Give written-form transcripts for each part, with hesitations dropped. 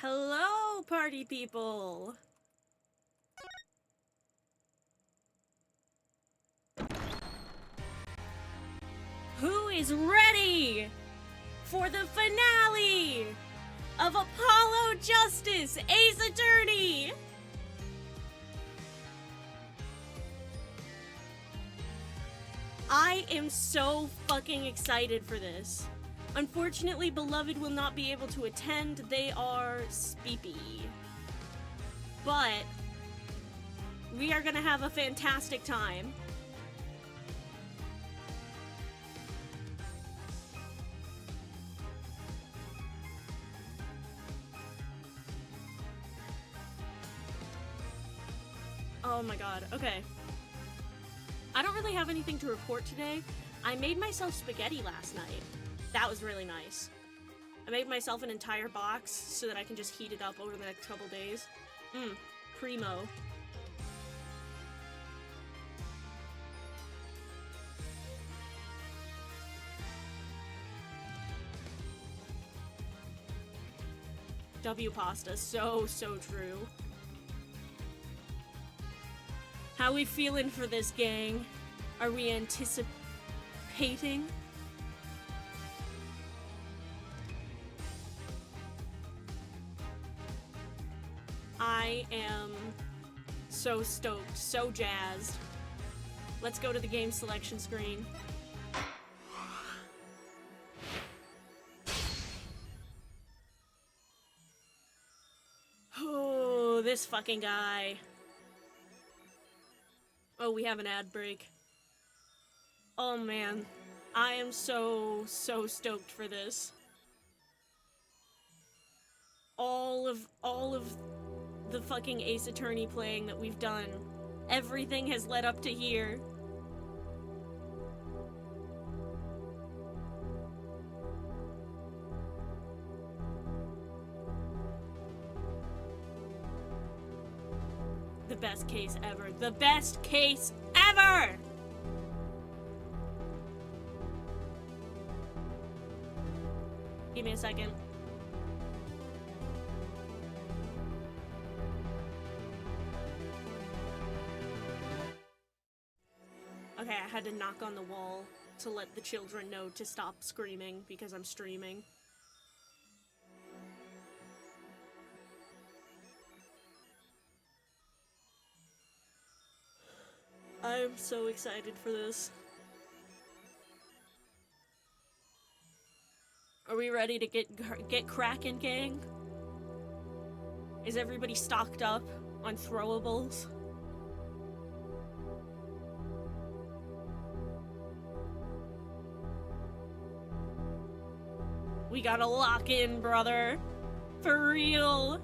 Hello, party people! Who is ready for the finale of Apollo Justice, Ace Attorney? I am so fucking excited for this. Unfortunately, Beloved will not be able to attend. They are speepy. But we are gonna have a fantastic time. Oh my god, okay. I don't really have anything to report today. I made myself spaghetti last night. That was really nice. I made myself an entire box so that I can just heat it up over the next couple days. Primo. W pasta, so true. How we feeling for this, gang? Are we anticipating? I am so stoked, so jazzed. Let's go to the game selection screen. Oh, this fucking guy. Oh, we have an ad break. Oh man, I am so stoked for this. All of the fucking Ace Attorney playing that we've done, everything has led up to here. The best case ever. The best case ever! Give me a second. Okay, I had to knock on the wall to let the children know to stop screaming because I'm streaming. I'm so excited for this. Are we ready to get cracking, gang? Is everybody stocked up on throwables? We gotta lock in, brother. For real.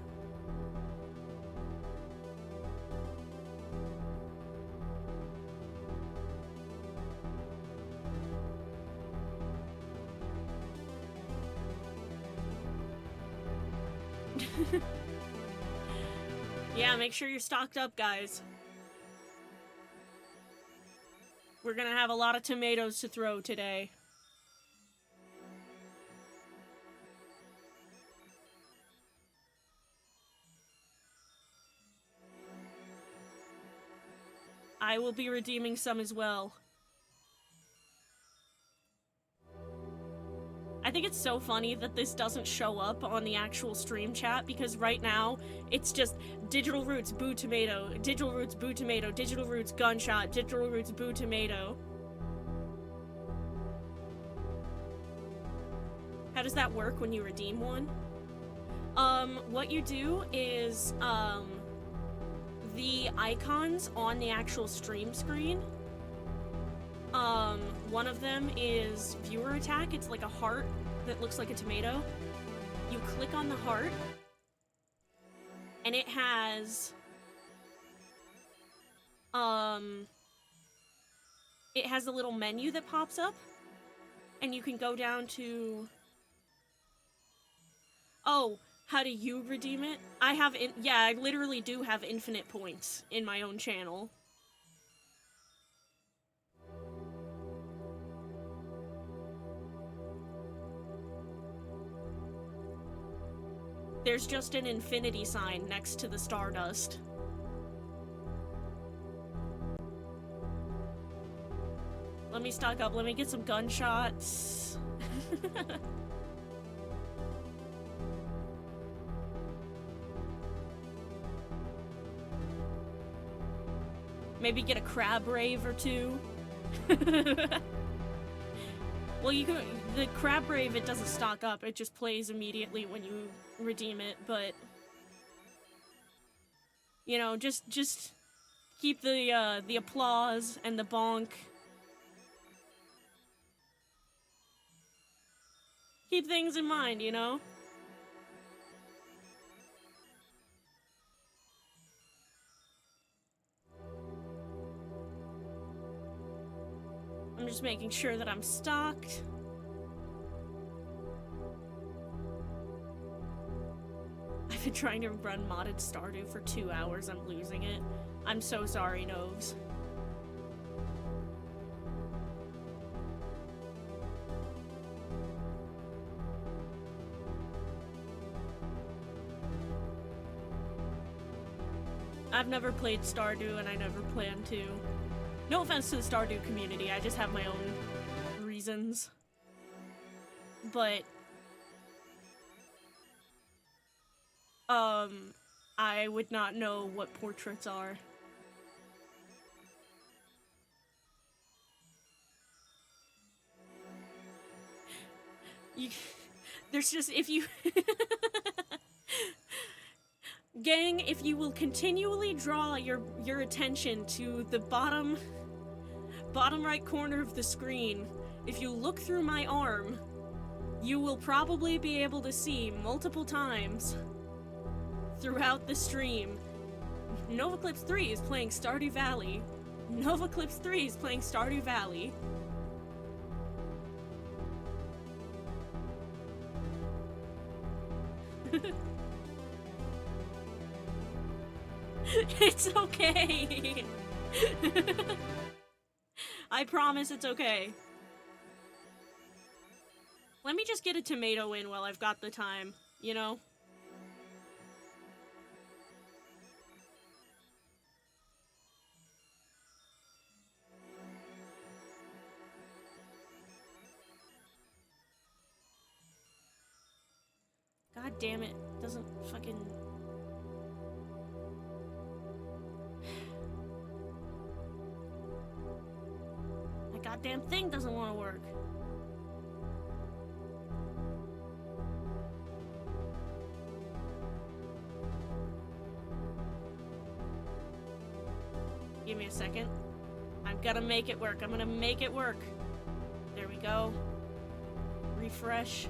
Yeah, make sure you're stocked up, guys. We're gonna have a lot of tomatoes to throw today. I will be redeeming some as well. I think it's so funny that this doesn't show up on the actual stream chat because right now it's just Digital Roots boo tomato, Digital Roots boo tomato, Digital Roots gunshot, Digital Roots boo tomato. How does that work when you redeem one? What you do is, the icons on the actual stream screen, one of them is viewer attack. It's like a heart that looks like a tomato. You click on the heart, and it has, a little menu that pops up, and you can go down to, oh, how do you redeem it? Yeah, I literally do have infinite points in my own channel. There's just an infinity sign next to the stardust. Let me stock up. Let me get some gunshots. Maybe get a crab rave or two. Well, you can. The crab rave, it doesn't stock up. It just plays immediately when you redeem it. But you know, just keep the applause and the bonk. Keep things in mind, you know? I'm just making sure that I'm stocked. I've been trying to run modded Stardew for 2 hours. I'm losing it. I'm so sorry, Noves. I've never played Stardew, and I never plan to. No offense to the Stardew community, I just have my own reasons. But, I would not know what portraits are. There's just, if you... Gang, if you will continually draw your attention to the bottom right corner of the screen, if you look through my arm, you will probably be able to see multiple times throughout the stream. NovaClips 3 is playing Stardew Valley. NovaClips 3 is playing Stardew Valley. It's okay. I promise it's okay. Let me just get a tomato in while I've got the time, you know? God damn it. Doesn't fucking... My goddamn thing doesn't want to work. Give me a second. I'm gonna make it work. I'm gonna make it work. There we go. Refresh.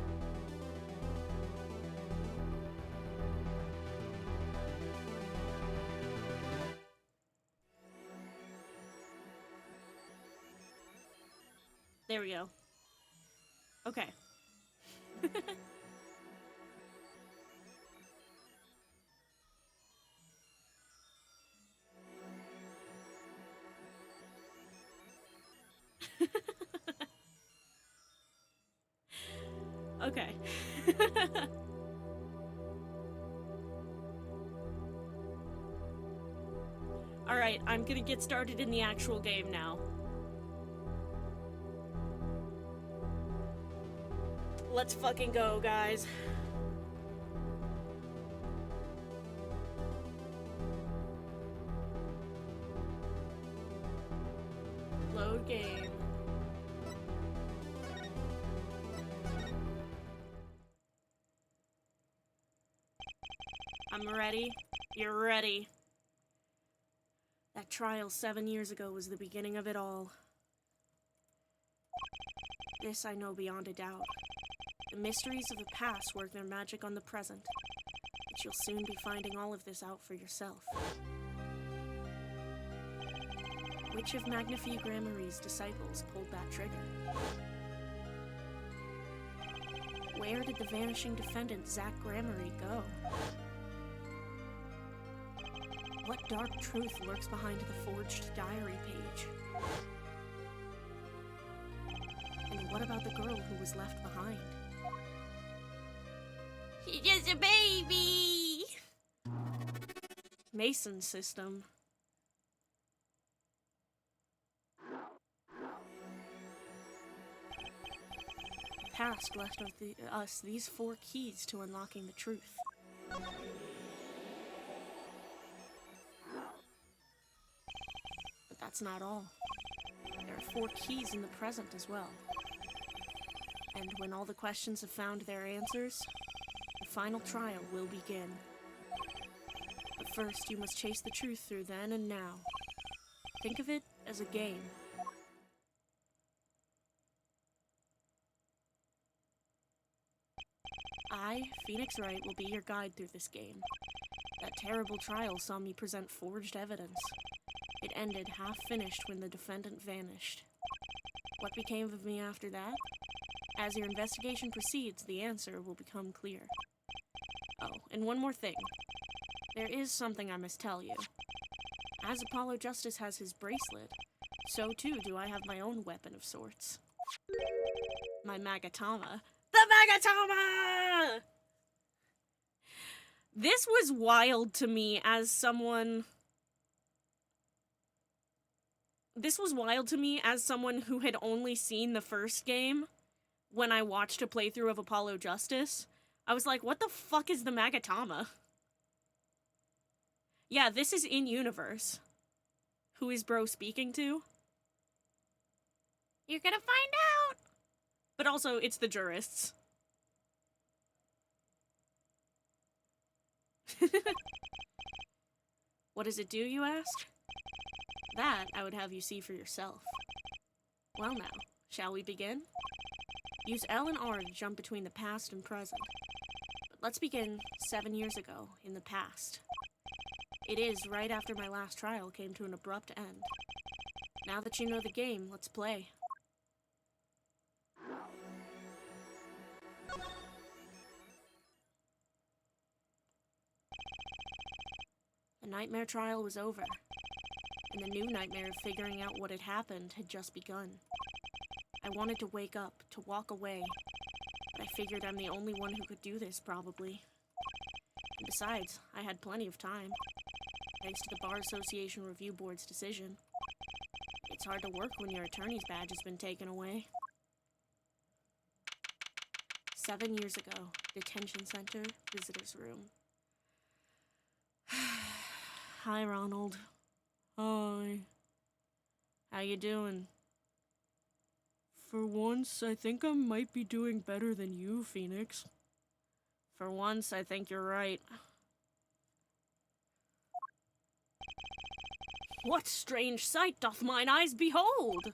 There we go. Okay. Okay. Alright, I'm gonna get started in the actual game now. Let's fucking go, guys. Load game. I'm ready. You're ready. That trial 7 years ago was the beginning of it all. This I know beyond a doubt. The mysteries of the past work their magic on the present, but you'll soon be finding all of this out for yourself. Which of Magnifie Gramarye's disciples pulled that trigger? Where did the vanishing defendant Zach Gramarye go? What dark truth lurks behind the forged diary page? And what about the girl who was left behind? She's just a baby! Mason system. The past left us these 4 keys to unlocking the truth. But that's not all. There are 4 keys in the present as well. And when all the questions have found their answers, the final trial will begin. But first, you must chase the truth through then and now. Think of it as a game. I, Phoenix Wright, will be your guide through this game. That terrible trial saw me present forged evidence. It ended half-finished when the defendant vanished. What became of me after that? As your investigation proceeds, the answer will become clear. Oh, and one more thing. There is something I must tell you. As Apollo Justice has his bracelet, so too do I have my own weapon of sorts. My Magatama. The Magatama! This was wild to me as someone... This was wild to me as someone who had only seen the first game when I watched a playthrough of Apollo Justice. I was like, what the fuck is the Magatama? Yeah, this is in-universe. Who is bro speaking to? You're gonna find out! But also, it's the jurists. What does it do, you ask? That I would have you see for yourself. Well now, shall we begin? Use L and R to jump between the past and present. But let's begin 7 years ago, in the past. It is right after my last trial came to an abrupt end. Now that you know the game, let's play. The nightmare trial was over, and the new nightmare of figuring out what had happened had just begun. I wanted to wake up, to walk away, but I figured I'm the only one who could do this, probably. And besides, I had plenty of time, thanks to the Bar Association Review Board's decision. It's hard to work when your attorney's badge has been taken away. 7 years ago, detention center, visitor's room. Hi, Ronald. Hi. How you doing? For once, I think I might be doing better than you, Phoenix. For once, I think you're right. What strange sight doth mine eyes behold?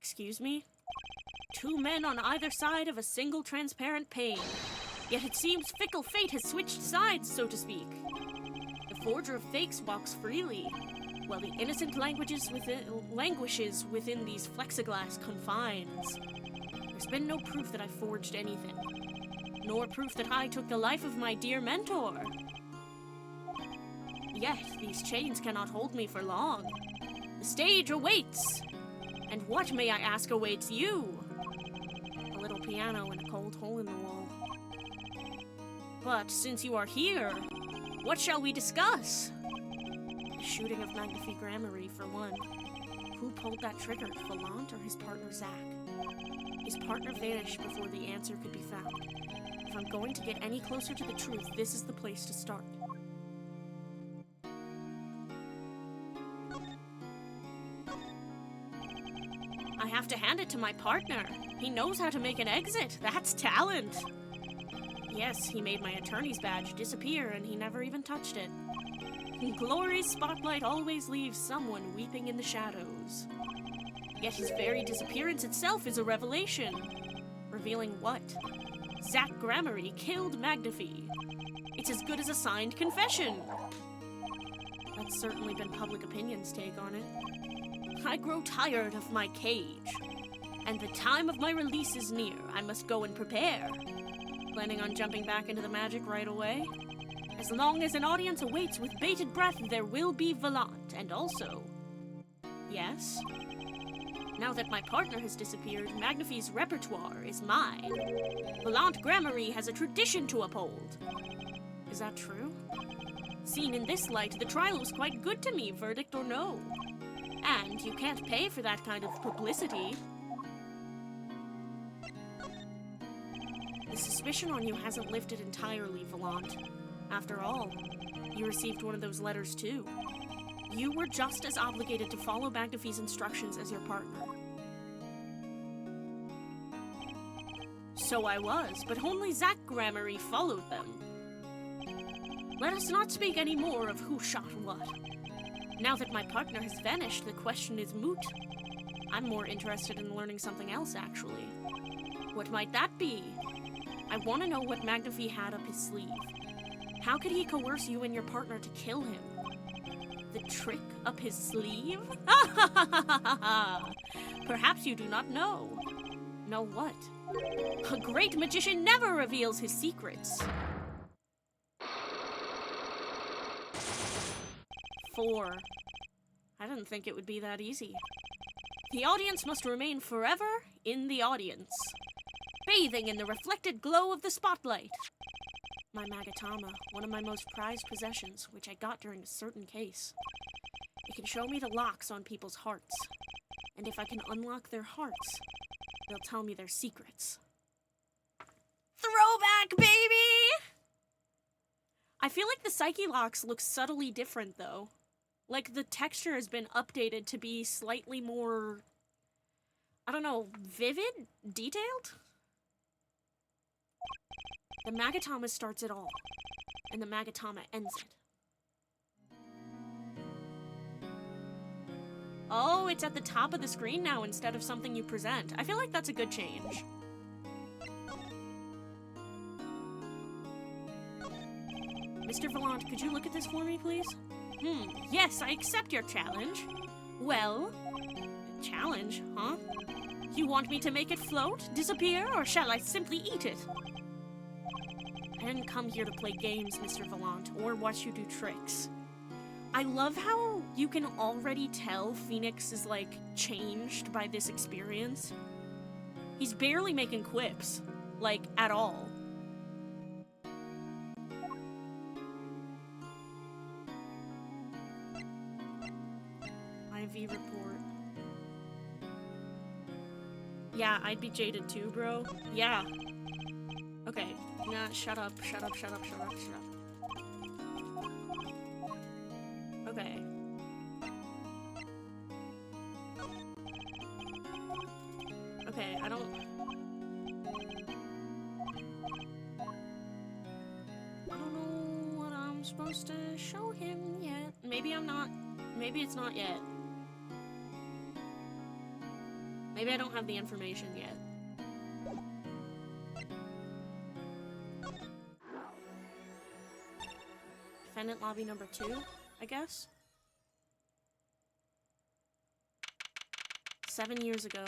Excuse me? 2 men on either side of a single transparent pane. Yet it seems fickle fate has switched sides, so to speak. The forger of fakes walks freely, while the innocent languishes within these plexiglass confines. There's been no proof that I forged anything, nor proof that I took the life of my dear mentor. Yet, these chains cannot hold me for long. The stage awaits! And what, may I ask, awaits you? A little piano and a cold hole in the wall. But since you are here, what shall we discuss? The shooting of Magnifi Grammary, for one. Who pulled that trigger, Volant or his partner Zach? His partner vanished before the answer could be found. If I'm going to get any closer to the truth, this is the place to start. I have to hand it to my partner. He knows how to make an exit. That's talent. Yes, he made my attorney's badge disappear and he never even touched it. Glory's spotlight always leaves someone weeping in the shadows. Yet his very disappearance itself is a revelation. Revealing what? Zach Grammary killed Magnifi. It's as good as a signed confession. That's certainly been public opinion's take on it. I grow tired of my cage. And the time of my release is near. I must go and prepare. Planning on jumping back into the magic right away? As long as an audience awaits with bated breath, there will be Volant, and also... Yes? Now that my partner has disappeared, Magnafy's repertoire is mine. Volant Gramarye has a tradition to uphold. Is that true? Seen in this light, the trial was quite good to me, verdict or no. And you can't pay for that kind of publicity. The suspicion on you hasn't lifted entirely, Volant. After all, you received one of those letters too. You were just as obligated to follow Magnafy's instructions as your partner. So I was, but only Zach Gramarye followed them. Let us not speak any more of who shot what. Now that my partner has vanished, the question is moot. I'm more interested in learning something else, actually. What might that be? I want to know what Magnafy had up his sleeve. How could he coerce you and your partner to kill him? The trick up his sleeve? Perhaps you do not know. Know what? A great magician never reveals his secrets. 4. I didn't think it would be that easy. The audience must remain forever in the audience, bathing in the reflected glow of the spotlight. My Magatama, one of my most prized possessions, which I got during a certain case. It can show me the locks on people's hearts. And if I can unlock their hearts, they'll tell me their secrets. Throwback, baby! I feel like the Psyche locks look subtly different, though. Like, the texture has been updated to be slightly more, I don't know, vivid? Detailed? The Magatama starts it all, and the Magatama ends it. Oh, it's at the top of the screen now instead of something you present. I feel like that's a good change. Mr. Volant, could you look at this for me, please? Yes, I accept your challenge. Well, challenge, huh? You want me to make it float, disappear, or shall I simply eat it? I didn't come here to play games, Mr. Volant, or watch you do tricks. I love how you can already tell Phoenix is, like, changed by this experience. He's barely making quips, like, at all. IV report. Yeah, I'd be jaded too, bro. Yeah. Okay. Nah, shut up. Okay. Okay, I don't know what I'm supposed to show him yet. Maybe I'm not. Maybe it's not yet. Maybe I don't have the information yet. Defendant lobby number 2, I guess? 7 years ago,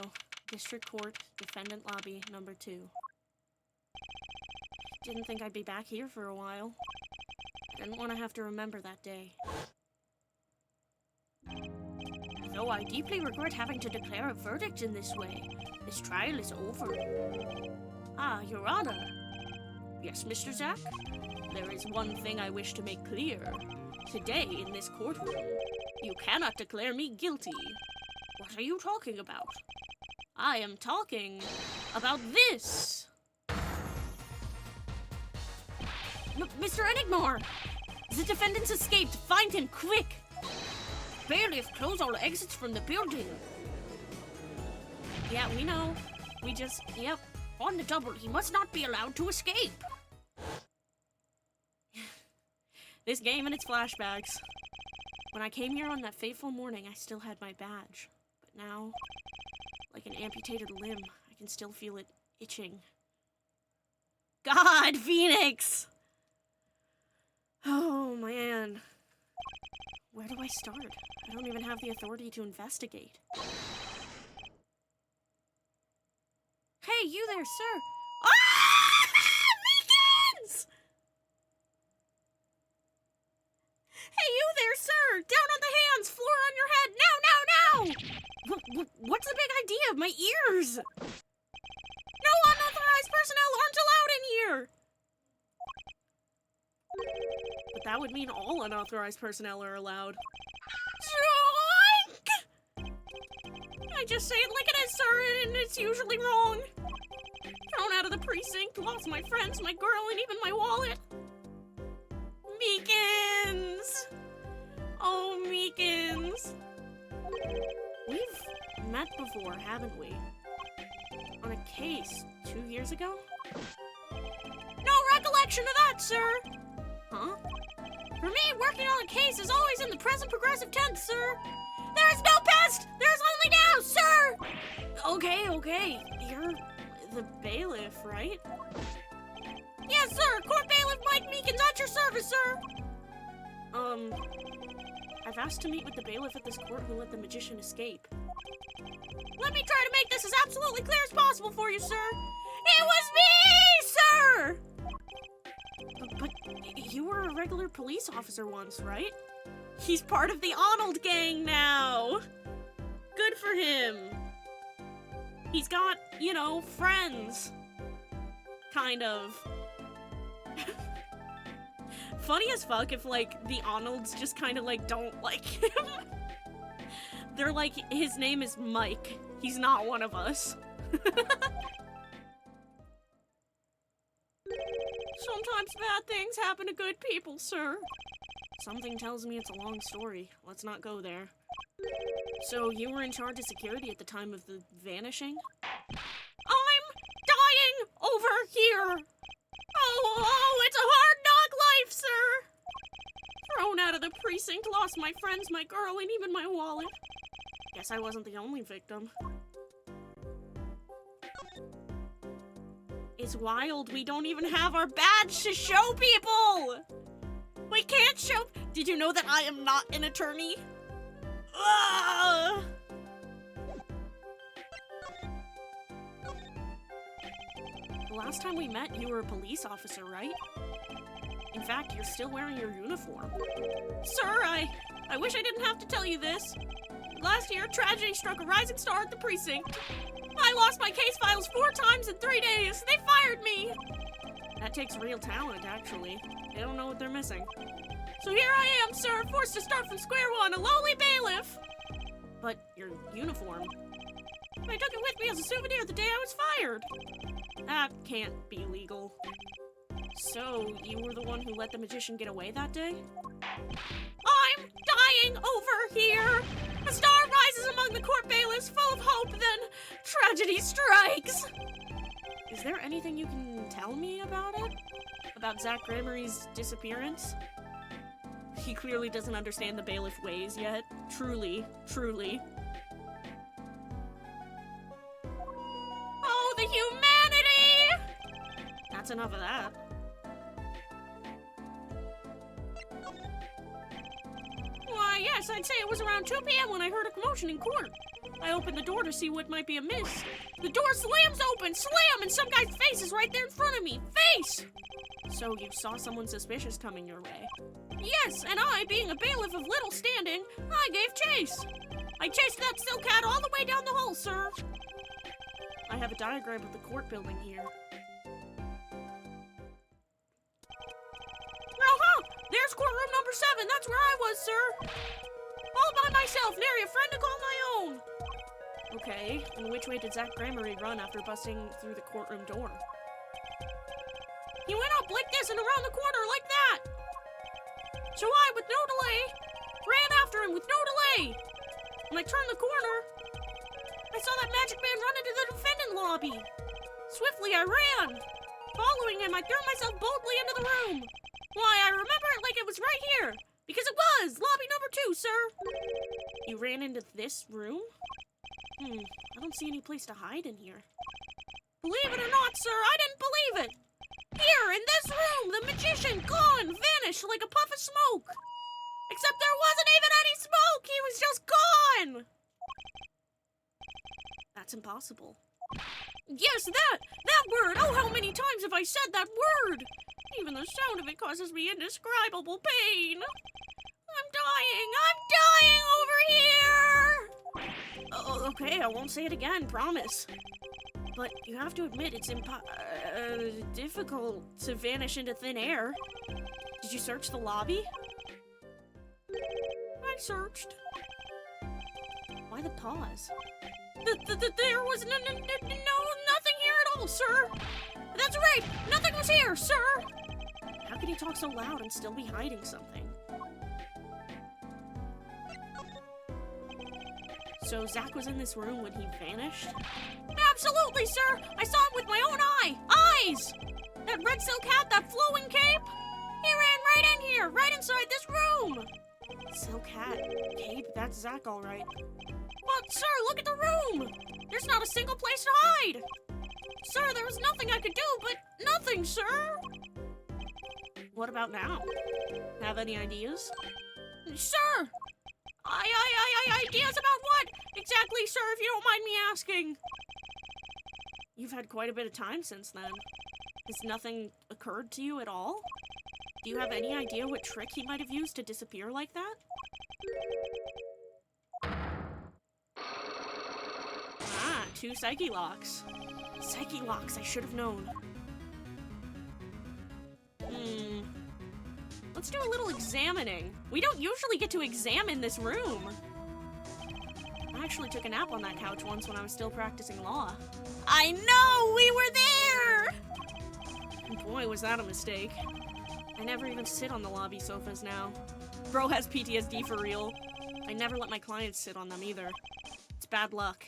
District Court, Defendant lobby number 2. Didn't think I'd be back here for a while. Didn't want to have to remember that day. Though I deeply regret having to declare a verdict in this way, this trial is over. Ah, Your Honor. Yes, Mr. Zack? There is one thing I wish to make clear. Today, in this courtroom, you cannot declare me guilty. What are you talking about? I am talking about this! Mr. Enigmar! The defendant's escaped! Find him, quick! Bailiff, close all exits from the building! Yeah, we know. We just, yep. On the double, he must not be allowed to escape! This game and its flashbacks. When I came here on that fateful morning, I still had my badge. But now, like an amputated limb, I can still feel it itching. God, Phoenix! Oh, man. Where do I start? I don't even have the authority to investigate. Hey, you there, sir! Ah! Vegans! Hey, you there, sir! Down on the hands! Floor on your head! Now! What's the big idea of my ears? No unauthorized personnel aren't allowed in here! But that would mean all unauthorized personnel are allowed. Drunk! I just say it like it is, sir, and it's usually wrong. Thrown out of the precinct, lost my friends, my girl, and even my wallet. Meekins! Oh, Meekins. We've met before, haven't we? On a case 2 years ago? No recollection of that, sir! Huh? For me, working on a case is always in the present progressive tense, sir! There is no past! There is only now, sir! Okay. You're the bailiff, right? Yes, sir! Court bailiff Mike Meekins at your service, sir! I've asked to meet with the bailiff at this court who let the magician escape. Let me try to make this as absolutely clear as possible for you, sir! It was me, sir! But you were a regular police officer once, right? He's part of the Arnold gang now! Good for him! He's got, you know, friends. Kind of. Funny as fuck if, like, the Arnolds just kind of, like, don't like him. They're like, his name is Mike. He's not one of us. Sometimes bad things happen to good people, sir. Something tells me it's a long story. Let's not go there. So, you were in charge of security at the time of the vanishing? I'm dying over here! Oh, it's a hard knock life, sir! Thrown out of the precinct, lost my friends, my girl, and even my wallet. Guess I wasn't the only victim. It's wild, we don't even have our badge to show people! We can't show— Did you know that I am not an attorney? Ugh! The last time we met, you were a police officer, right? In fact, you're still wearing your uniform. Sir, I wish I didn't have to tell you this. Last year, tragedy struck a rising star at the precinct. I lost my case files 4 times in 3 days. They fired me. That takes real talent, actually. They don't know what they're missing. So here I am, sir, forced to start from square one, a lowly bailiff. But your uniform? I took it with me as a souvenir the day I was fired. That can't be legal. So, you were the one who let the magician get away that day? I'm dying over here! A star rises among the court bailiffs, full of hope, then tragedy strikes! Is there anything you can tell me about it? About Zach Gramery's disappearance? He clearly doesn't understand the bailiff ways yet. Truly. Oh, the humanity! That's enough of that. Why, yes, I'd say it was around 2 p.m. when I heard a commotion in court. I opened the door to see what might be amiss. The door slams open, slam, and some guy's face is right there in front of me. Face! So you saw someone suspicious coming your way? Yes, and I, being a bailiff of little standing, I gave chase. I chased that silk cat all the way down the hall, sir. I have a diagram of the court building here. There's courtroom number 7. That's where I was, sir. All by myself, nary a friend to call my own. Okay, and which way did Zach Gramery run after busting through the courtroom door? He went up like this and around the corner like that. So I, with no delay, ran after him with no delay. When I turned the corner, I saw that magic man run into the defendant lobby. Swiftly, I ran. Following him, I threw myself boldly into the room. Why, I remember it like it was right here. Because it was! Lobby number 2, sir! You ran into this room? I don't see any place to hide in here. Believe it or not, sir, I didn't believe it! Here, in this room, the magician gone, vanished like a puff of smoke! Except there wasn't even any smoke! He was just gone! That's impossible. Yes, that word! Oh, how many times have I said that word? Even the sound of it causes me indescribable pain. I'm dying over here! Oh, Okay, I won't say it again, promise. But you have to admit, it's difficult to vanish into thin air. Did you search the lobby? I searched. Why the pause? There was nothing here at all, sir. That's right, nothing was here, sir. How can he talk so loud and still be hiding something? So Zach was in this room when he vanished? Absolutely, sir! I saw him with my own eyes! That red silk hat, that flowing cape! He ran right in here, right inside this room! Silk hat, cape, that's Zach all right. But, sir, look at the room! There's not a single place to hide! Sir, there was nothing I could do, but nothing, sir! What about now? Have any ideas? Sir! Ideas about what? Exactly, sir, if you don't mind me asking. You've had quite a bit of time since then. Has nothing occurred to you at all? Do you have any idea what trick he might have used to disappear like that? Ah, 2 psyche locks. Psyche locks, I should have known. Let's do a little examining. We don't usually get to examine this room. I actually took a nap on that couch once when I was still practicing law. I know! We were there! Boy, was that a mistake. I never even sit on the lobby sofas now. Bro has PTSD for real. I never let my clients sit on them either. It's bad luck.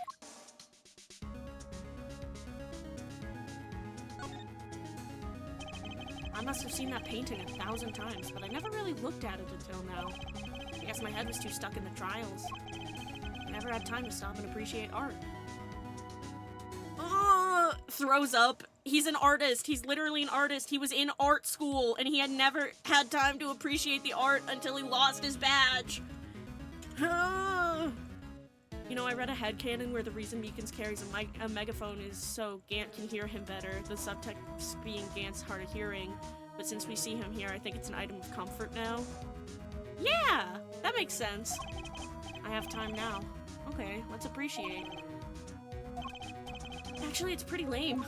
I must have seen that painting 1,000 times, but I never really looked at it until now. I guess my head was too stuck in the trials. I never had time to stop and appreciate art. Throws up. He's an artist. He's literally an artist. He was in art school, and he had never had time to appreciate the art until he lost his badge. You know, I read a headcanon where the reason Meekins carries a megaphone is so Gant can hear him better, the subtext being Gant's hard of hearing. But since we see him here, I think it's an item of comfort now. Yeah, that makes sense. I have time now. Okay, let's appreciate. Actually, it's pretty lame.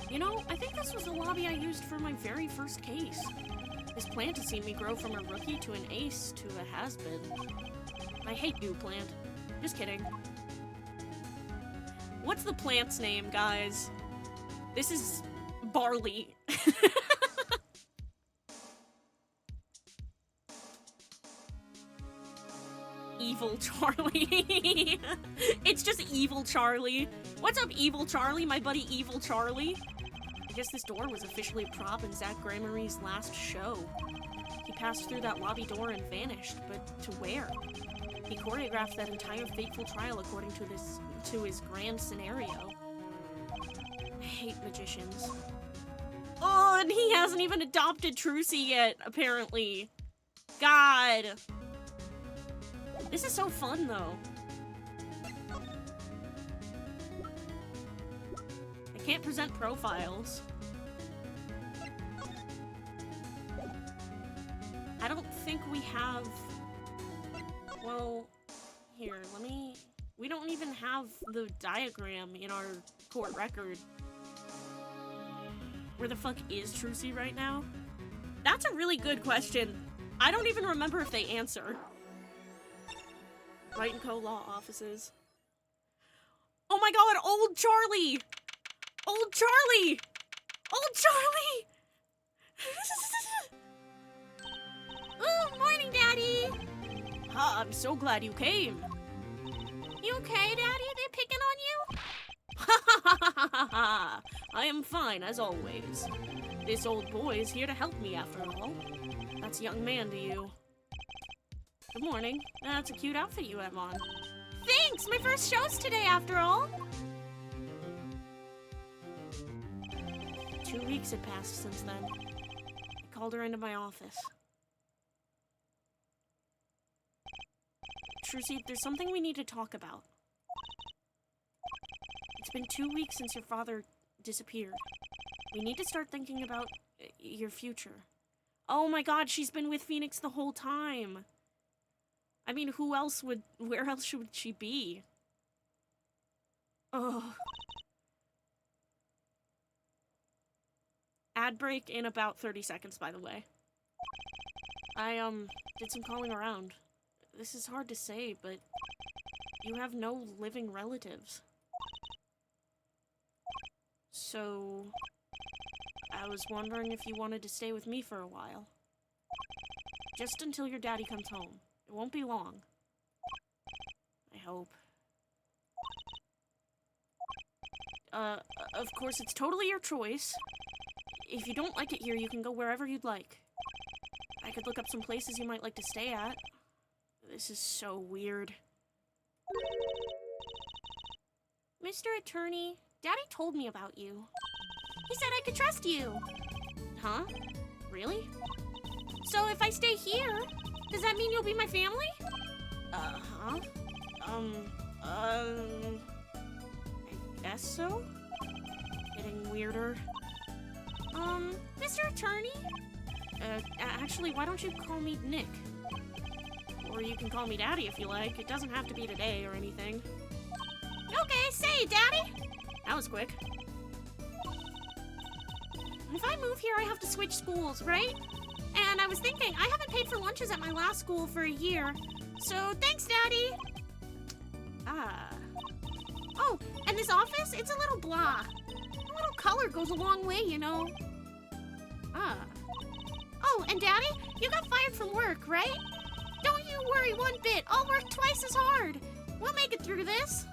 You know, I think this was the lobby I used for my very first case. This plant has seen me grow from a rookie to an ace to a has-been. I hate you, plant. Just kidding. What's the plant's name, guys? This is Barley. Evil Charlie. It's just Evil Charlie. What's up, Evil Charlie? My buddy Evil Charlie. I guess this door was officially a prop in Zach Gramarie's last show. He passed through that lobby door and vanished, but to where? He choreographed that entire fateful trial according to his grand scenario. I hate magicians. Oh, and he hasn't even adopted Trucy yet, apparently. God. This is so fun, though. I can't present profiles. I don't think we have... Well, here, we don't even have the diagram in our court record. Where the fuck is Trucy right now? That's a really good question. I don't even remember if they answer. Wright & Co. Law Offices. Oh my god, old Charlie! Old Charlie! Old Charlie! Oh, morning, Daddy! I'm so glad you came. You okay, Daddy? Are they picking on you? Ha ha ha ha ha! I am fine, as always. This old boy is here to help me, after all. That's young man to you. Good morning. That's a cute outfit you have on. Thanks! My first show's today, after all! 2 weeks had passed since then. I called her into my office. Trucy, there's something we need to talk about. It's been 2 weeks since your father disappeared. We need to start thinking about your future. Oh my god, she's been with Phoenix the whole time. I mean, where else should she be? Oh. Ad break in about 30 seconds, by the way. I, did some calling around. This is hard to say, but you have no living relatives. So, I was wondering if you wanted to stay with me for a while. Just until your daddy comes home. It won't be long. I hope. Of course, it's totally your choice. If you don't like it here, you can go wherever you'd like. I could look up some places you might like to stay at. This is so weird. Mr. Attorney, Daddy told me about you. He said I could trust you. Huh? Really? So if I stay here, does that mean you'll be my family? Huh? I guess so? Getting weirder. Mr. Attorney? Actually, why don't you call me Nick? Or you can call me Daddy if you like. It doesn't have to be today or anything. Okay, say, Daddy! That was quick. If I move here, I have to switch schools, right? And I was thinking, I haven't paid for lunches at my last school for a year. So, thanks, Daddy! Oh, and this office? It's a little blah. A little color goes a long way, you know. Oh, and Daddy, you got fired from work, right? Don't you worry one bit. I'll work twice as hard. We'll make it through this.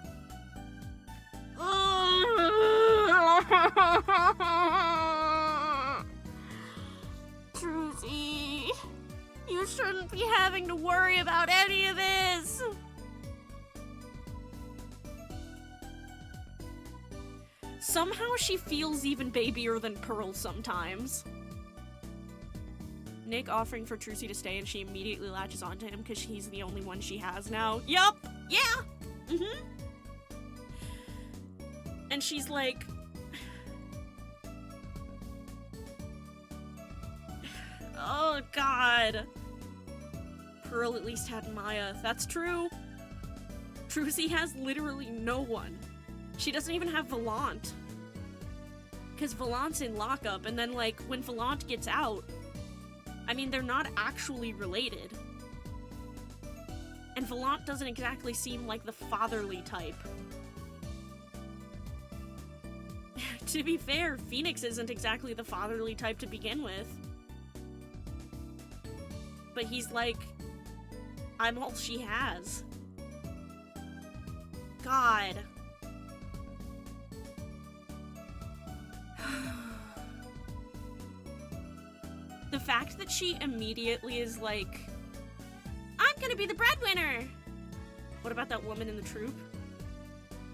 Trucy, you shouldn't be having to worry about any of this. Somehow she feels even babier than Pearl sometimes. Nick offering for Trucy to stay, and she immediately latches onto him because he's the only one she has now. Yup! Yeah! Mm-hmm. And she's like... Oh, God. Pearl at least had Maya. That's true. Trucy has literally no one. She doesn't even have Volant. Because Volant's in lockup, and then, like, when Volant gets out, I mean, they're not actually related. And Volant doesn't exactly seem like the fatherly type. To be fair, Phoenix isn't exactly the fatherly type to begin with. But he's like, I'm all she has. God. The fact that she immediately is like, I'm gonna be the breadwinner! What about that woman in the troupe?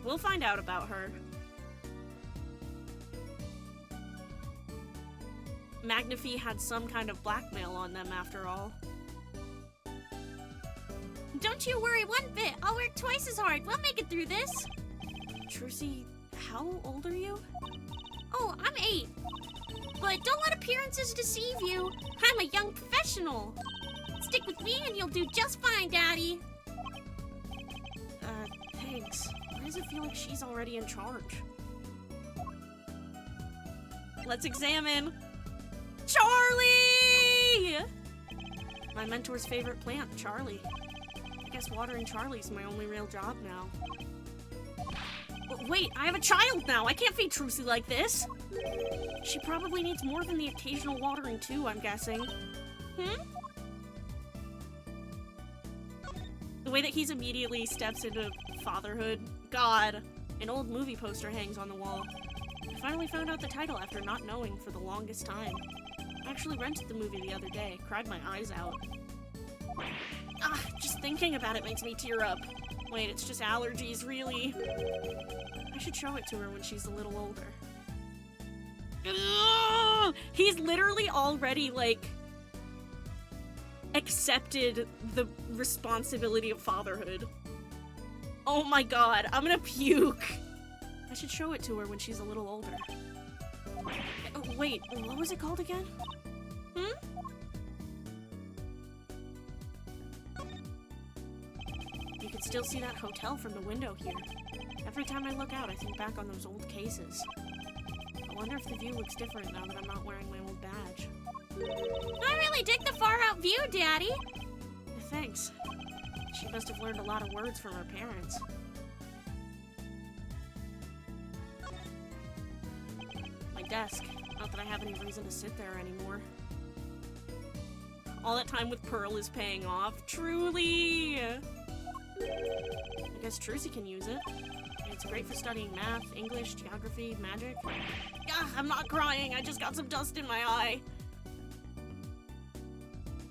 We'll find out about her. Magnify had some kind of blackmail on them after all. Don't you worry one bit, I'll work twice as hard, we'll make it through this! Trucy, how old are you? Oh, I'm 8. But don't let appearances deceive you. I'm a young professional. Stick with me and you'll do just fine, Daddy. Thanks. Why does it feel like she's already in charge? Let's examine. Charlie! My mentor's favorite plant, Charlie. I guess watering Charlie's my only real job now. Wait, I have a child now! I can't feed Trucy like this! She probably needs more than the occasional watering too, I'm guessing. The way that he's immediately steps into fatherhood. God, an old movie poster hangs on the wall. I finally found out the title after not knowing for the longest time. I actually rented the movie the other day, cried my eyes out. Just thinking about it makes me tear up. Wait, it's just allergies, really? I should show it to her when she's a little older. Ugh! He's literally already, like, accepted the responsibility of fatherhood. Oh my god, I'm gonna puke. I should show it to her when she's a little older. Wait, what was it called again? can still see that hotel from the window here. Every time I look out, I think back on those old cases. I wonder if the view looks different now that I'm not wearing my old badge. I really dig the far-out view, Daddy. Thanks. She must have learned a lot of words from her parents. My desk. Not that I have any reason to sit there anymore. All that time with Pearl is paying off. Truly! I guess Trucy can use it. It's great for studying math, English, geography, magic. Ah, I'm not crying, I just got some dust in my eye.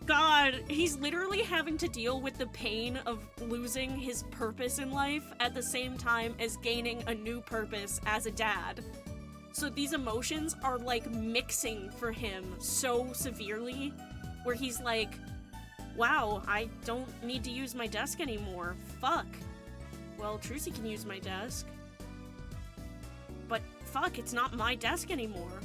God, he's literally having to deal with the pain of losing his purpose in life at the same time as gaining a new purpose as a dad. So these emotions are like mixing for him so severely, where he's like, wow, I don't need to use my desk anymore. Fuck. Well, Trucy can use my desk. But fuck, it's not my desk anymore.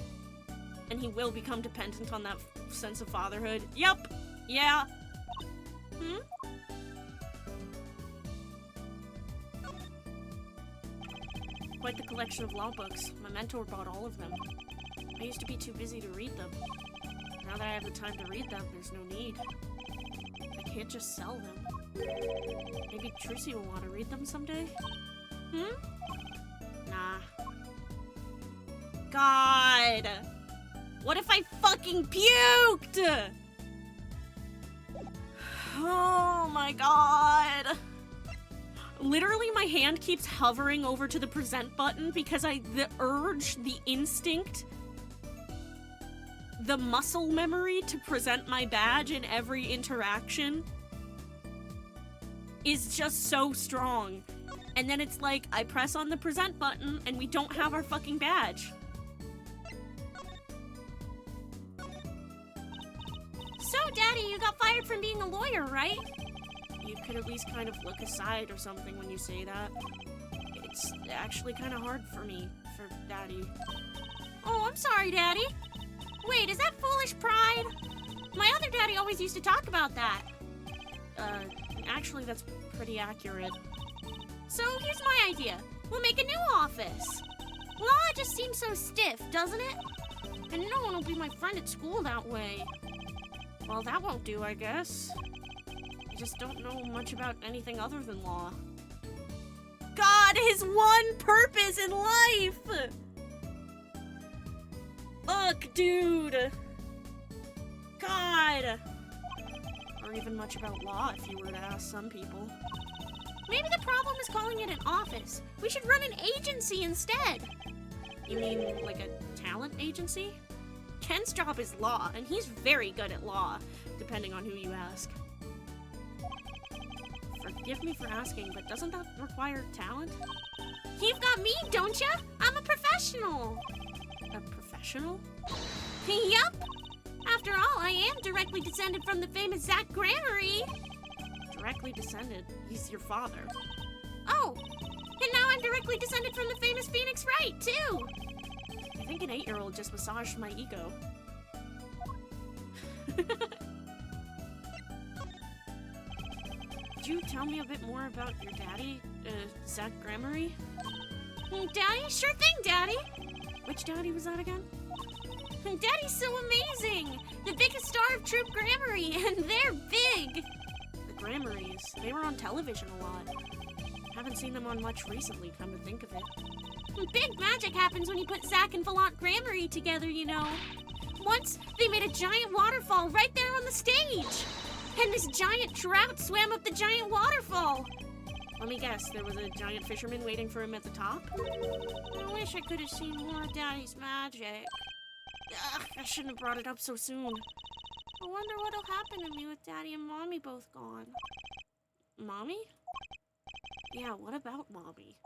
And he will become dependent on that sense of fatherhood. Yep. Yeah. Quite the collection of law books. My mentor bought all of them. I used to be too busy to read them. Now that I have the time to read them, there's no need. I can't just sell them. Maybe Trucy will want to read them someday? Nah. God! What if I fucking puked? Oh my god. Literally, my hand keeps hovering over to the present button because the urge, the instinct, the muscle memory to present my badge in every interaction is just so strong. And then it's like, I press on the present button and we don't have our fucking badge. So, Daddy, you got fired from being a lawyer, right? You could at least kind of look aside or something when you say that. It's actually kind of hard for me, for Daddy. Oh, I'm sorry, Daddy. Wait, is that foolish pride? My other daddy always used to talk about that. Actually, that's pretty accurate. So, here's my idea. We'll make a new office. Law just seems so stiff, doesn't it? And no one will be my friend at school that way. Well, that won't do, I guess. I just don't know much about anything other than law. God, his one purpose in life! Fuck, dude! God! Or even much about law, if you were to ask some people. Maybe the problem is calling it an office. We should run an agency instead. You mean, like a talent agency? Ken's job is law, and he's very good at law, depending on who you ask. Forgive me for asking, but doesn't that require talent? You've got me, don't ya? I'm a professional. A professional? Yup. After all, I am directly descended from the famous Zach Grammary. Directly descended? He's your father. Oh, and now I'm directly descended from the famous Phoenix Wright, too. I think an 8-year-old just massaged my ego. Could you tell me a bit more about your daddy, Zach Grammary? Daddy? Sure thing, Daddy. Which daddy was that again? Daddy's so amazing! The biggest star of Troop Grammary, and they're big! The Grammarys. They were on television a lot. Haven't seen them on much recently, come to think of it. Big magic happens when you put Zach and Volant Grammary together, you know. Once, they made a giant waterfall right there on the stage! And this giant trout swam up the giant waterfall! Let me guess, there was a giant fisherman waiting for him at the top? I wish I could have seen more of Daddy's magic. Ugh, I shouldn't have brought it up so soon. I wonder what'll happen to me with Daddy and Mommy both gone. Mommy? Yeah, what about Mommy?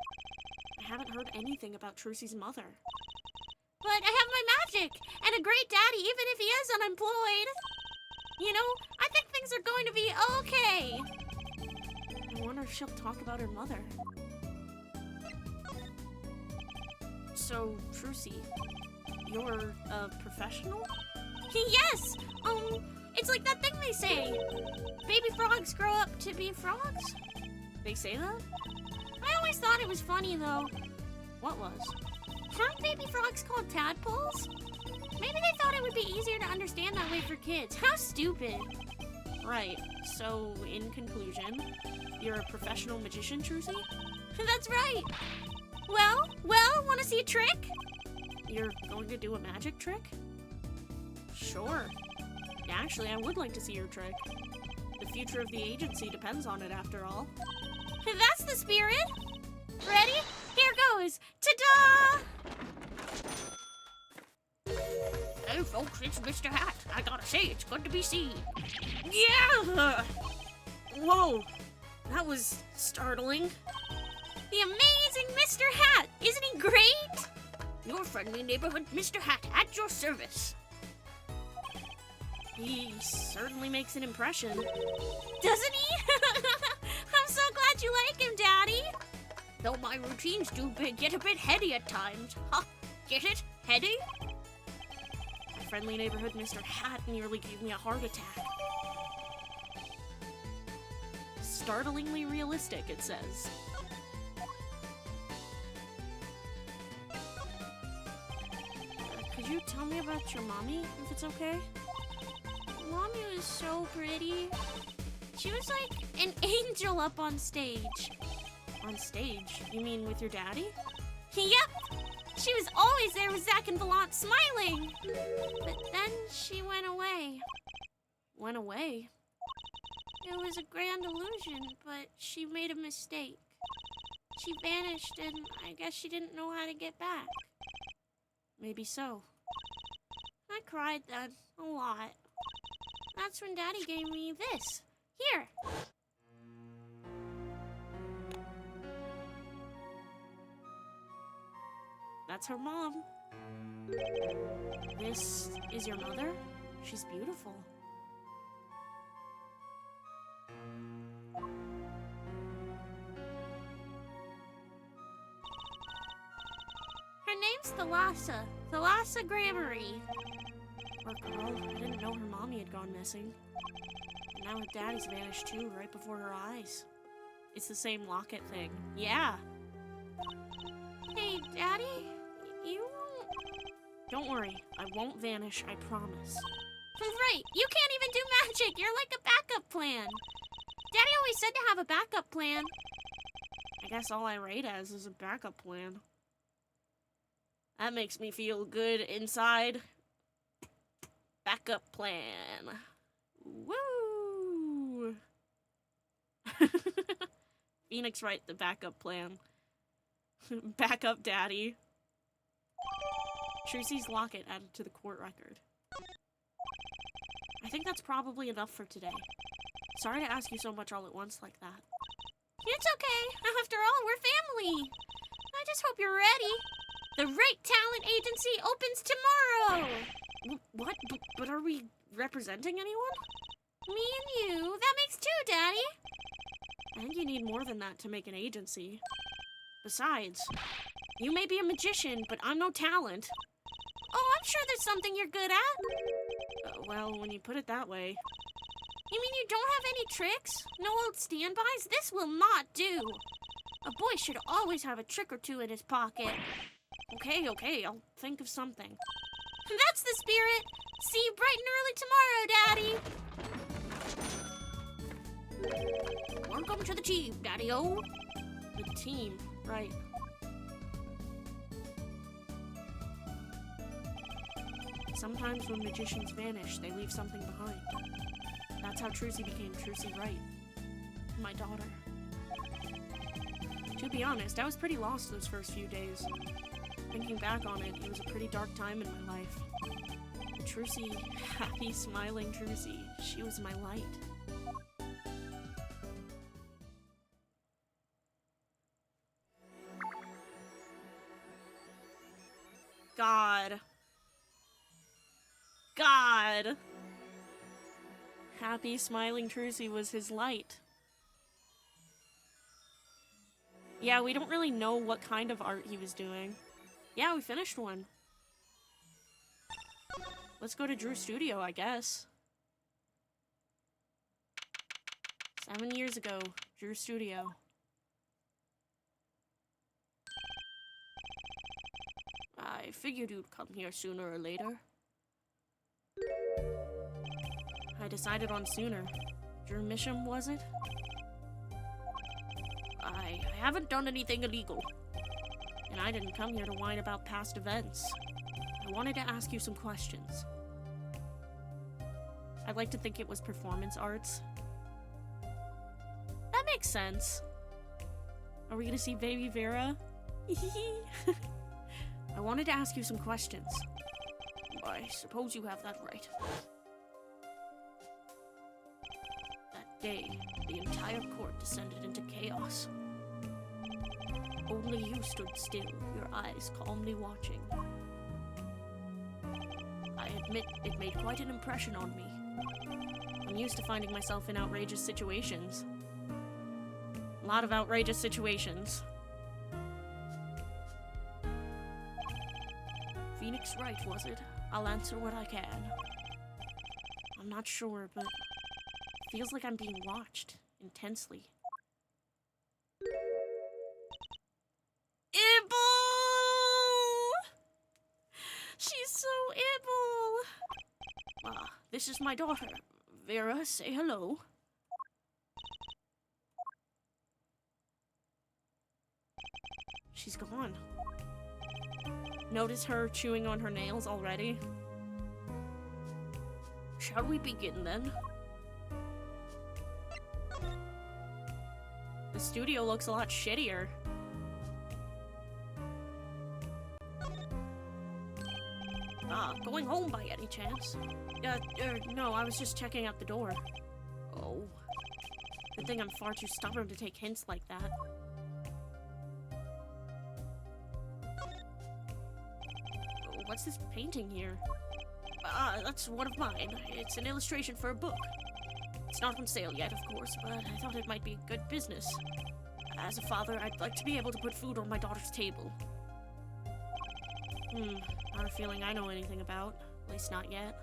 I haven't heard anything about Trucy's mother. But I have my magic, and a great daddy even if he is unemployed. You know, I think things are going to be okay. I wonder if she'll talk about her mother. So, Trucy, you're a professional? Yes! It's like that thing they say. Baby frogs grow up to be frogs? They say that? I always thought it was funny, though. What was? Aren't baby frogs called tadpoles? Maybe they thought it would be easier to understand that way for kids. How stupid. Right. So, in conclusion, you're a professional magician, Trucy? That's right. Well, want to see a trick? You're going to do a magic trick? Sure. Actually, I would like to see your trick. The future of the agency depends on it, after all. That's the spirit. Ready? Here goes. Ta-da! Hey, folks, it's Mr. Hat. I gotta say, it's good to be seen. Yeah! Whoa, that was startling. The amazing Mr. Hat! Isn't he great? Your friendly neighborhood Mr. Hat at your service. He certainly makes an impression. Doesn't he? I'm so glad you like him, Daddy. Though my routines do get a bit heady at times. Huh? Get it? Heady? My friendly neighborhood Mr. Hat nearly gave me a heart attack. Startlingly realistic, it says. Could you tell me about your mommy, if it's okay? Mommy was so pretty. She was like an angel up on stage. On stage? You mean with your daddy? Yep! She was always there with Zach and Volant smiling. But then she went away. Went away? It was a grand illusion, but she made a mistake. She vanished, and I guess she didn't know how to get back. Maybe so. I cried then, a lot. That's when Daddy gave me this. Here! That's her mom. This is your mother? She's beautiful. Her name's Thalassa Grammary. Poor girl, I didn't know her mommy had gone missing. And now her daddy's vanished too, right before her eyes. It's the same locket thing. Yeah! Hey, Daddy, you won't... Don't worry, I won't vanish, I promise. Right, you can't even do magic. You're like a backup plan. Daddy always said to have a backup plan. I guess all I rate as is a backup plan. That makes me feel good inside. Backup plan. Woo! Phoenix write the backup plan. Backup daddy. Trucy's locket added to the court record. I think that's probably enough for today. Sorry to ask you so much all at once like that. It's okay. After all, we're family. I just hope you're ready. The Right Talent Agency opens tomorrow. What? But are we representing anyone? Me and you. That makes two, Daddy. I think you need more than that to make an agency. Besides, you may be a magician, but I'm no talent. Oh, I'm sure there's something you're good at. Well, when you put it that way. You mean you don't have any tricks? No old standbys? This will not do. A boy should always have a trick or two in his pocket. Okay, I'll think of something. That's the spirit. See you bright and early tomorrow, Daddy. Welcome to the team, Daddy-o. The team, right. Sometimes when magicians vanish, they leave something behind. That's how Trucy became Trucy Wright, my daughter. To be honest, I was pretty lost those first few days. Thinking back on it, it was a pretty dark time in my life. But Trucy, happy, smiling Trucy, she was my light. God. Happy, smiling Trucy was his light. Yeah, we don't really know what kind of art he was doing. Yeah, we finished one. Let's go to Drew's studio, I guess. 7 years ago, Drew's studio. I figured you'd come here sooner or later. I decided on sooner. Your mission, was it? I haven't done anything illegal. And I didn't come here to whine about past events. I wanted to ask you some questions. I'd like to think it was performance arts. That makes sense. Are we gonna see baby Vera? I wanted to ask you some questions. I suppose you have that right. That day, the entire court descended into chaos. Only you stood still, your eyes calmly watching. I admit it made quite an impression on me. I'm used to finding myself in outrageous situations. A lot of outrageous situations. Phoenix Wright, was it? I'll answer what I can. I'm not sure, but it feels like I'm being watched intensely. Ibble! She's so Ibble! This is my daughter. Vera, say hello. She's gone. Notice her chewing on her nails already? Shall we begin then? The studio looks a lot shittier. Going home by any chance? No, I was just checking out the door. Oh. Good thing I'm far too stubborn to take hints like that. What's this painting here? That's one of mine. It's an illustration for a book. It's not on sale yet, of course, but I thought it might be good business. As a father, I'd like to be able to put food on my daughter's table. Not a feeling I know anything about. At least not yet.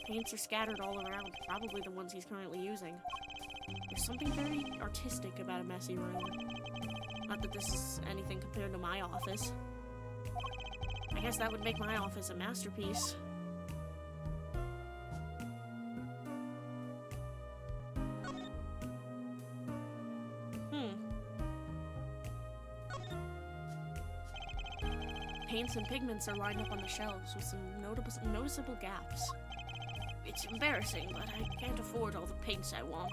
Paints are scattered all around, probably the ones he's currently using. There's something very artistic about a messy room. Not that this is anything compared to my office. I guess that would make my office a masterpiece. Paints and pigments are lined up on the shelves with some noticeable gaps. It's embarrassing, but I can't afford all the paints I want.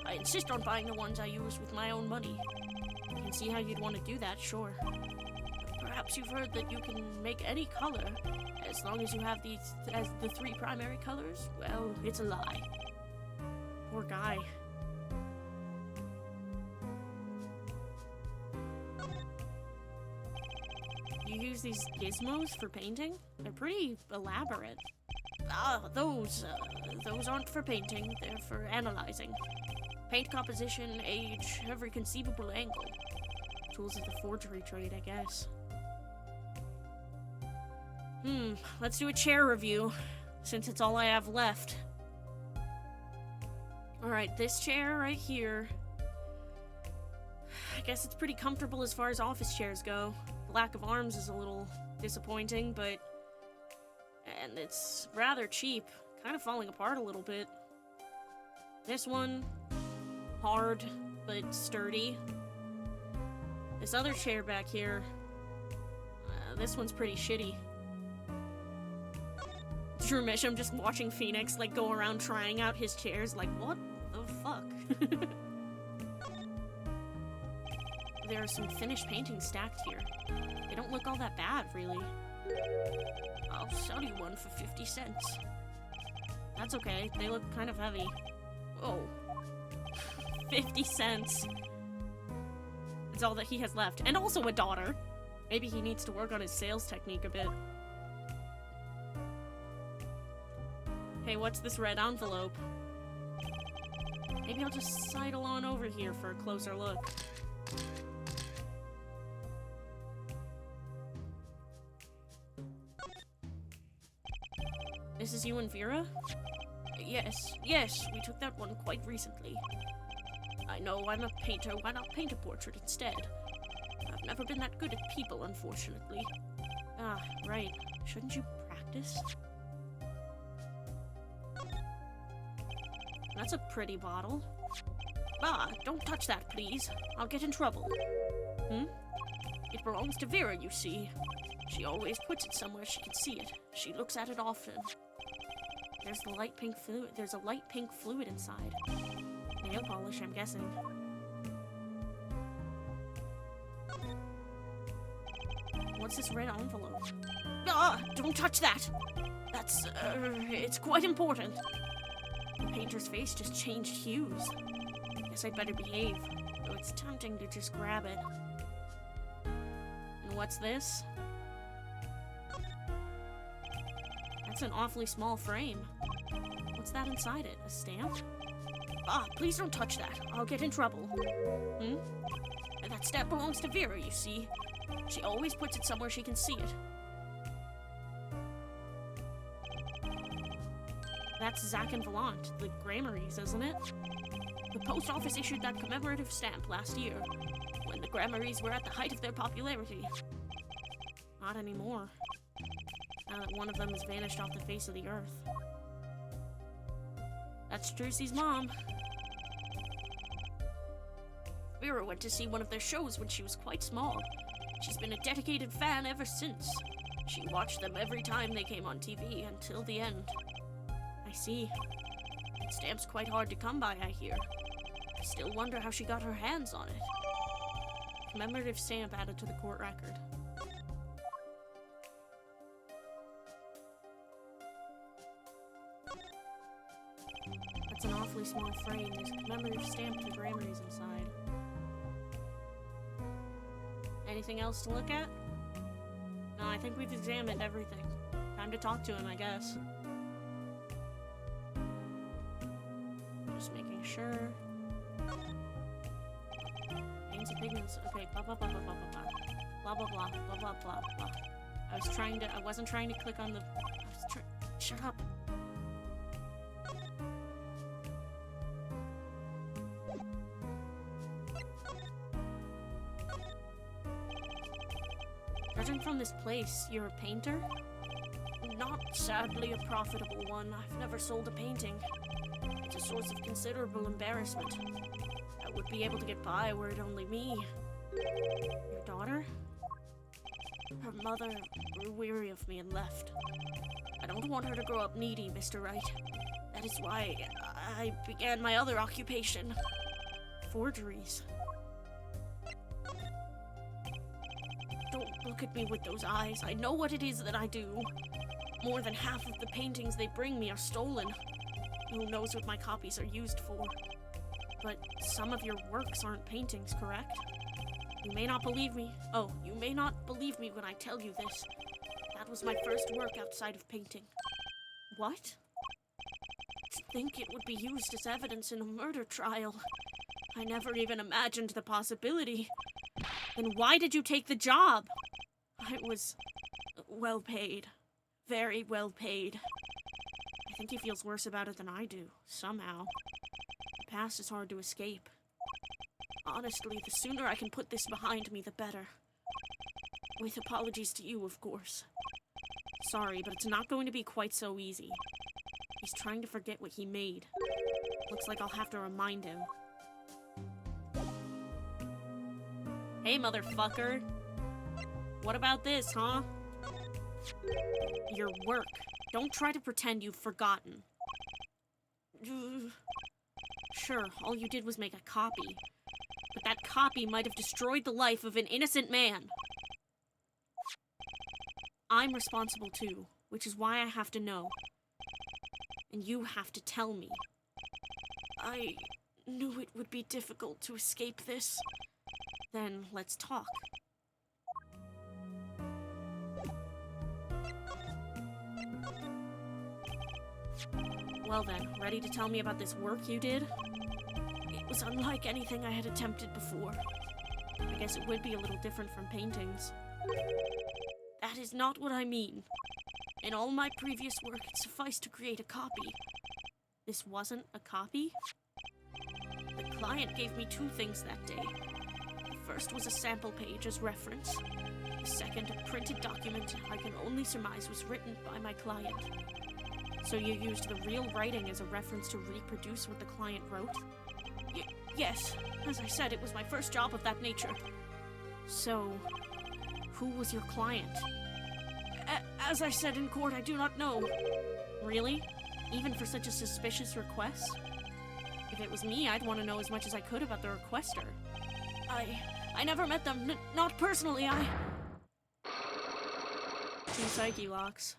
I insist on buying the ones I use with my own money. I can see how you'd want to do that, sure. Perhaps you've heard that you can make any color, as long as you have these as the 3 primary colors? Well, it's a lie. Poor guy. You use these gizmos for painting? They're pretty elaborate. Those aren't for painting, they're for analyzing. Paint composition, age, every conceivable angle. Tools of the forgery trade, I guess. Let's do a chair review, since it's all I have left. Alright, this chair right here. I guess it's pretty comfortable as far as office chairs go. The lack of arms is a little disappointing, but... and it's rather cheap. Kind of falling apart a little bit. This one, hard, but sturdy. This other chair back here, this one's pretty shitty. Drumish, I'm just watching Phoenix, like, go around trying out his chairs, like, what the fuck? There are some finished paintings stacked here. They don't look all that bad, really. I'll sell you one for 50 cents. That's okay, they look kind of heavy. Oh. 50 cents. It's all that he has left. And also a daughter. Maybe he needs to work on his sales technique a bit. Hey, what's this red envelope? Maybe I'll just sidle on over here for a closer look. This is you and Vera? Yes, we took that one quite recently. I know I'm a painter. Why not paint a portrait instead? I've never been that good at people, unfortunately. Ah, right. Shouldn't you practice? That's a pretty bottle. Ah, don't touch that, please. I'll get in trouble. It belongs to Vera, you see. She always puts it somewhere she can see it. She looks at it often. There's the light pink fluid. There's a light pink fluid inside. Nail polish, I'm guessing. What's this red envelope? Ah, don't touch that! That's, it's quite important. The painter's face just changed hues. Guess I'd better behave, though it's tempting to just grab it. And what's this? That's an awfully small frame. What's that inside it? A stamp? Ah, please don't touch that. I'll get in trouble. And that stamp belongs to Vera, you see. She always puts it somewhere she can see it. That's Zack and Volant, the Grammarys, isn't it? The post office issued that commemorative stamp last year, when the Grammarys were at the height of their popularity. Not anymore. Now that one of them has vanished off the face of the earth. That's Trucy's mom. Vera went to see one of their shows when she was quite small. She's been a dedicated fan ever since. She watched them every time they came on TV until the end. I see. That stamp's quite hard to come by, I hear. I still wonder how she got her hands on it. Commemorative stamp added to the court record. That's an awfully small frame. There's a commemorative stamp to Grammarys inside. Anything else to look at? No, I think we've examined everything. Time to talk to him, I guess. Just making sure. Paints and pigments. Okay, blah blah blah blah blah blah blah blah blah blah blah blah blah blah. I wasn't trying to click on the. Shut up. Judging from this place, you're a painter? Not sadly a profitable one. I've never sold a painting. It's a source of considerable embarrassment. I would be able to get by were it only me. Your daughter? Her mother grew weary of me and left. I don't want her to grow up needy, Mr. Wright. That is why I began my other occupation. Forgeries. Don't look at me with those eyes. I know what it is that I do. More than half of the paintings they bring me are stolen. Who knows what my copies are used for? But some of your works aren't paintings, correct? You may not believe me. Oh, you may not believe me when I tell you this. That was my first work outside of painting. What? To think it would be used as evidence in a murder trial. I never even imagined the possibility. Then why did you take the job? I was well paid. Very well paid. I think he feels worse about it than I do, somehow. The past is hard to escape. Honestly, the sooner I can put this behind me, the better. With apologies to you, of course. Sorry, but it's not going to be quite so easy. He's trying to forget what he made. Looks like I'll have to remind him. Hey, motherfucker. What about this, huh? Your work. Don't try to pretend you've forgotten. Sure, all you did was make a copy. But that copy might have destroyed the life of an innocent man. I'm responsible too, which is why I have to know. And you have to tell me. I knew it would be difficult to escape this. Then let's talk. Well then, ready to tell me about this work you did? It was unlike anything I had attempted before. I guess it would be a little different from paintings. That is not what I mean. In all my previous work, it sufficed to create a copy. This wasn't a copy? The client gave me two things that day. The first was a sample page as reference. The second, a printed document I can only surmise was written by my client. So you used the real writing as a reference to reproduce what the client wrote? Yes. As I said, it was my first job of that nature. So, who was your client? As I said in court, I do not know. Really? Even for such a suspicious request? If it was me, I'd want to know as much as I could about the requester. I never met them, not personally, Two psyche locks.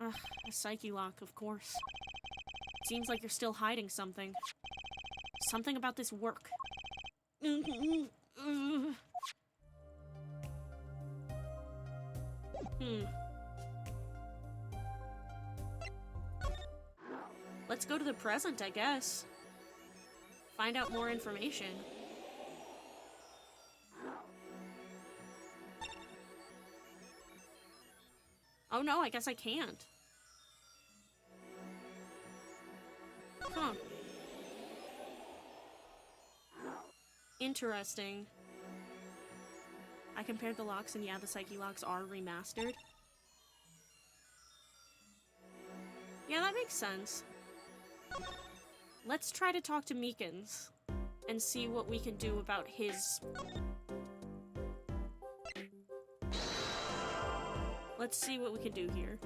Ugh, a psyche lock, of course. Seems like you're still hiding something. Something about this work. Let's go to the present, I guess. Find out more information. Oh no, I guess I can't. Huh. Interesting. I compared the locks and yeah, the psyche locks are remastered. Yeah, that makes sense. Let's try to talk to Meekins and see what we can do about his... Let's see what we can do here.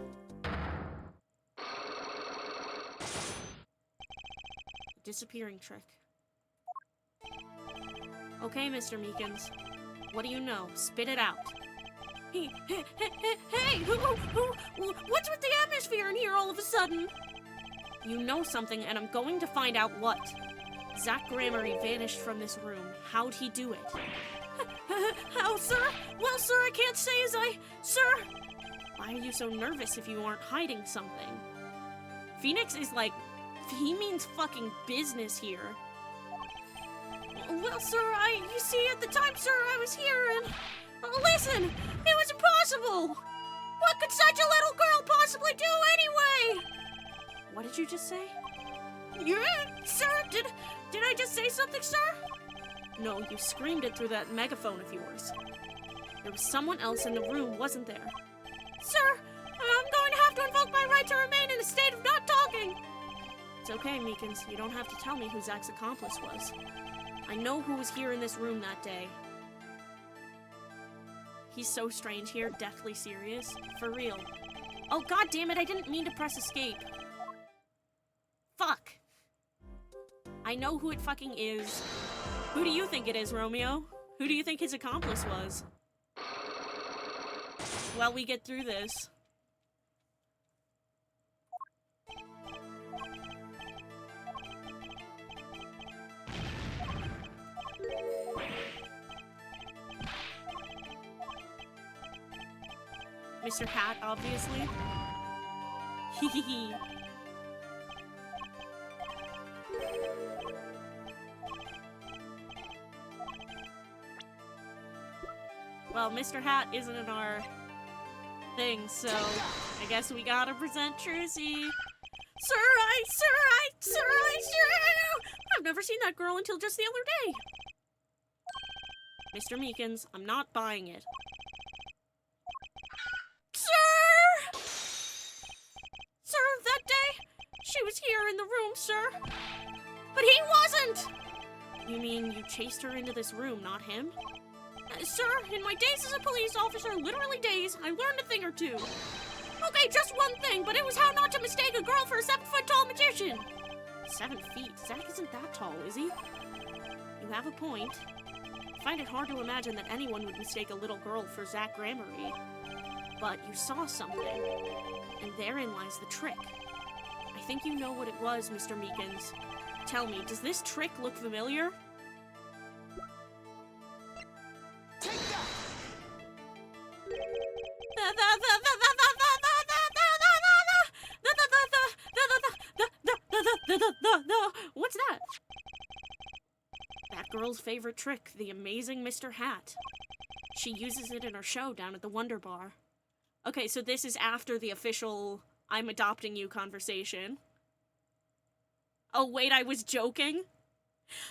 Disappearing trick. Okay, Mr. Meekins. What do you know? Spit it out. Hey, what's with the atmosphere in here all of a sudden? You know something, and I'm going to find out what. Zach Gramarye vanished from this room. How'd he do it? How, sir? Well, sir, I can't say as I... Sir! Why are you so nervous if you aren't hiding something? Phoenix is like... He means fucking business here. Well, sir, you see, at the time, sir, I was here and... listen! It was impossible! What could such a little girl possibly do anyway? What did you just say? Yeah, sir, did I just say something, sir? No, you screamed it through that megaphone of yours. There was someone else in the room, wasn't there? Sir, I'm going to have to invoke my right to remain in a state of not talking. It's okay, Meekins. You don't have to tell me who Zach's accomplice was. I know who was here in this room that day. He's so strange here, deathly serious. For real. Oh, god damn it, I didn't mean to press escape. Fuck. I know who it fucking is. Who do you think it is, Romeo? Who do you think his accomplice was? Well, we get through this. Mr. Hat, obviously. Hehehe. Well, Mr. Hat isn't in our thing, so I guess we gotta present Trucy. I've never seen that girl until just the other day. Mr. Meekins, I'm not buying it. Sir, that day, she was here in the room, sir. But he wasn't! You mean you chased her into this room, not him? Sir, in my days as a police officer, literally days, I learned a thing or two. Okay, just one thing, but it was how not to mistake a girl for a 7-foot-tall magician. 7 feet? Zach isn't that tall, is he? You have a point. I find it hard to imagine that anyone would mistake a little girl for Zach Gramarye. But you saw something, and therein lies the trick. I think you know what it was, Mr. Meekins. Tell me, does this trick look familiar? Take that! What's that? That girl's favorite trick, the amazing Mr. Hat. She uses it in her show down at the Wonder Bar. Okay, so this is after the official I'm adopting you conversation. Oh wait, I was joking?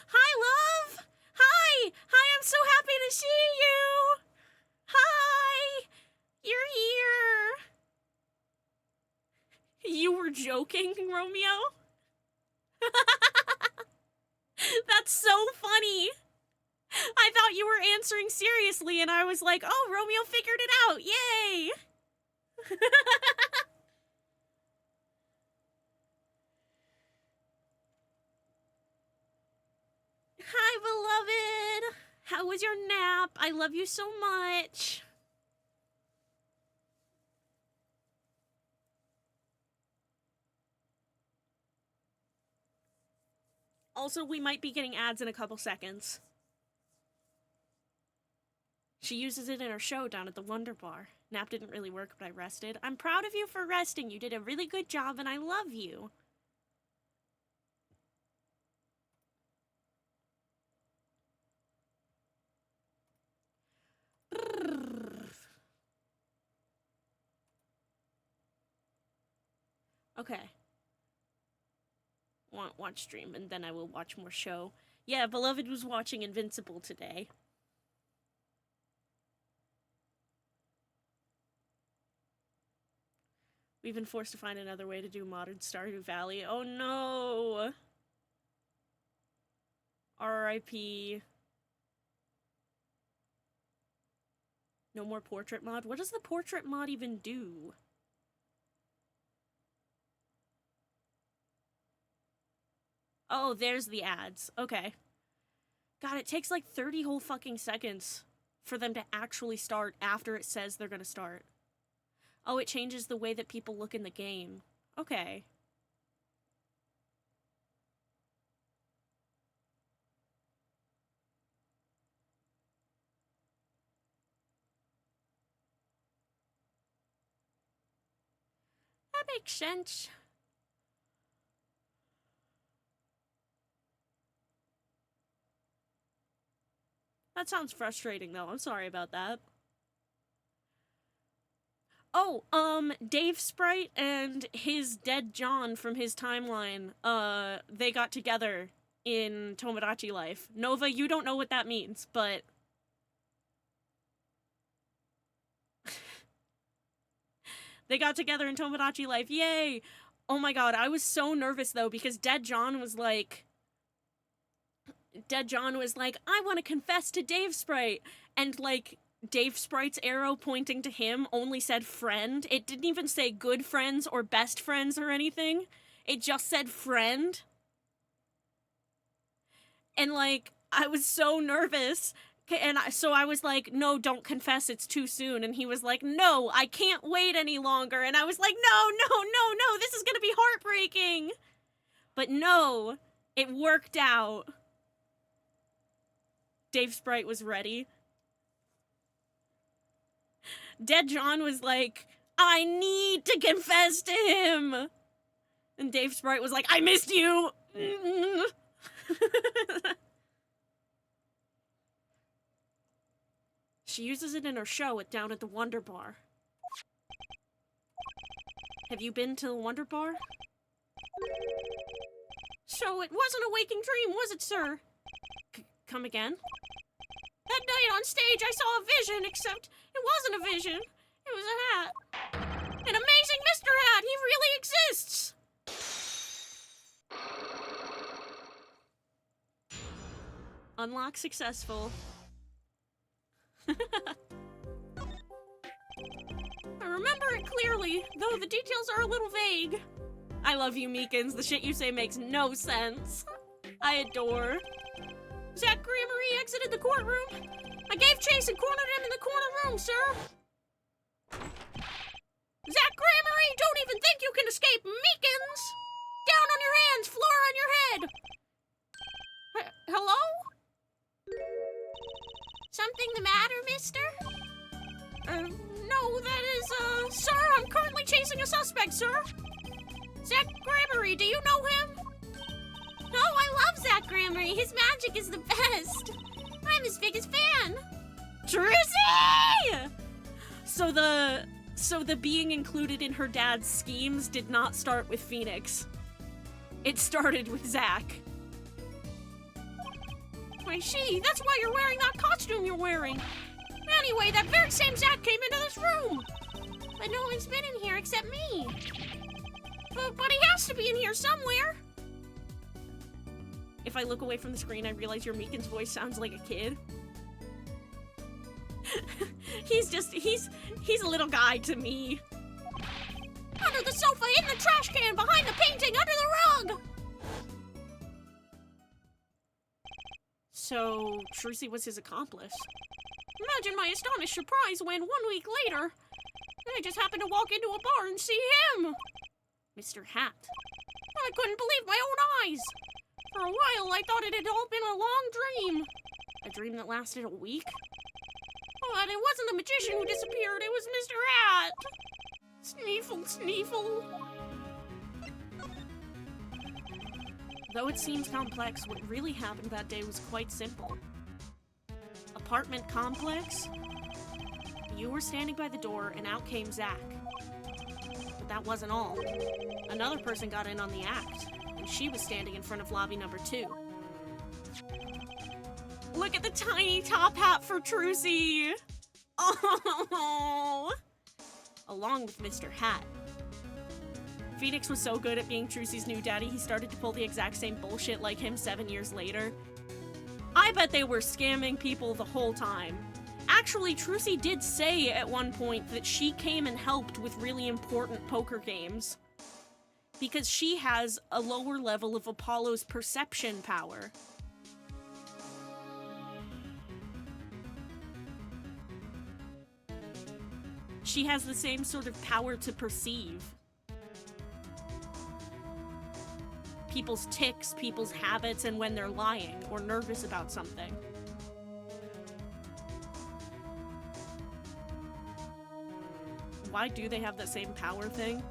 Hi, love! Hi! Hi, I'm so happy to see you! Hi! You're here! You were joking, Romeo? That's so funny! I thought you were answering seriously, and I was like, oh, Romeo figured it out! Yay! Hi, beloved! How was your nap? I love you so much! Also, we might be getting ads in a couple seconds. She uses it in her show down at the Wonder Bar. Nap didn't really work, but I rested. I'm proud of you for resting. You did a really good job, and I love you. Okay. Watch stream, and then I will watch more show. Yeah, Beloved was watching Invincible today. We've been forced to find another way to do modern Stardew Valley. Oh no! R.I.P. No more portrait mod? What does the portrait mod even do? Oh, there's the ads. Okay. God, it takes like 30 whole fucking seconds for them to actually start after it says they're gonna start. Oh, it changes the way that people look in the game. Okay. That makes sense. That sounds frustrating, though. I'm sorry about that. Oh, Dave Sprite and his dead John from his timeline, they got together in Tomodachi Life. Nova, you don't know what that means, but... they got together in Tomodachi Life, yay! Oh my god, I was so nervous, though, because Dead John was like, I want to confess to Dave Sprite, and, like, Dave Sprite's arrow pointing to him only said friend. It didn't even say good friends or best friends or anything. It just said friend. And, like, I was so nervous. And so I was like, no, don't confess, it's too soon. And he was like, no, I can't wait any longer. And I was like, no, this is gonna be heartbreaking. But no, it worked out. Dave Sprite was ready. Dead John was like, I need to confess to him. And Dave Sprite was like, I missed you. She uses it in her show down at the Wonder Bar. Have you been to the Wonder Bar? So it wasn't a waking dream, was it, sir? Come again? That night on stage, I saw a vision, except it wasn't a vision. It was a hat. An amazing Mr. Hat! He really exists! Unlock successful. I remember it clearly, though the details are a little vague. I love you, Meekins. The shit you say makes no sense. I adore. Zach Gramery exited the courtroom. I gave chase and cornered him in the corner room, sir. Zach Gramery, don't even think you can escape Meekins! Down on your hands, floor on your head! Hello? Something the matter, mister? No, that is, sir, I'm currently chasing a suspect, sir. Zach Gramery, do you know him? Oh, I love Zach Gramery. His magic is the best. I'm his biggest fan. Trizzy! So the being included in her dad's schemes did not start with Phoenix. It started with Zach. I see. That's why you're wearing that costume you're wearing. Anyway, that very same Zach came into this room. But no one's been in here except me. But he has to be in here somewhere. If I look away from the screen, I realize your Meekin's voice sounds like a kid. he's a little guy to me. Under the sofa, in the trash can, behind the painting, under the rug! So, Trucy was his accomplice. Imagine my astonished surprise when, 1 week later, I just happened to walk into a bar and see him! Mr. Hat. I couldn't believe my own eyes! For a while, I thought it had all been a long dream. A dream that lasted a week? Oh, and it wasn't the magician who disappeared, it was Mr. Hat! Sneefle, sneefle. Though it seems complex, what really happened that day was quite simple. Apartment complex? You were standing by the door, and out came Zach. But that wasn't all. Another person got in on the act, and she was standing in front of lobby number 2. Look at the tiny top hat for Trucy! Oh! Along with Mr. Hat. Phoenix was so good at being Trucy's new daddy, he started to pull the exact same bullshit like him 7 years later. I bet they were scamming people the whole time. Actually, Trucy did say at one point that she came and helped with really important poker games. Because she has a lower level of Apollo's perception power. She has the same sort of power to perceive. People's tics, people's habits, and when they're lying or nervous about something. Why do they have that same power thing?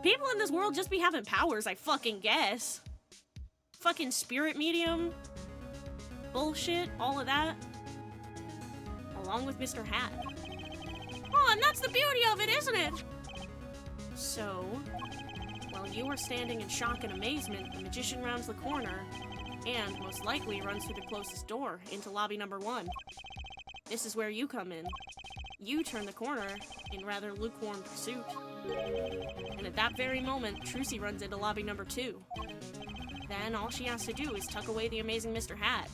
People in this world just be having powers, I fucking guess. Fucking spirit medium. Bullshit, all of that. Along with Mr. Hat. Oh, and that's the beauty of it, isn't it? So, while you are standing in shock and amazement, the magician rounds the corner, and most likely runs through the closest door, into lobby number 1. This is where you come in. You turn the corner in rather lukewarm pursuit. And at that very moment, Trucy runs into lobby number 2. Then all she has to do is tuck away the amazing Mr. Hat.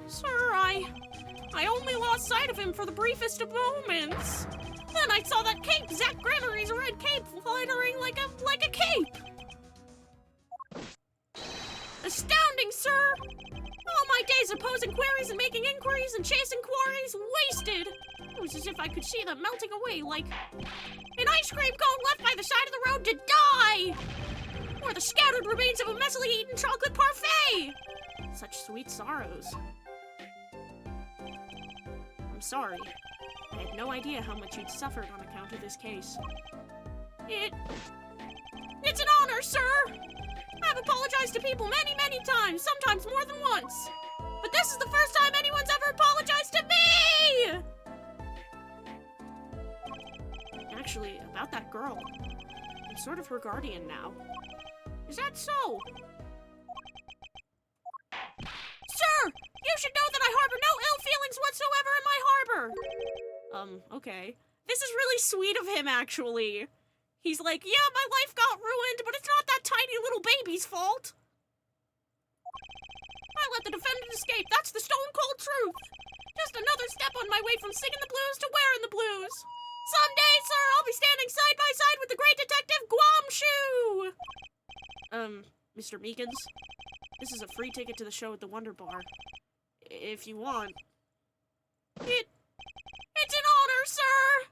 Sir, I only lost sight of him for the briefest of moments. Then I saw that cape, Zach Gregory's red cape, fluttering like a cape. Astounding, sir! All my days of posing queries and making inquiries and chasing quarries wasted. It was as if I could see them melting away like an ice cream cone left by the side of the road to die! Or the scattered remains of a messily eaten chocolate parfait! Such sweet sorrows. I'm sorry. I had no idea how much you'd suffered on account of this case. It's an honor, sir! I've apologized to people many, many times, sometimes more than once. But this is the first time anyone's ever apologized to me! Actually, about that girl, I'm sort of her guardian now. Is that so? Sir! You should know that I harbor no ill feelings whatsoever in my harbor! Okay. This is really sweet of him, actually. He's like, yeah, my life got ruined, but it's not that tiny little baby's fault. I let the defendant escape, that's the stone-cold truth. Just another step on my way from singing the blues to wearing the blues. Someday, sir, I'll be standing side by side with the great detective Guamshu! Mr. Meekins, this is a free ticket to the show at the Wonder Bar. If you want. It's an honor, sir!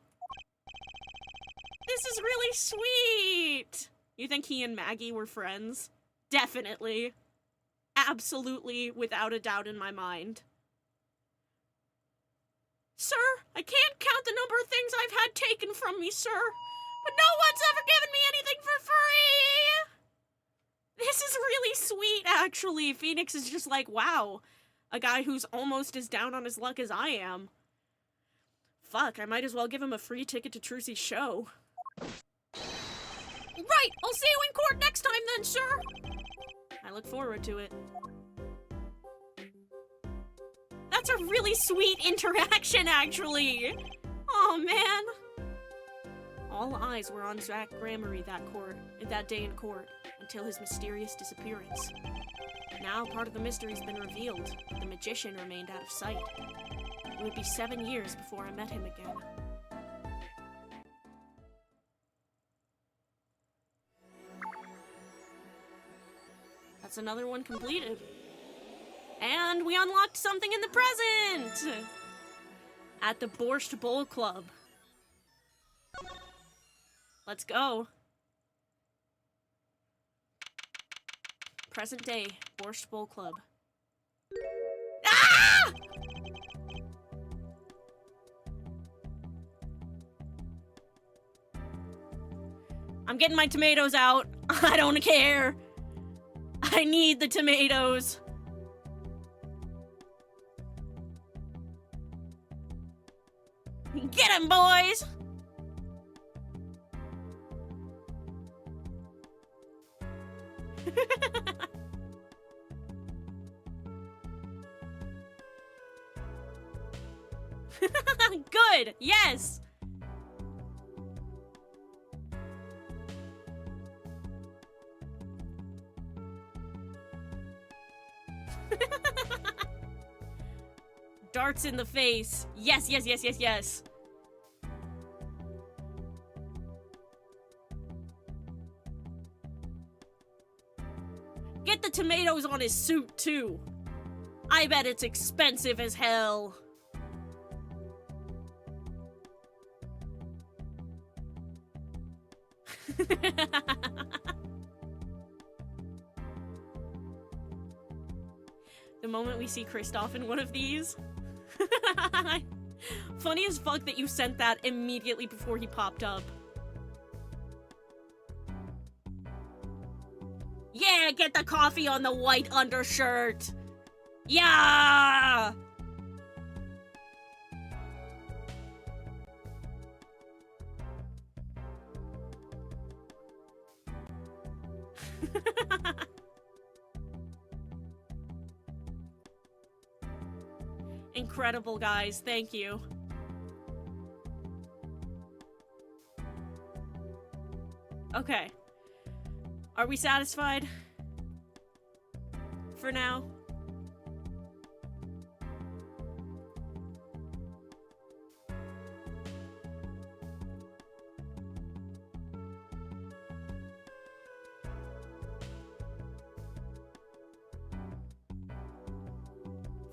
This is really sweet! You think he and Maggie were friends? Definitely. Absolutely, without a doubt in my mind. Sir, I can't count the number of things I've had taken from me, sir. But no one's ever given me anything for free! This is really sweet, actually. Phoenix is just like, wow. A guy who's almost as down on his luck as I am. Fuck, I might as well give him a free ticket to Trucy's show. Right! I'll see you in court next time then, sir! I look forward to it. That's a really sweet interaction, actually! Oh, man! All eyes were on Zach Gramarye that day in court, until his mysterious disappearance. Now part of the mystery's been revealed, but the magician remained out of sight. It would be 7 years before I met him again. That's another one completed. And we unlocked something in the present! At the Borscht Bowl Club. Let's go. Present day, Borscht Bowl Club. Ah! I'm getting my tomatoes out. I don't care. I need the tomatoes. Get 'em, boys! Good! Yes! Darts in the face. Yes, yes, yes, yes, yes. Get the tomatoes on his suit, too. I bet it's expensive as hell. The moment we see Kristoff in one of these. Funny as fuck that you sent that immediately before he popped up. Yeah, get the coffee on the white undershirt. Yeah! Incredible, guys. Thank you. Okay. Are we satisfied? For now?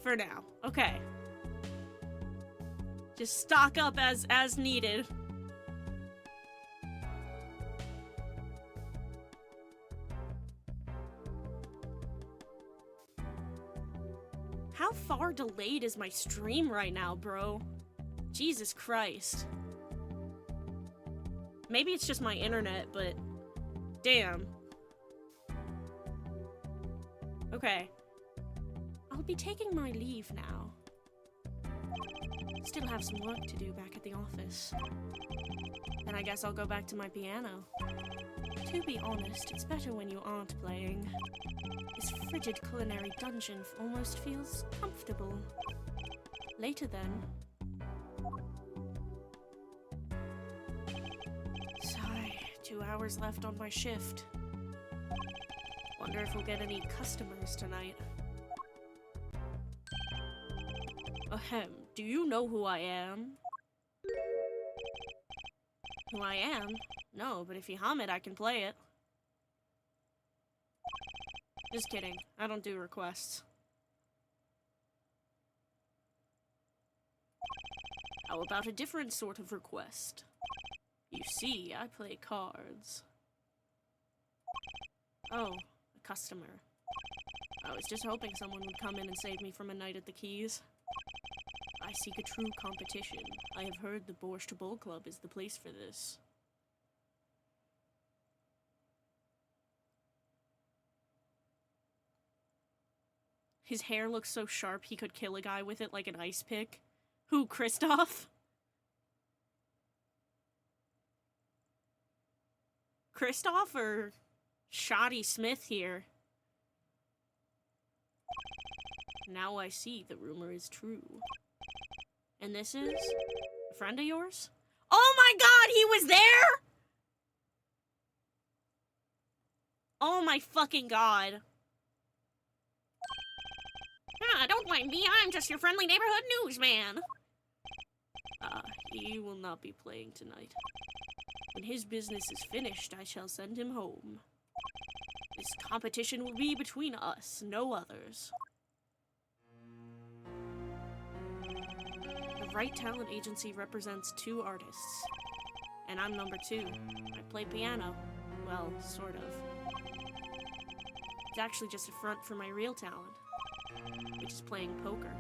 For now. Okay. Just stock up as needed. How far delayed is my stream right now, bro? Jesus Christ. Maybe it's just my internet, but damn. Okay. I'll be taking my leave now. Still have some work to do back at the office. Then I guess I'll go back to my piano. To be honest, it's better when you aren't playing. This frigid culinary dungeon almost feels comfortable. Later then. Sigh, 2 hours left on my shift. Wonder if we'll get any customers tonight. Ahem, do you know who I am? Who I am? No, but if you hum it, I can play it. Just kidding. I don't do requests. How about a different sort of request? You see, I play cards. Oh, a customer. I was just hoping someone would come in and save me from a night at the Keys. I seek a true competition. I have heard the Borscht Bowl Club is the place for this. His hair looks so sharp he could kill a guy with it like an ice pick. Who, Kristoff? Kristoff or Shoddy Smith here? Now I see the rumor is true. And this is a friend of yours? Oh my god, he was there?! Oh my fucking god. Ah, don't mind me, I'm just your friendly neighborhood newsman. He will not be playing tonight. When his business is finished, I shall send him home. This competition will be between us, no others. The Right Talent Agency represents 2 artists. And I'm number 2. I play piano. Well, sort of. It's actually just a front for my real talent, which is playing poker.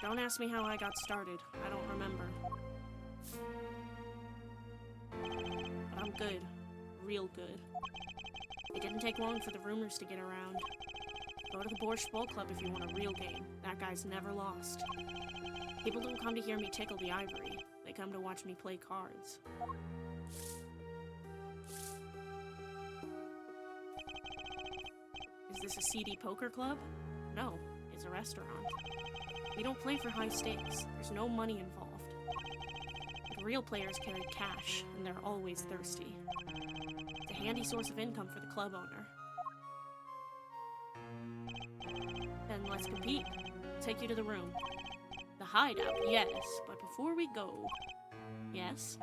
Don't ask me how I got started. I don't remember. But I'm good. Real good. It didn't take long for the rumors to get around. Go to the Borscht Bowl Club if you want a real game. That guy's never lost. People don't come to hear me tickle the ivory. They come to watch me play cards. Is this a seedy poker club? No, it's a restaurant. We don't play for high stakes. There's no money involved. But real players carry cash, and they're always thirsty. It's a handy source of income for the club owner. Then let's compete. I'll take you to the room. The hideout, yes, but before we go... Yes?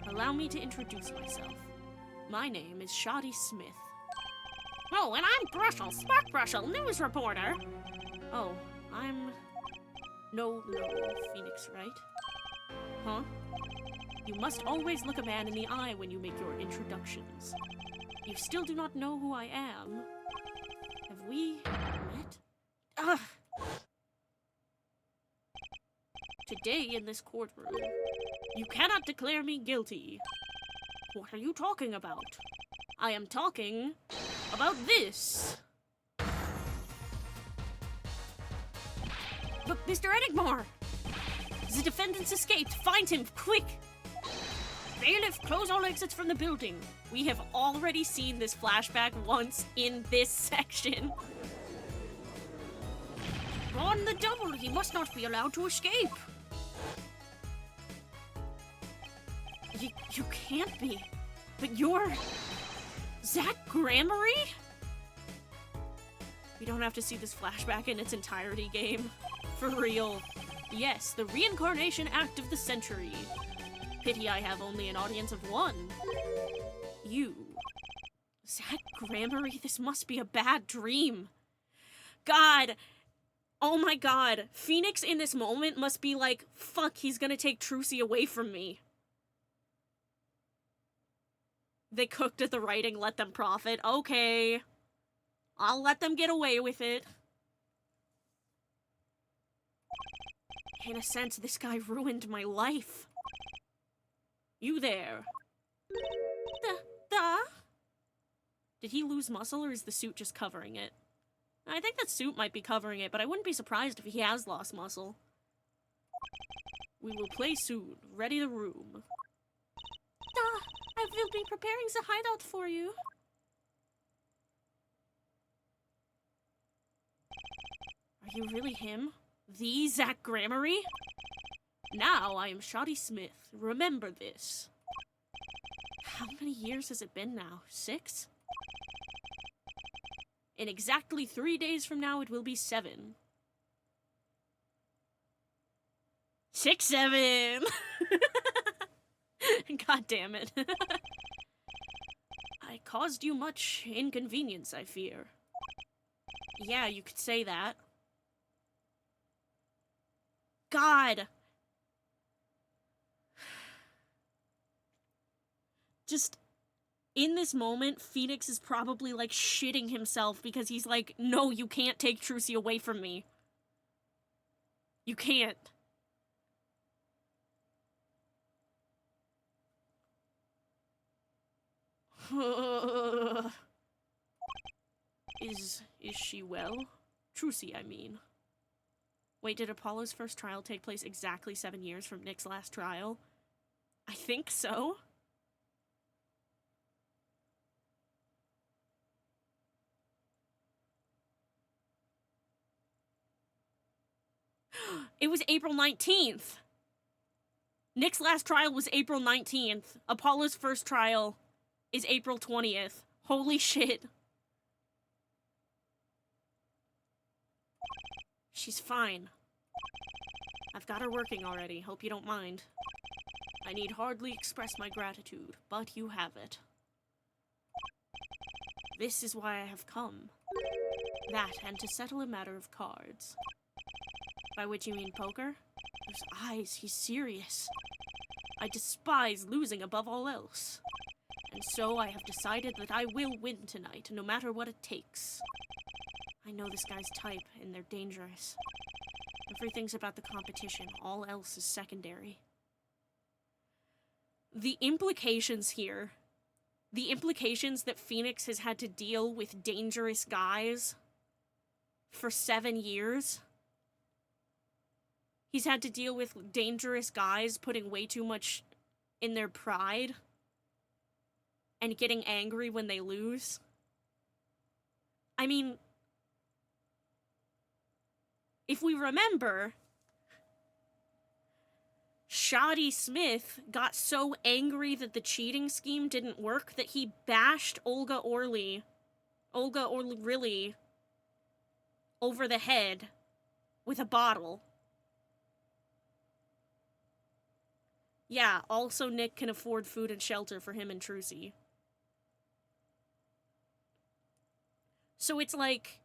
Allow me to introduce myself. My name is Shoddy Smith. Oh, and I'm Brushel, Spark Brushel, news reporter. Oh, I'm... No, Phoenix, right? Huh? You must always look a man in the eye when you make your introductions. You still do not know who I am. Have we met? Ugh! Today in this courtroom, you cannot declare me guilty. What are you talking about? I am talking about this. But Mr. Enigmar! The defendant's escaped. Find him, quick! Bailiff, close all exits from the building. We have already seen this flashback once in this section. On the double, he must not be allowed to escape. You can't be. But you're... Zach Gramarye? We don't have to see this flashback in its entirety, game. For real. Yes, the reincarnation act of the century. Pity I have only an audience of 1. You. Zach Gramarye, this must be a bad dream. God. Oh my god. Phoenix in this moment must be like, fuck, he's gonna take Trucy away from me. They cooked at the writing, let them profit. Okay. I'll let them get away with it. In a sense, this guy ruined my life. You there. Did he lose muscle, or is the suit just covering it? I think that suit might be covering it, but I wouldn't be surprised if he has lost muscle. We will play soon. Ready the room. I will be preparing the hideout for you. Are you really him? The Zach Gramarye? Now I am Shoddy Smith. Remember this. How many years has it been now? 6? In exactly 3 days from now, it will be 7. 6, 7! God damn it. I caused you much inconvenience, I fear. Yeah, you could say that. God! Just, in this moment, Phoenix is probably, like, shitting himself because he's like, no, you can't take Trucy away from me. You can't. Is she well? Trucy, I mean. Wait, did Apollo's first trial take place exactly 7 years from Nick's last trial? I think so. It was April 19th. Nick's last trial was April 19th. Apollo's first trial is April 20th. Holy shit. She's fine. I've got her working already. Hope you don't mind. I need hardly express my gratitude, but you have it. This is why I have come. That, and to settle a matter of cards. By which you mean poker? Those eyes, he's serious. I despise losing above all else. And so I have decided that I will win tonight, no matter what it takes. I know this guy's type, and they're dangerous. Everything's about the competition, all else is secondary. The implications here, the implications that Phoenix has had to deal with dangerous guys for 7 years. He's had to deal with dangerous guys putting way too much in their pride and getting angry when they lose. I mean, if we remember, Shoddy Smith got so angry that the cheating scheme didn't work that he bashed Olga Orly over the head with a bottle. Yeah, also Nick can afford food and shelter for him and Trucy. So it's like,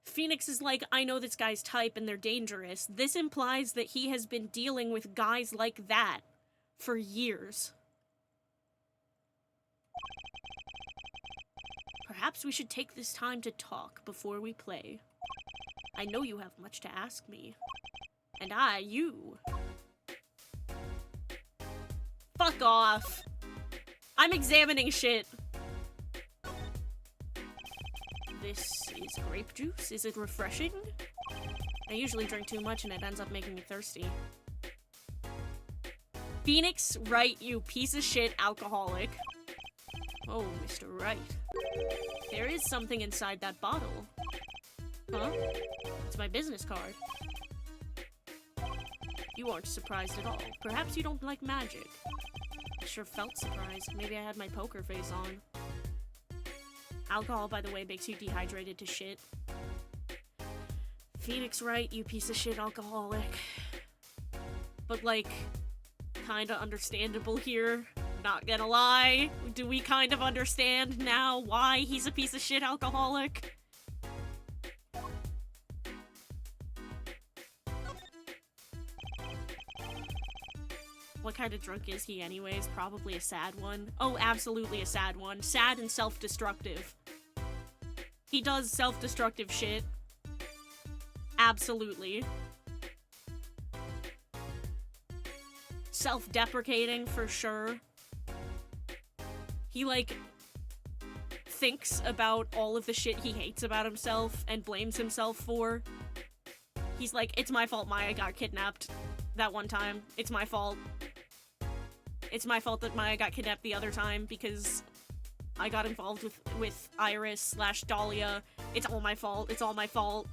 Phoenix is like, I know this guy's type and they're dangerous. This implies that he has been dealing with guys like that for years. Perhaps we should take this time to talk before we play. I know you have much to ask me. And you. Fuck off. I'm examining shit. This is grape juice. Is it refreshing? I usually drink too much and it ends up making me thirsty. Phoenix Wright, you piece of shit alcoholic. Oh, Mr. Wright. There is something inside that bottle. Huh? It's my business card. You aren't surprised at all. Perhaps you don't like magic. I sure felt surprised. Maybe I had my poker face on. Alcohol, by the way, makes you dehydrated to shit. Phoenix Wright, you piece of shit alcoholic. But, like, kinda understandable here. Not gonna lie. Do we kind of understand now why he's a piece of shit alcoholic? What kind of drunk is he anyways? Probably a sad one. Oh, absolutely a sad one. Sad and self-destructive. He does self-destructive shit. Absolutely. Self-deprecating for sure. He, like, thinks about all of the shit he hates about himself and blames himself for. He's like, it's my fault Maya got kidnapped that one time. It's my fault. It's my fault that Maya got kidnapped the other time because I got involved with Iris / Dahlia. It's all my fault. It's all my fault.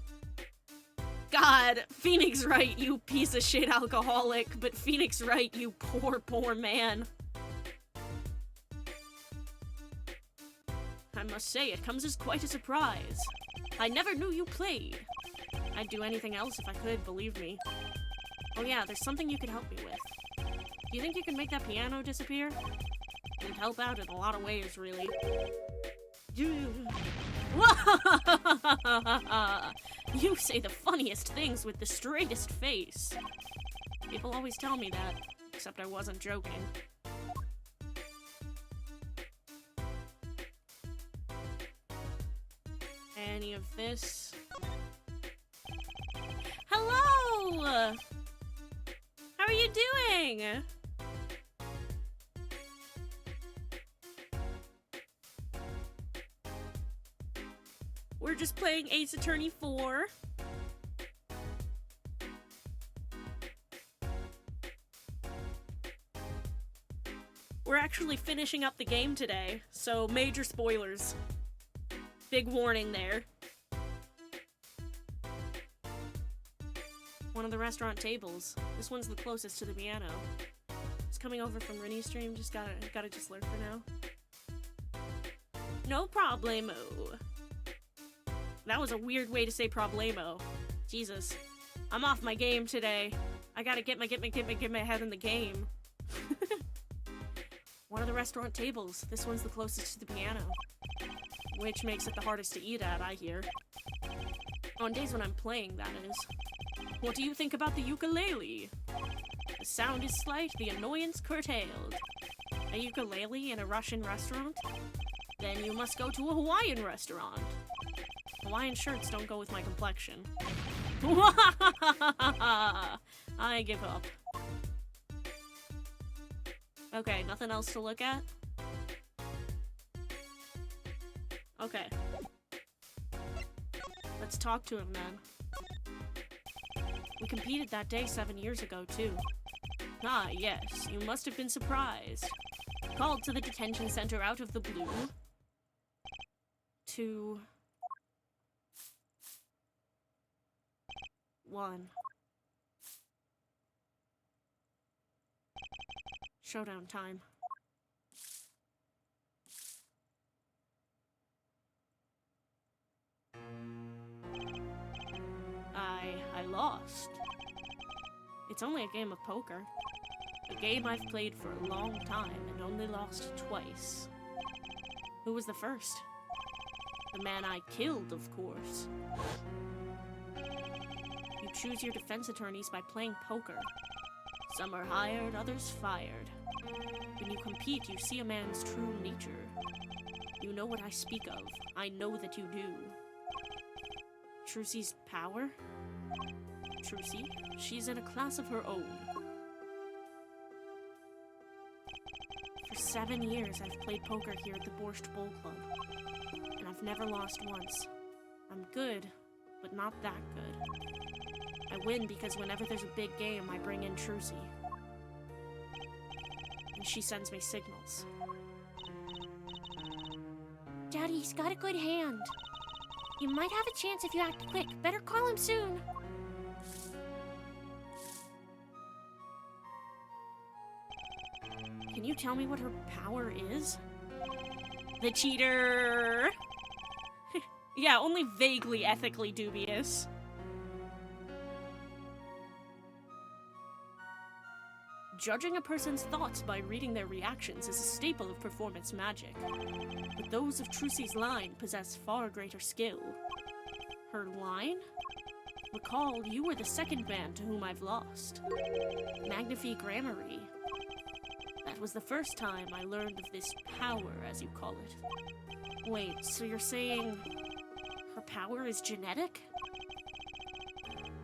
God, Phoenix Wright, you piece of shit alcoholic, but Phoenix Wright, you poor, poor man. I must say, it comes as quite a surprise. I never knew you played. I'd do anything else if I could, believe me. Oh yeah, there's something you could help me with. Do you think you can make that piano disappear? It'd help out in a lot of ways, really. You say the funniest things with the straightest face. People always tell me that, except I wasn't joking. Any of this? Hello! How are you doing? We're just playing Ace Attorney 4. We're actually finishing up the game today, so major spoilers. Big warning there. One of the restaurant tables. This one's the closest to the piano. It's coming over from Rennie's stream, just gotta just lurk for now. No problemo. That was a weird way to say problemo. Jesus. I'm off my game today. I gotta get my head in the game. One of the restaurant tables. This one's the closest to the piano. Which makes it the hardest to eat at, I hear. On days when I'm playing, that is. What do you think about the ukulele? The sound is slight, the annoyance curtailed. A ukulele in a Russian restaurant? Then you must go to a Hawaiian restaurant. Hawaiian shirts don't go with my complexion. I give up. Okay, nothing else to look at? Okay. Let's talk to him, then. We competed that day 7 years ago, too. Ah, yes, you must have been surprised. Called to the detention center out of the blue. To... 1. Showdown time. I lost. It's only a game of poker. A game I've played for a long time and only lost twice. Who was the first? The man I killed, of course. You choose your defense attorneys by playing poker. Some are hired, others fired. When you compete, you see a man's true nature. You know what I speak of. I know that you do. Trucy's power? Trucy? She's in a class of her own. For 7 years, I've played poker here at the Borscht Bowl Club. And I've never lost once. I'm good, but not that good. I win because whenever there's a big game, I bring in Trucy. And she sends me signals. Daddy's got a good hand. You might have a chance if you act quick. Better call him soon. Can you tell me what her power is? The cheater! Yeah, only vaguely ethically dubious. Judging a person's thoughts by reading their reactions is a staple of performance magic. But those of Trucy's line possess far greater skill. Her line? Recall, you were the second man to whom I've lost. Magnifique Gramarye. That was the first time I learned of this power, as you call it. Wait, so you're saying her power is genetic?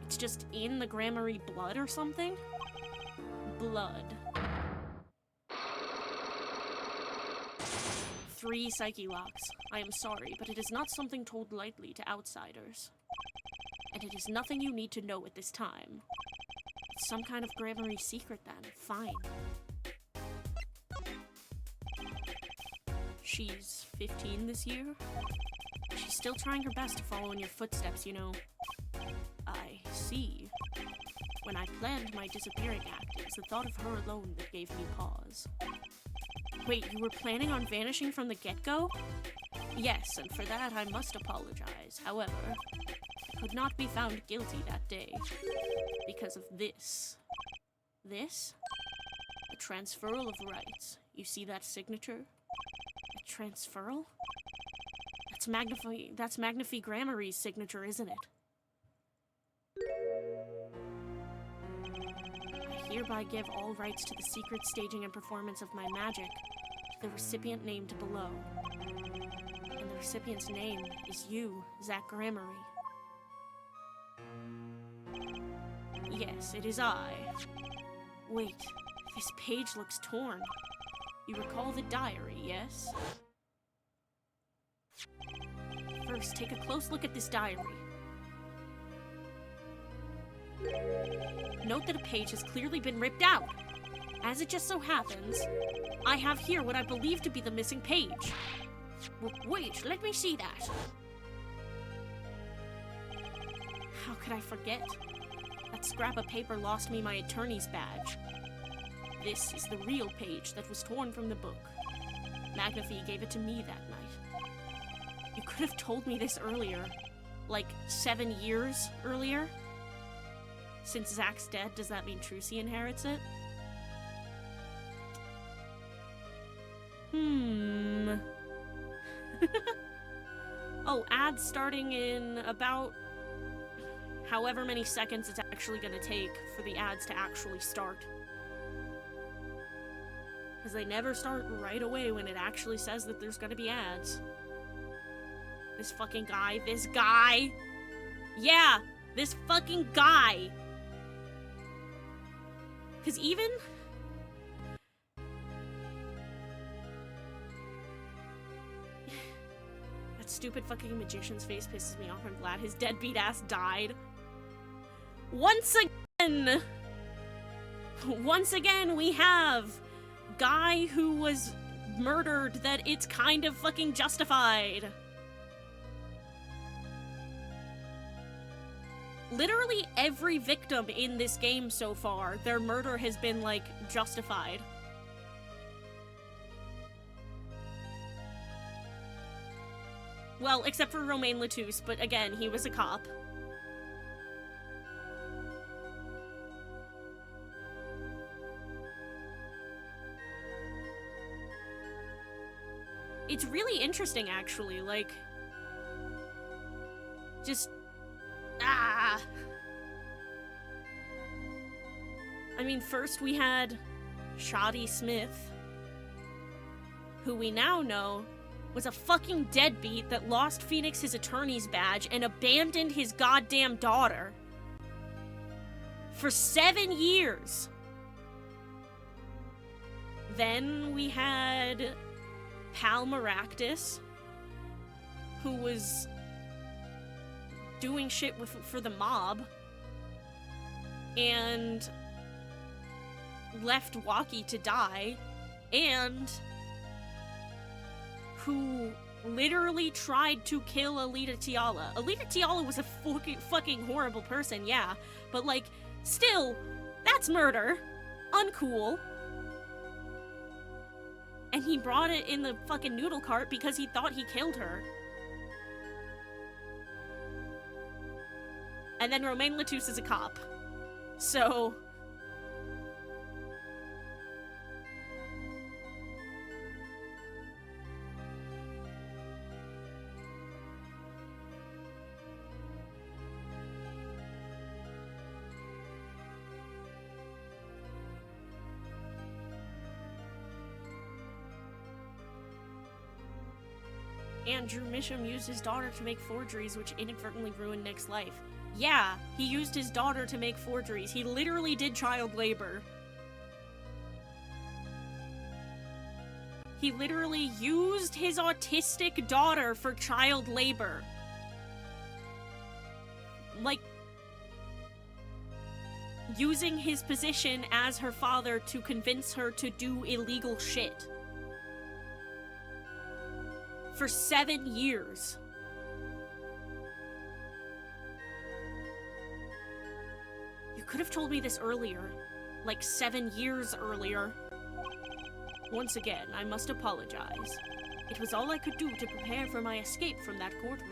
It's just in the Gramarye blood or something? Blood. 3 psyche locks. I am sorry, but it is not something told lightly to outsiders. And it is nothing you need to know at this time. It's some kind of Gramarye secret then. Fine. She's 15 this year. She's still trying her best to follow in your footsteps, you know. I see. When I planned my disappearing act, it was the thought of her alone that gave me pause. Wait, you were planning on vanishing from the get-go? Yes, and for that I must apologize. However, I could not be found guilty that day. Because of this. This? A transferal of rights. You see that signature? A transferal? That's Magnifique Gramarye's signature, isn't it? I hereby give all rights to the secret staging and performance of my magic to the recipient named below. And the recipient's name is you, Zach Gramarye. Yes, it is I. Wait, this page looks torn. You recall the diary, yes? First, take a close look at this diary. Note that a page has clearly been ripped out. As it just so happens, I have here what I believe to be the missing page. Wait, let me see that. How could I forget? That scrap of paper lost me my attorney's badge. This is the real page that was torn from the book. Magnafee gave it to me that night. You could have told me this earlier. Like, 7 years earlier? Since Zach's dead, does that mean Trucy inherits it? Oh, ads starting in about however many seconds it's actually gonna take for the ads to actually start. Because they never start right away when it actually says that there's gonna be ads. This fucking guy, this guy! Yeah, this fucking guy! Because even... that stupid fucking magician's face pisses me off. I'm glad his deadbeat ass died. Once again! Once again, we have guy who was murdered that it's kind of fucking justified. Literally every victim in this game so far, their murder has been, like, justified. Well, except for Romain Latouche, but again, he was a cop. It's really interesting, actually, like... just... ah! I mean, first we had Shoddy Smith, who we now know was a fucking deadbeat that lost Phoenix his attorney's badge and abandoned his goddamn daughter. For 7 years. Then we had Pal Maractus, who was doing shit for the mob, and left Waki to die, and who literally tried to kill Alita Tiala. Alita Tiala was a fucking horrible person, yeah, but, like, still, that's murder. Uncool. And he brought it in the fucking noodle cart because he thought he killed her. And then Romain Latouche is a cop. So... Andrew Misham used his daughter to make forgeries which inadvertently ruined Nick's life. Yeah, he used his daughter to make forgeries. He literally did child labor. He literally used his autistic daughter for child labor. Like, using his position as her father to convince her to do illegal shit. For 7 years. You could have told me this earlier. Like 7 years earlier. Once again, I must apologize. It was all I could do to prepare for my escape from that courtroom.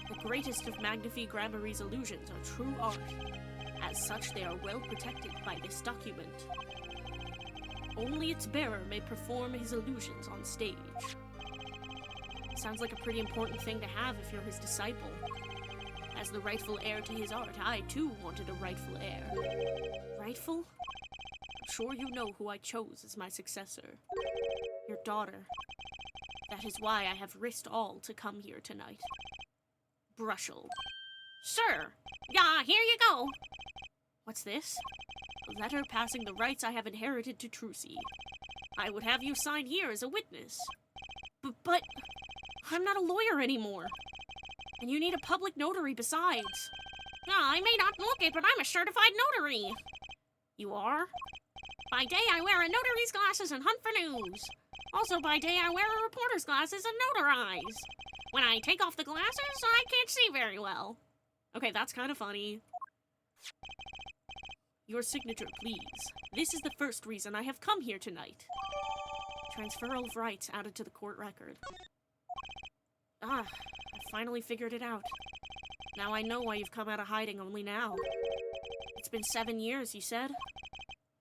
The greatest of Magnafee Grammary's illusions are true art. As such, they are well protected by this document. Only its bearer may perform his illusions on stage. Sounds like a pretty important thing to have if you're his disciple. As the rightful heir to his art, I too wanted a rightful heir. Rightful? I'm sure you know who I chose as my successor. Your daughter. That is why I have risked all to come here tonight. Brushel. Sir! Yeah, here you go! What's this? A letter passing the rights I have inherited to Trucy. I would have you sign here as a witness. But I'm not a lawyer anymore. And you need a public notary besides. Yeah, I may not look it, but I'm a certified notary. You are? By day, I wear a notary's glasses and hunt for news. Also, by day, I wear a reporter's glasses and notarize. When I take off the glasses, I can't see very well. Okay, that's kind of funny. Your signature, please. This is the first reason I have come here tonight. Transfer of rights added to the court record. Ah, I finally figured it out. Now I know why you've come out of hiding only now. It's been 7 years, you said?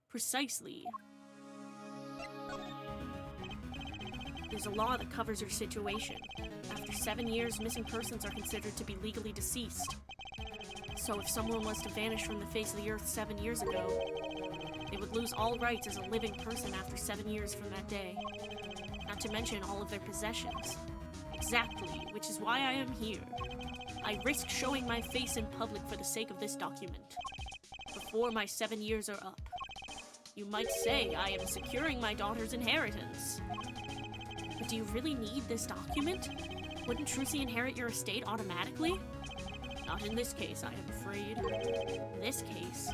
Precisely. There's a law that covers your situation. After 7 years, missing persons are considered to be legally deceased. So if someone was to vanish from the face of the earth 7 years ago, they would lose all rights as a living person after 7 years from that day. Not to mention all of their possessions. Exactly, which is why I am here. I risk showing my face in public for the sake of this document. Before my 7 years are up. You might say I am securing my daughter's inheritance. But do you really need this document? Wouldn't Trucy inherit your estate automatically? Not in this case, I am afraid. In this case,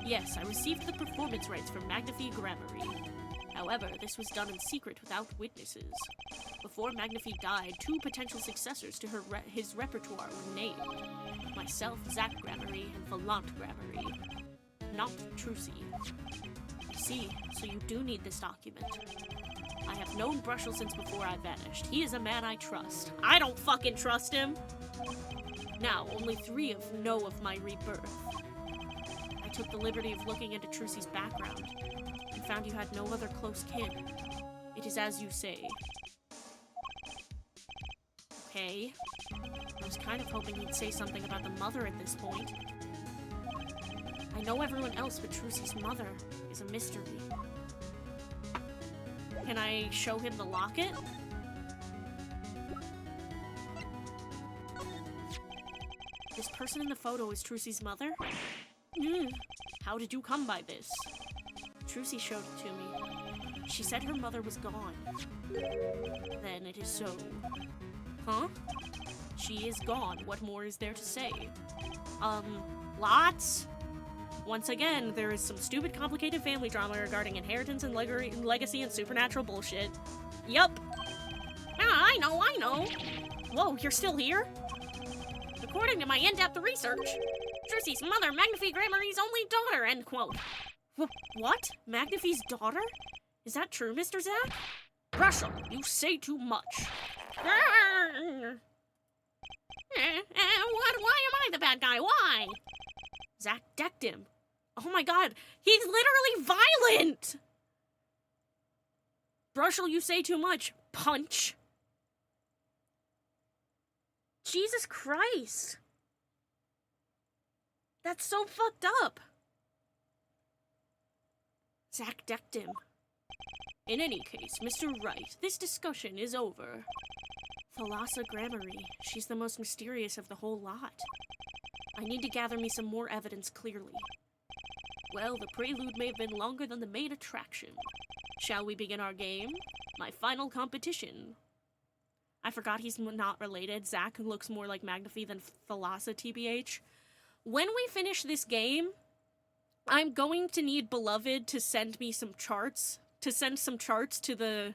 yes, I received the performance rights from Magnifi Gramarye. However, this was done in secret without witnesses. Before Magnifi died, 2 potential successors to his repertoire were named. Myself, Zach Gramarye, and Volant Gramarye. Not Trucy. I see, so you do need this document. I have known Brushel since before I vanished. He is a man I trust. I don't fucking trust him! Now, only 3 know of my rebirth. I took the liberty of looking into Trucy's background, and found you had no other close kin. It is as you say. Okay. I was kind of hoping he'd say something about the mother at this point. I know everyone else, but Trucy's mother is a mystery. Can I show him the locket? This person in the photo is Trucy's mother? How did you come by this? Trucy showed it to me. She said her mother was gone. Then it is so. Huh? She is gone. What more is there to say? Lots? Once again, there is some stupid, complicated family drama regarding inheritance and legacy and supernatural bullshit. Yup. Ah, I know. Whoa, you're still here? According to my in-depth research, Trucy's mother, Magnifi Gramarye's only daughter, end quote. What? Magnifi's daughter? Is that true, Mr. Zach? Brushel, you say too much. Why am I the bad guy? Why? Zach decked him. Oh my god, he's literally violent! Brushel, you say too much. Punch. Jesus Christ. That's so fucked up. Zach decked him. In any case, Mr. Wright, this discussion is over. Thalassa Gramarye, she's the most mysterious of the whole lot. I need to gather me some more evidence clearly. Well, the prelude may have been longer than the main attraction. Shall we begin our game? My final competition. I forgot he's not related. Zach looks more like Magnifi than Thalassa, TBH. When we finish this game, I'm going to need Beloved to send me some charts. To send some charts to the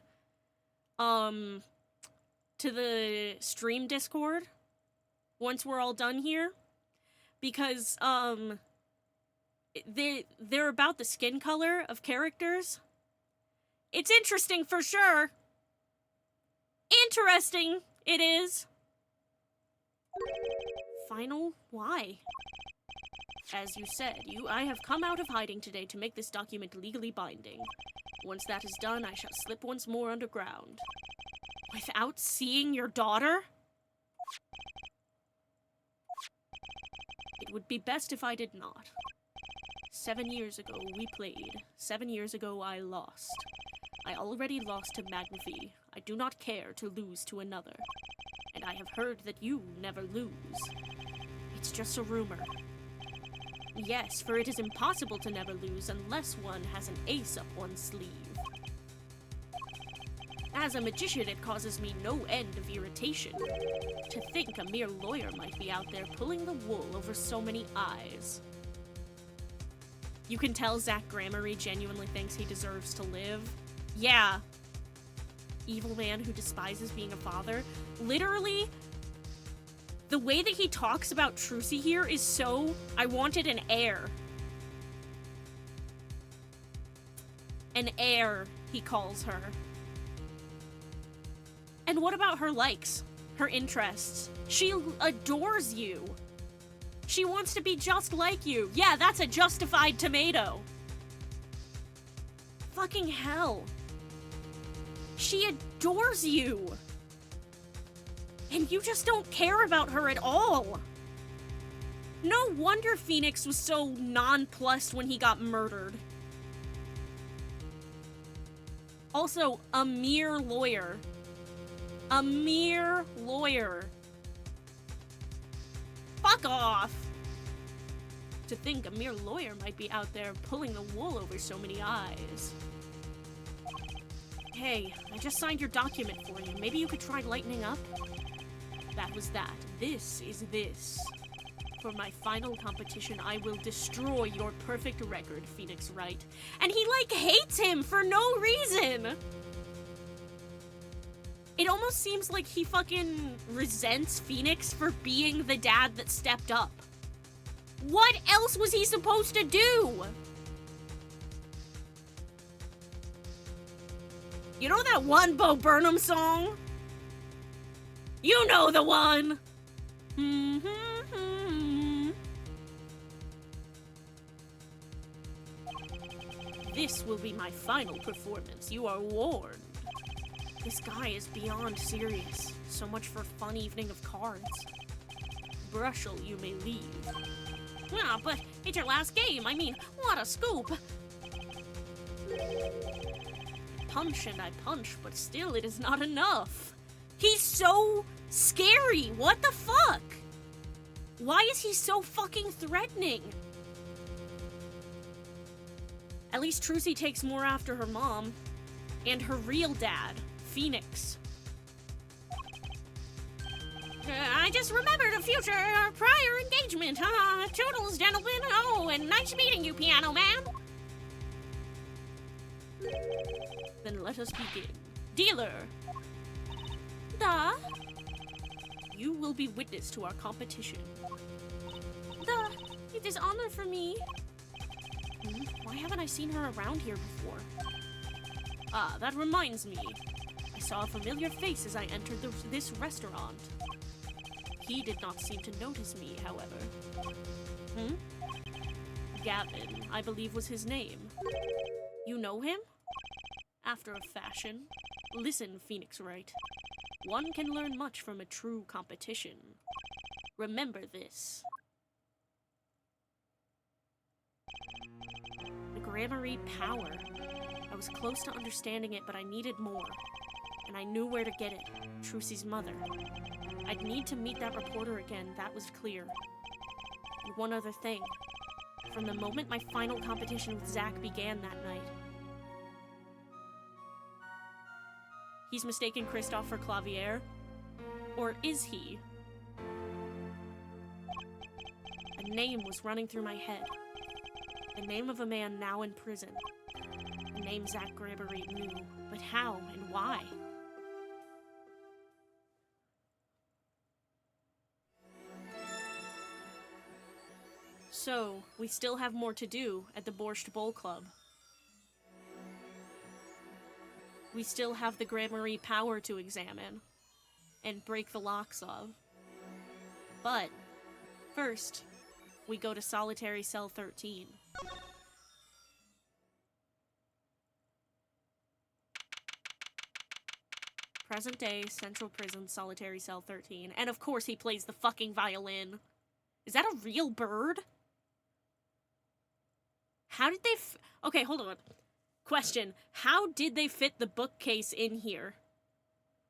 stream Discord. Once we're all done here. Because, they're about the skin color of characters. It's interesting for sure. Interesting, it is. Final? Why? As you said, I have come out of hiding today to make this document legally binding. Once that is done, I shall slip once more underground. Without seeing your daughter? It would be best if I did not. 7 years ago, we played. 7 years ago, I lost. I already lost to Magnifi. I do not care to lose to another. And I have heard that you never lose. It's just a rumor. Yes, for it is impossible to never lose unless one has an ace up one's sleeve. As a magician, it causes me no end of irritation. To think a mere lawyer might be out there pulling the wool over so many eyes. You can tell Zach Gramarye genuinely thinks he deserves to live. Yeah. Evil man who despises being a father. Literally, the way that he talks about Trucy here is so... I wanted an heir. An heir, he calls her. And what about her likes? Her interests? She adores you. She wants to be just like you. Yeah, that's a justified tomato. Fucking hell. She adores you. And you just don't care about her at all. No wonder Phoenix was so nonplussed when he got murdered. Also, a mere lawyer. A mere lawyer. Fuck off! To think a mere lawyer might be out there pulling the wool over so many eyes. Hey, I just signed your document for you. Maybe you could try lightening up? That was that. This is this. For my final competition, I will destroy your perfect record, Phoenix Wright. And he, like, hates him for no reason! It almost seems like he fucking resents Phoenix for being the dad that stepped up. What else was he supposed to do? You know that one Bo Burnham song? You know the one! This will be my final performance. You are warned. This guy is beyond serious. So much for a fun evening of cards. Brushel, you may leave. Ah, but it's your last game. I mean, what a scoop. Punch and I punch, but still it is not enough. He's so scary. What the fuck? Why is he so fucking threatening? At least Trucy takes more after her mom. And her real dad, Phoenix. I just remembered a future prior engagement. Toodles, gentlemen. Oh, and nice meeting you, piano man. Then let us begin. Dealer. You will be witness to our competition. It is honor for me. Why haven't I seen her around here before? Ah, that reminds me. I saw a familiar face as I entered this restaurant. He did not seem to notice me, however. Gavin, I believe was his name. You know him? After a fashion. Listen, Phoenix Wright. One can learn much from a true competition. Remember this. The Gramarye power. I was close to understanding it, but I needed more. And I knew where to get it. Trucy's mother. I'd need to meet that reporter again, that was clear. And one other thing. From the moment my final competition with Zach began that night. He's mistaken Kristoff for Clavier? Or is he? A name was running through my head. The name of a man now in prison. A name Zach Gramarye knew. But how and why? So, we still have more to do at the Borscht Bowl Club. We still have the Gramarye power to examine and break the locks of. But, first, we go to Solitary Cell 13. Present day, Central Prison, Solitary Cell 13. And of course he plays the fucking violin. Is that a real bird? How did they okay, hold on. Question. How did they fit the bookcase in here?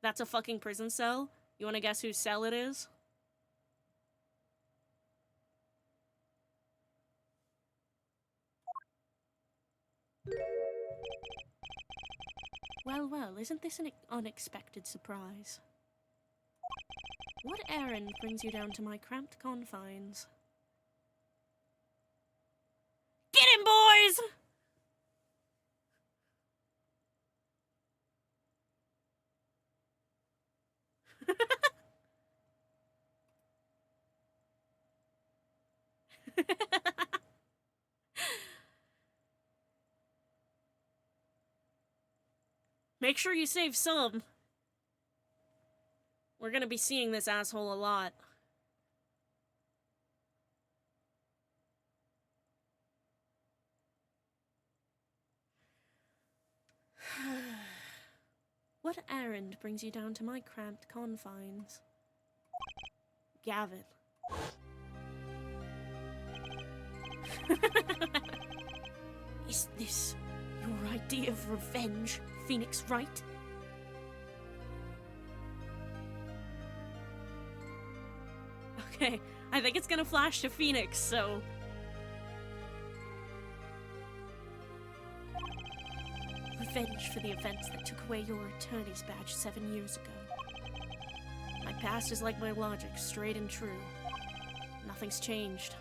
That's a fucking prison cell? You wanna guess whose cell it is? Well, isn't this an unexpected surprise? What errand brings you down to my cramped confines? Get him, boy! Make sure you save some. We're gonna be seeing this asshole a lot. What errand brings you down to my cramped confines? Gavin. Is this your idea of revenge, Phoenix Wright? Okay, I think it's gonna flash to Phoenix, so... Revenge for the events that took away your attorney's badge 7 years ago. My past is like my logic, straight and true. Nothing's changed.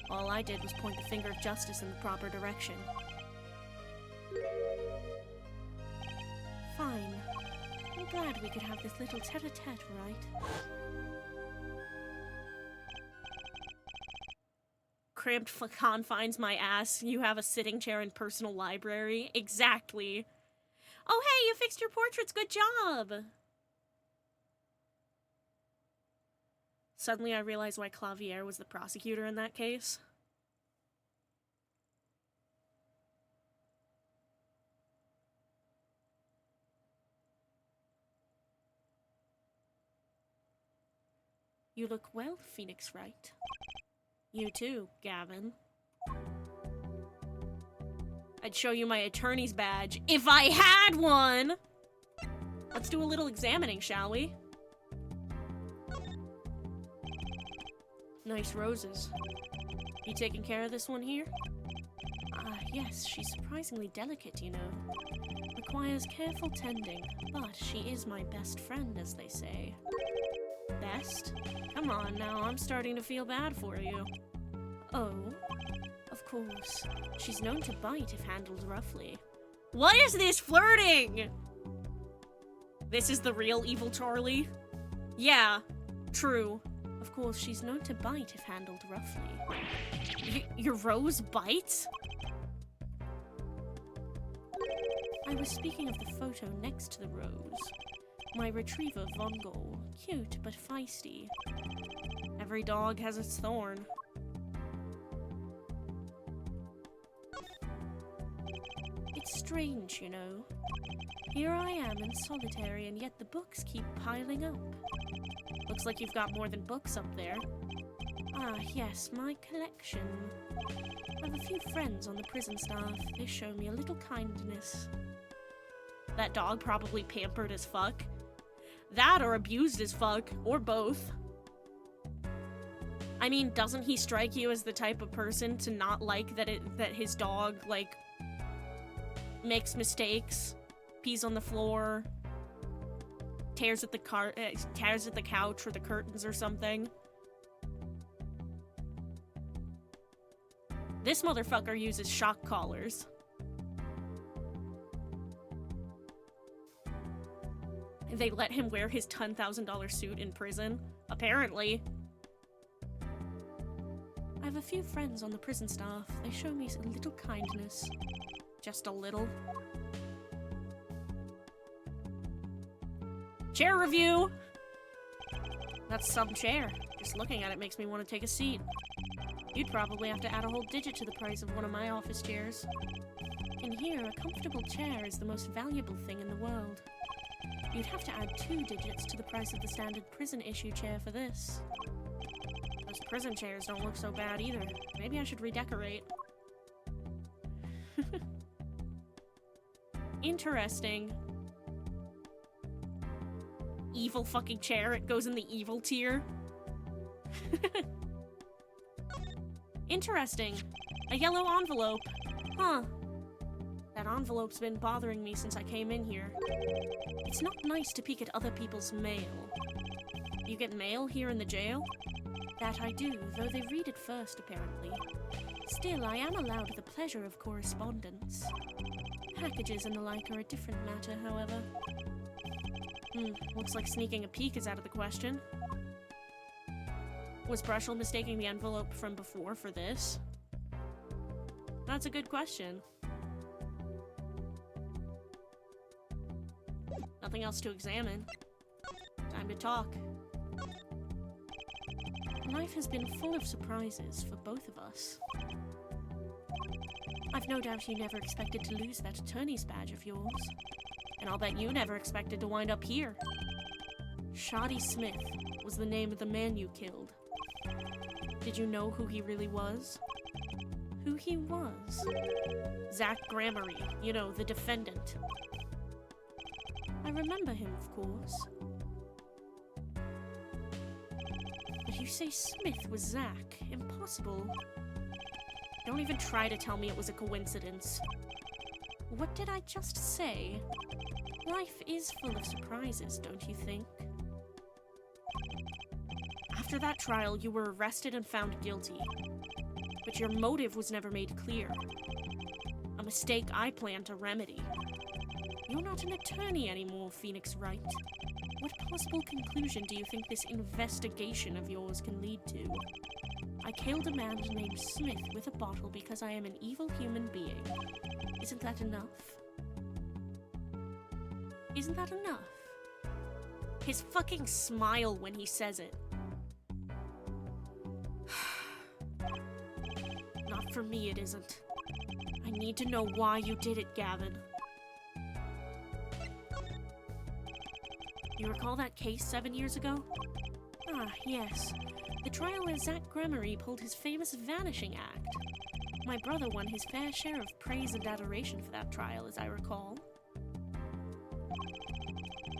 All I did was point the finger of justice in the proper direction. Fine. I'm glad we could have this little tete-a-tete, right? Cramped confines, my ass. You have a sitting chair and personal library. Exactly. Oh, hey, you fixed your portraits. Good job. Suddenly I realized why Clavier was the prosecutor in that case. You look well, Phoenix Wright. You too, Gavin. I'd show you my attorney's badge if I had one! Let's do a little examining, shall we? Nice roses. You taking care of this one here? Yes, she's surprisingly delicate, you know. Requires careful tending, but she is my best friend, as they say. Best? Come on now, I'm starting to feel bad for you. Oh? Of course. She's known to bite if handled roughly. What is this flirting? This is the real evil Charlie? Yeah, true. Of course, she's known to bite if handled roughly. Your rose bites? I was speaking of the photo next to the rose. My retriever, Vongol. Cute, but feisty. Every dog has its thorn. It's strange, you know. Here I am in solitary, and yet the books keep piling up. Looks like you've got more than books up there. Ah, yes, my collection. I have a few friends on the prison staff. They show me a little kindness. That dog probably pampered as fuck. That or abused as fuck, or both. I mean, doesn't he strike you as the type of person to not like that his dog, like, makes mistakes, pees on the floor, tears at the couch or the curtains or something? This motherfucker uses shock collars. They let him wear his $10,000 suit in prison? Apparently. I have a few friends on the prison staff. They show me a little kindness. Just a little. Chair review! That's some chair. Just looking at it makes me want to take a seat. You'd probably have to add a whole digit to the price of one of my office chairs. In here, a comfortable chair is the most valuable thing in the world. You'd have to add 2 digits to the price of the standard prison issue chair for this. Those prison chairs don't look so bad either. Maybe I should redecorate. Interesting. Evil fucking chair. It goes in the evil tier. Interesting. A yellow envelope. Huh. That envelope's been bothering me since I came in here. It's not nice to peek at other people's mail. You get mail here in the jail? That I do, though they read it first, apparently. Still, I am allowed the pleasure of correspondence. Packages and the like are a different matter, however. Looks like sneaking a peek is out of the question. Was Brushel mistaking the envelope from before for this? That's a good question. Nothing else to examine. Time to talk. Life has been full of surprises for both of us. I've no doubt you never expected to lose that attorney's badge of yours. And I'll bet you never expected to wind up here. Shoddy Smith was the name of the man you killed. Did you know who he really was? Who he was? Zach Gramarye, you know, the defendant. I remember him, of course. But you say Smith was Zach. Impossible. Don't even try to tell me it was a coincidence. What did I just say? Life is full of surprises, don't you think? After that trial, you were arrested and found guilty. But your motive was never made clear. A mistake I plan to remedy. You're not an attorney anymore, Phoenix Wright. What possible conclusion do you think this investigation of yours can lead to? I killed a man named Smith with a bottle because I am an evil human being. Isn't that enough? Isn't that enough? His fucking smile when he says it. Not for me, it isn't. I need to know why you did it, Gavin. You recall that case 7 years ago? Ah, yes. The trial where Zach Gramarye pulled his famous vanishing act. My brother won his fair share of praise and adoration for that trial, as I recall.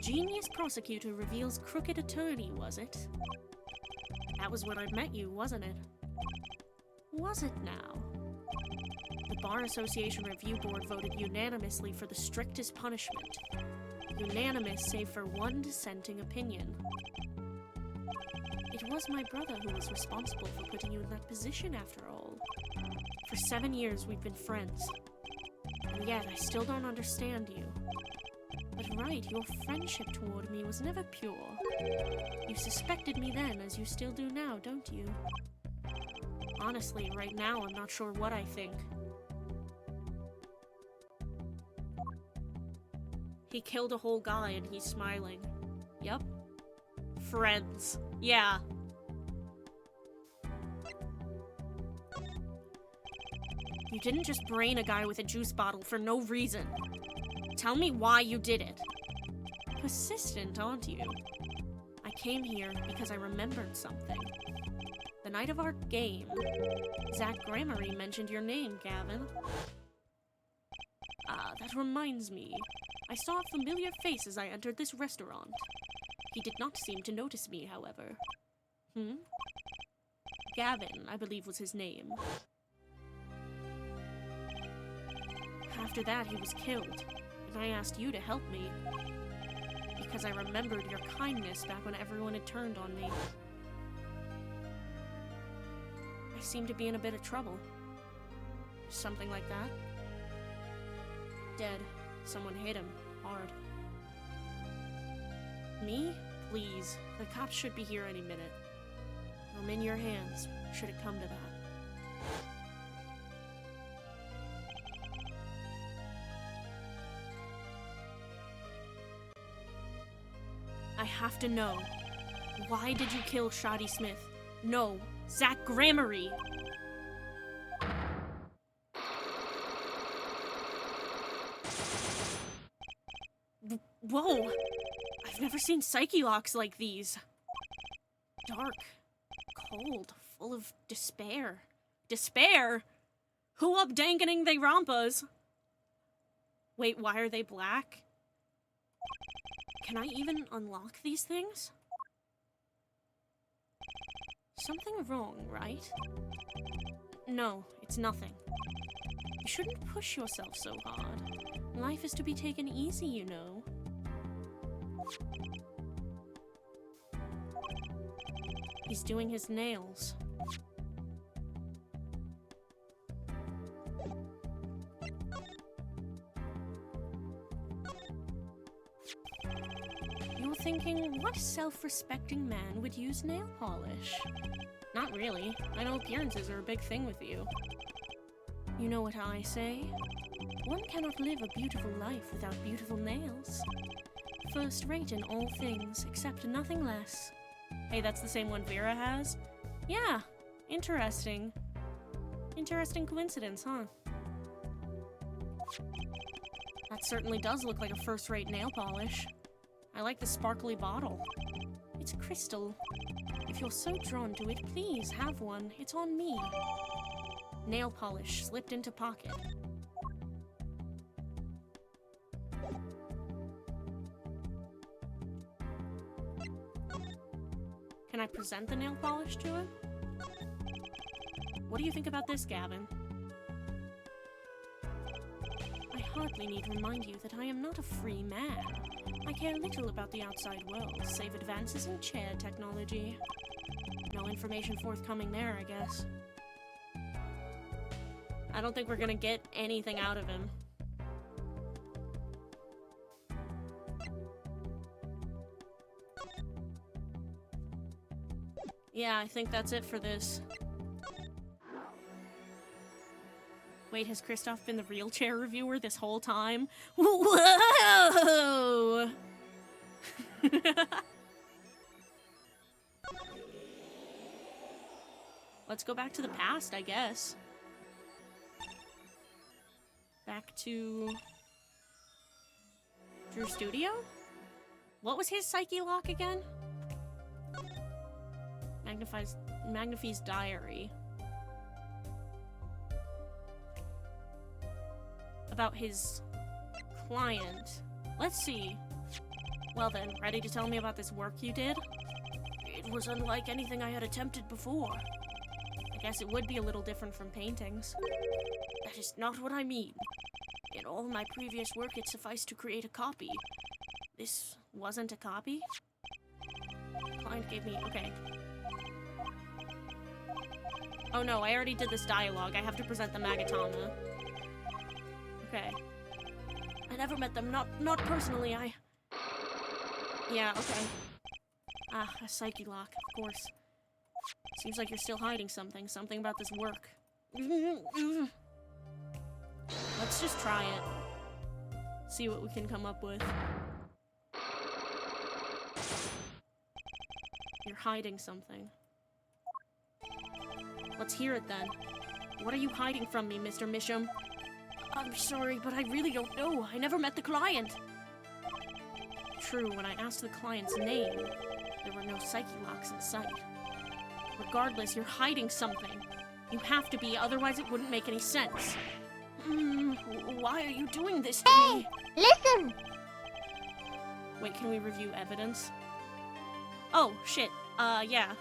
Genius prosecutor reveals crooked attorney, was it? That was when I met you, wasn't it? Was it now? The Bar Association Review Board voted unanimously for the strictest punishment. Unanimous save for one dissenting opinion. It was my brother who was responsible for putting you in that position, after all. For 7 years, we've been friends. And yet, I still don't understand you. But right, your friendship toward me was never pure. You suspected me then, as you still do now, don't you? Honestly, right now, I'm not sure what I think. He killed a whole guy and he's smiling. Yup. Friends. Yeah. You didn't just brain a guy with a juice bottle for no reason. Tell me why you did it. Persistent, aren't you? I came here because I remembered something. The night of our game, Zach Gramarye mentioned your name, Gavin. Ah, that reminds me. I saw a familiar face as I entered this restaurant. He did not seem to notice me, however. Gavin, I believe was his name. After that, he was killed, and I asked you to help me. Because I remembered your kindness back when everyone had turned on me. I seem to be in a bit of trouble. Something like that. Dead. Someone hit him. Hard. Me? Please. The cops should be here any minute. I'm in your hands, should it come to that. I have to know. Why did you kill Shoddy Smith? No, Zach Gramarye! Whoa! I've never seen psyche locks like these. Dark, cold, full of despair. Despair? Who up dankening they rampas? Wait, why are they black? Can I even unlock these things? Something wrong, right? No, it's nothing. You shouldn't push yourself so hard. Life is to be taken easy, you know. He's doing his nails. thinking, what self-respecting man would use nail polish? Not really. I know appearances are a big thing with you. You know what I say? One cannot live a beautiful life without beautiful nails. First rate in all things, except nothing less. Hey, that's the same one Vera has? Yeah, interesting. Interesting coincidence, huh? That certainly does look like a first-rate nail polish. I like the sparkly bottle. It's crystal. If you're so drawn to it, please have one. It's on me. Nail polish slipped into pocket. Can I present the nail polish to him? What do you think about this, Gavin? I hardly need to remind you that I am not a free man. I care little about the outside world, save advances in chair technology. No information forthcoming there, I guess. I don't think we're gonna get anything out of him. Yeah, I think that's it for this. Wait, has Kristoff been the real chair reviewer this whole time? Whoa! Let's go back to the past, I guess. Back to Drew's studio? What was his psyche lock again? Magnify's diary. About his client. Let's see. Well then, ready to tell me about this work you did? It was unlike anything I had attempted before. I guess it would be a little different from paintings. That is not what I mean. In all my previous work, it sufficed to create a copy. This wasn't a copy? Client gave me... okay. Oh no, I already did this dialogue. I have to present the Magatama. Okay. I never met them, not personally, Yeah, okay. Ah, a psyche lock, of course. Seems like you're still hiding something about this work. Let's just try it. See what we can come up with. You're hiding something. Let's hear it then. What are you hiding from me, Mr. Misham? I'm sorry, but I really don't know. I never met the client. True, when I asked the client's name, there were no psyche locks in sight. Regardless, you're hiding something. You have to be, otherwise it wouldn't make any sense. Why are you doing this to me? Listen! Wait, can we review evidence? Oh, shit. Yeah.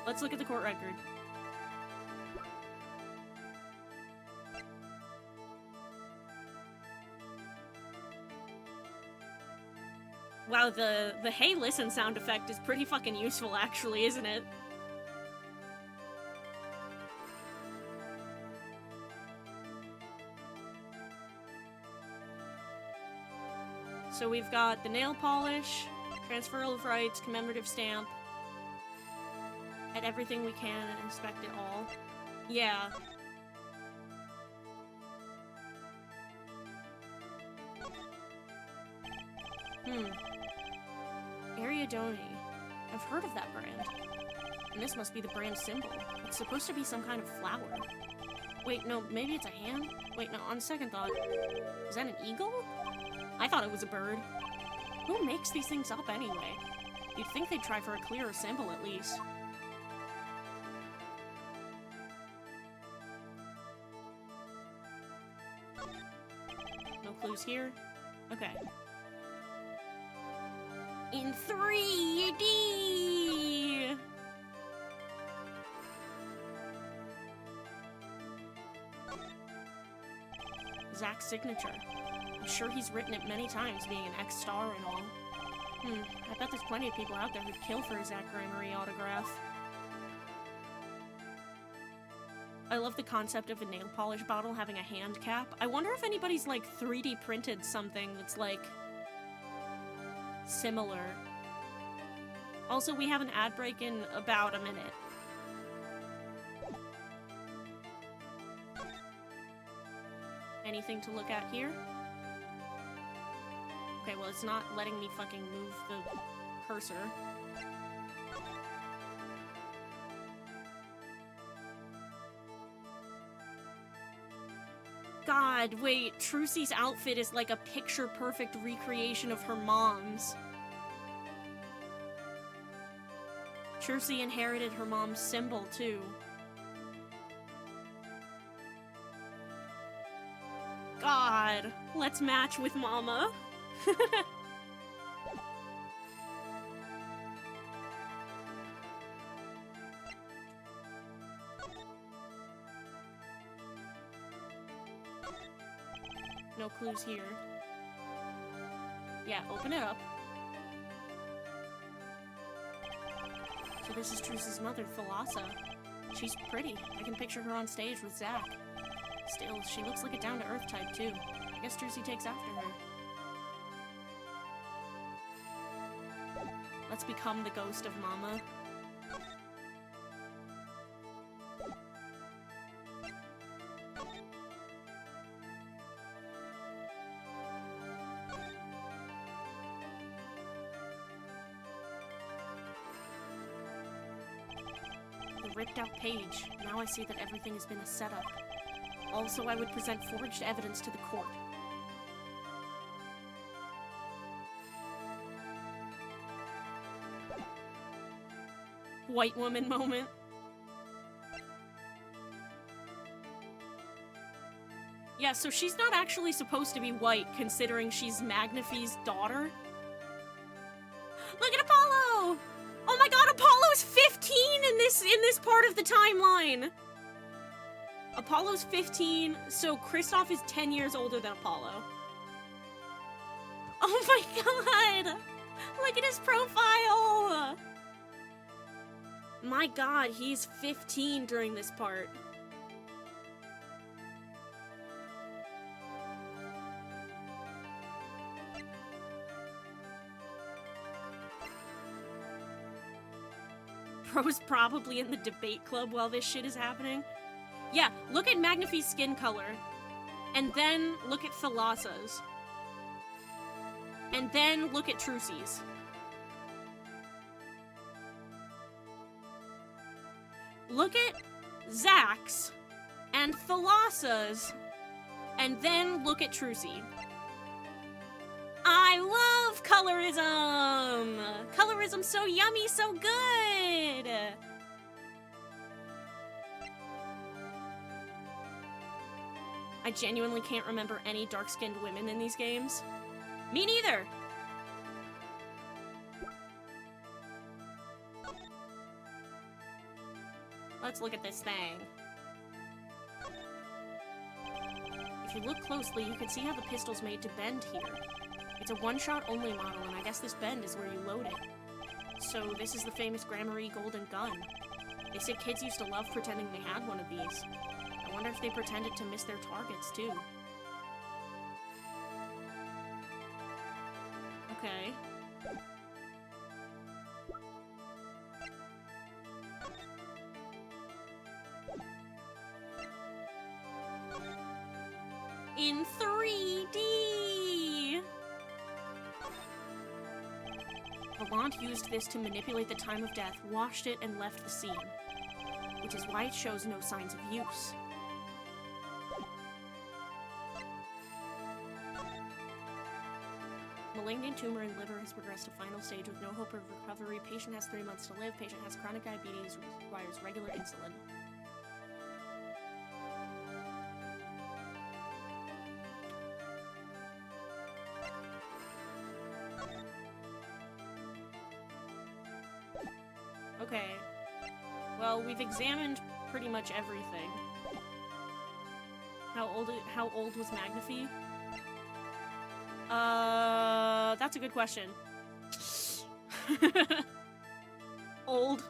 Let's look at the court record. Wow, the hey listen sound effect is pretty fucking useful actually, isn't it? So we've got the nail polish, transfer of rights, commemorative stamp, and everything we can and inspect it all. Yeah. Ariadone. I've heard of that brand. And this must be the brand symbol. It's supposed to be some kind of flower. Wait, no, maybe it's a hand? Wait, no, on second thought, is that an eagle? I thought it was a bird. Who makes these things up anyway? You'd think they'd try for a clearer symbol at least. No clues here? Okay. In 3D! Zach's signature. I'm sure he's written it many times, being an ex-star and all. I bet there's plenty of people out there who'd kill for a Zach Gramery autograph. I love the concept of a nail polish bottle having a hand cap. I wonder if anybody's, like, 3D printed something that's, like, similar. Also, we have an ad break in about a minute. Anything to look at here? Okay, well, it's not letting me fucking move the cursor. God, wait, Trucy's outfit is like a picture-perfect recreation of her mom's. Trucy inherited her mom's symbol, too. God, let's match with Mama. No clues here. Yeah, open it up. So this is Trucy's mother, Thalassa. She's pretty. I can picture her on stage with Zach. Still, she looks like a down-to-earth type, too. I guess Trucy takes after her. Let's become the ghost of Mama. The ripped-out page. Now I see that everything has been a setup. Also, I would present forged evidence to the court. White woman moment. Yeah, so she's not actually supposed to be white, considering she's Magnafie's daughter. Look at Apollo! Oh my god, Apollo's 15 in this part of the timeline! Apollo's 15, so Kristoff is 10 years older than Apollo. Oh my god! Look at his profile! My god, he's 15 during this part. Bro's probably in the debate club while this shit is happening. Yeah, look at Magnafie's skin color. And then look at Thalassa's. And then look at Trucy's. Look at Zach's and Thalassa's. And then look at Trucy. I love colorism! Colorism's so yummy, so good! I genuinely can't remember any dark-skinned women in these games. Me neither! Let's look at this thing. If you look closely, you can see how the pistol's made to bend here. It's a one-shot only model, and I guess this bend is where you load it. So this is the famous Gramarye golden gun. They say kids used to love pretending they had one of these. I wonder if they pretended to miss their targets, too. Okay. In 3D! Volant used this to manipulate the time of death, washed it, and left the scene. Which is why it shows no signs of use. Malignant tumor in liver has progressed to final stage with no hope of recovery. Patient has 3 months to live. Patient has chronic diabetes, requires regular insulin. Okay. Well, we've examined pretty much everything. How old was Magnafie? That's a good question. Old.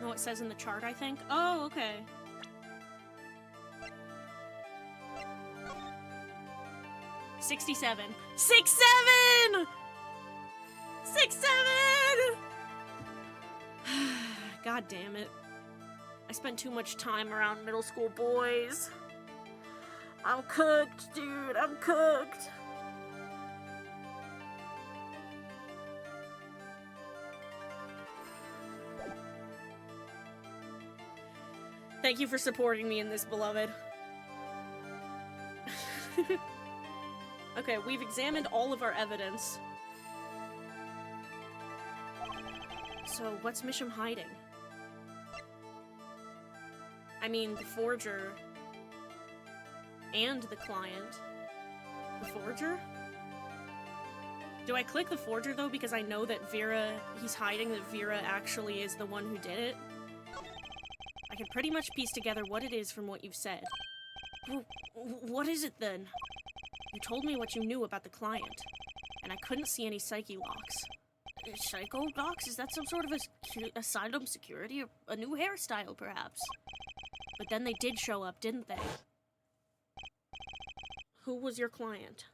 No, it says in the chart, I think. Oh, okay. $67. 6-7! 6-7! God damn it. I spent too much time around middle school boys. I'm cooked, dude. I'm cooked. Thank you for supporting me in this, beloved. Okay, we've examined all of our evidence. So, what's Misham hiding? I mean, the forger and the client. The forger? Do I click the forger, though, because I know that he's hiding that Vera actually is the one who did it? I can pretty much piece together what it is from what you've said. What is it, then? You told me what you knew about the client, and I couldn't see any psyche locks. Psycho locks? Is that some sort of asylum security? Or a new hairstyle, perhaps? But then they did show up, didn't they? Who was your client?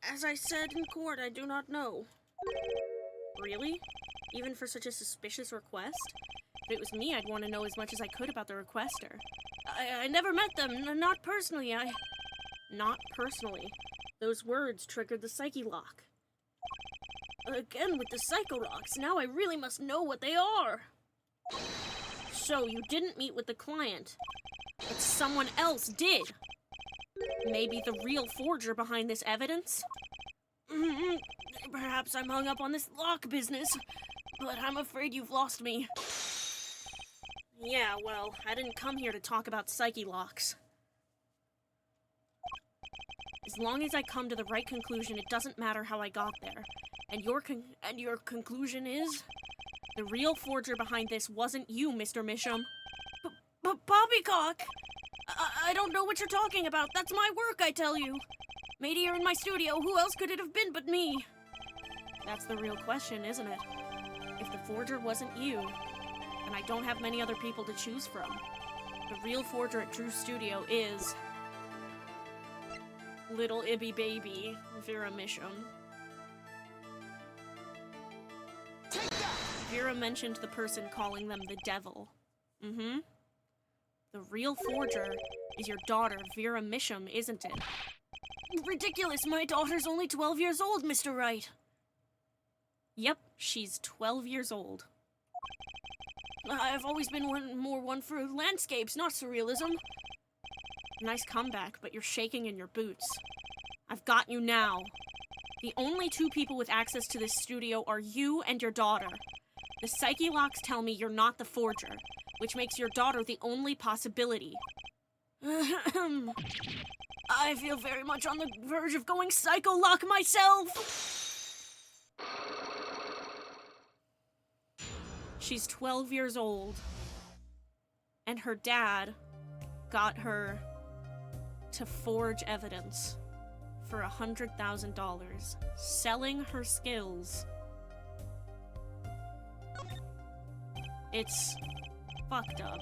As I said in court, I do not know. Really? Even for such a suspicious request? If it was me, I'd want to know as much as I could about the requester. I never met them, not personally, Not personally. Those words triggered the psyche lock. Again with the psycho locks, now I really must know what they are. So, you didn't meet with the client, but someone else did. Maybe the real forger behind this evidence? Perhaps I'm hung up on this lock business, but I'm afraid you've lost me. Yeah, well, I didn't come here to talk about psyche locks. As long as I come to the right conclusion, it doesn't matter how I got there. And your conclusion is? The real forger behind this wasn't you, Mr. Misham. But Poppycock! I don't know what you're talking about. That's my work, I tell you. Made here in my studio, who else could it have been but me? That's the real question, isn't it? If the forger wasn't you, and I don't have many other people to choose from, the real forger at Drew's studio is... little Ibby baby, Vera Misham. Vera mentioned the person calling them the devil. Mm-hmm. The real forger is your daughter, Vera Misham, isn't it? Ridiculous, my daughter's only 12 years old, Mr. Wright. Yep, she's 12 years old. I've always been one for landscapes, not surrealism. Nice comeback, but you're shaking in your boots. I've got you now. The only two people with access to this studio are you and your daughter. The psyche locks tell me you're not the forger, which makes your daughter the only possibility. I feel very much on the verge of going psycho-lock myself! She's 12 years old, and her dad got her to forge evidence for $100,000, selling her skills. It's fucked up.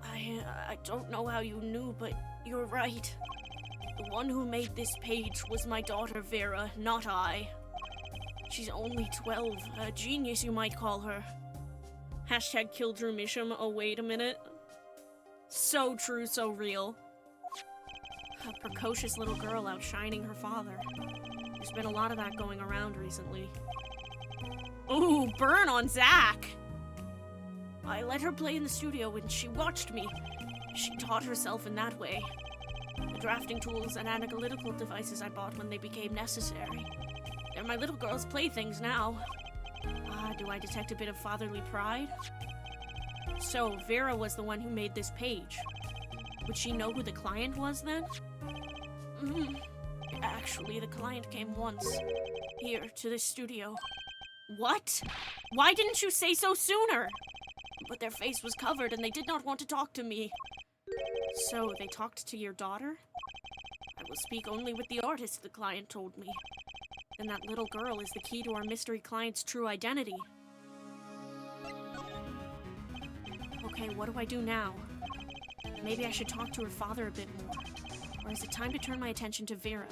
I don't know how you knew, but you're right. The one who made this page was my daughter Vera, not I. She's only 12, a genius you might call her. Hashtag kill Drew Misham, oh wait a minute. So true, so real. A precocious little girl outshining her father. There's been a lot of that going around recently. Ooh, burn on Zach! I let her play in the studio and she watched me. She taught herself in that way. The drafting tools and analytical devices I bought when they became necessary. They're my little girl's playthings now. Do I detect a bit of fatherly pride? So, Vera was the one who made this page. Would she know who the client was then? Actually, the client came once. Here, to this studio. What? Why didn't you say so sooner? But their face was covered and they did not want to talk to me. So, they talked to your daughter? I will speak only with the artist, the client told me. Then that little girl is the key to our mystery client's true identity. Okay, what do I do now? Maybe I should talk to her father a bit more. Or is it time to turn my attention to Vera?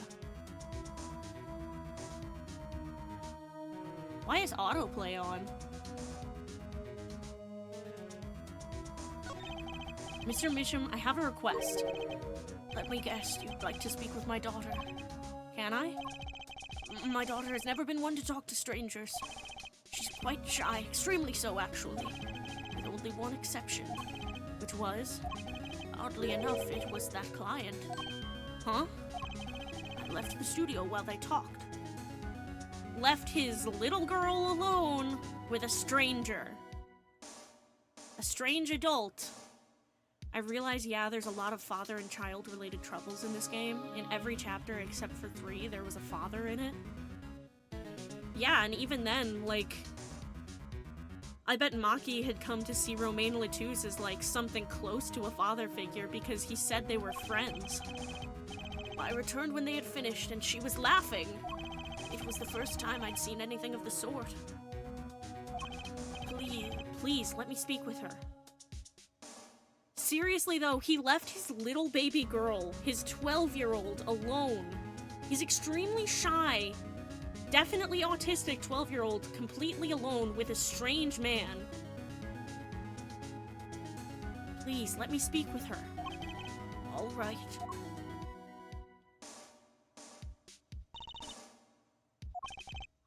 Why is autoplay on? Mr. Misham, I have a request. Let me guess, you'd like to speak with my daughter. Can I? My daughter has never been one to talk to strangers. She's quite shy, extremely so actually. With only one exception, which was, oddly enough, it was that client. Huh? I left the studio while they talked. Left his little girl alone with a stranger. A strange adult. I realize, yeah, there's a lot of father and child related troubles in this game. In every chapter except for 3, there was a father in it. Yeah, and even then, like, I bet Maki had come to see Romain Letouce as, like, something close to a father figure because he said they were friends. I returned when they had finished, and she was laughing. It was the first time I'd seen anything of the sort. Please, let me speak with her. Seriously though, he left his little baby girl, his 12-year-old, alone. He's extremely shy, definitely autistic 12-year-old, completely alone with a strange man. Please, let me speak with her. All right.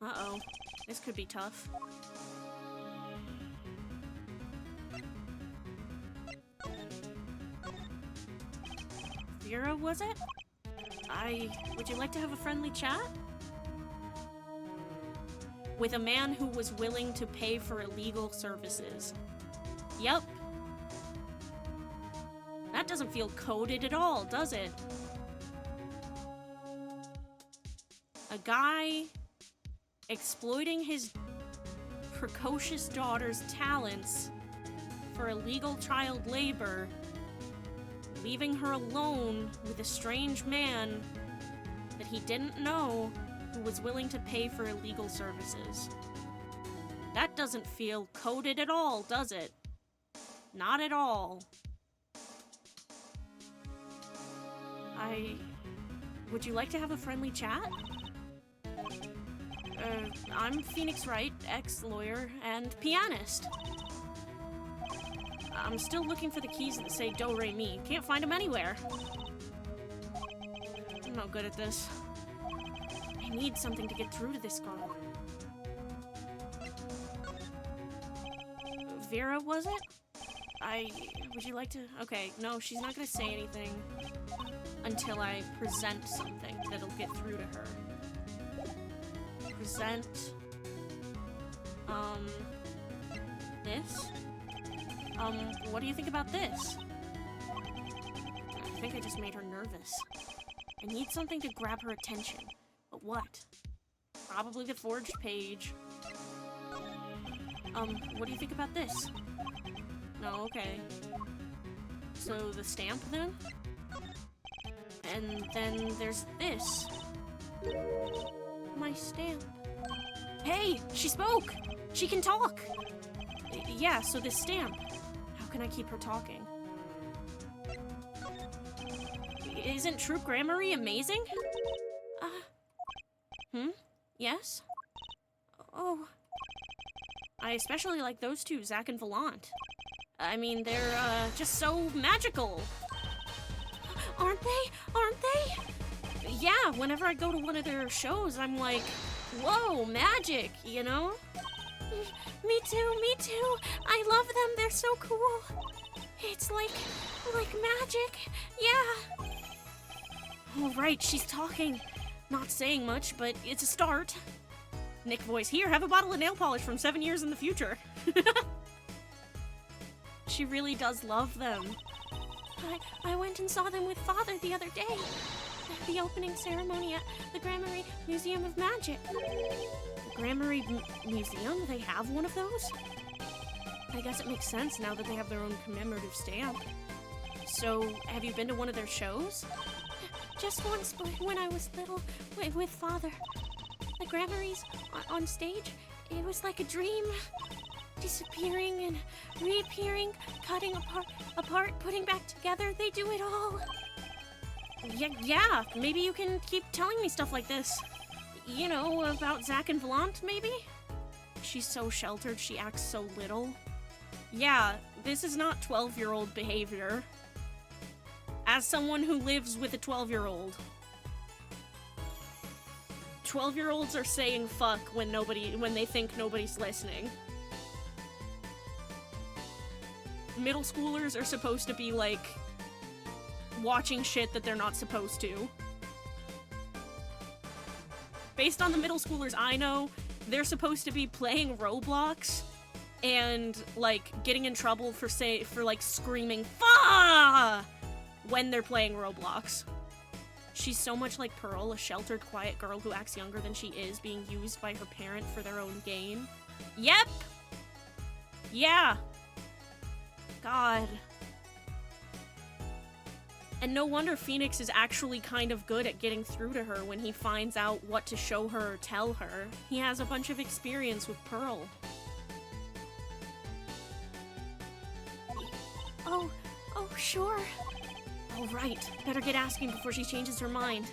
Uh-oh. This could be tough. Vera, was it? Would you like to have a friendly chat? With a man who was willing to pay for illegal services. Yep. That doesn't feel coded at all, does it? A guy exploiting his precocious daughter's talents for illegal child labor, leaving her alone with a strange man that he didn't know who was willing to pay for illegal services. That doesn't feel coded at all, does it? Not at all. Would you like to have a friendly chat? I'm Phoenix Wright, ex-lawyer and pianist. I'm still looking for the keys that say Do Re Mi. Can't find them anywhere. I'm not good at this. I need something to get through to this girl. Vera, was it? Would you like to? Okay, no, she's not gonna say anything until I present something that'll get through to her. Present, this? What do you think about this? I think I just made her nervous. I need something to grab her attention. But what? Probably the forged page. What do you think about this? No, okay. So the stamp then? And then there's this. My stamp. Hey, she spoke! She can talk! Yeah, so this stamp. How can I keep her talking? Isn't Troop Grammary amazing? Yes? Oh. I especially like those two, Zach and Volant. I mean, they're, just so magical. Aren't they? Aren't they? Yeah, whenever I go to one of their shows, I'm like, whoa, magic, you know? Me too, me too. I love them, they're so cool. It's like magic, yeah. All right, she's talking. Not saying much, but it's a start. Nick voice, here, have a bottle of nail polish from 7 years in the future. She really does love them. I went and saw them with Father the other day. The opening ceremony at the Grammary Museum of Magic. The Grammary Museum? They have one of those? I guess it makes sense now that they have their own commemorative stamp. So, have you been to one of their shows? Just once, but when I was little, with Father. The Grammaries on stage, it was like a dream. disappearing and reappearing, cutting apart, putting back together. They do it all. Yeah, maybe you can keep telling me stuff like this. You know, about Zach and Volant, maybe? She's so sheltered, she acts so little. Yeah, this is not 12-year-old behavior. As someone who lives with a 12-year-old. 12-year-olds are saying fuck when they think nobody's listening. Middle schoolers are supposed to be, like, watching shit that they're not supposed to. Based on the middle schoolers I know, they're supposed to be playing Roblox and, like, getting in trouble for screaming "Fa!" when they're playing Roblox. She's so much like Pearl, a sheltered, quiet girl who acts younger than she is, being used by her parent for their own gain. Yep! Yeah! God. And no wonder Phoenix is actually kind of good at getting through to her when he finds out what to show her or tell her. He has a bunch of experience with Pearl. Oh, sure. All right, better get asking before she changes her mind.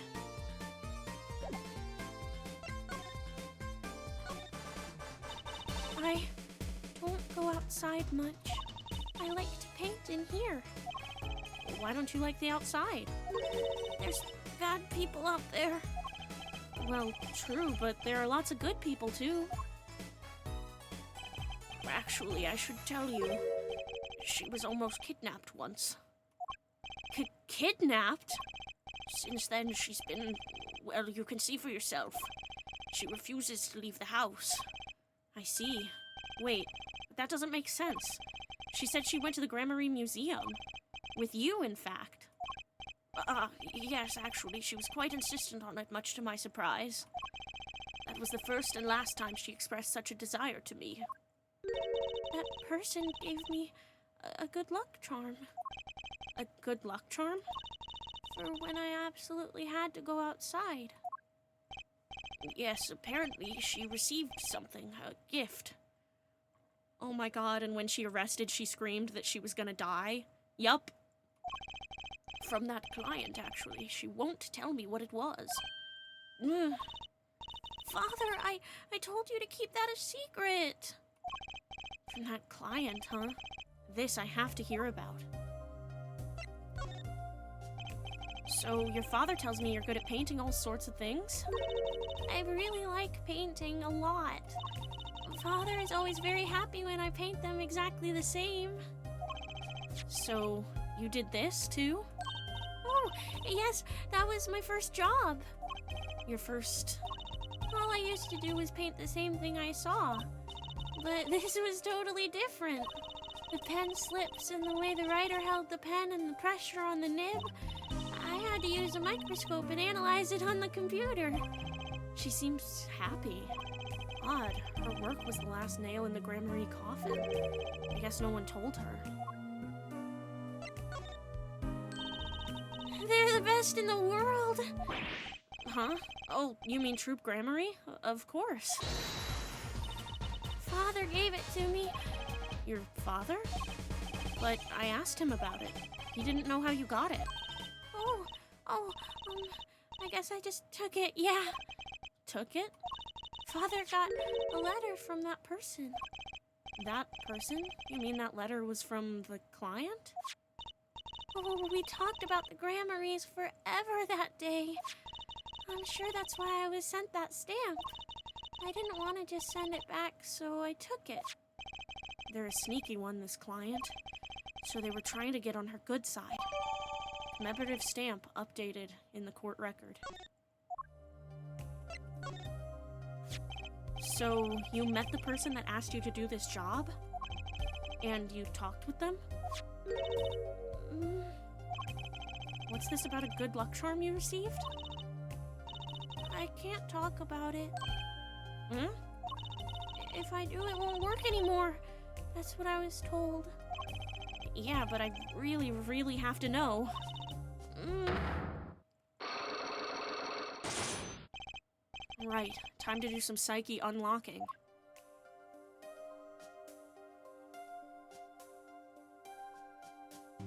I won't go outside much. I like to paint in here. Why don't you like the outside? There's bad people out there. Well, true, but there are lots of good people, too. Actually, I should tell you, she was almost kidnapped once. Kidnapped? Since then, she's been... well, you can see for yourself. She refuses to leave the house. I see. Wait, that doesn't make sense. She said she went to the Gramarye Museum. With you, in fact. Yes, actually, she was quite insistent on it, much to my surprise. That was the first and last time she expressed such a desire to me. That person gave me a good luck charm. A good luck charm? For when I absolutely had to go outside. Yes, apparently she received something, a gift. Oh my god, and when she arrested, she screamed that she was gonna die? Yup. From that client, actually. She won't tell me what it was. Father, I told you to keep that a secret. From that client, huh? This I have to hear about. So, your father tells me you're good at painting all sorts of things? I really like painting a lot. Father is always very happy when I paint them exactly the same. So, you did this, too? Oh, yes, that was my first job. Your first... All I used to do was paint the same thing I saw. But this was totally different. The pen slips and the way the writer held the pen and the pressure on the nib. I had to use a microscope and analyze it on the computer. She seems happy. Odd. Her work was the last nail in the Gramarye coffin. I guess no one told her. They're the best in the world. Huh? Oh, you mean Troop Gramarye? Of course. Father gave it to me. Your father? But I asked him about it. He didn't know how you got it. I guess I just took it, yeah. Took it? Father got a letter from that person. That person? You mean that letter was from the client? Oh, we talked about the Gramaryes forever that day. I'm sure that's why I was sent that stamp. I didn't want to just send it back, so I took it. They're a sneaky one, this client. So they were trying to get on her good side. Commemorative stamp updated in the court record. So, you met the person that asked you to do this job? And you talked with them? What's this about a good luck charm you received? I can't talk about it. Hmm? If I do, it won't work anymore. That's what I was told. Yeah, but I really, really have to know. Right, time to do some psyche unlocking.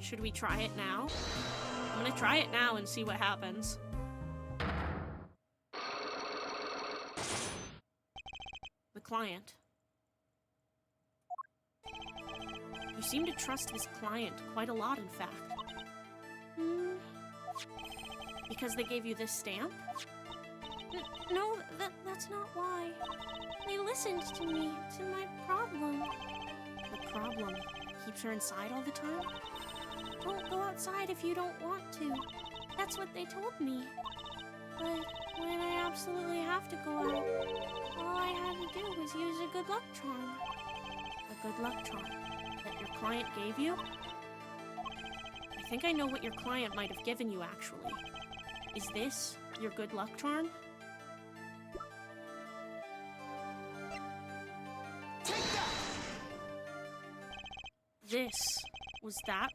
Should we try it now? I'm gonna try it now and see what happens. The client. You seem to trust this client quite a lot, in fact. Because they gave you this stamp? No, that's not why. They listened to me, to my problem. The problem keeps her inside all the time? Don't go outside if you don't want to. That's what they told me. But when I absolutely have to go out, all I had to do was use a good luck charm. A good luck charm that your client gave you? I think I know what your client might have given you, actually. Is this your good luck charm? Take that!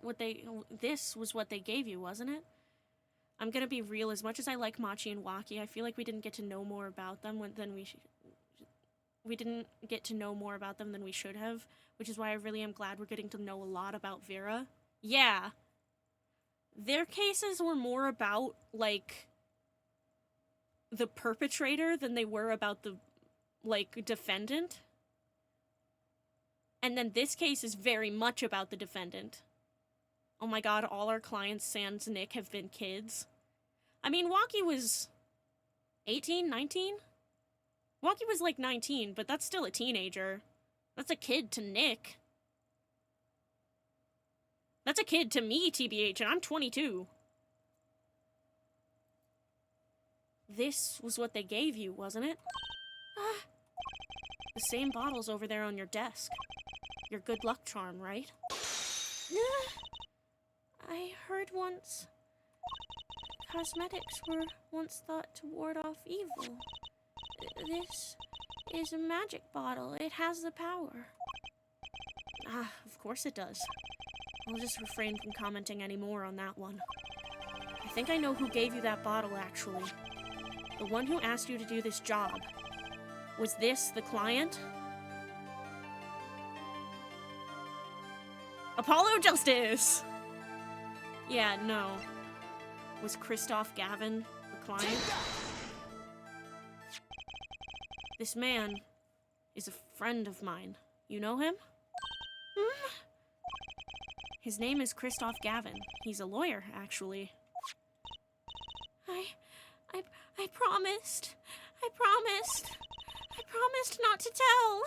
This was what they gave you, wasn't it? I'm gonna be real, as much as I like Machi and Waki, I feel like we didn't get to know more about them we didn't get to know more about them than we should have, which is why I really am glad we're getting to know a lot about Vera. Yeah. Their cases were more about, like, the perpetrator than they were about the, like, defendant. And then this case is very much about the defendant. Oh my god, all our clients sans Nick have been kids. I mean, Waki was 18, 19? Waki was like 19, but that's still a teenager. That's a kid to Nick. That's a kid to me, TBH, and I'm 22. This was what they gave you, wasn't it? The same bottle's over there on your desk. Your good luck charm, right? I heard once cosmetics were once thought to ward off evil. This is a magic bottle. It has the power. Ah, of course it does. I'll just refrain from commenting any more on that one. I think I know who gave you that bottle, actually. The one who asked you to do this job. Was this the client? Apollo Justice! Yeah, no. Was Christoph Gavin the client? This man is a friend of mine. You know him? His name is Christoph Gavin. He's a lawyer, actually. I promised. I promised not to tell.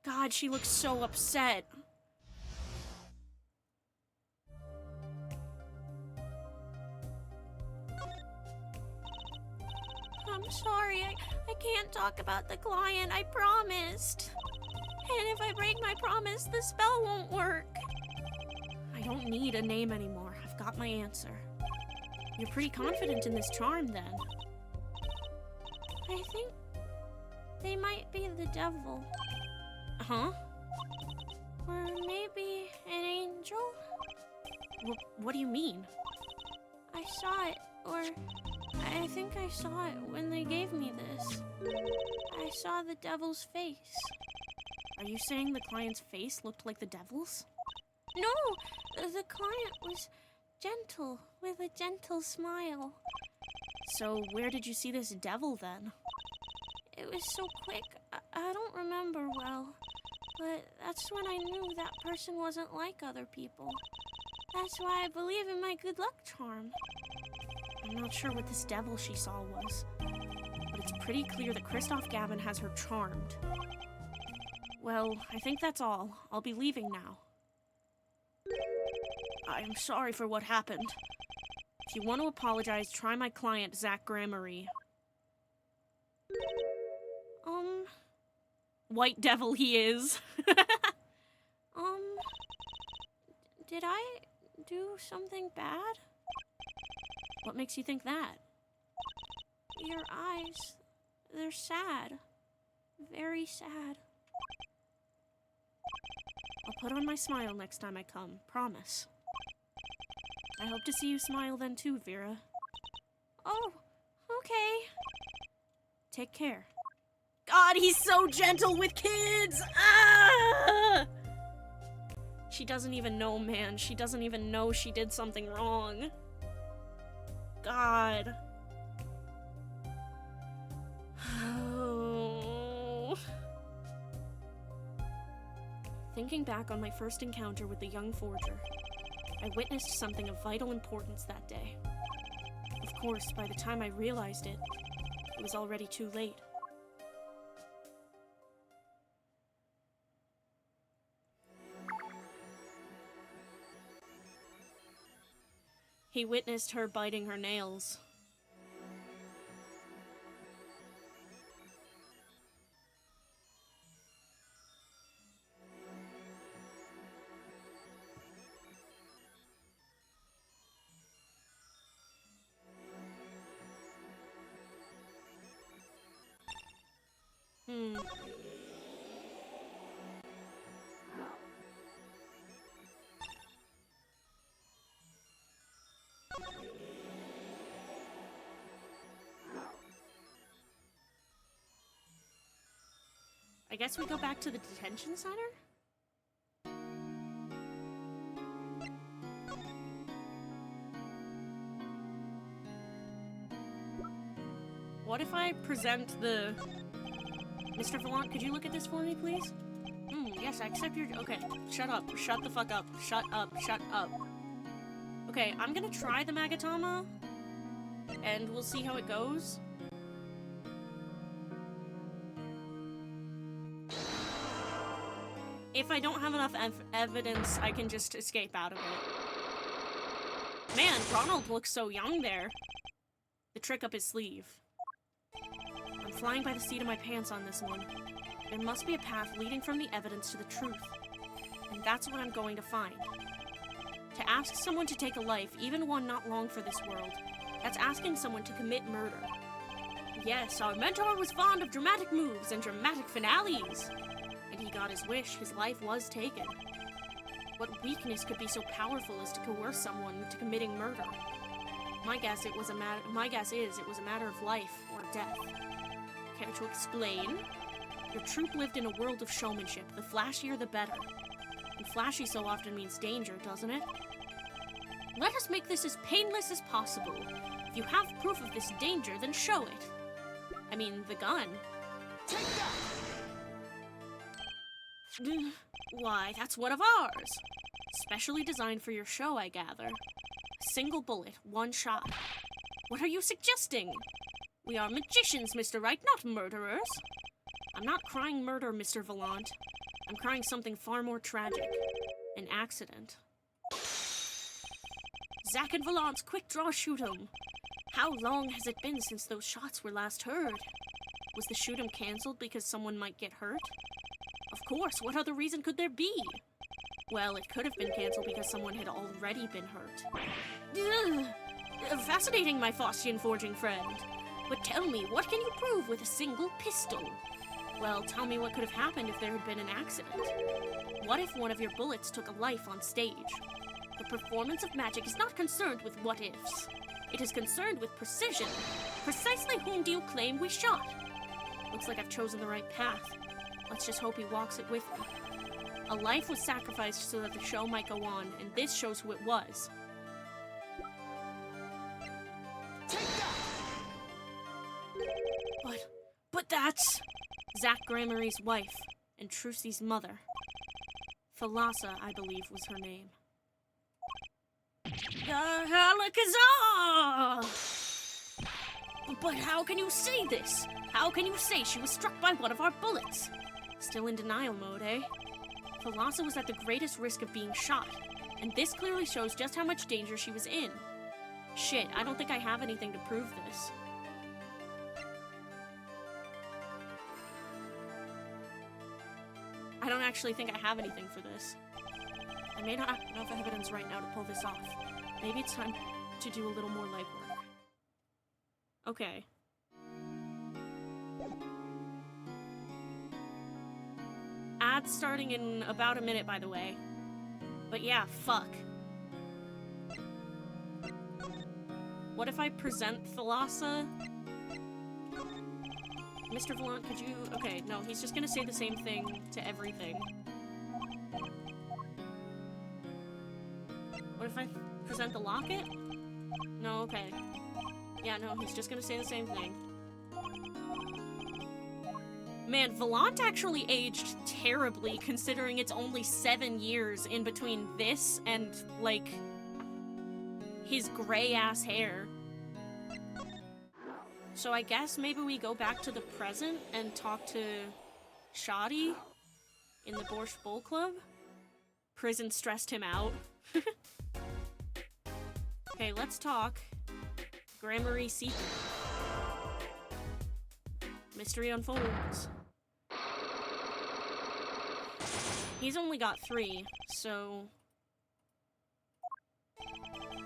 God, she looks so upset. I'm sorry, I can't talk about the client, I promised. And if I break my promise, the spell won't work. I don't need a name anymore. I've got my answer. You're pretty confident in this charm, then. I think they might be the devil. Huh? Or maybe an angel? What do you mean? I saw it, or I think I saw it when they gave me this. I saw the devil's face. Are you saying the client's face looked like the devil's? No, the client was gentle, with a gentle smile. So where did you see this devil, then? It was so quick, I don't remember well. But that's when I knew that person wasn't like other people. That's why I believe in my good luck charm. I'm not sure what this devil she saw was, but it's pretty clear that Christoph Gavin has her charmed. Well, I think that's all. I'll be leaving now. I'm sorry for what happened. If you want to apologize, try my client, Zach Gramarye. White devil he is. Did I do something bad? What makes you think that? Your eyes, they're sad. Very sad. I'll put on my smile next time I come, promise. I hope to see you smile then too, Vera. Oh, okay. Take care. God, he's so gentle with kids! Ah! She doesn't even know, man. She doesn't even know she did something wrong. God. Oh. Thinking back on my first encounter with the young forger, I witnessed something of vital importance that day. Of course, by the time I realized it, it was already too late. He witnessed her biting her nails. I guess we go back to the detention center? What if I present the... Mr. Volant, could you look at this for me, please? Yes, I accept your... Okay, shut up. Shut the fuck up. Shut up. Shut up. Okay, I'm gonna try the Magatama, and we'll see how it goes. If I don't have enough evidence, I can just escape out of it. Man, Ronald looks so young there. The trick up his sleeve. I'm flying by the seat of my pants on this one. There must be a path leading from the evidence to the truth. And that's what I'm going to find. To ask someone to take a life, even one not long for this world, that's asking someone to commit murder. Yes, our mentor was fond of dramatic moves and dramatic finales. And he got his wish. His life was taken. What weakness could be so powerful as to coerce someone to committing murder? My guess is it was a matter of life or death. Care to explain? Your troupe lived in a world of showmanship. The flashier, the better. And flashy so often means danger, doesn't it? Let us make this as painless as possible. If you have proof of this danger, then show it. I mean, the gun. Take that! Why, that's one of ours. Specially designed for your show, I gather. Single bullet, one shot. What are you suggesting? We are magicians, Mr. Wright, not murderers. I'm not crying murder, Mr. Volant. I'm crying something far more tragic. An accident. Zack and Volant's quick draw shoot 'em. How long has it been since those shots were last heard? Was the shoot 'em cancelled because someone might get hurt? Of course, what other reason could there be? Well, it could have been cancelled because someone had already been hurt. Ugh. Fascinating, my Faustian forging friend. But tell me, what can you prove with a single pistol? Well, tell me what could have happened if there had been an accident. What if one of your bullets took a life on stage? The performance of magic is not concerned with what-ifs. It is concerned with precision. Precisely whom do you claim we shot? Looks like I've chosen the right path. Let's just hope he walks it with me. A life was sacrificed so that the show might go on, and this shows who it was. Take that! But that's... Zack Gramarie's wife, and Trucy's mother. Thalassa, I believe, was her name. Alakazam! But how can you say this? How can you say she was struck by one of our bullets? Still in denial mode, eh? Thalassa was at the greatest risk of being shot, and this clearly shows just how much danger she was in. Shit, I don't think I have anything to prove this. I don't actually think I have anything for this. I may not have enough evidence right now to pull this off. Maybe it's time to do a little more legwork. Okay. Ad starting in about a minute, by the way. But yeah, fuck. What if I present Thalassa? Mr. Volant, could you... Okay, no, he's just gonna say the same thing to everything. What if I present the locket? No, okay. Yeah, no, he's just gonna say the same thing. Man, Volant actually aged terribly considering it's only 7 years in between this and, like, his gray-ass hair. So I guess maybe we go back to the present and talk to Shoddy in the Borscht Bowl Club? Prison stressed him out. Okay, let's talk. Grammary secret. Mystery unfolds. He's only got 3, so...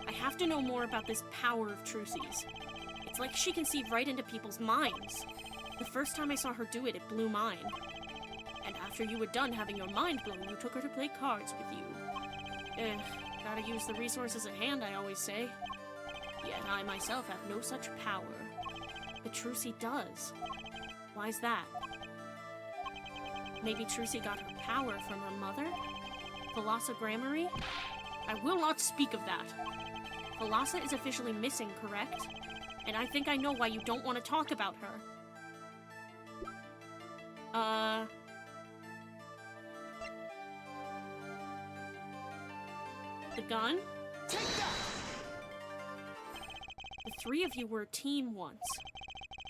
I have to know more about this power of Trucy's. It's like she can see right into people's minds. The first time I saw her do it, it blew mine. And after you were done having your mind blown, you took her to play cards with you. Gotta use the resources at hand, I always say. Yet I myself have no such power. But Trucy does. Why's that? Maybe Trucy got her power from her mother? Thalassa Grammary? I will not speak of that. Thalassa is officially missing, correct? And I think I know why you don't want to talk about her. The gun? Take that! The 3 of you were a team once.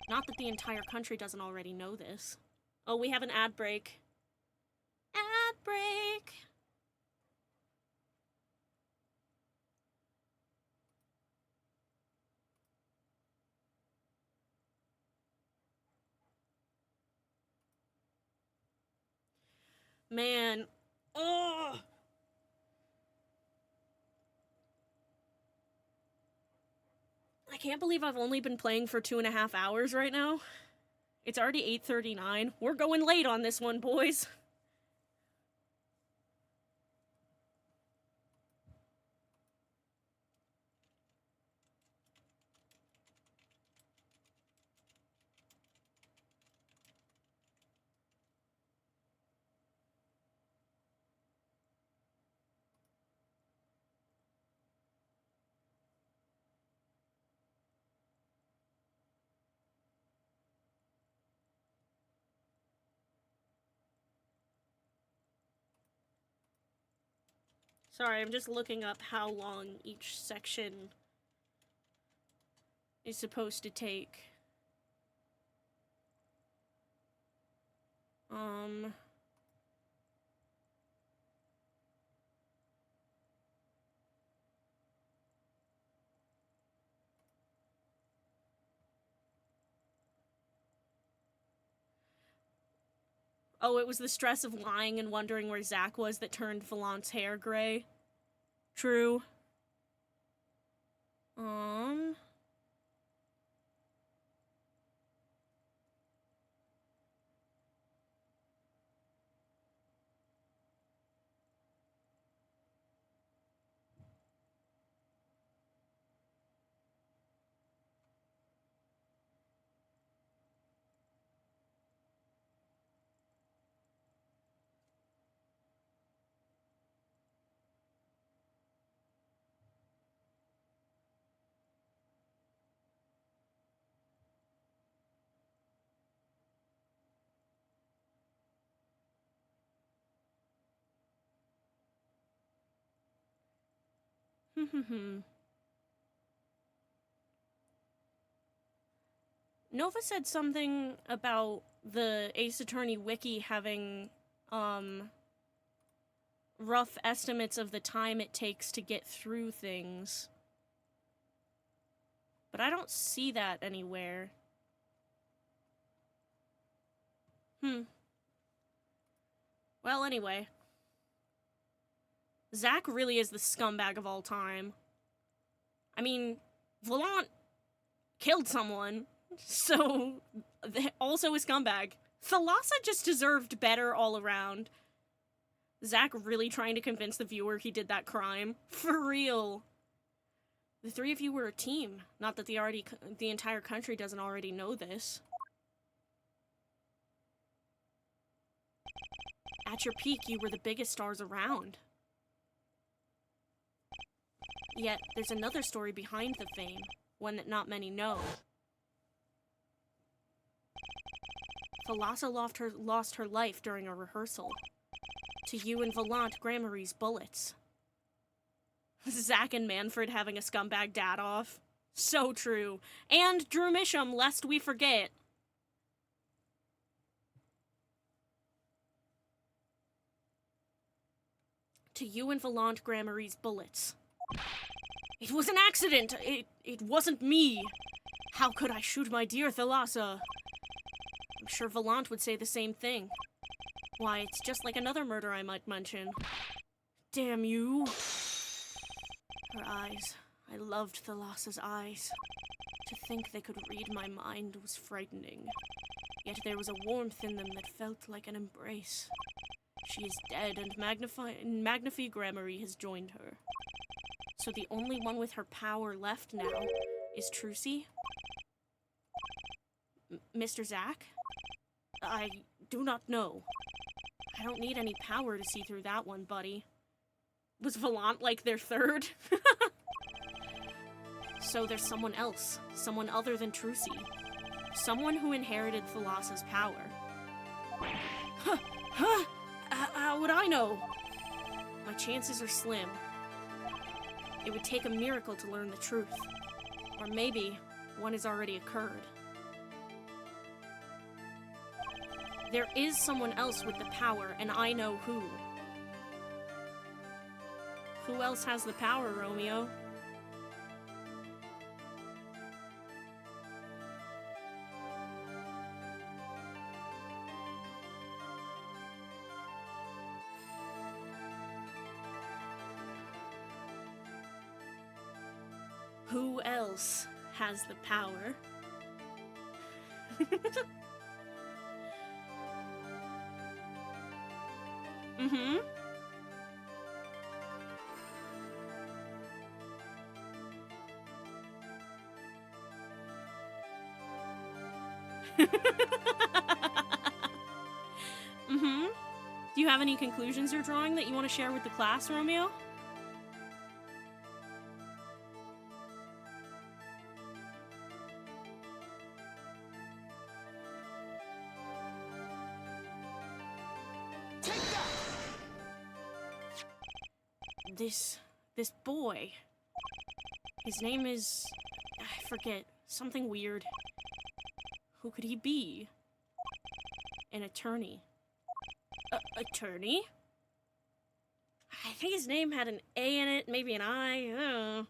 Not that the entire country doesn't already know this. Oh, we have an ad break. Ad break! Man. Oh! I can't believe I've only been playing for 2.5 hours right now. It's already 8:39. We're going late on this one, boys. Sorry, I'm just looking up how long each section is supposed to take. Oh, it was the stress of lying and wondering where Zach was that turned Volant's hair gray. True. Nova said something about the Ace Attorney wiki having, rough estimates of the time it takes to get through things. But I don't see that anywhere. Well, anyway. Zach really is the scumbag of all time. I mean, Volant killed someone, so also a scumbag. Thalassa just deserved better all around. Zach really trying to convince the viewer he did that crime. For real. The 3 of you were a team. Not that the entire country doesn't already know this. At your peak, you were the biggest stars around. Yet, there's another story behind the fame, one that not many know. Thalassa lost her life during a rehearsal. To you and Volant Gramarye's bullets. Zack and Manfred having a scumbag dad-off. So true. And Drew Misham, lest we forget. To you and Volant Gramarye's bullets. It was an accident! It wasn't me! How could I shoot my dear Thalassa? I'm sure Volant would say the same thing. Why, it's just like another murder I might mention. Damn you. Her eyes. I loved Thalassa's eyes. To think they could read my mind was frightening. Yet there was a warmth in them that felt like an embrace. She is dead, and Magnifie Gramarye has joined her. So the only one with her power left now is Trucy? Mr. Zack? I do not know. I don't need any power to see through that one, buddy. Was Volant like their third? So there's someone else. Someone other than Trucy. Someone who inherited Thalassa's power. How would I know? My chances are slim. It would take a miracle to learn the truth. Or maybe one has already occurred. There is someone else with the power, and I know who. Who else has the power, Romeo? Who else has the power? Mm-hmm. Mm-hmm. Do you have any conclusions you're drawing that you want to share with the class, Romeo? This boy. His name is... I forget. Something weird. Who could he be? An attorney. Attorney? I think his name had an A in it, maybe an I. I don't know.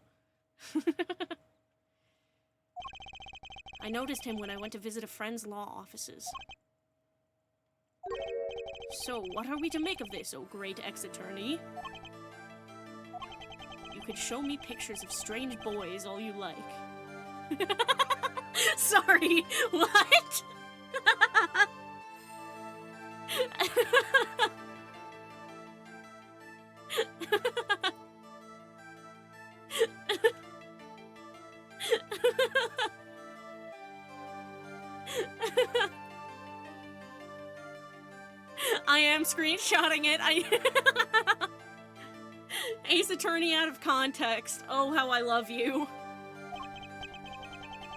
I noticed him when I went to visit a friend's law offices. So, what are we to make of this, oh great ex-attorney? You could show me pictures of strange boys all you like. Sorry, what? I am screenshotting it. Ace Attorney out of context. Oh, how I love you.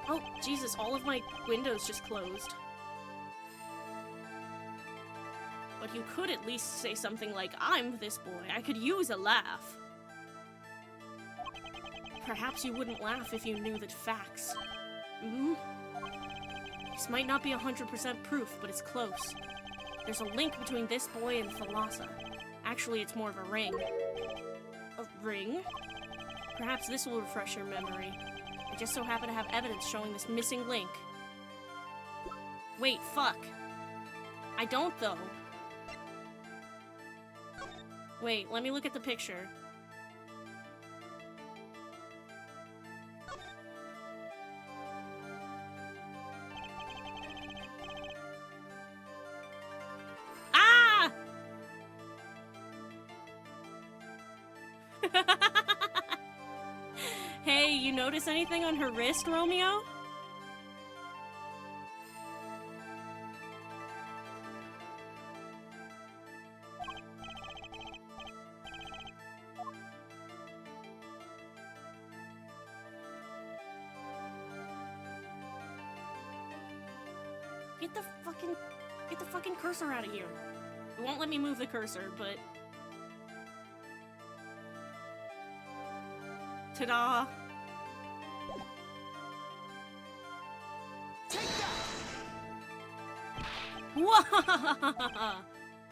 Oh, Jesus, all of my windows just closed. But you could at least say something like, I'm this boy. I could use a laugh. Perhaps you wouldn't laugh if you knew that facts. This might not be 100% proof, but it's close. There's a link between this boy and Thalassa. Actually, it's more of a ring. A ring? Perhaps this will refresh your memory. I just so happen to have evidence showing this missing link. Wait, fuck. I don't, though. Wait, let me look at the picture. Ah! Hey, you notice anything on her wrist, Romeo? Get the fucking cursor out of here. It won't let me move the cursor, but... Ta-da! Whoa!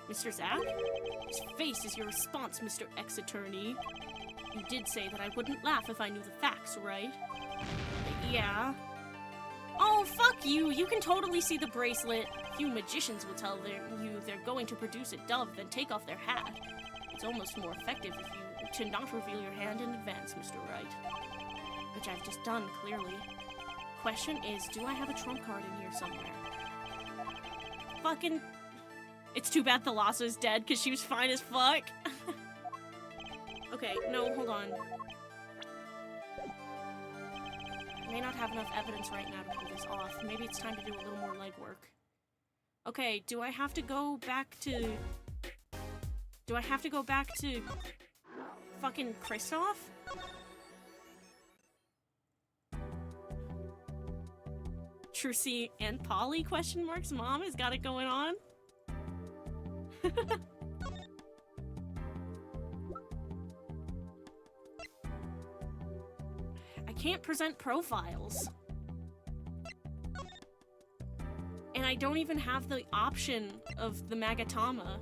Mr. Zack? His face is your response, Mr. Ex-Attorney. You did say that I wouldn't laugh if I knew the facts, right? Yeah. Oh, fuck you! You can totally see the bracelet. Few magicians will tell you they're going to produce a dove, then take off their hat. It's almost more effective if you to not reveal your hand in advance, Mr. Wright. Which I've just done, clearly. Question is, do I have a trump card in here somewhere? Fucking... It's too bad Thalassa is dead, because she was fine as fuck. Okay, no, hold on. I may not have enough evidence right now to pull this off. Maybe it's time to do a little more legwork. Okay, do I have to go back to... Do I have to go back to... fucking Kristoff? Trucy and Polly, question marks? Mom has got it going on? I can't present profiles. And I don't even have the option of the Magatama.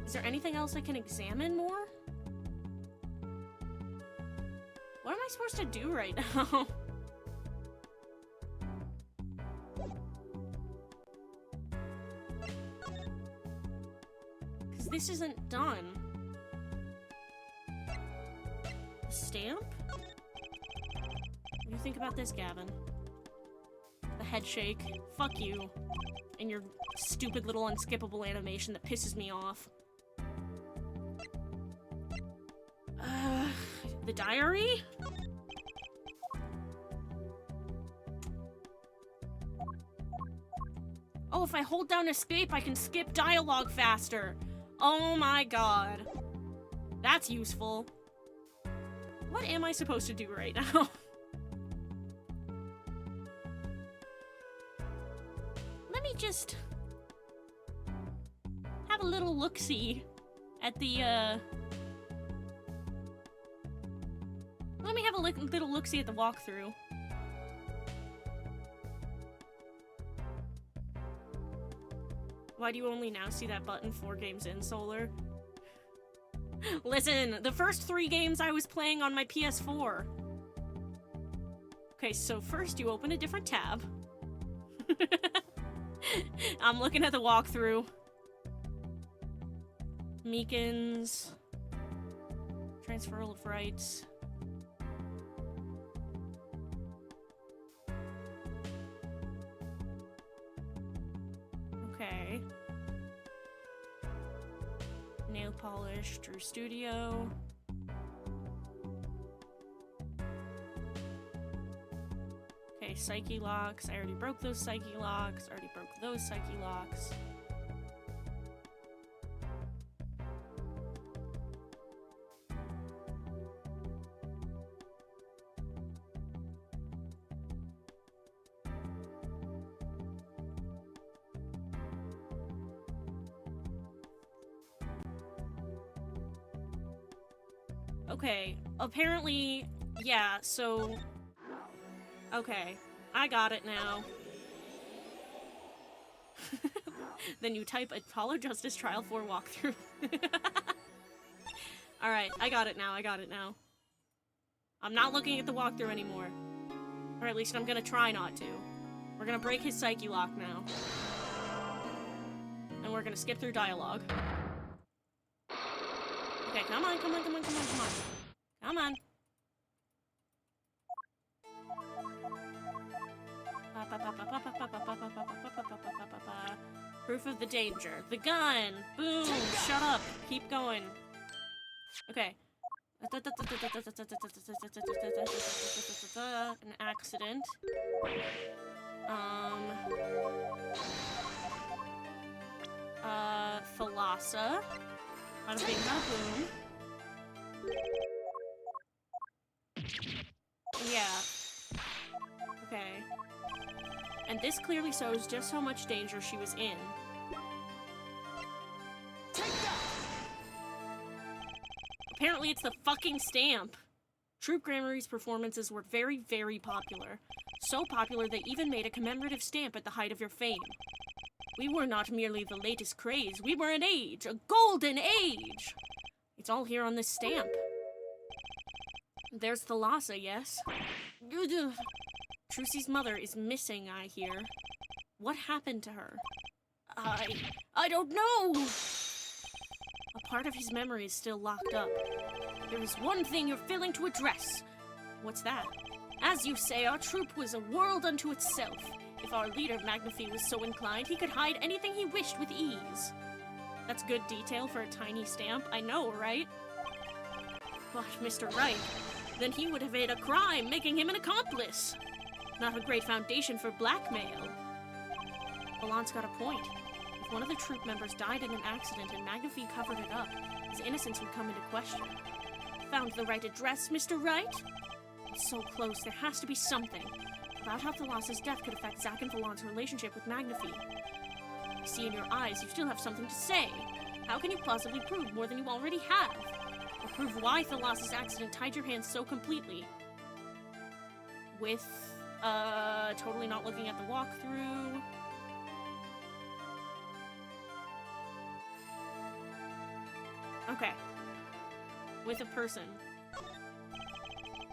Is there anything else I can examine more? What am I supposed to do right now? Because this isn't done. A stamp? What do you think about this, Gavin? The head shake. Fuck you. And your stupid little unskippable animation that pisses me off. The diary? Oh, if I hold down escape, I can skip dialogue faster. Oh my god. That's useful. What am I supposed to do right now? Let me just have a little look-see at the, Let me have a little look-see at the walkthrough. Why do you only now see that button 4 games in, Solar? Listen, the first 3 games I was playing on my PS4. Okay, so first you open a different tab. I'm looking at the walkthrough. Meekins. Transferal of rights. Okay. Nail polish, Drew Studio. Okay, Psyche locks. I already broke those Psyche locks. Already broke those Psyche locks. Okay, apparently, yeah, so... Okay, I got it now. Then you type Apollo Justice Trial 4 walkthrough. Alright, I got it now, I'm not looking at the walkthrough anymore. Or at least I'm gonna try not to. We're gonna break his Psyche lock now. And we're gonna skip through dialogue. Okay, come on. Come on. Proof of the danger. The gun! Boom! Shut up! Keep going. Okay. An accident. Thalassa. Bada bing, bada boom. Yeah. Okay. And this clearly shows just how much danger she was in. Take that! Apparently it's the fucking stamp. Troop Gramarye's performances were very, very popular. So popular they even made a commemorative stamp at the height of your fame. We were not merely the latest craze, we were an age, a golden age! It's all here on this stamp. There's Thalassa, yes? Trucy's mother is missing, I hear. What happened to her? I don't know! A part of his memory is still locked up. There is one thing you're failing to address. What's that? As you say, our troop was a world unto itself. If our leader, Magnifi, was so inclined, he could hide anything he wished with ease. That's good detail for a tiny stamp, I know, right? But, Mr. Wright, then he would have made a crime, making him an accomplice. Not a great foundation for blackmail. Valant's got a point. If one of the troop members died in an accident and Magnifi covered it up, his innocence would come into question. Found the right address, Mr. Wright? It's so close, there has to be something. About how Thalassa's death could affect Zack and Valant's relationship with Magnifi. I see in your eyes you still have something to say. How can you possibly prove more than you already have? Or prove why Thalassa's accident tied your hands so completely? With, totally not looking at the walkthrough. Okay. With a person.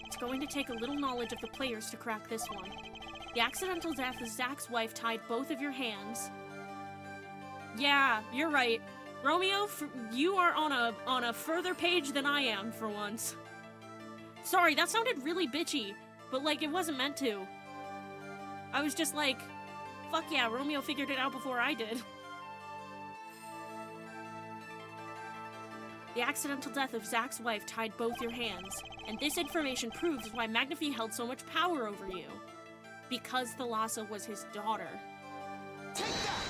It's going to take a little knowledge of the players to crack this one. The accidental death of Zack's wife tied both of your hands. Yeah, you're right. Romeo, you are on a further page than I am, for once. Sorry, that sounded really bitchy, but, like, it wasn't meant to. I was just like, fuck yeah, Romeo figured it out before I did. The accidental death of Zack's wife tied both your hands, and this information proves why Magnifi held so much power over you. Because Thalassa was his daughter. Take that!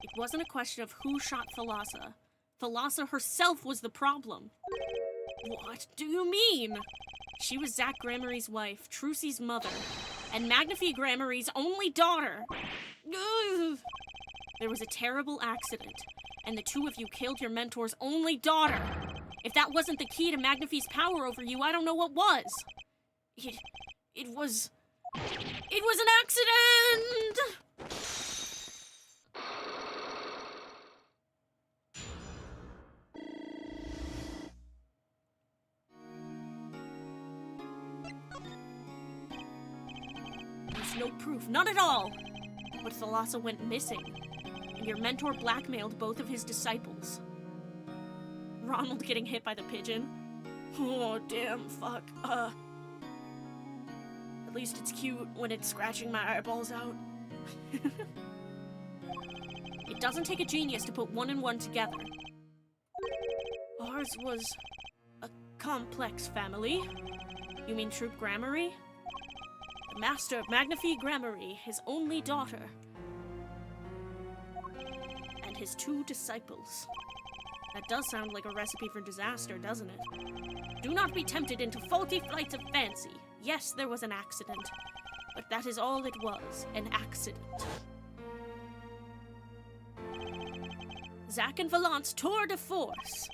It wasn't a question of who shot Thalassa. Thalassa herself was the problem. What do you mean? She was Zack Gramarye's wife, Trucy's mother, and Magnifi Gramarye's only daughter. Ugh. There was a terrible accident, and the two of you killed your mentor's only daughter. If that wasn't the key to Magnifi's power over you, I don't know what was. It was an accident! There's no proof, none at all. But Thalassa went missing, and your mentor blackmailed both of his disciples. Ronald getting hit by the pigeon. Oh, damn, fuck. At least it's cute when it's scratching my eyeballs out. It doesn't take a genius to put one and one together. Ours was a complex family. You mean Troop Gramarye? The master, Magnifi Gramarye, his only daughter. And his two disciples. That does sound like a recipe for disaster, doesn't it? Do not be tempted into faulty flights of fancy. Yes, there was an accident, but that is all it was, an accident. Zack and Valant's tour de force.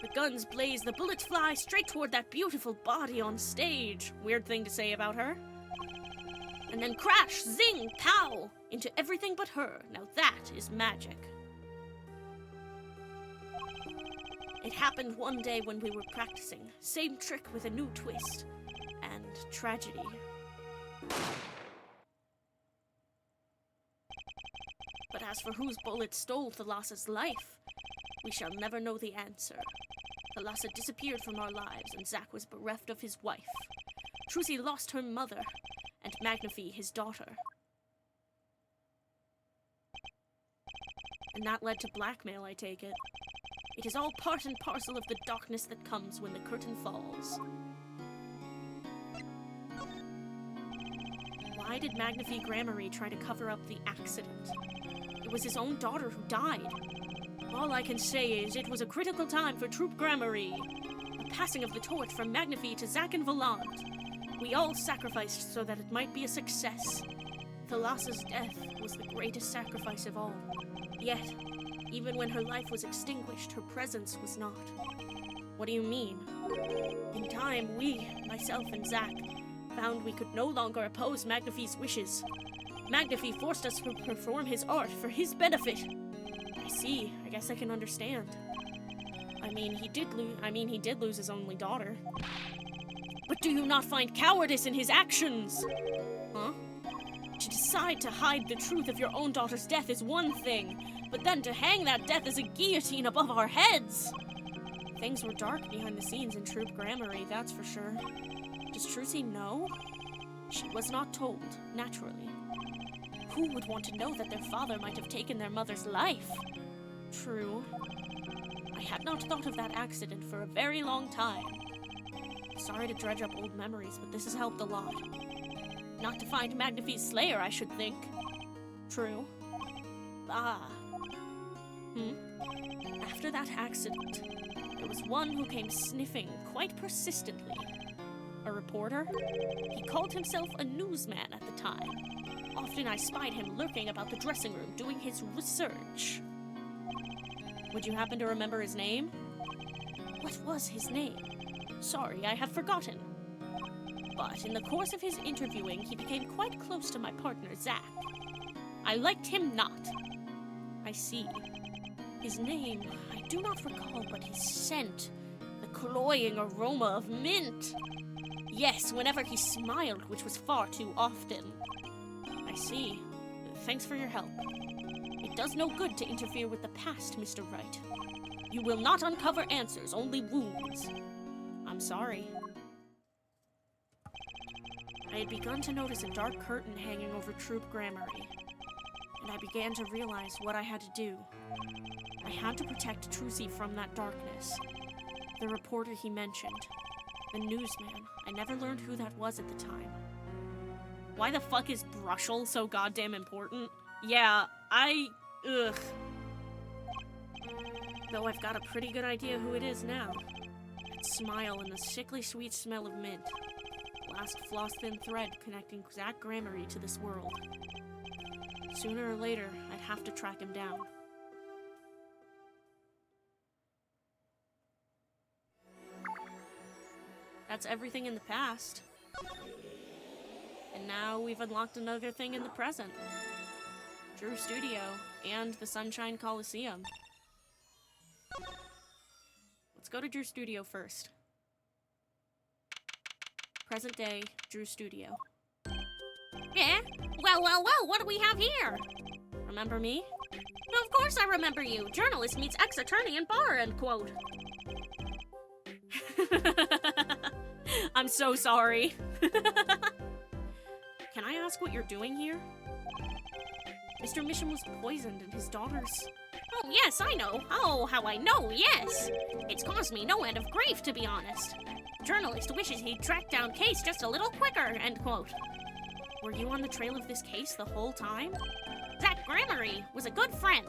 The guns blaze, the bullets fly straight toward that beautiful body on stage. Weird thing to say about her. And then crash, zing, pow, into everything but her. Now that is magic. It happened one day when we were practicing. Same trick with a new twist. And tragedy. But as for whose bullet stole Thalassa's life, we shall never know the answer. Thalassa disappeared from our lives, and Zack was bereft of his wife. Trucy lost her mother, and Magnifi his daughter. And that led to blackmail, I take it. It is all part and parcel of the darkness that comes when the curtain falls. Why did Magnifi Gramarye try to cover up the accident? It was his own daughter who died. All I can say is it was a critical time for Troop Gramarye. A passing of the torch from Magnifi to Zack and Valant. We all sacrificed so that it might be a success. Thalassa's death was the greatest sacrifice of all. Yet, even when her life was extinguished, her presence was not. What do you mean? In time, we, myself and Zack, found we could no longer oppose Magnafie's wishes. Magnafie forced us to perform his art for his benefit. I see. I guess I can understand. I mean, he did lose his only daughter. But do you not find cowardice in his actions? Huh? To decide to hide the truth of your own daughter's death is one thing, but then to hang that death as a guillotine above our heads! Things were dark behind the scenes in Troop Gramarye, that's for sure. Does Trucy know? She was not told, naturally. Who would want to know that their father might have taken their mother's life? True. I had not thought of that accident for a very long time. Sorry to dredge up old memories, but this has helped a lot. Not to find Magnafie's slayer, I should think. True. After that accident, there was one who came sniffing quite persistently. A reporter? He called himself a newsman at the time. Often I spied him lurking about the dressing room doing his research. Would you happen to remember his name? What was his name? Sorry, I have forgotten. But in the course of his interviewing, he became quite close to my partner, Zack. I liked him not. I see. His name, I do not recall, but his scent, the cloying aroma of mint. Yes, whenever he smiled, which was far too often. I see. Thanks for your help. It does no good to interfere with the past, Mr. Wright. You will not uncover answers, only wounds. I'm sorry. I had begun to notice a dark curtain hanging over Troop Gramarye, and I began to realize what I had to do. I had to protect Trucy from that darkness. The reporter he mentioned. The newsman. I never learned who that was at the time. Why the fuck is Brushel so goddamn important? Yeah, ugh. Though I've got a pretty good idea who it is now. That smile and the sickly sweet smell of mint. Last floss-thin thread connecting Zack Gramarye to this world. Sooner or later, I'd have to track him down. That's everything in the past. And now we've unlocked another thing in the present. Drew Studio and the Sunshine Coliseum. Let's go to Drew Studio first. Present day, Drew Studio. Yeah? Well, what do we have here? Remember me? Of course I remember you. Journalist meets ex-attorney in bar, end quote. I'm so sorry. Can I ask what you're doing here? Mr. Mission was poisoned and his daughters... Oh, yes, I know. Oh, how I know, yes. It's caused me no end of grief, to be honest. Journalist wishes he'd tracked down case just a little quicker, end quote. Were you on the trail of this case the whole time? Zack Gramarye was a good friend.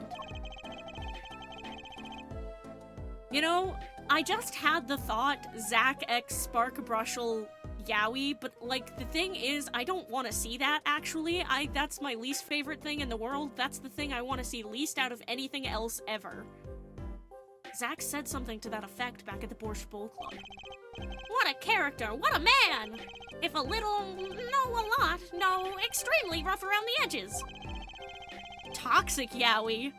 You know, I just had the thought Zack x Spark Brushel Yowie, but like the thing is, I don't want to see that actually. That's my least favorite thing in the world. That's the thing I want to see least out of anything else ever. Zack said something to that effect back at the Borscht Bowl Club. What a character! What a man! If a little, no a lot, no, extremely rough around the edges. Toxic Yowie.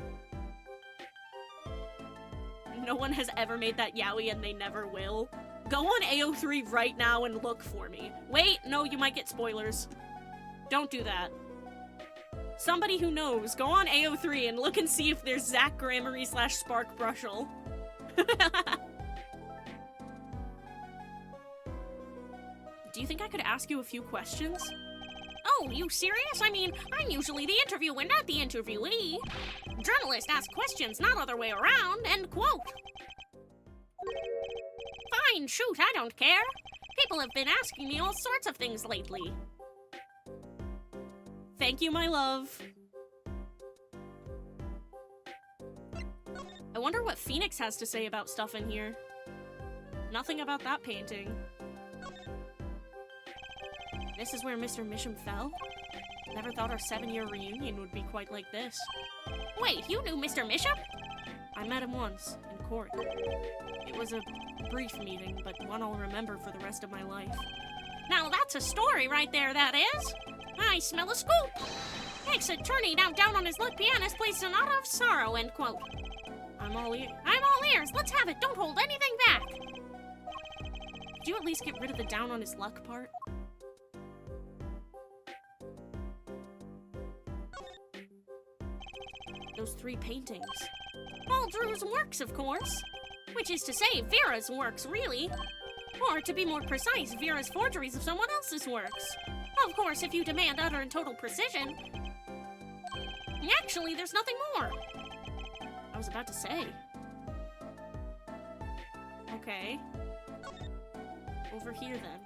No one has ever made that Yowie and they never will. Go on AO3 right now and look for me. Wait, no, you might get spoilers. Don't do that. Somebody who knows, go on AO3 and look and see if there's Zack Gramarye / Spark Brushel. Do you think I could ask you a few questions? Oh, you serious? I mean, I'm usually the interviewer, not the interviewee. Journalist asks questions, not other way around, end quote. Fine, shoot, I don't care. People have been asking me all sorts of things lately. Thank you, my love. I wonder what Phoenix has to say about stuff in here. Nothing about that painting. This is where Mr. Misham fell? Never thought our 7-year reunion would be quite like this. Wait, you knew Mr. Misham? I met him once, in court. It was a brief meeting, but one I'll remember for the rest of my life. Now that's a story right there, that is. I smell a scoop. Ex-attorney now down on his luck pianist plays Sonata of Sorrow, end quote. I'm all ears. I'm all ears. Let's have it. Don't hold anything back. Could you at least get rid of the down on his luck part? Those 3 paintings. All Drew's works, of course. Which is to say, Vera's works, really. Or, to be more precise, Vera's forgeries of someone else's works. Of course, if you demand utter and total precision. Actually, there's nothing more. I was about to say. Okay. Over here, then.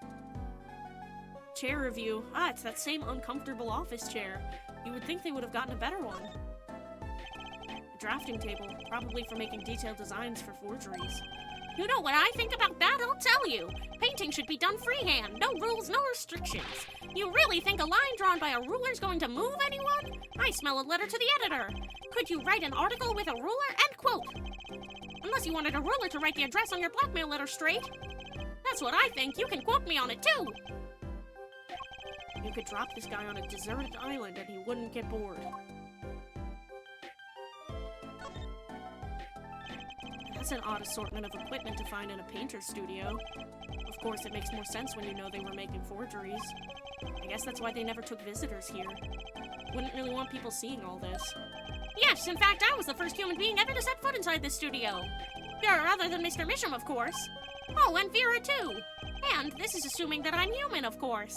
Chair review. Ah, it's that same uncomfortable office chair. You would think they would have gotten a better one. A drafting table, probably for making detailed designs for forgeries. You know what I think about that? I'll tell you. Painting should be done freehand. No rules, no restrictions. You really think a line drawn by a ruler's going to move anyone? I smell a letter to the editor. Could you write an article with a ruler? End quote. Unless you wanted a ruler to write the address on your blackmail letter straight. That's what I think. You can quote me on it, too. You could drop this guy on a deserted island and he wouldn't get bored. That's an odd assortment of equipment to find in a painter's studio. Of course, it makes more sense when you know they were making forgeries. I guess that's why they never took visitors here. Wouldn't really want people seeing all this. Yes, in fact, I was the first human being ever to set foot inside this studio. Other than Mr. Misham, of course. Oh, and Vera, too. And this is assuming that I'm human, of course.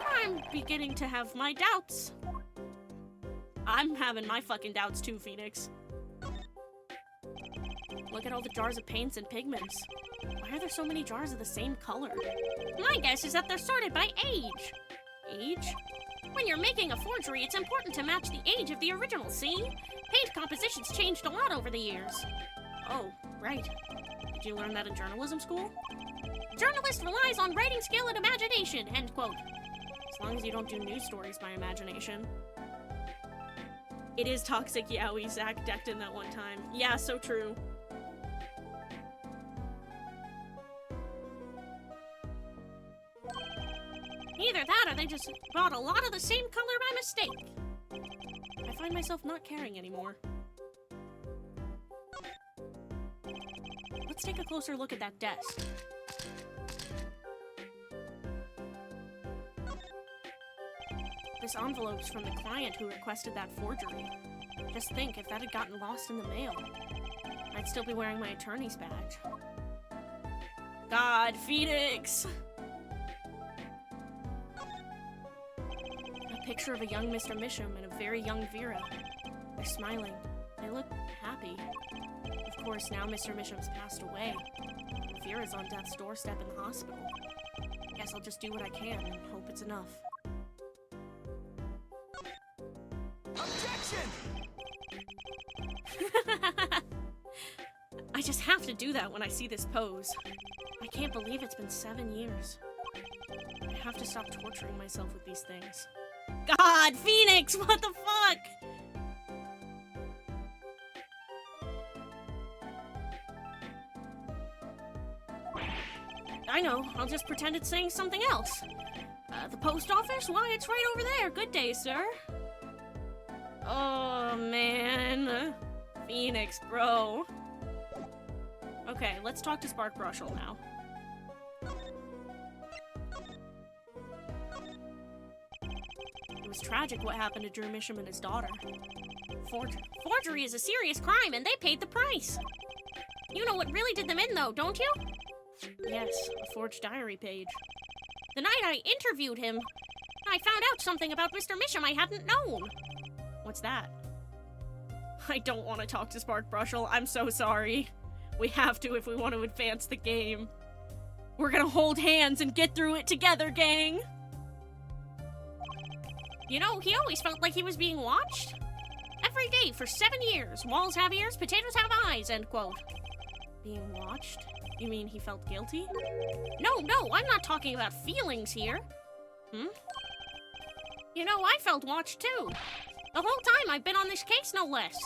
I'm beginning to have my doubts. I'm having my fucking doubts too, Phoenix. Look at all the jars of paints and pigments. Why are there so many jars of the same color? My guess is that they're sorted by age. Age? When you're making a forgery, it's important to match the age of the original, see? Paint compositions changed a lot over the years. Oh, right. Did you learn that in journalism school? Journalist relies on writing skill and imagination, end quote. As long as you don't do news stories by imagination. It is toxic yaoi, Zach decked in that one time. Yeah, so true. Either that or they just bought a lot of the same color by mistake. I find myself not caring anymore. Let's take a closer look at that desk. This envelope's from the client who requested that forgery. Just think, if that had gotten lost in the mail, I'd still be wearing my attorney's badge. God, Phoenix! A picture of a young Mr. Misham and a very young Vera. They're smiling. They look happy. Of course, now Mr. Misham's passed away. And Vera's on death's doorstep in the hospital. Guess I'll just do what I can and hope it's enough. Objection! I just have to do that when I see this pose. I can't believe it's been 7 years. I have to stop torturing myself with these things. God, Phoenix, what the fuck? I know, I'll just pretend it's saying something else. The post office? Why, it's right over there. Good day, sir. Oh, man. Phoenix, bro. Okay, let's talk to Spark Brushel now. It was tragic what happened to Drew Misham and his daughter. Forgery is a serious crime, and they paid the price. You know what really did them in, though, don't you? Yes, a forged diary page. The night I interviewed him, I found out something about Mr. Misham I hadn't known. What's that? I don't want to talk to Spark Brushel. I'm so sorry. We have to if we want to advance the game. We're gonna hold hands and get through it together, gang! You know, he always felt like he was being watched. Every day for 7 years. Walls have ears, potatoes have eyes, end quote. Being watched? You mean he felt guilty? No, I'm not talking about feelings here. You know, I felt watched too. The whole time I've been on this case, no less.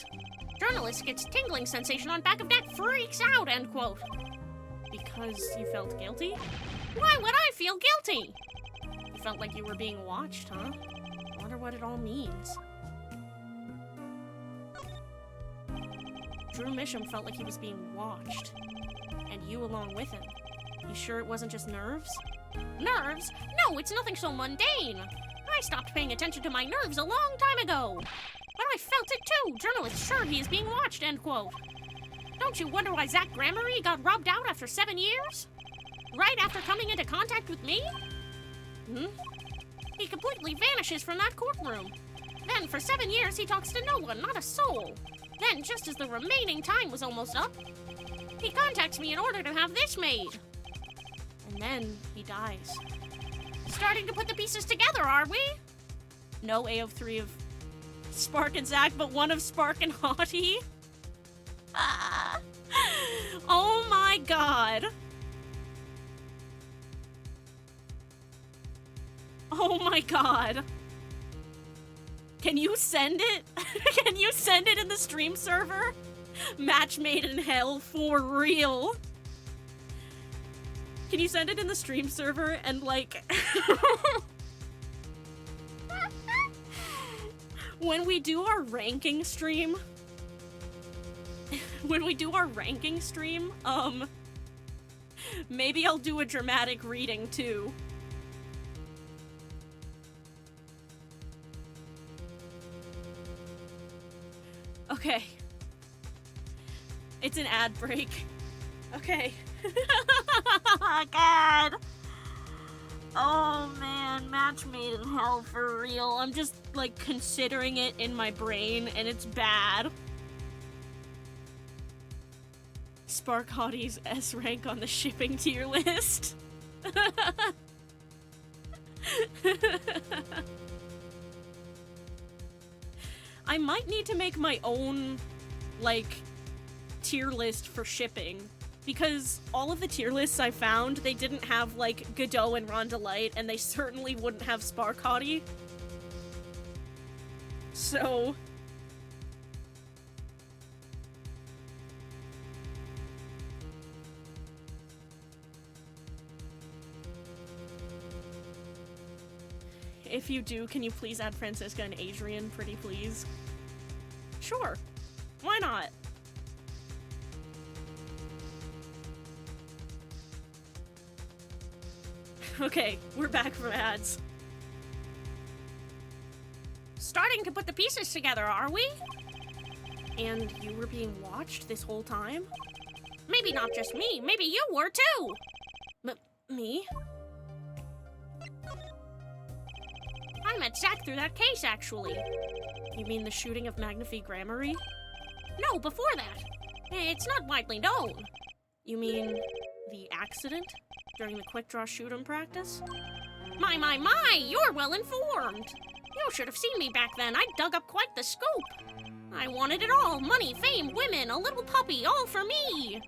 Journalist gets tingling sensation on back of neck, freaks out, end quote. Because you felt guilty? Why would I feel guilty? You felt like you were being watched, huh? I wonder what it all means. Drew Misham felt like he was being watched. And you along with him. You sure it wasn't just nerves? Nerves? No, it's nothing so mundane. I stopped paying attention to my nerves a long time ago. But I felt it too. Journalist sure he is being watched, end quote. Don't you wonder why Zach Gramarye got robbed out after 7 years? Right after coming into contact with me? He completely vanishes from that courtroom. Then for 7 years he talks to no one, not a soul. Then, just as the remaining time was almost up, he contacts me in order to have this made. And then he dies. Starting to put the pieces together, are we? No AO3 of Spark and Zach, but one of Spark and Hottie? Oh my god. Oh my god. Can you send it? Can you send it in the stream server? Match made in hell for real. Can you send it in the stream server and like... When we do our ranking stream... maybe I'll do a dramatic reading too. Okay. It's an ad break. Okay. God. Oh man, match made in hell for real. I'm just like considering it in my brain and it's bad. Spark Hottie's S rank on the shipping tier list. I might need to make my own, like, tier list for shipping. Because all of the tier lists I found, they didn't have, like, Godot and Ronda Light, and they certainly wouldn't have Spark Hottie. So... If you do, can you please add Francisca and Adrian, pretty please? Sure. Why not? Okay, we're back from ads. Starting to put the pieces together, are we? And you were being watched this whole time? Maybe not just me, maybe you were too! Me? I met Zach through that case, actually. You mean the shooting of Magnifique Gramarye? No, before that. It's not widely known. You mean the accident during the quick draw shoot 'em practice? My, you're well informed. You should have seen me back then. I dug up quite the scoop. I wanted it all. Money, fame, women, a little puppy, all for me.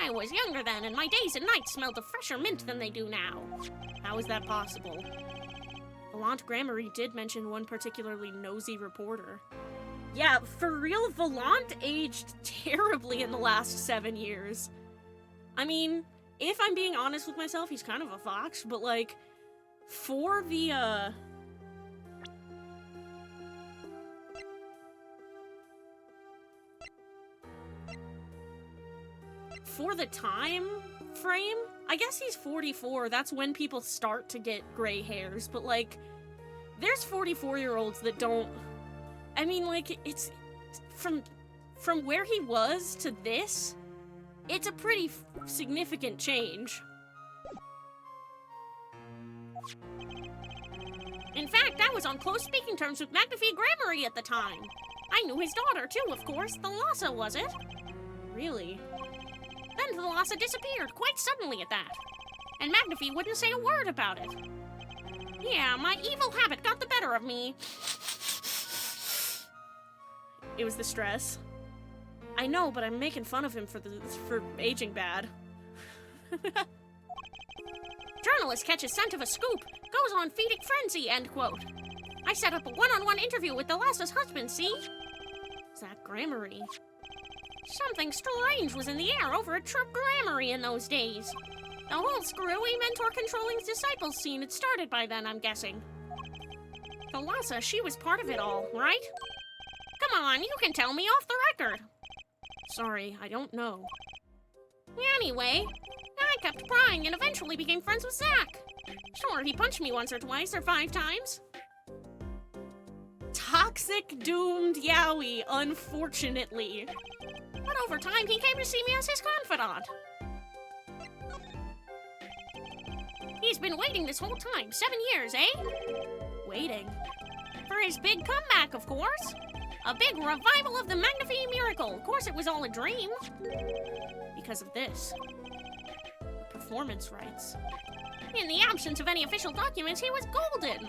I was younger then, and my days and nights smelled of fresher mint than they do now. How is that possible? Volant Gramarye did mention one particularly nosy reporter. Yeah, for real, Volant aged terribly in the last 7 years. I mean, if I'm being honest with myself, he's kind of a fox, but like, for the, for the time frame, I guess he's 44, that's when people start to get gray hairs, but like, there's 44-year-olds that don't, I mean, like, it's, from where he was to this, it's a pretty significant change. In fact, I was on close speaking terms with Magnifique Gramarye at the time. I knew his daughter, too, of course. Thalassa, was it? Really? Then Thalassa disappeared, quite suddenly at that. And Magnifique wouldn't say a word about it. Yeah, my evil habit got the better of me. It was the stress. I know, but I'm making fun of him for aging bad. journalist catches scent of a scoop, goes on feeding frenzy, end quote. I set up a one-on-one interview with Thalassa's husband, see? Zach Gramarye. Something strange was in the air over at Trip Gramarye in those days. The whole screwy mentor-controlling disciples scene had started by then, I'm guessing. Thalassa, she was part of it all, right? Come on, you can tell me off the record. Sorry, I don't know. Anyway, I kept prying and eventually became friends with Zach. Sure, he punched me once or twice or 5 times. Toxic doomed Yowie, unfortunately. But over time, he came to see me as his confidant. He's been waiting this whole time, 7 years, eh? Waiting. For his big comeback, of course. A big revival of the Magnifique miracle. Of course, it was all a dream. Because of this. Performance rights. In the absence of any official documents, he was golden.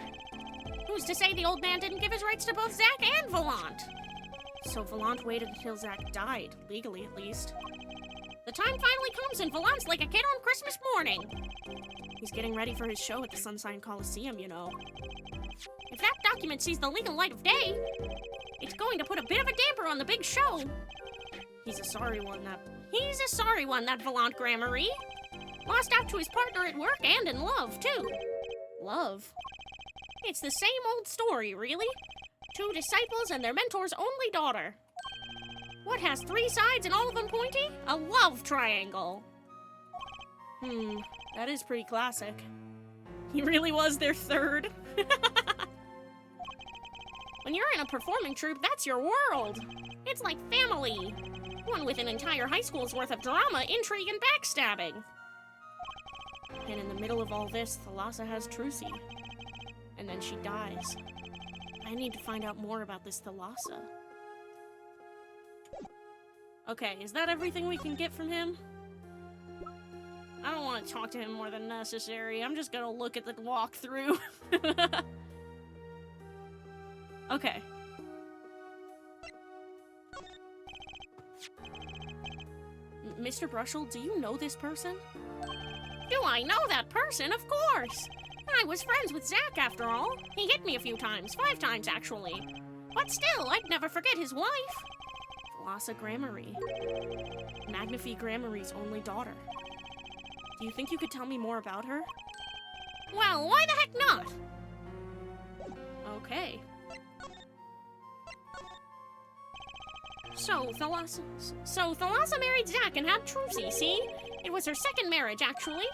Who's to say the old man didn't give his rights to both Zach and Volant? So Volant waited until Zach died, legally at least. The time finally comes and Volant's like a kid on Christmas morning. He's getting ready for his show at the Sunshine Coliseum, you know. If that document sees the legal light of day, it's going to put a bit of a damper on the big show. He's a sorry one, that Volant Gramarye. Lost out to his partner at work and in love, too. Love? It's the same old story, really. 2 disciples and their mentor's only daughter. What has 3 sides and all of them pointy? A love triangle. That is pretty classic. He really was their third. When you're in a performing troupe, that's your world. It's like family. One with an entire high school's worth of drama, intrigue, and backstabbing. And in the middle of all this, Thalassa has Trucy. And then she dies. I need to find out more about this Thalassa. Okay, is that everything we can get from him? I don't want to talk to him more than necessary. I'm just gonna look at the walkthrough. Okay. Mr. Brushel, do you know this person? Do I know that person? Of course! I was friends with Zach, after all. He hit me a few times, 5 times, actually. But still, I'd never forget his wife. Thalassa Gramarye. Magnifique Gramarye's only daughter. Do you think you could tell me more about her? Well, why the heck not? Okay. So Thalassa married Zach and had Trucy, see? It was her second marriage, actually.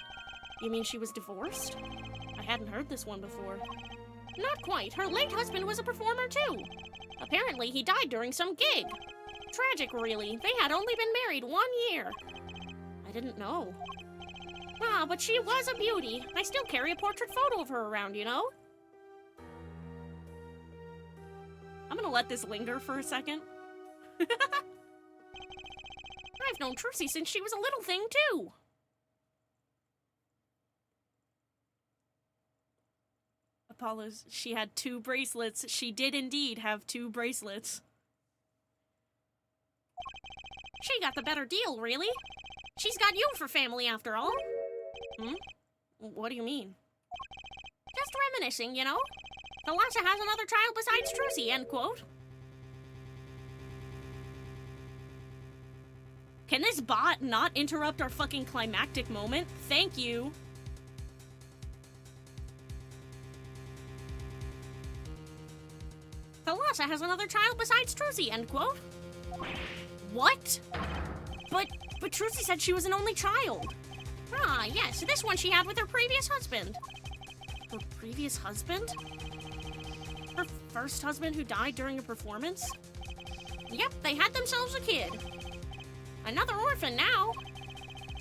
You mean she was divorced? I hadn't heard this one before. Not quite. Her late husband was a performer, too. Apparently, he died during some gig. Tragic, really. They had only been married 1 year. I didn't know. Ah, but she was a beauty. I still carry a portrait photo of her around, you know? I'm gonna let this linger for a second. I've known Trucy since she was a little thing, too. Apollo's, she had 2 bracelets. She did indeed have 2 bracelets. She got the better deal, really. She's got you for family, after all. What do you mean? Just reminiscing, you know? Thalassa has another child besides Trucy, end quote. Can this bot not interrupt our fucking climactic moment? Thank you. Thalassa has another child besides Trucy, end quote. What? But Trucy said she was an only child. Ah, yes, this one she had with her previous husband. Her previous husband? Her first husband who died during a performance? Yep, they had themselves a kid. Another orphan now.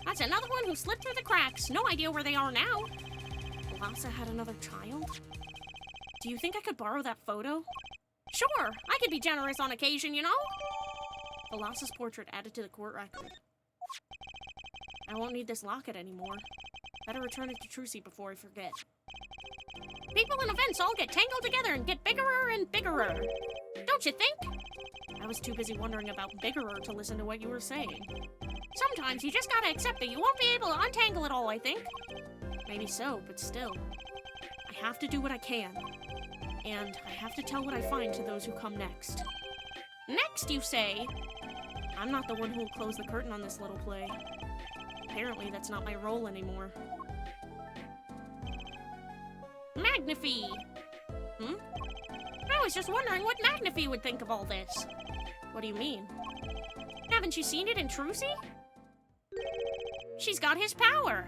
That's another one who slipped through the cracks. No idea where they are now. Thalassa had another child? Do you think I could borrow that photo? Sure, I could be generous on occasion, you know? Thalassa's portrait added to the court record. I won't need this locket anymore. Better return it to Trucy before I forget. People and events all get tangled together and get biggerer and biggerer. Don't you think? I was too busy wondering about biggerer to listen to what you were saying. Sometimes you just gotta accept that you won't be able to untangle it all, I think. Maybe so, but still. I have to do what I can. And I have to tell what I find to those who come next. Next, you say? I'm not the one who will close the curtain on this little play. Apparently, that's not my role anymore. Magnify! I was just wondering what Magnify would think of all this. What do you mean? Haven't you seen it in Trucy? She's got his power!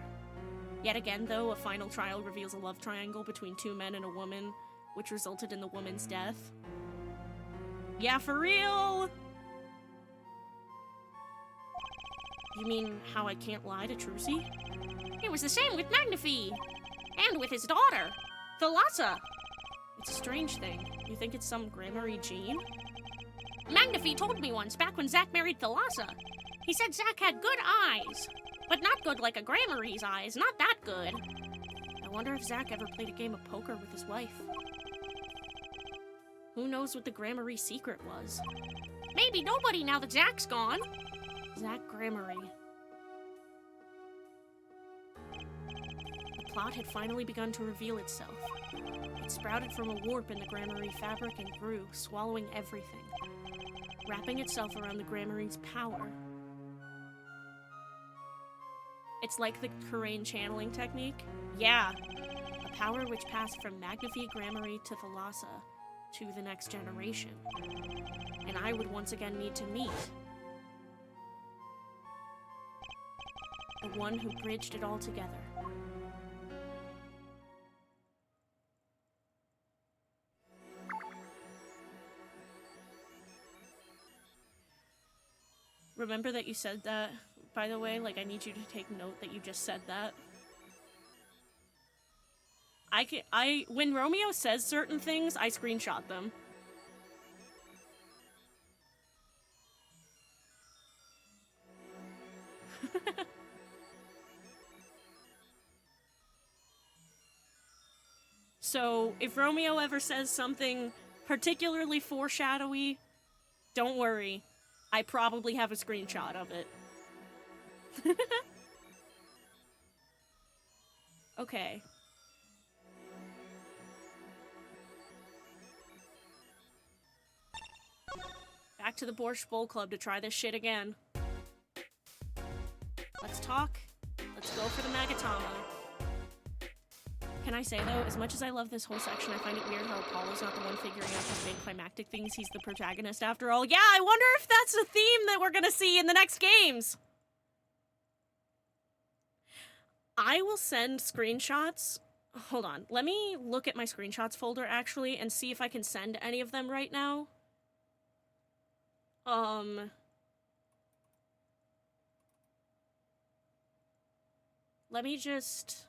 Yet again, though, a final trial reveals a love triangle between two men and a woman, which resulted in the woman's death. Yeah, for real! You mean how I can't lie to Trucy? It was the same with Magnify! And with his daughter, Thalassa. It's a strange thing. You think it's some Grammary gene? Magnify told me once back when Zack married Thalassa. He said Zack had good eyes. But not good like a Grammary's eyes, not that good. I wonder if Zack ever played a game of poker with his wife. Who knows what the Grammary secret was? Maybe nobody now that Zack's gone. Zack Grammary. The plot had finally begun to reveal itself. It sprouted from a warp in the Grammary fabric and grew, swallowing everything, wrapping itself around the Grammary's power. It's like the Kurain channeling technique. Yeah, a power which passed from Magnify Grammary to Thalassa to the next generation. And I would once again need to meet the one who bridged it all together. Remember that you said that, by the way? Like, I need you to take note that you just said that. When Romeo says certain things, I screenshot them. So, if Romeo ever says something particularly foreshadowy, don't worry. I probably have a screenshot of it. Okay. Back to the Borscht Bowl Club to try this shit again. Let's talk. Let's go for the Magatama. Can I say, though, as much as I love this whole section, I find it weird how Apollo's not the one figuring out these big climactic things. He's the protagonist after all. Yeah, I wonder if that's a theme that we're gonna see in the next games. I will send screenshots. Hold on. Let me look at my screenshots folder, actually, and see if I can send any of them right now. Let me just...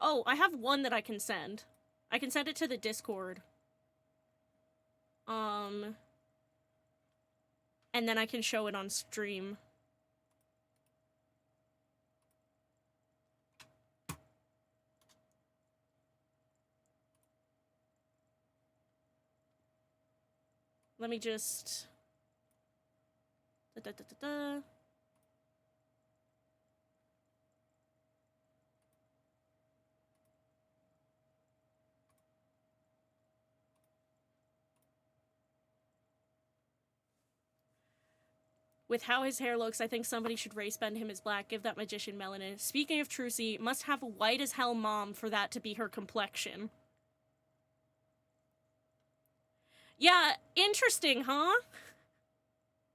Oh, I have one that I can send. I can send it to the Discord. And then I can show it on stream. Let me just... With how his hair looks, I think somebody should race bend him as black, give that magician melanin. Speaking of Trucy, must have a white as hell mom for that to be her complexion. Yeah, interesting, huh?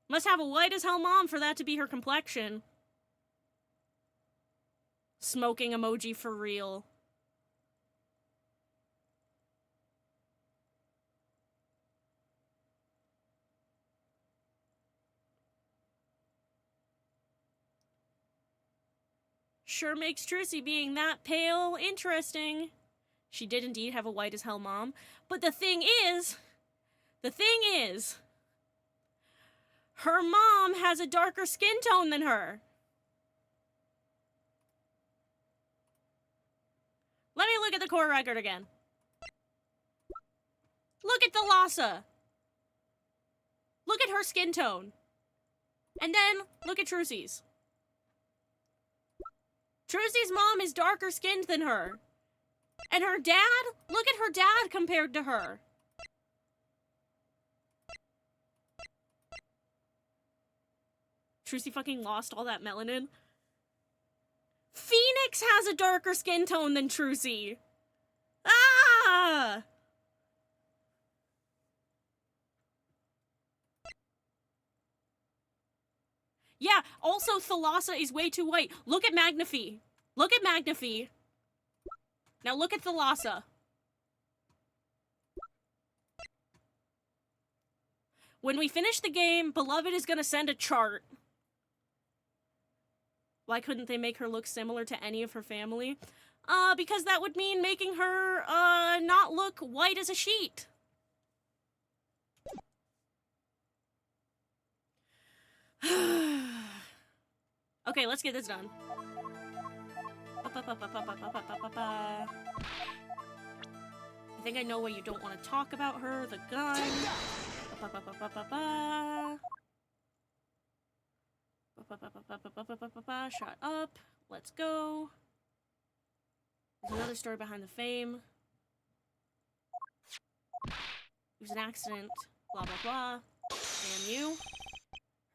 Must have a white as hell mom for that to be her complexion. Smoking emoji for real. Sure makes Trucy being that pale interesting. She did indeed have a white as hell mom. But the thing is, her mom has a darker skin tone than her. Let me look at the core record again. Look at Thalassa. Look at her skin tone. And then look at Trucy's. Trucy's mom is darker skinned than her. And her dad? Look at her dad compared to her. Trucy fucking lost all that melanin. Phoenix has a darker skin tone than Trucy. Ah! Yeah, also Thalassa is way too white. Look at Magnify. Look at Magnify. Now look at Thalassa. When we finish the game, Beloved is gonna send a chart. Why couldn't they make her look similar to any of her family? Because that would mean making her, not look white as a sheet. Okay, let's get this done. I think I know why you don't want to talk about her. The gun. Shut up. Let's go. There's another story behind the fame. It was an accident. Blah, blah, blah. Damn you.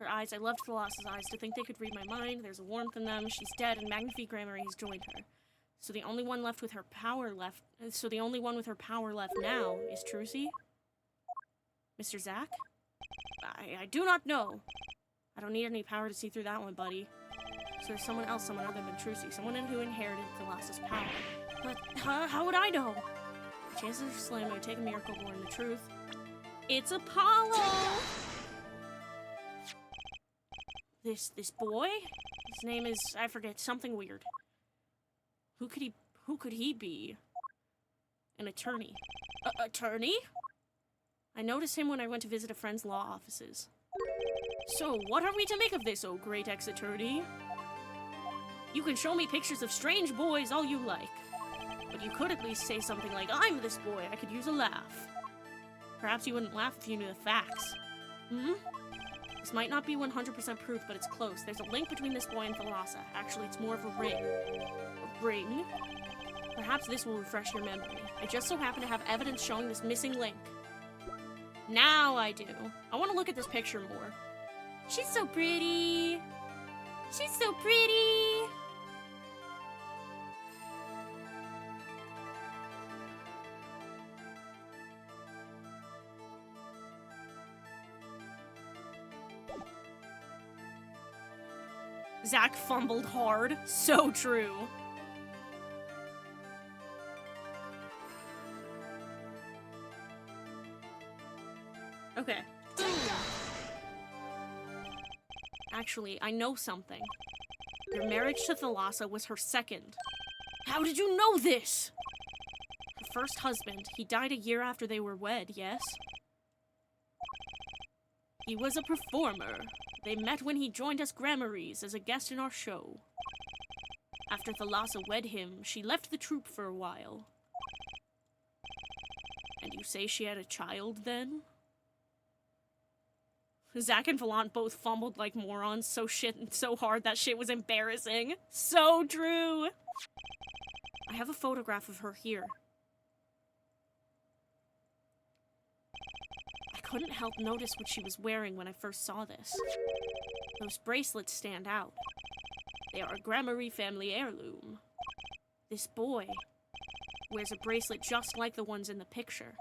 Her eyes, I loved Thalassa's eyes to think they could read my mind. There's a warmth in them. She's dead, and Magnify Grammary has joined her. So the only one with her power left now is Trucy? Mr. Zack? I do not know. I don't need any power to see through that one, buddy. So there's someone other than Trucy. Someone who inherited Thalassa's power. But how would I know? The chances are slim. It would take a miracle to learn the truth. It's Apollo! This boy? His name is, I forget, something weird. Who could he be? An attorney. Attorney? I noticed him when I went to visit a friend's law offices. So, what are we to make of this, oh great ex-attorney? You can show me pictures of strange boys all you like. But you could at least say something like, I'm this boy, I could use a laugh. Perhaps you wouldn't laugh if you knew the facts. Hmm? This might not be 100% proof, but it's close. There's a link between this boy and Thalassa. Actually, it's more of a ring. A ring? Perhaps this will refresh your memory. I just so happen to have evidence showing this missing link. Now I do. I want to look at this picture more. She's so pretty. She's so pretty. Zack fumbled hard. So true. Okay. Actually, I know something. Your marriage to Thalassa was her second. How did you know this? Her first husband, he died a year after they were wed, yes? He was a performer. They met when he joined us Grammaries as a guest in our show. After Thalassa wed him, she left the troupe for a while. And you say she had a child then? Zack and Valant both fumbled like morons so hard that shit was embarrassing. So true! I have a photograph of her here. I couldn't help notice what she was wearing when I first saw this. Those bracelets stand out. They are a Grammary family heirloom. This boy wears a bracelet just like the ones in the picture.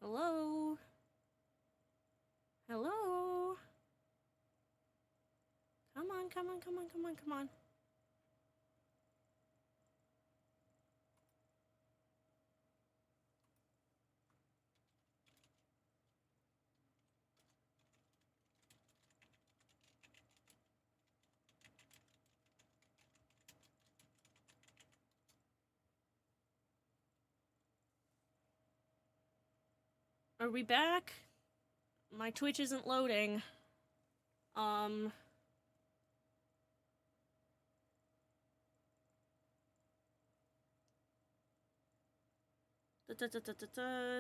Hello? Hello? Come on, come on, come on, come on, come on. Are we back? My Twitch isn't loading.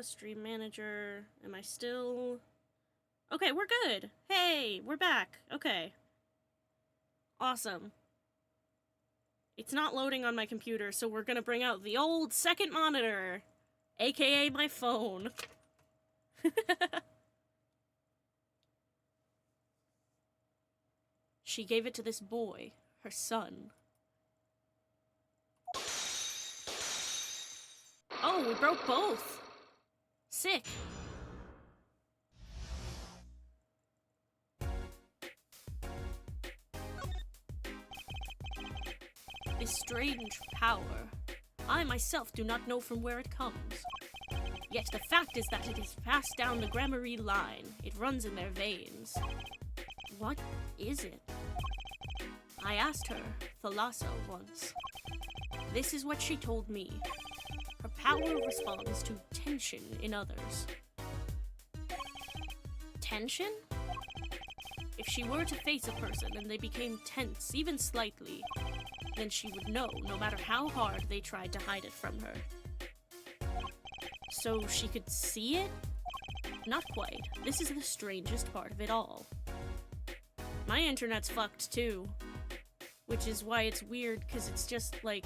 Stream manager. Am I still... Okay, we're good. Hey, we're back. Okay. Awesome. It's not loading on my computer, so we're gonna bring out the old second monitor, aka my phone. She gave it to this boy, her son. Oh, we broke both. Sick. This strange power. I myself do not know from where it comes. Yet the fact is that it is passed down the Gramarye line. It runs in their veins. What is it? I asked her, Thalasso, once. This is what she told me. Her power responds to tension in others. Tension? If she were to face a person and they became tense, even slightly, then she would know, no matter how hard they tried to hide it from her. So she could see it? Not quite. This is the strangest part of it all. My internet's fucked too. Which is why it's weird, because it's just like...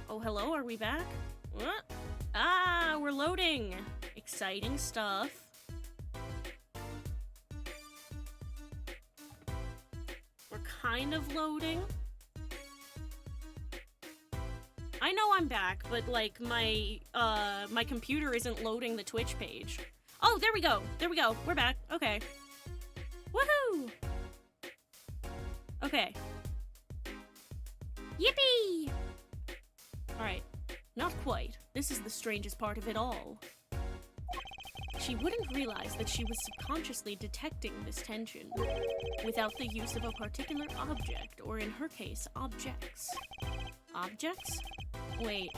Oh, hello, are we back? What? Ah, we're loading! Exciting stuff. We're kind of loading. I know I'm back, but like my computer isn't loading the Twitch page. Oh, there we go. There we go. We're back. Okay. Woohoo! Okay. Yippee! Alright. Not quite. This is the strangest part of it all. She wouldn't realize that she was subconsciously detecting this tension without the use of a particular object, or in her case, objects. Objects? Wait,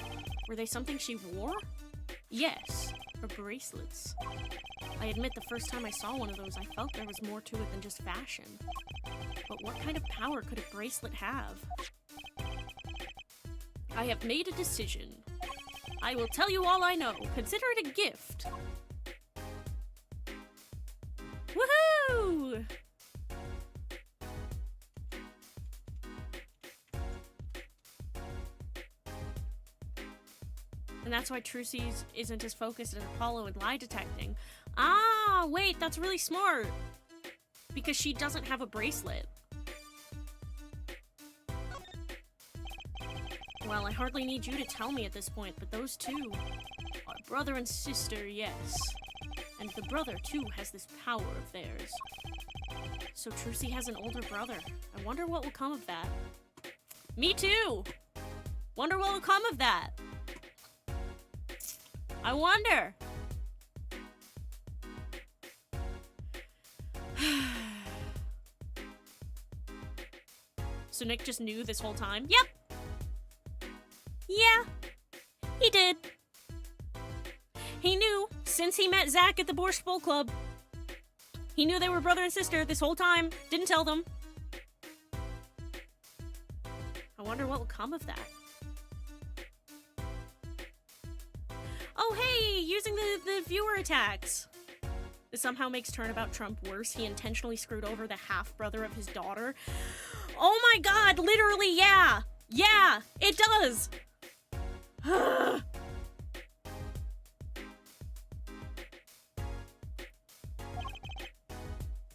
were they something she wore? Yes, her bracelets. I admit the first time I saw one of those, I felt there was more to it than just fashion. But what kind of power could a bracelet have? I have made a decision. I will tell you all I know. Consider it a gift. Woohoo! And that's why Trucy's isn't as focused as Apollo in lie detecting. Ah, wait, that's really smart. Because she doesn't have a bracelet. Well, I hardly need you to tell me at this point, but those two are brother and sister, yes. And the brother, too, has this power of theirs. So Trucy has an older brother. I wonder what will come of that. Me too! Wonder what will come of that. I wonder. So Nick just knew this whole time? Yep. Yeah, he did. He knew since he met Zach at the Borscht Bowl Club. He knew they were brother and sister this whole time. Didn't tell them. I wonder what will come of that. Oh, hey! Using the viewer attacks! This somehow makes Turnabout Trump worse. He intentionally screwed over the half-brother of his daughter. Oh my god, literally, yeah! Yeah, it does!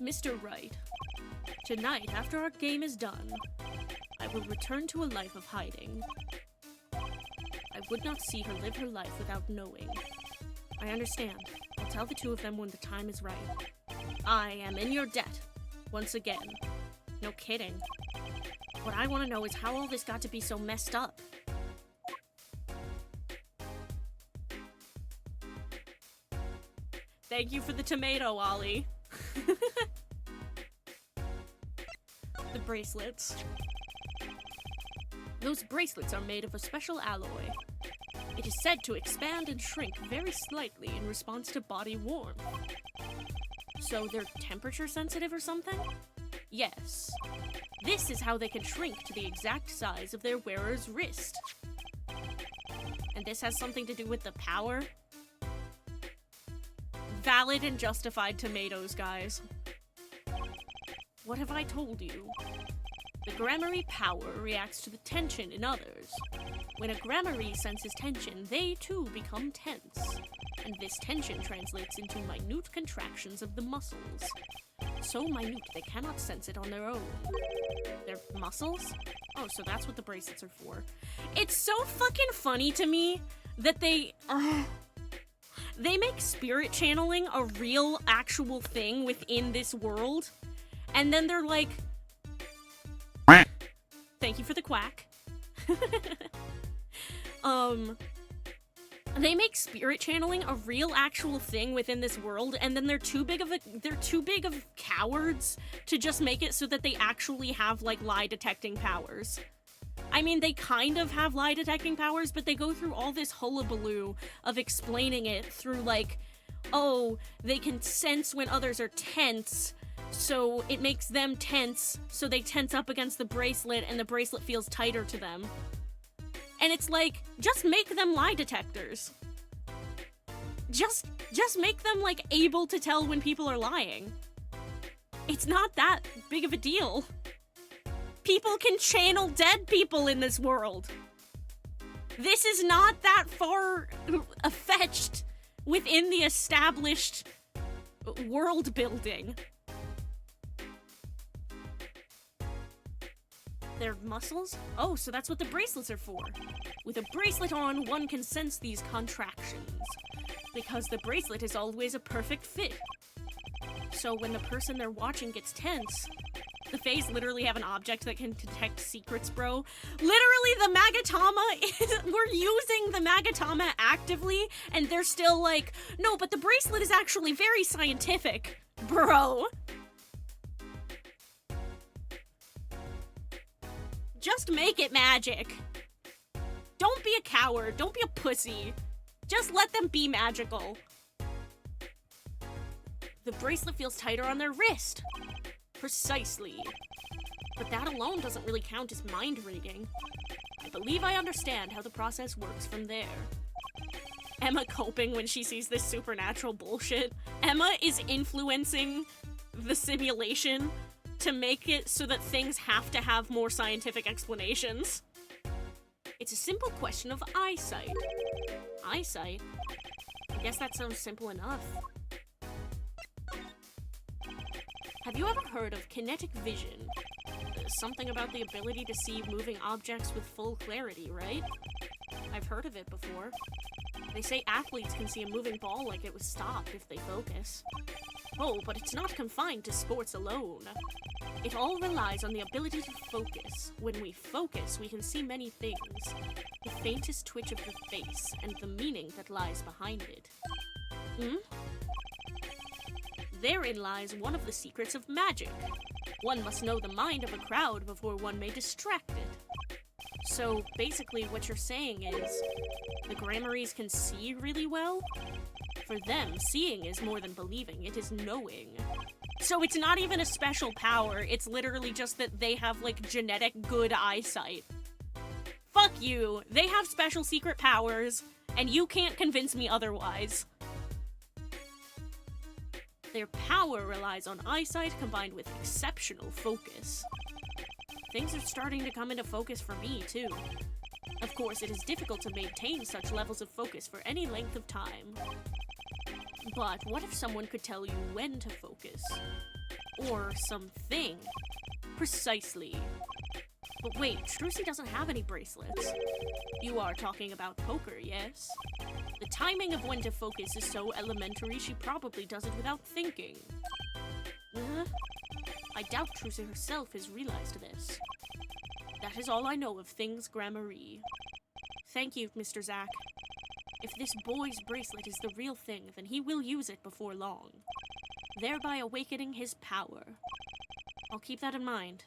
Mr. Wright, tonight, after our game is done, I will return to a life of hiding. I would not see her live her life without knowing. I understand. I'll tell the two of them when the time is right. I am in your debt. Once again. No kidding. What I want to know is how all this got to be so messed up. Thank you for the tomato, Ollie. The bracelets. Those bracelets are made of a special alloy. It is said to expand and shrink very slightly in response to body warmth. So they're temperature sensitive or something? Yes. This is how they can shrink to the exact size of their wearer's wrist. And this has something to do with the power? Valid and justified tomatoes, guys. What have I told you? The Gramarye power reacts to the tension in others. When a Gramarye senses tension, they too become tense. And this tension translates into minute contractions of the muscles. So minute they cannot sense it on their own. Their muscles? Oh, so that's what the bracelets are for. It's so fucking funny to me that they make spirit channeling a real, actual thing within this world. And then they're like, thank you for the quack. They make spirit channeling a real actual thing within this world, and then they're too big of cowards to just make it so that they actually have like lie detecting powers. I mean, they kind of have lie detecting powers, but they go through all this hullabaloo of explaining it through like, oh, they can sense when others are tense, so it makes them tense, so they tense up against the bracelet and the bracelet feels tighter to them. And it's like, just make them lie detectors. Just make them, like, able to tell when people are lying. It's not that big of a deal. People can channel dead people in this world. This is not that far fetched within the established world building. Their muscles? Oh, so that's what the bracelets are for. With a bracelet on, one can sense these contractions. Because the bracelet is always a perfect fit. So when the person they're watching gets tense, the Fays literally have an object that can detect secrets, bro. Literally, the Magatama we're using the Magatama actively, and they're still like, no, but the bracelet is actually very scientific, bro. Just make it magic. Don't be a coward. Don't be a pussy. Just let them be magical. The bracelet feels tighter on their wrist. Precisely. But that alone doesn't really count as mind reading. I believe I understand how the process works from there. Emma coping when she sees this supernatural bullshit. Emma is influencing the simulation to make it so that things have to have more scientific explanations. It's a simple question of eyesight. Eyesight? I guess that sounds simple enough. Have you ever heard of kinetic vision? Something about the ability to see moving objects with full clarity, right? I've heard of it before. They say athletes can see a moving ball like it was stopped if they focus. Oh, but it's not confined to sports alone. It all relies on the ability to focus. When we focus, we can see many things. The faintest twitch of the face, and the meaning that lies behind it. Therein lies one of the secrets of magic. One must know the mind of a crowd before one may distract it. So, basically what you're saying is, the Gramaryes can see really well? For them, seeing is more than believing, it is knowing. So it's not even a special power, it's literally just that they have, like, genetic good eyesight. Fuck you! They have special secret powers, and you can't convince me otherwise. Their power relies on eyesight combined with exceptional focus. Things are starting to come into focus for me, too. Of course, it is difficult to maintain such levels of focus for any length of time. But what if someone could tell you when to focus? Or something. Precisely. But wait, Trucy doesn't have any bracelets. You are talking about poker, yes? The timing of when to focus is so elementary, she probably does it without thinking. I doubt Trucy herself has realized this. That is all I know of things Gramarye. Thank you, Mr. Zack. If this boy's bracelet is the real thing, then he will use it before long, thereby awakening his power. I'll keep that in mind.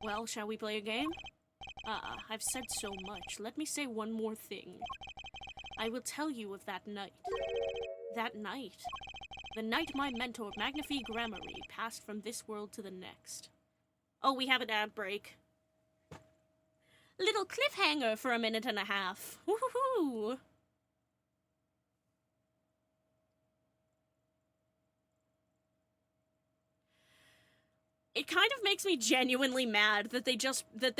Well, shall we play a game? I've said so much. Let me say one more thing. I will tell you of that night. That night. The night my mentor, Magnifie Gramarye, passed from this world to the next. Oh, we have an ad break. Little cliffhanger for a minute and a half. Woohoo! It kind of makes me genuinely mad that they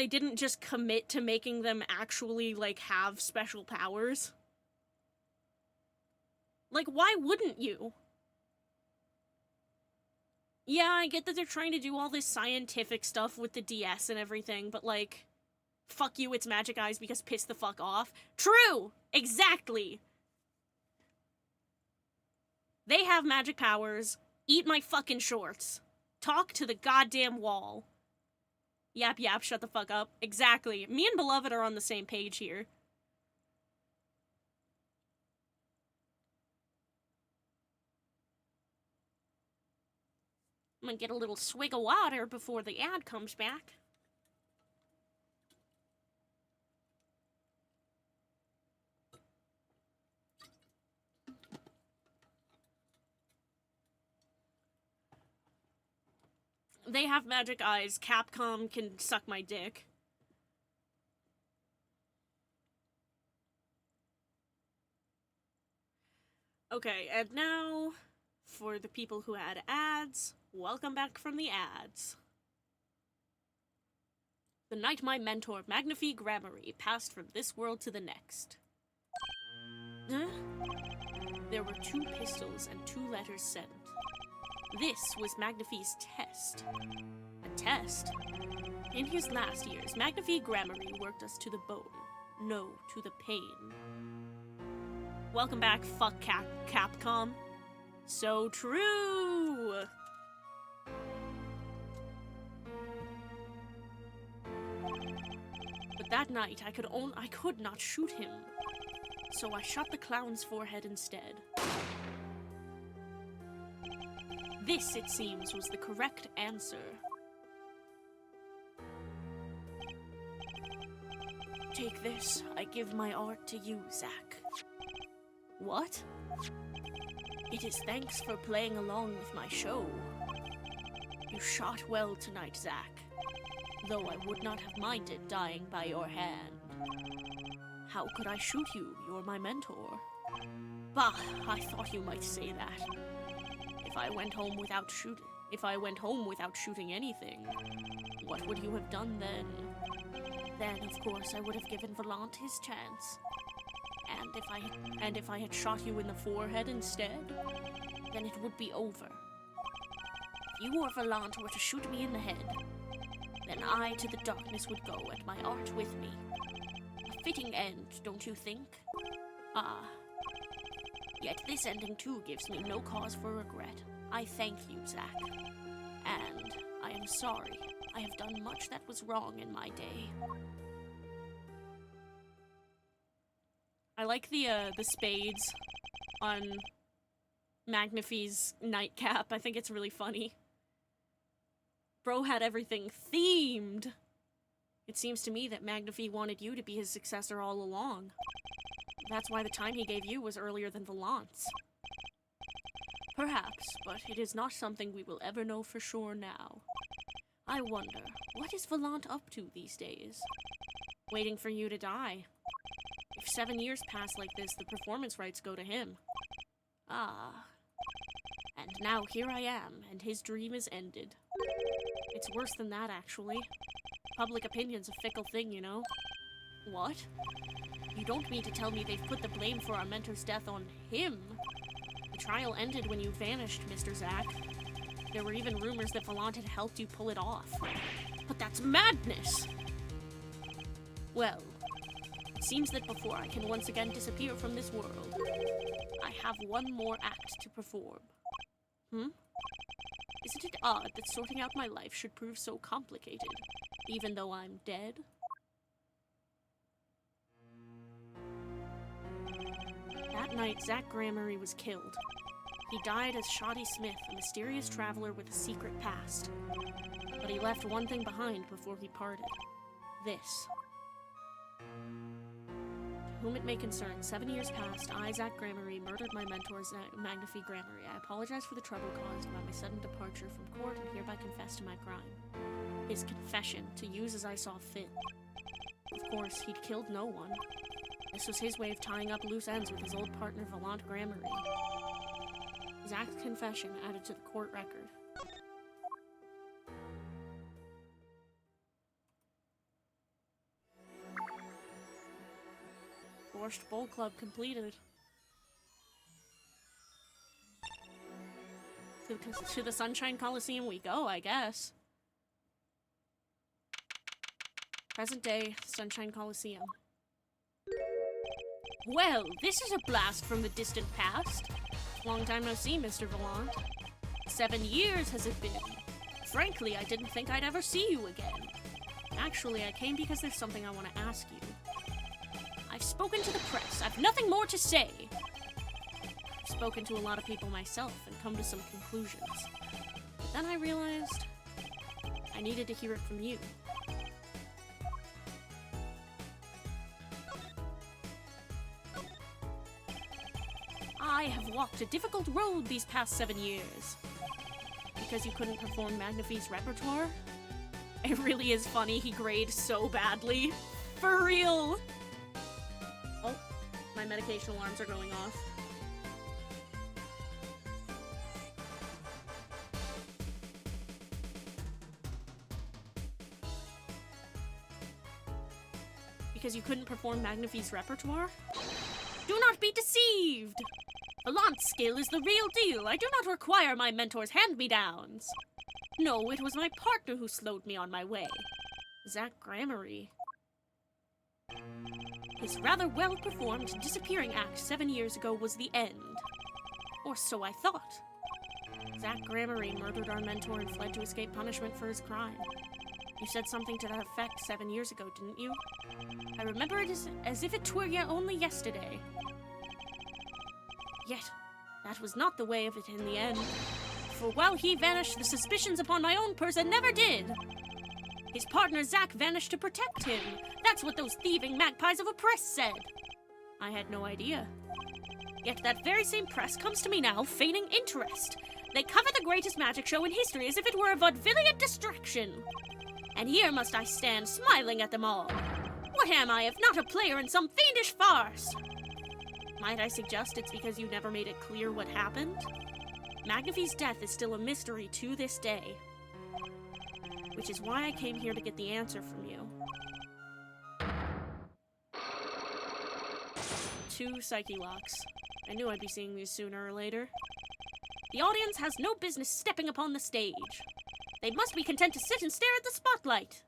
didn't just commit to making them actually, like, have special powers. Like, why wouldn't you? Yeah, I get that they're trying to do all this scientific stuff with the DS and everything, but, like, fuck you, it's Magic Eyes because piss the fuck off. True! Exactly! They have magic powers. Eat my fucking shorts. Talk to the goddamn wall. Yap yap, shut the fuck up. Exactly. Me and Beloved are on the same page here. I'm gonna get a little swig of water before the ad comes back. They have magic eyes. Capcom can suck my dick. Okay, and now, for the people who had ads, welcome back from the ads. The night my mentor, Magnifie Gramarye, passed from this world to the next. There were 2 pistols and 2 letters sent. This was Magnifie's test. A test? In his last years, Magnifie Gramarye worked us to the bone. No, to the pain. Welcome back, fuck Capcom. So true! But that night, I could not shoot him. So I shot the clown's forehead instead. This, it seems, was the correct answer. Take this. I give my art to you, Zack. What? It is thanks for playing along with my show. You shot well tonight, Zack. Though I would not have minded dying by your hand. How could I shoot you? You're my mentor. Bah, I thought you might say that. If I went home without shooting anything, what would you have done then? Then, of course, I would have given Volant his chance. And if I had shot you in the forehead instead, then it would be over. If you or Volant were to shoot me in the head, then I to the darkness would go, and my art with me. A fitting end, don't you think? Ah. Yet this ending too gives me no cause for regret. I thank you, Zack. And I am sorry. I have done much that was wrong in my day. I like the spades on Magnifie's nightcap. I think it's really funny. Bro had everything themed. It seems to me that Magnifie wanted you to be his successor all along. That's why the time he gave you was earlier than Volant's. Perhaps, but it is not something we will ever know for sure now. I wonder, what is Volant up to these days? Waiting for you to die. If 7 years pass like this, the performance rights go to him. Ah. And now here I am, and his dream is ended. It's worse than that, actually. Public opinion's a fickle thing, you know? What? You don't mean to tell me they've put the blame for our mentor's death on him? The trial ended when you vanished, Mr. Zack. There were even rumors that Volant had helped you pull it off. But that's madness! Well, it seems that before I can once again disappear from this world, I have one more act to perform. Isn't it odd that sorting out my life should prove so complicated, even though I'm dead? That night, Zach Gramery was killed. He died as Shoddy Smith, a mysterious traveler with a secret past. But he left one thing behind before he parted. This. To whom it may concern, 7 years past, I, Zach Gramery, murdered my mentor, Magnifi Gramery. I apologize for the trouble caused by my sudden departure from court and hereby confess to my crime. His confession, to use as I saw fit. Of course, he'd killed no one. This was his way of tying up loose ends with his old partner, Valant Gramery. Zach's confession added to the court record. Borscht Bowl Club completed. To the Sunshine Coliseum we go, I guess. Present day, Sunshine Coliseum. Well, this is a blast from the distant past. Long time no see, Mr. Valant. 7 years has it been. Frankly, I didn't think I'd ever see you again. Actually, I came because there's something I want to ask you. I've spoken to the press. I've nothing more to say. I've spoken to a lot of people myself and come to some conclusions. But then I realized I needed to hear it from you. I have walked a difficult road these past 7 years. Because you couldn't perform Magnifi's repertoire? It really is funny he grayed so badly. For real! Oh, my medication alarms are going off. Because you couldn't perform Magnifi's repertoire? Do not be deceived! Valant's skill is the real deal. I do not require my mentor's hand-me-downs. No, it was my partner who slowed me on my way. Zach Gramery. His rather well-performed disappearing act 7 years ago was the end. Or so I thought. Zach Gramery murdered our mentor and fled to escape punishment for his crime. You said something to that effect 7 years ago, didn't you? I remember it as if it were only yesterday. Yet, that was not the way of it in the end. For while he vanished, the suspicions upon my own person never did. His partner Zach vanished to protect him. That's what those thieving magpies of a press said. I had no idea. Yet that very same press comes to me now, feigning interest. They cover the greatest magic show in history as if it were a vaudevillian distraction. And here must I stand, smiling at them all. What am I, if not a player in some fiendish farce? Might I suggest it's because you never made it clear what happened? Magnifi's death is still a mystery to this day. Which is why I came here to get the answer from you. 2 Psyche Locks. I knew I'd be seeing these sooner or later. The audience has no business stepping upon the stage. They must be content to sit and stare at the spotlight.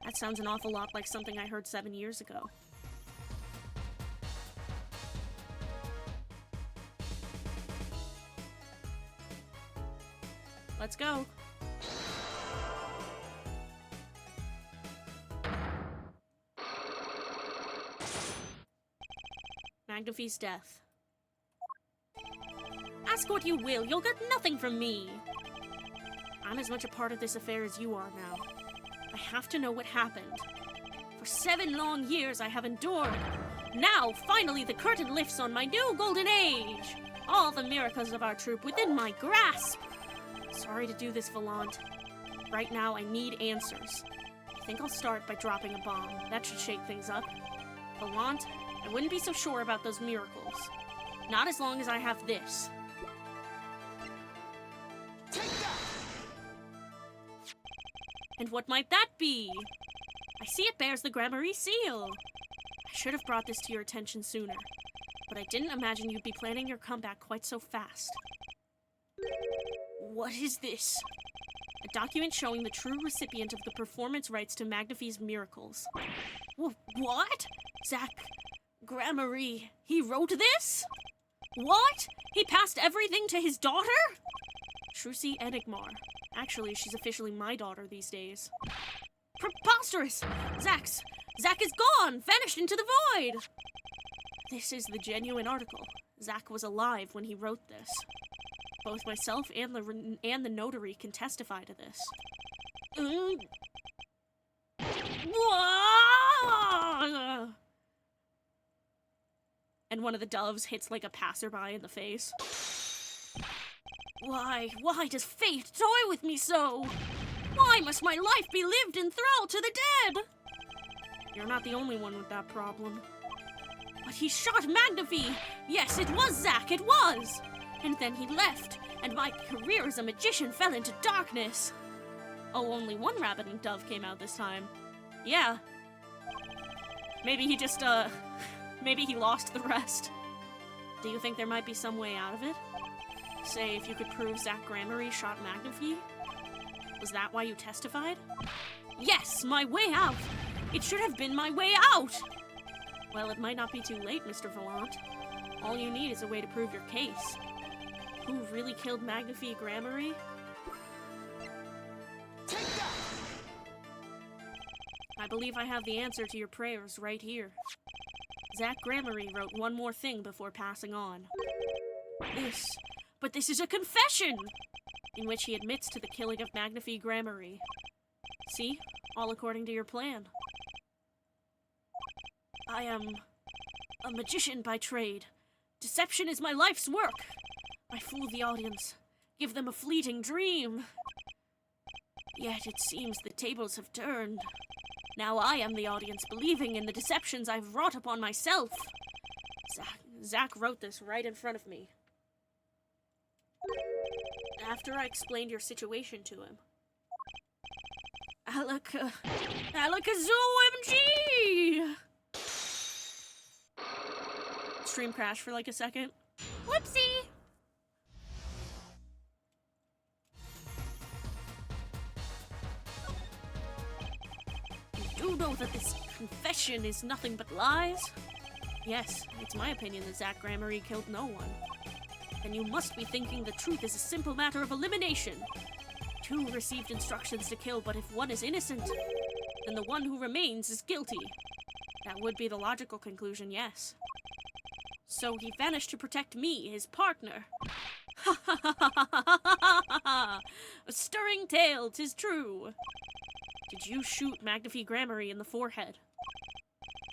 That sounds an awful lot like something I heard 7 years ago. Let's go. Magnifi's death. Ask what you will, you'll get nothing from me. I'm as much a part of this affair as you are now. I have to know what happened. For 7 long years I have endured. Now, finally, the curtain lifts on my new golden age. All the miracles of our troupe within my grasp. Sorry to do this, Valant. Right now, I need answers. I think I'll start by dropping a bomb. That should shake things up. Valant, I wouldn't be so sure about those miracles. Not as long as I have this. Take that! And what might that be? I see it bears the Gramery seal. I should have brought this to your attention sooner, but I didn't imagine you'd be planning your comeback quite so fast. What is this? A document showing the true recipient of the performance rights to Magnafie's miracles. What? Zach Gramarye, he wrote this? What? He passed everything to his daughter? Trucy Enigmar. Actually, she's officially my daughter these days. Preposterous! Zach is gone! Vanished into the void! This is the genuine article. Zach was alive when he wrote this. Both myself and the notary can testify to this. And one of the doves hits like a passerby in the face. Why does fate toy with me so? Why must my life be lived in thrall to the dead? You're not the only one with that problem. But he shot Magnafie! Yes, it was Zach, it was! And then he left, and my career as a magician fell into darkness. Oh, only one rabbiting dove came out this time. Yeah. Maybe he just, maybe he lost the rest. Do you think there might be some way out of it? Say, if you could prove Zach Gramarye shot Magnafie? Was that why you testified? Yes, my way out! It should have been my way out! Well, it might not be too late, Mr. Volant. All you need is a way to prove your case. Who really killed Magnafie Gramarye? Take that! I believe I have the answer to your prayers right here. Zach Gramarye wrote one more thing before passing on. But this is a confession! In which he admits to the killing of Magnafie Gramarye. See? All according to your plan. I am a magician by trade. Deception is my life's work. I fool the audience, give them a fleeting dream. Yet it seems the tables have turned. Now I am the audience, believing in the deceptions I've wrought upon myself. Zach wrote this right in front of me. After I explained your situation to him. Alakazoo-MG! Stream crashed for like a second. Whoopsie! You do know that this confession is nothing but lies? Yes, it's my opinion that Zach Gramarye killed no one. Then you must be thinking the truth is a simple matter of elimination. Two received instructions to kill, but if one is innocent, then the one who remains is guilty. That would be the logical conclusion, yes. So he vanished to protect me, his partner. Ha ha ha ha ha ha ha! A stirring tale, 'tis true. Did you shoot Magnafie Gramarye in the forehead?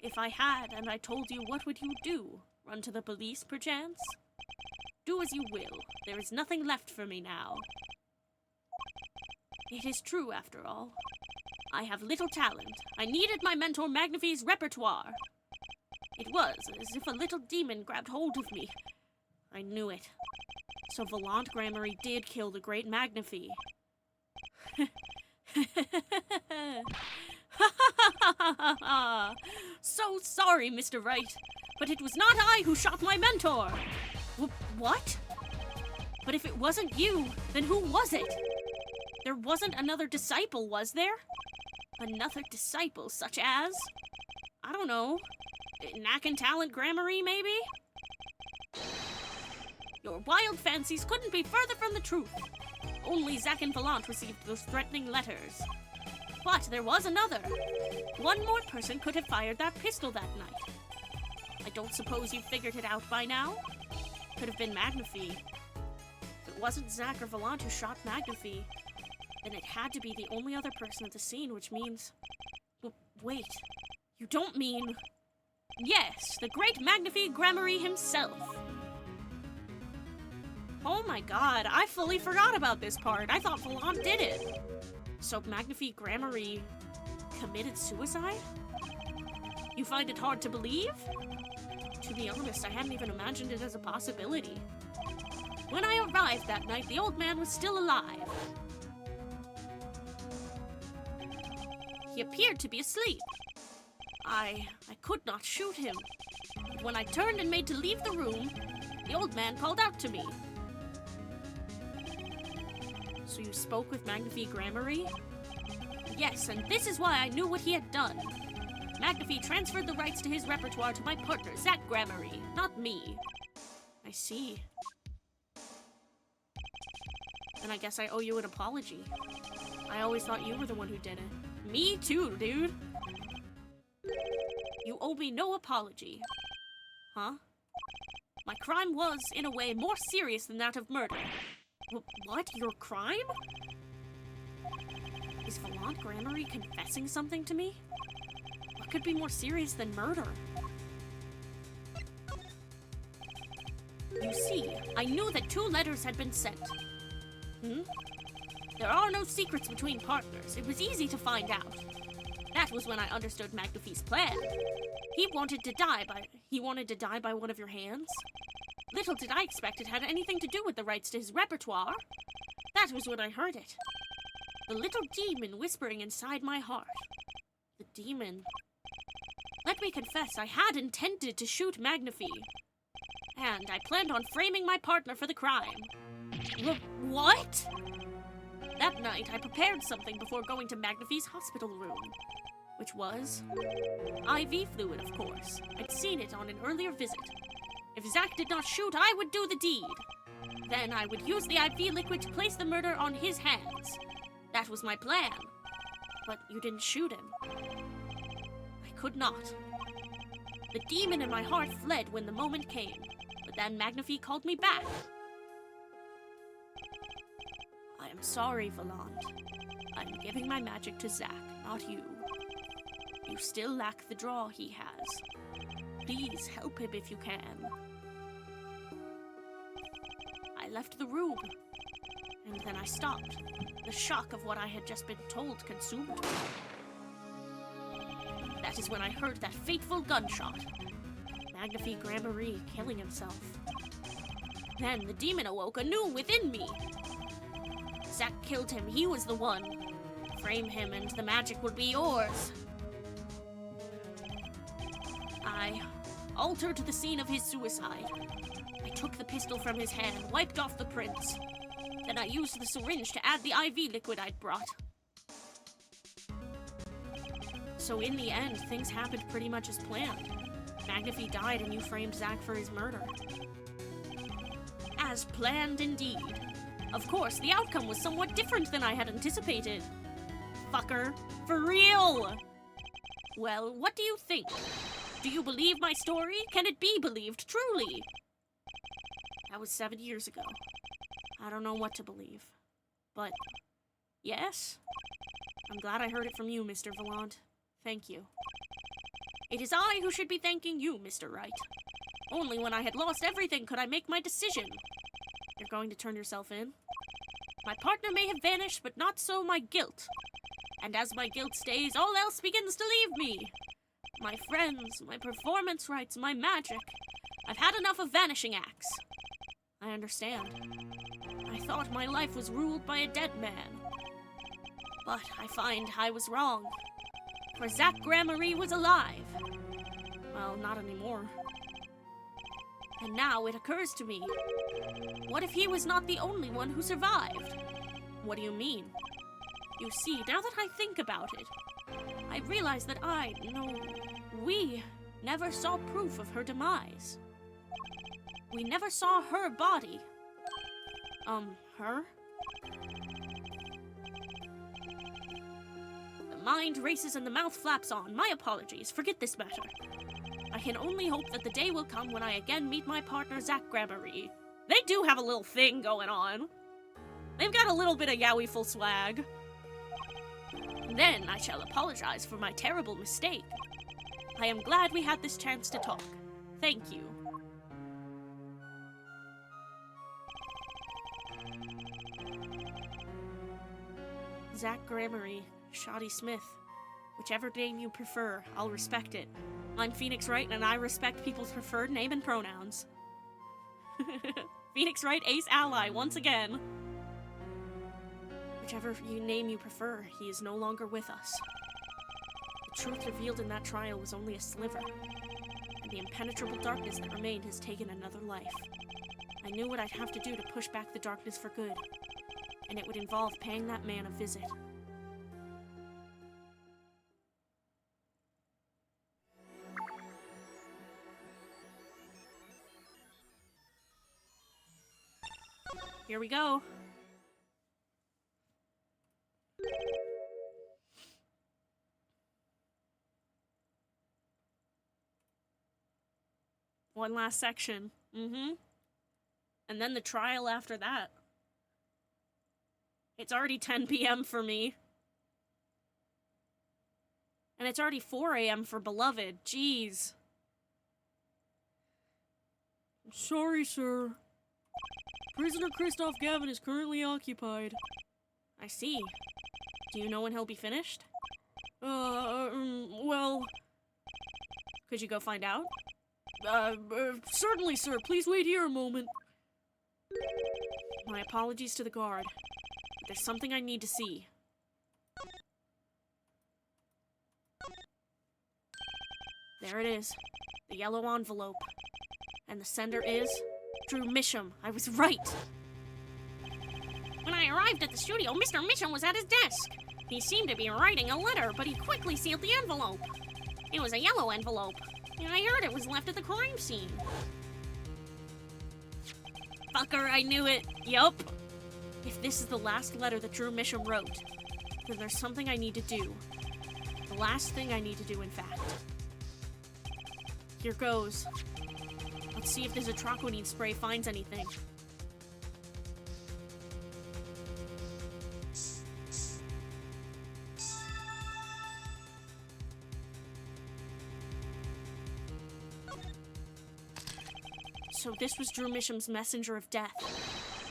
If I had, and I told you, what would you do? Run to the police, perchance? Do as you will. There is nothing left for me now. It is true, after all. I have little talent. I needed my mentor Magnafie's repertoire. It was as if a little demon grabbed hold of me. I knew it. So Volant Gramarye did kill the great Magnafie. So sorry, Mr. Wright, but it was not I who shot my mentor. What? But if it wasn't you, then who was it? There wasn't another disciple, was there? Another disciple such as? I don't know. Knack and Talent Gramarye, maybe? Your wild fancies couldn't be further from the truth. Only Zach and Volant received those threatening letters. But there was another. One more person could have fired that pistol that night. I don't suppose you figured it out by now? Could have been Magnafie. If it wasn't Zach or Volant who shot Magnafie, then it had to be the only other person at the scene, which means... Wait, you don't mean... Yes, the great Magnafie Gramarye himself. Oh my god, I fully forgot about this part. I thought Volant did it. So Magnafie Gramarye committed suicide? You find it hard to believe? To be honest, I hadn't even imagined it as a possibility. When I arrived that night, the old man was still alive. He appeared to be asleep. I could not shoot him. But when I turned and made to leave the room, the old man called out to me. So you spoke with Magnify Grammary? Yes, and this is why I knew what he had done. Magnify transferred the rights to his repertoire to my partner, Zach Grammary, not me. I see. Then I guess I owe you an apology. I always thought you were the one who did it. Me too, dude. You owe me no apology. Huh? My crime was, in a way, more serious than that of murder. What? Your crime? Is Volant Grammary confessing something to me? What could be more serious than murder? You see, I knew that 2 letters had been sent. There are no secrets between partners. It was easy to find out. That was when I understood Magnify's plan. He wanted to die by one of your hands. Little did I expect it had anything to do with the rights to his repertoire. That was when I heard it. The little demon whispering inside my heart. The demon. Let me confess, I had intended to shoot Magnify. And I planned on framing my partner for the crime. What? That night, I prepared something before going to Magnify's hospital room. Which was? IV fluid, of course. I'd seen it on an earlier visit. If Zach did not shoot, I would do the deed. Then I would use the IV liquid to place the murder on his hands. That was my plan. But you didn't shoot him. I could not. The demon in my heart fled when the moment came. But then Magnify called me back. I am sorry, Volant. I'm giving my magic to Zach, not you. You still lack the draw he has. Please help him if you can. I left the room, and then I stopped. The shock of what I had just been told consumed me. That is when I heard that fateful gunshot. Magnify Grammary killing himself. Then the demon awoke anew within me. Zach killed him, he was the one. Frame him and the magic would be yours. I altered the scene of his suicide. I took the pistol from his hand, wiped off the prints. Then I used the syringe to add the IV liquid I'd brought. So in the end, things happened pretty much as planned. Magnify died and you framed Zach for his murder. As planned indeed. Of course, the outcome was somewhat different than I had anticipated. Fucker. For real! Well, what do you think? Do you believe my story? Can it be believed truly? That was 7 years ago. I don't know what to believe. But, yes? I'm glad I heard it from you, Mr. Volant. Thank you. It is I who should be thanking you, Mr. Wright. Only when I had lost everything could I make my decision. You're going to turn yourself in? My partner may have vanished, but not so my guilt. And as my guilt stays, all else begins to leave me. My friends, my performance rights, my magic. I've had enough of vanishing acts. I understand. I thought my life was ruled by a dead man. But I find I was wrong. For Zach Grammary was alive. Well, not anymore. And now it occurs to me. What if he was not the only one who survived? What do you mean? You see, now that I think about it, I realize that we never saw proof of her demise. We never saw her body. Her? The mind races and the mouth flaps on. My apologies. Forget this matter. I can only hope that the day will come when I again meet my partner, Zach Grammary. They do have a little thing going on. They've got a little bit of yowie-ful swag. Then I shall apologize for my terrible mistake. I am glad we had this chance to talk. Thank you. Zach Grammary, Shoddy Smith. Whichever name you prefer, I'll respect it. I'm Phoenix Wright, and I respect people's preferred name and pronouns. Phoenix Wright, ace ally, once again. Whichever name you prefer, he is no longer with us. The truth revealed in that trial was only a sliver, and the impenetrable darkness that remained has taken another life. I knew what I'd have to do to push back the darkness for good. and it would involve paying that man a visit. Here we go. One last section. And then the trial after that. It's already 10 p.m. for me. And it's already 4 a.m. for Beloved. Jeez. I'm sorry, sir. Prisoner Christoph Gavin is currently occupied. I see. Do you know when he'll be finished? Well... Could you go find out? Certainly, sir. Please wait here a moment. My apologies to the guard. But there's something I need to see. There it is. The yellow envelope. And the sender is... Drew Misham. I was right. When I arrived at the studio, Mr. Misham was at his desk. He seemed to be writing a letter, but he quickly sealed the envelope. It was a yellow envelope, and I heard it was left at the crime scene. Fucker, I knew it. Yup. If this is the last letter that Drew Misham wrote, then there's something I need to do. The last thing I need to do, in fact. Here goes. Let's see if this atroquinine spray finds anything. So this was Drew Misham's messenger of death.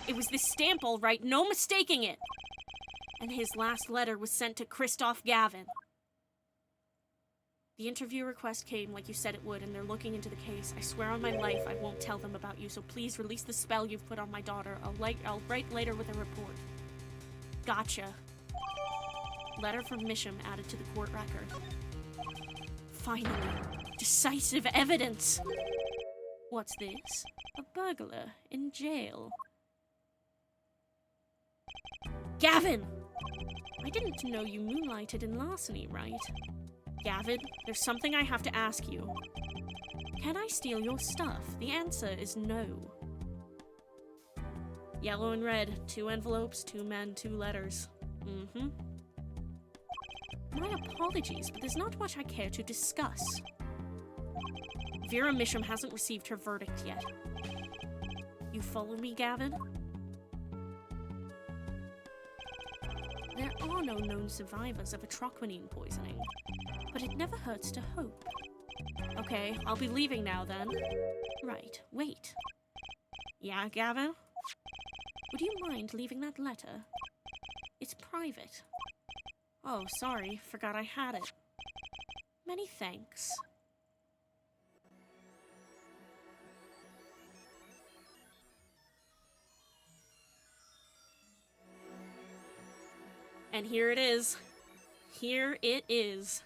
It was this stamp, all right, no mistaking it. And his last letter was sent to Christoph Gavin. The interview request came like you said it would, and they're looking into the case. I swear on my life I won't tell them about you, so please release the spell you've put on my daughter. I'll write later with a report. Gotcha. Letter from Misham added to the court record. Finally, decisive evidence. What's this? A burglar in jail. Gavin! I didn't know you moonlighted in larceny, right? Gavin, there's something I have to ask you. Can I steal your stuff? The answer is no. Yellow and red, 2 envelopes, 2 men, 2 letters. My apologies, but there's not much I care to discuss. Vera Misham hasn't received her verdict yet. You follow me, Gavin? There are no known survivors of atroquinine poisoning, but it never hurts to hope. Okay, I'll be leaving now then. Right, wait. Yeah, Gavin? Would you mind leaving that letter? It's private. Oh, sorry, forgot I had it. Many thanks. And here it is. Here it is.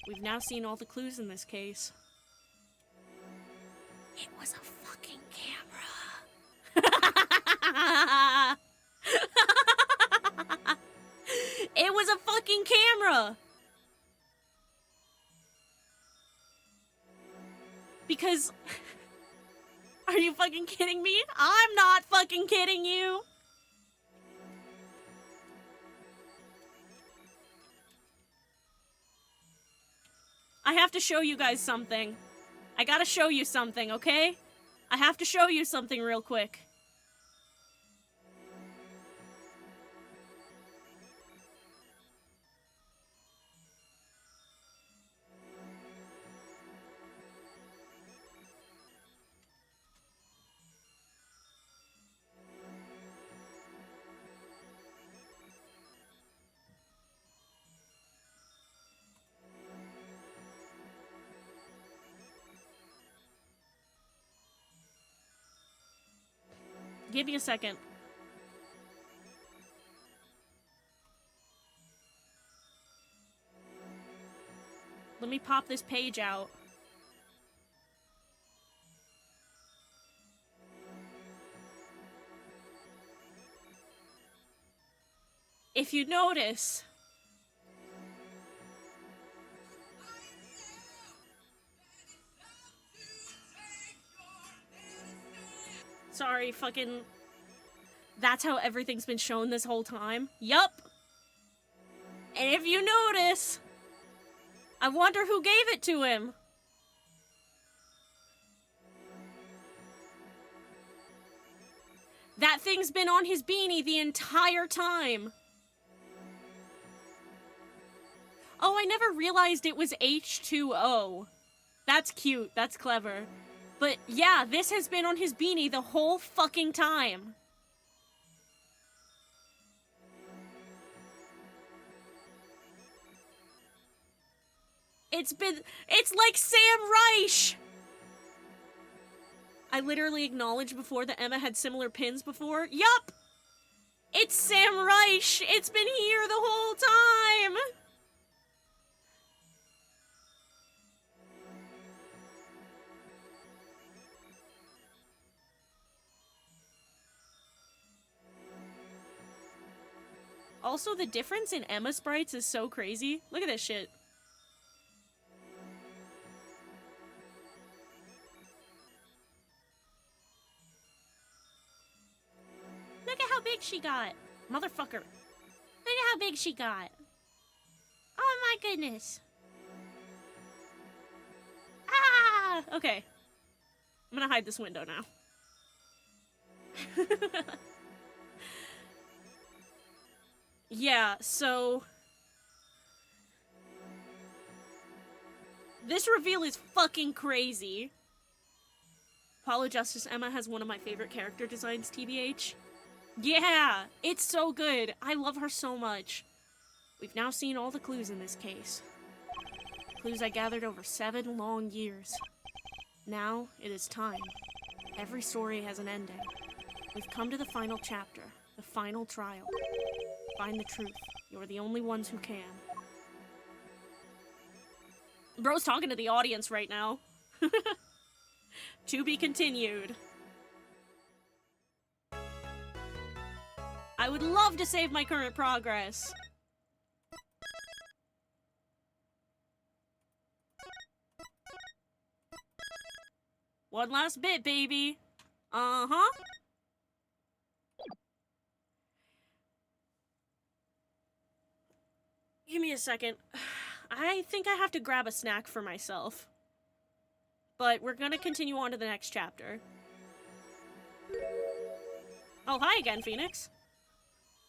We've now seen all the clues in this case. It was a fucking camera. It was a fucking camera. Because... Are you fucking kidding me? I'm not fucking kidding you! I have to show you guys something. I gotta show you something, okay? I have to show you something real quick. Give me a second. Let me pop this page out. if you notice... Sorry, fucking... That's how everything's been shown this whole time? Yup! And if you notice... I wonder who gave it to him. That thing's been on his beanie the entire time. Oh, I never realized it was H2O. That's cute. That's clever. But yeah, this has been on his beanie the whole fucking time. It's like Sam Reich! I literally acknowledged before that Emma had similar pins before. Yup! It's Sam Reich! It's been here the whole time! Also, the difference in Emma sprites is so crazy. Look at this shit. Look at how big she got. Motherfucker. Look at how big she got. Oh my goodness. Ah! Okay. I'm gonna hide this window now. Yeah, so... This reveal is fucking crazy. Apollo Justice Emma has one of my favorite character designs, TBH. Yeah, it's so good. I love her so much. We've now seen all the clues in this case. Clues I gathered over 7 long years. Now, it is time. Every story has an ending. We've come to the final chapter, the final trial. Find the truth. You're the only ones who can. Bro's talking to the audience right now. To be continued. I would love to save my current progress. One last bit, baby. Uh-huh. Give me a second. I think I have to grab a snack for myself. But we're gonna continue on to the next chapter. Oh, hi again, Phoenix.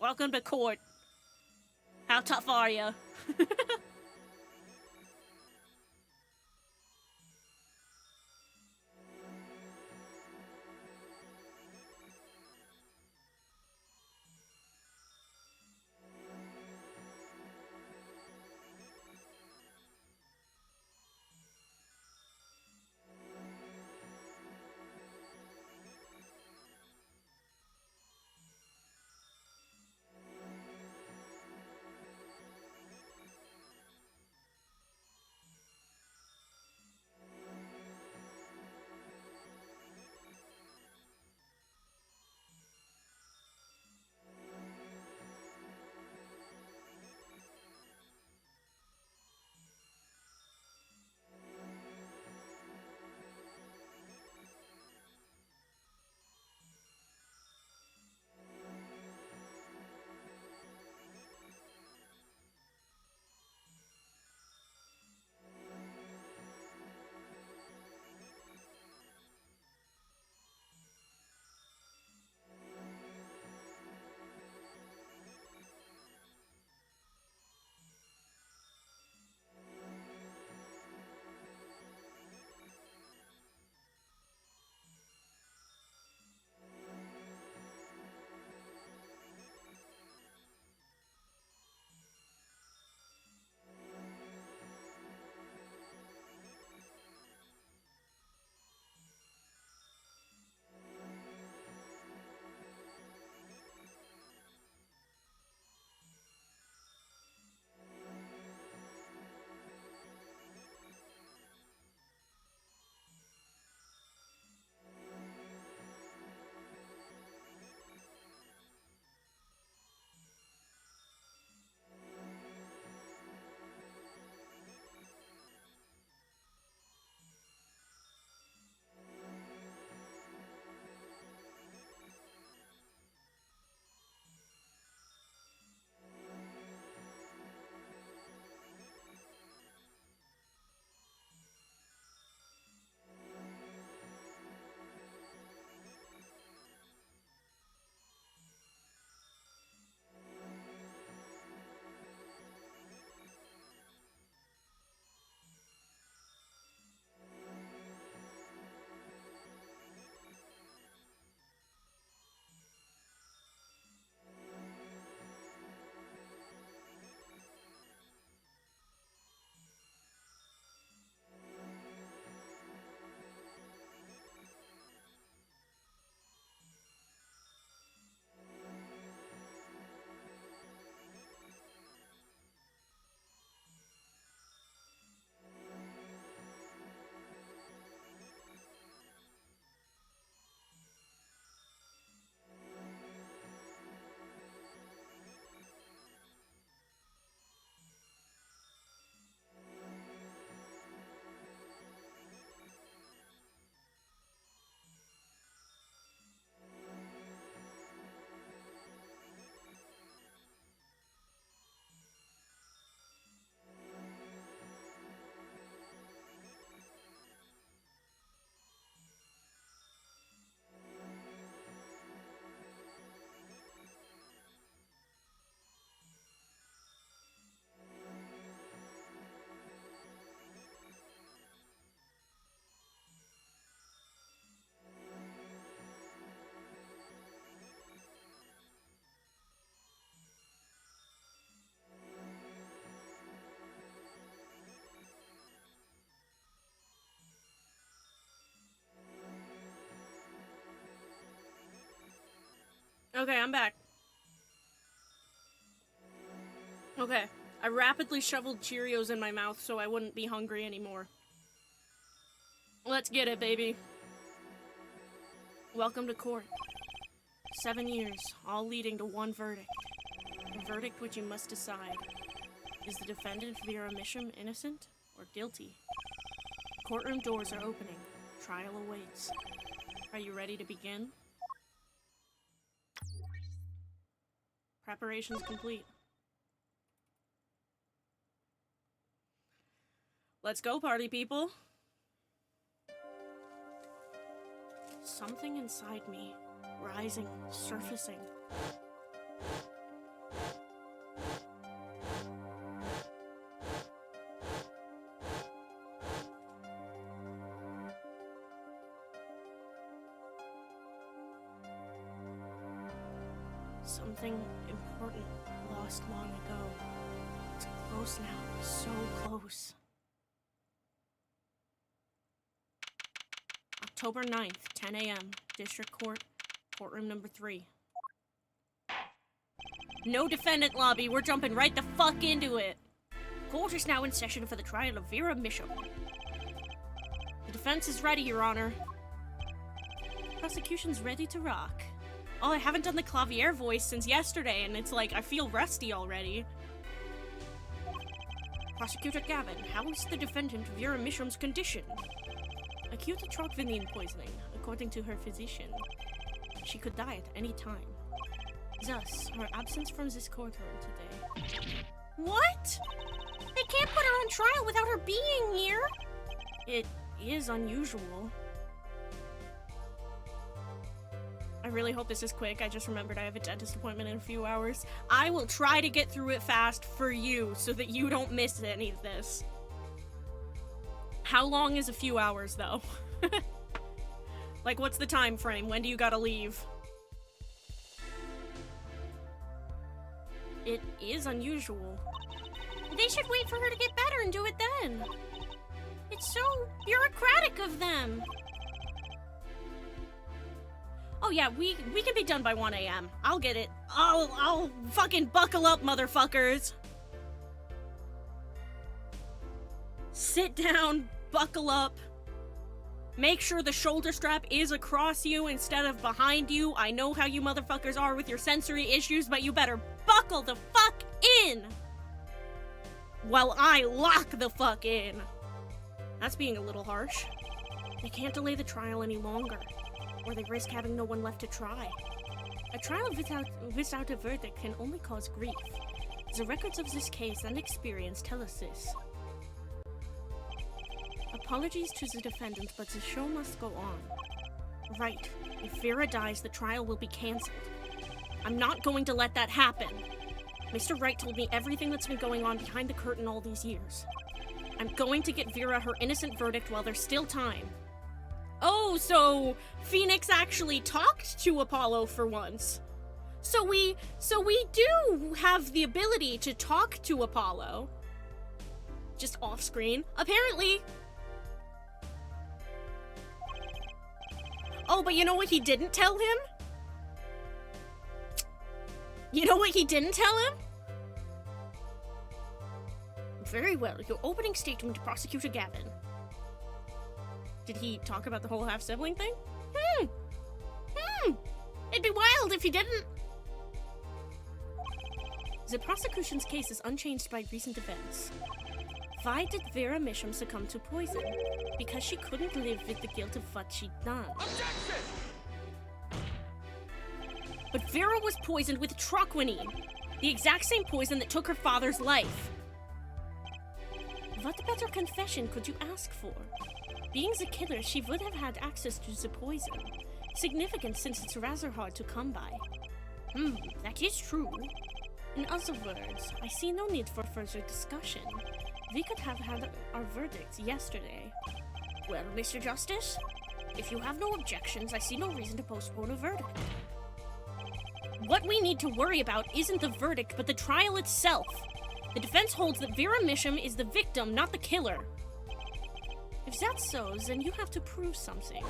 Welcome to court. How tough are you? Okay, I'm back. Okay, I rapidly shoveled Cheerios in my mouth so I wouldn't be hungry anymore. Let's get it, baby. Welcome to court. 7 years, all leading to one verdict. A verdict which you must decide. Is the defendant Vera Misham innocent or guilty? Courtroom doors are opening. Trial awaits. Are you ready to begin? Preparations complete. Let's go, party people. Something inside me, rising, surfacing. Something important lost long ago. It's close now, so close. October 9th, 10 a.m., District Court, Courtroom number 3. No defendant lobby, we're jumping right the fuck into it. Court is now in session for the trial of Vera Misham. The defense is ready, Your Honor. Prosecution's ready to rock. Oh, I haven't done the clavier voice since yesterday, and it's like, I feel rusty already. Prosecutor Gavin, how is the defendant Vera Misham's condition? Acute trochvinine poisoning, according to her physician. She could die at any time. Thus, her absence from this courtroom today. What? They can't put her on trial without her being here. It is unusual. I really hope this is quick. I just remembered I have a dentist appointment in a few hours. I will try to get through it fast for you so that you don't miss any of this. How long is a few hours, though? Like, what's the time frame? When do you gotta leave? It is unusual. They should wait for her to get better and do it then. It's so bureaucratic of them. Oh yeah, we can be done by 1 a.m. I'll get it. I'll fucking buckle up, motherfuckers. Sit down, buckle up. Make sure the shoulder strap is across you instead of behind you. I know how you motherfuckers are with your sensory issues, but you better buckle the fuck in while I lock the fuck in. That's being a little harsh. They can't delay the trial any longer, or they risk having no one left to try. A trial without a verdict can only cause grief. The records of this case and experience tell us this. Apologies to the defendant, but the show must go on. Right. If Vera dies, the trial will be cancelled. I'm not going to let that happen. Mr. Wright told me everything that's been going on behind the curtain all these years. I'm going to get Vera her innocent verdict while there's still time. Oh, so Phoenix actually talked to Apollo for once. So we do have the ability to talk to Apollo. Just off screen, apparently. Oh, but you know what he didn't tell him? You know what he didn't tell him? Very well, your opening statement to Prosecutor Gavin. Did he talk about the whole half-sibling thing? It'd be wild if he didn't. The prosecution's case is unchanged by recent events. Why did Vera Misham succumb to poison? Because she couldn't live with the guilt of what she'd done. Objection! But Vera was poisoned with trochvinine, the exact same poison that took her father's life. What better confession could you ask for? Being the killer, she would have had access to the poison. Significant since it's rather hard to come by. That is true. In other words, I see no need for further discussion. We could have had our verdict yesterday. Well, Mr. Justice, if you have no objections, I see no reason to postpone a verdict. What we need to worry about isn't the verdict, but the trial itself. The defense holds that Vera Misham is the victim, not the killer. If that's so, then you have to prove something.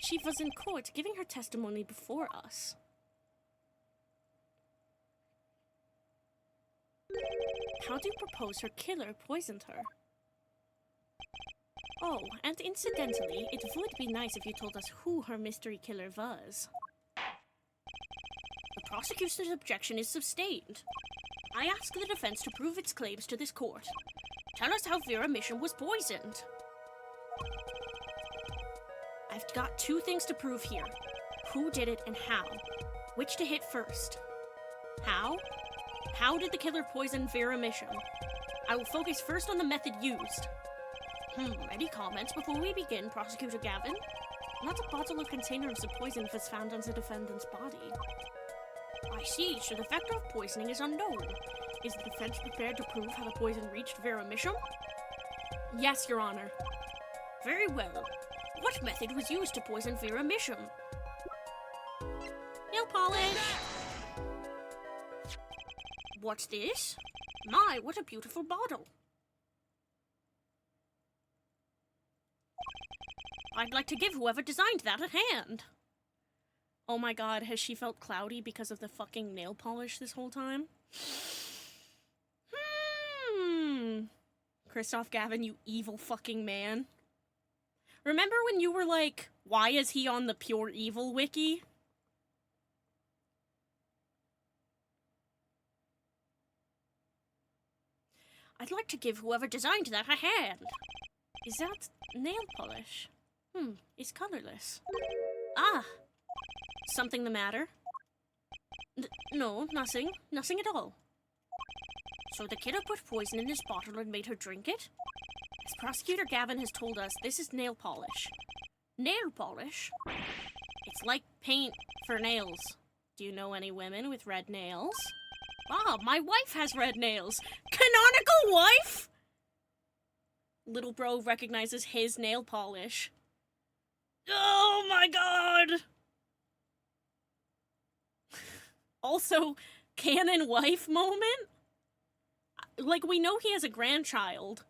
She was in court giving her testimony before us. How do you propose her killer poisoned her? Oh, and incidentally, it would be nice if you told us who her mystery killer was. The prosecution's objection is sustained. I ask the defense to prove its claims to this court. Tell us how Vera Mission was poisoned. I've got two things to prove here. Who did it and how? Which to hit first? How? How did the killer poison Vera Mission? I will focus first on the method used. Any comments before we begin, Prosecutor Gavin? Not a bottle or container of the poison was found on the defendant's body. I see, so the factor of poisoning is unknown. Is the defense prepared to prove how the poison reached Vera Mission? Yes, Your Honor. Very well. What method was used to poison Vera Mission? Nail polish! What's this? My, what a beautiful bottle. I'd like to give whoever designed that a hand. Oh my god, has she felt cloudy because of the fucking nail polish this whole time? Christoph Gavin, you evil fucking man. Remember when you were like, why is he on the Pure Evil wiki? I'd like to give whoever designed that a hand. Is that nail polish? It's colorless. Ah! Something the matter? No, nothing. Nothing at all. So the killer put poison in this bottle and made her drink it? As Prosecutor Gavin has told us, this is nail polish. Nail polish? It's like paint for nails. Do you know any women with red nails? Ah, my wife has red nails! Canonical wife?! Little bro recognizes his nail polish. Oh my god! Also, canon wife moment? Like, we know he has a grandchild.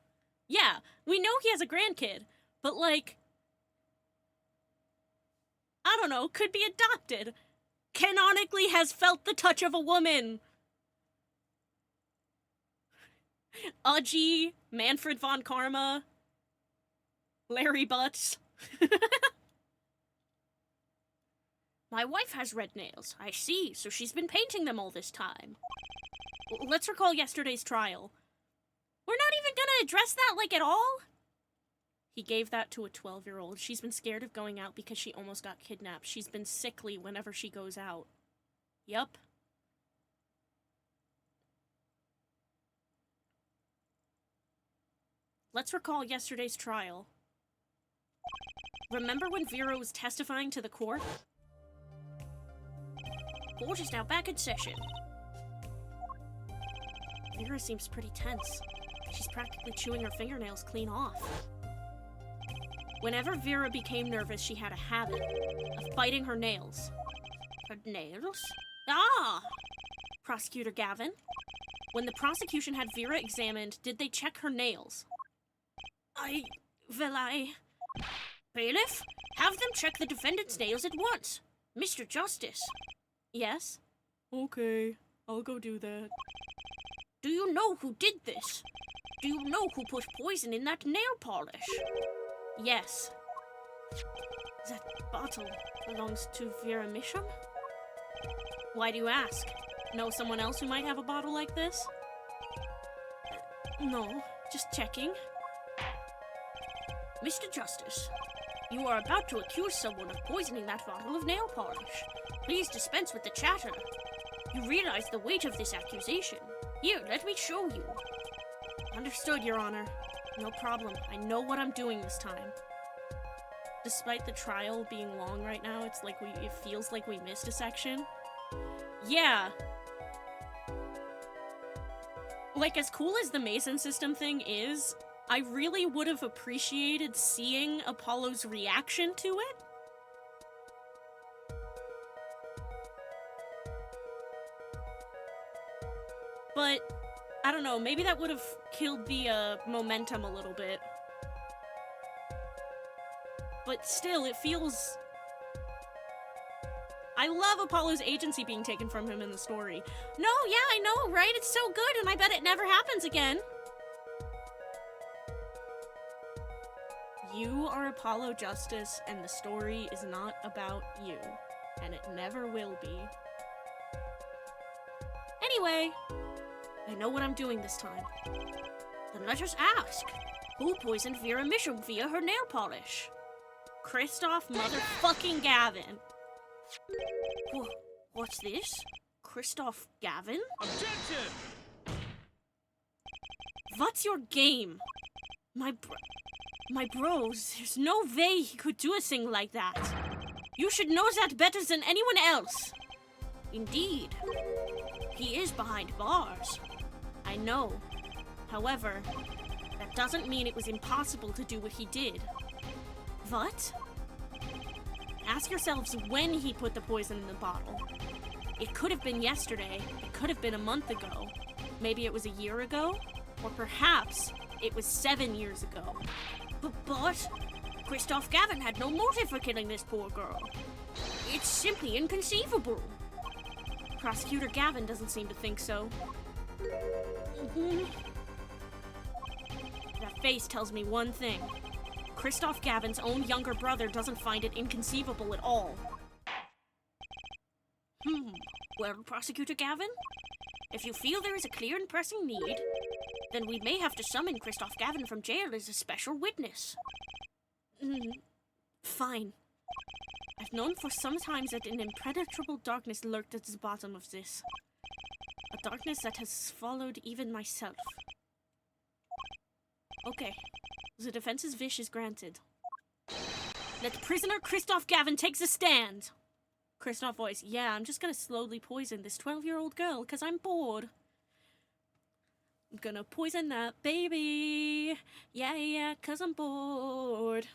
Yeah, we know he has a grandkid, but like, I don't know, could be adopted. Canonically has felt the touch of a woman. Udgy, Manfred von Karma, Larry Butts. My wife has red nails. I see, so she's been painting them all this time. Let's recall yesterday's trial. We're not even gonna address that, like, at all? He gave that to a 12-year-old. She's been scared of going out because she almost got kidnapped. She's been sickly whenever she goes out. Yup. Let's recall yesterday's trial. Remember when Vera was testifying to the court? Court is now back in session. Vera seems pretty tense. She's practically chewing her fingernails clean off. Whenever Vera became nervous, she had a habit of biting her nails. Her nails? Ah! Prosecutor Gavin, when the prosecution had Vera examined, did they check her nails? Bailiff, have them check the defendant's nails at once. Mr. Justice. Yes? Okay, I'll go do that. Do you know who did this? Do you know who put poison in that nail polish? Yes. That bottle belongs to Vera Mission? Why do you ask? Know someone else who might have a bottle like this? No, just checking. Mr. Justice, you are about to accuse someone of poisoning that bottle of nail polish. Please dispense with the chatter. You realize the weight of this accusation. Here, let me show you. Understood, Your Honor. No problem. I know what I'm doing this time. Despite the trial being long right now, it feels like we missed a section. Yeah. Like, as cool as the Mason system thing is, I really would have appreciated seeing Apollo's reaction to it. But, I don't know, maybe that would have killed the, momentum a little bit. But still, it feels I love Apollo's agency being taken from him in the story. No, yeah, I know, right? It's so good, and I bet it never happens again. You are Apollo Justice, and the story is not about you. And it never will be. Anyway, I know what I'm doing this time. Then let us ask, who poisoned Vera Misham via her nail polish? Christoph motherfucking Gavin. What's this? Christoph Gavin? Objection! What's your game? My bros, there's no way he could do a thing like that. You should know that better than anyone else. Indeed. He is behind bars. I know. However, that doesn't mean it was impossible to do what he did. What? Ask yourselves when he put the poison in the bottle. It could have been yesterday, it could have been a month ago, maybe it was a year ago, or perhaps it was 7 years ago. But Christoph Gavin had no motive for killing this poor girl. It's simply inconceivable. Prosecutor Gavin doesn't seem to think so. That face tells me one thing. Christoph Gavin's own younger brother doesn't find it inconceivable at all. Well, Prosecutor Gavin, if you feel there is a clear and pressing need, then we may have to summon Christoph Gavin from jail as a special witness. Fine. I've known for some time that an impenetrable darkness lurked at the bottom of this. A darkness that has swallowed even myself. Okay. The defense's wish is granted. Let prisoner Christoph Gavin take the stand! Christoph voice, yeah, I'm just gonna slowly poison this 12-year-old girl because I'm bored. I'm gonna poison that baby. Yeah, because I'm bored.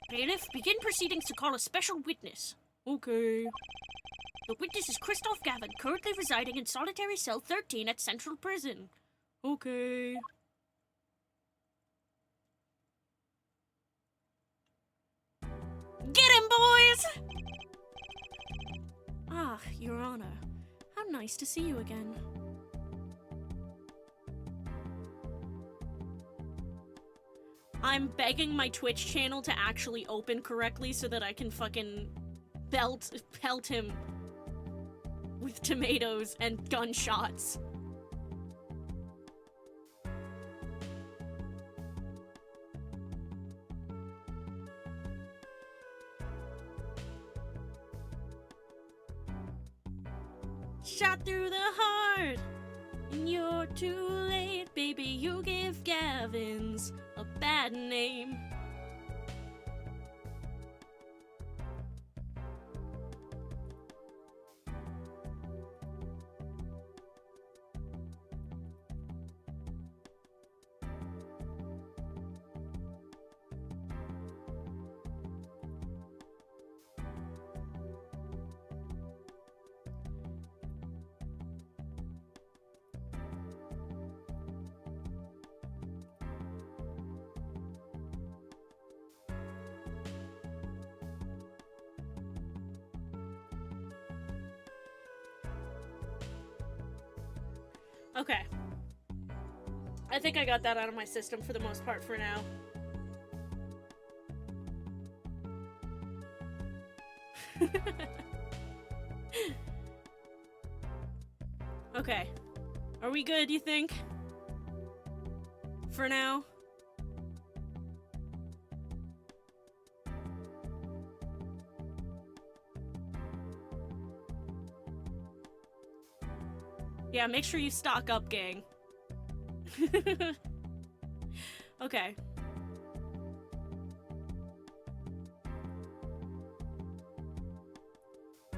Bailiff, begin proceedings to call a special witness. Okay. The witness is Christoph Gavin, currently residing in solitary cell 13 at Central Prison. Okay. Get him, boys! Ah, Your Honor. How nice to see you again. I'm begging my Twitch channel to actually open correctly so that I can fucking pelt him with tomatoes and gunshots. Shot through the heart, and you're too late, baby. You give Gavin's a bad name. Okay. I think I got that out of my system for the most part for now. Okay. Are we good, you think? For now? Yeah, make sure you stock up, gang. Okay.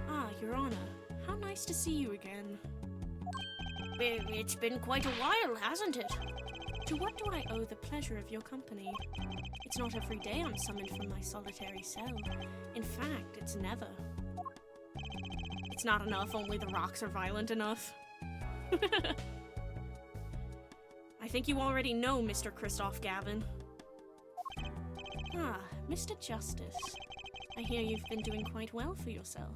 Ah, Your Honor. How nice to see you again. It's been quite a while, hasn't it? To what do I owe the pleasure of your company? It's not every day I'm summoned from my solitary cell. In fact, it's never. It's not enough, only the rocks are violent enough. I think you already know, Mr. Christoph Gavin. Ah, Mr. Justice. I hear you've been doing quite well for yourself.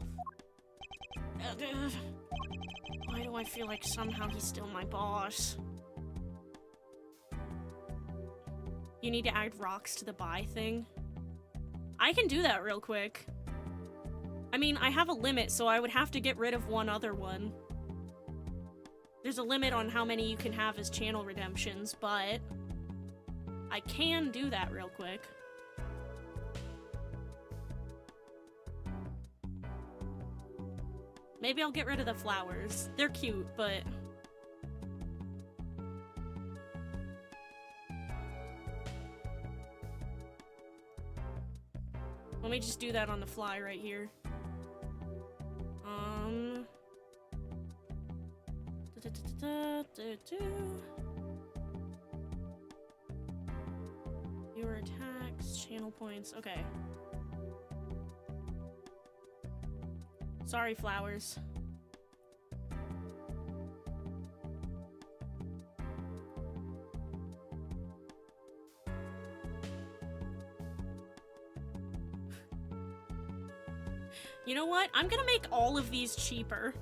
Why do I feel like somehow he's still my boss? You need to add rocks to the buy thing. I can do that real quick. I mean, I have a limit, so I would have to get rid of one other one. There's a limit on how many you can have as channel redemptions, but I can do that real quick. Maybe I'll get rid of the flowers. They're cute, but... let me just do that on the fly right here. Your attacks, channel points, okay. Sorry, flowers. You know what? I'm gonna make all of these cheaper.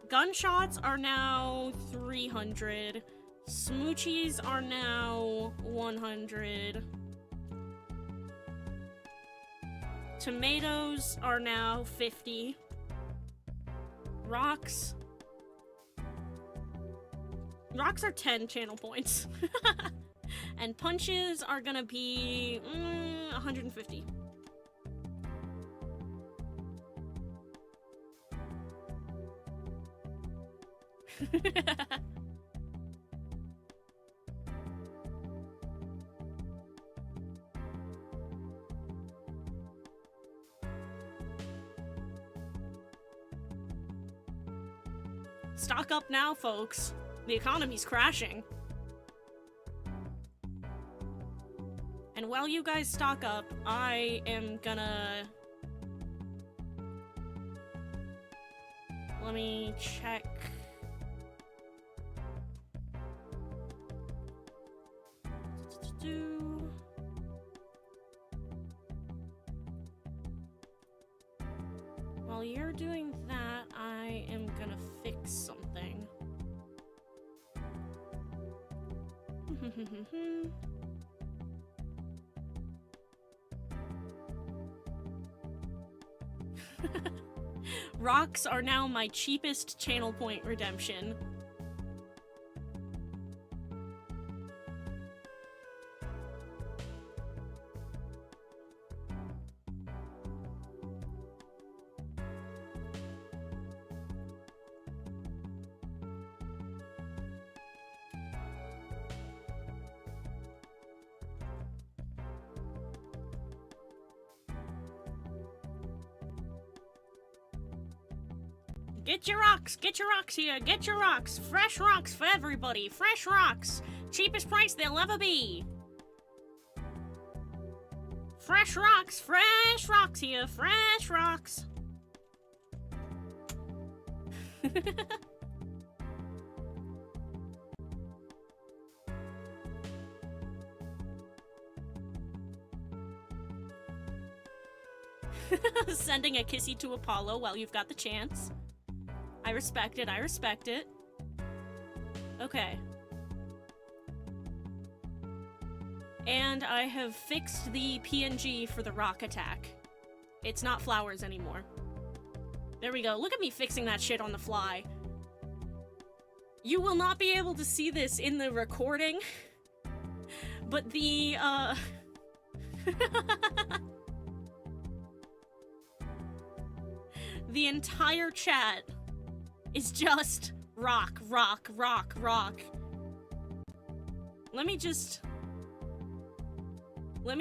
Gunshots are now 300. Smoochies are now 100. Tomatoes are now 50. Rocks. Rocks are 10 channel points. And punches are gonna be 150. Stock up now, folks. The economy's crashing. And while you guys stock up, I am gonna... let me check... While you're doing that, I am gonna fix something. Rocks are now my cheapest channel point redemption. Get your rocks here, get your rocks. Fresh rocks for everybody, fresh rocks. Cheapest price they'll ever be. Fresh rocks here, fresh rocks. Sending a kissy to Apollo while you've got the chance. I respect it, I respect it. Okay. And I have fixed the PNG for the rock attack. It's not flowers anymore. There we go. Look at me fixing that shit on the fly. You will not be able to see this in the recording, but the, the entire chat is just rock, rock, rock, rock. Let me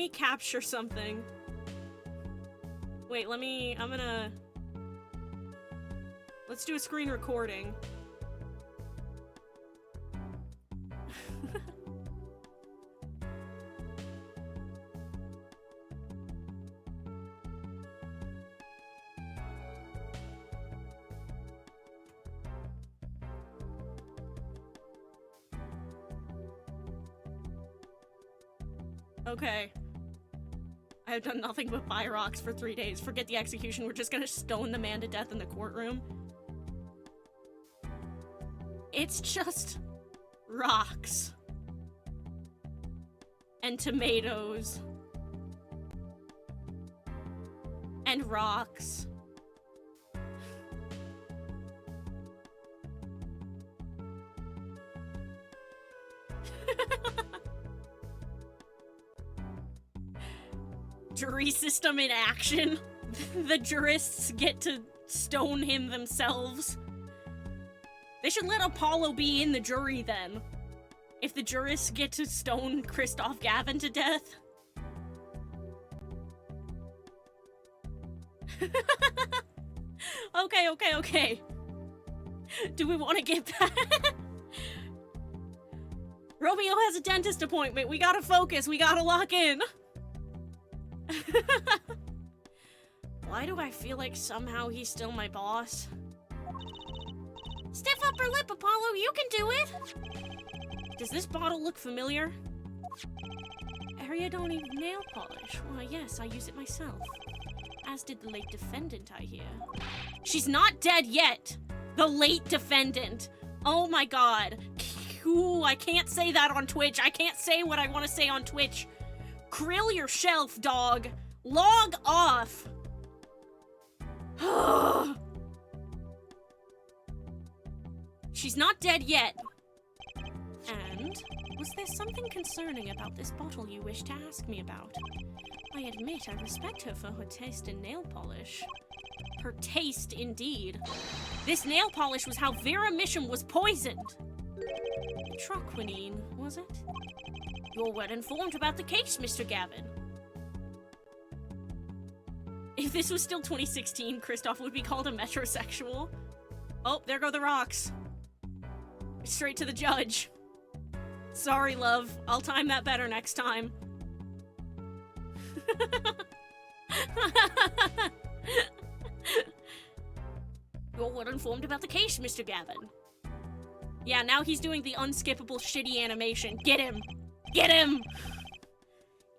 capture something. Wait, let's do a screen recording. Okay. I have done nothing but buy rocks for 3 days. Forget the execution, we're just gonna stone the man to death in the courtroom. It's just rocks. And tomatoes. And rocks. Jury system in action. The jurists get to stone him themselves. They should let Apollo be in the jury then. If the jurists get to stone Christoph Gavin to death. Okay. Do we want to get back? Romeo has a dentist appointment. We gotta focus. We gotta lock in. Why do I feel like somehow he's still my boss? Stiff upper lip, Apollo, you can do it! Does this bottle look familiar? Ariadone nail polish. Why, yes, I use it myself. As did the late defendant, I hear. She's not dead yet! The late defendant! Oh my god. Ooh, I can't say that on Twitch. I can't say what I want to say on Twitch. Krill your shelf, dog. Log off. She's not dead yet. And was there something concerning about this bottle you wish to ask me about? I admit I respect her for her taste in nail polish. Her taste, indeed. This nail polish was how Vera Misham was poisoned. Troquinine, was it? You're well informed about the case, Mr. Gavin. If this was still 2016, Christoph would be called a metrosexual. Oh, there go the rocks. Straight to the judge. Sorry, love. I'll time that better next time. You're well informed about the case, Mr. Gavin. Yeah, now he's doing the unskippable shitty animation. Get him! Get him!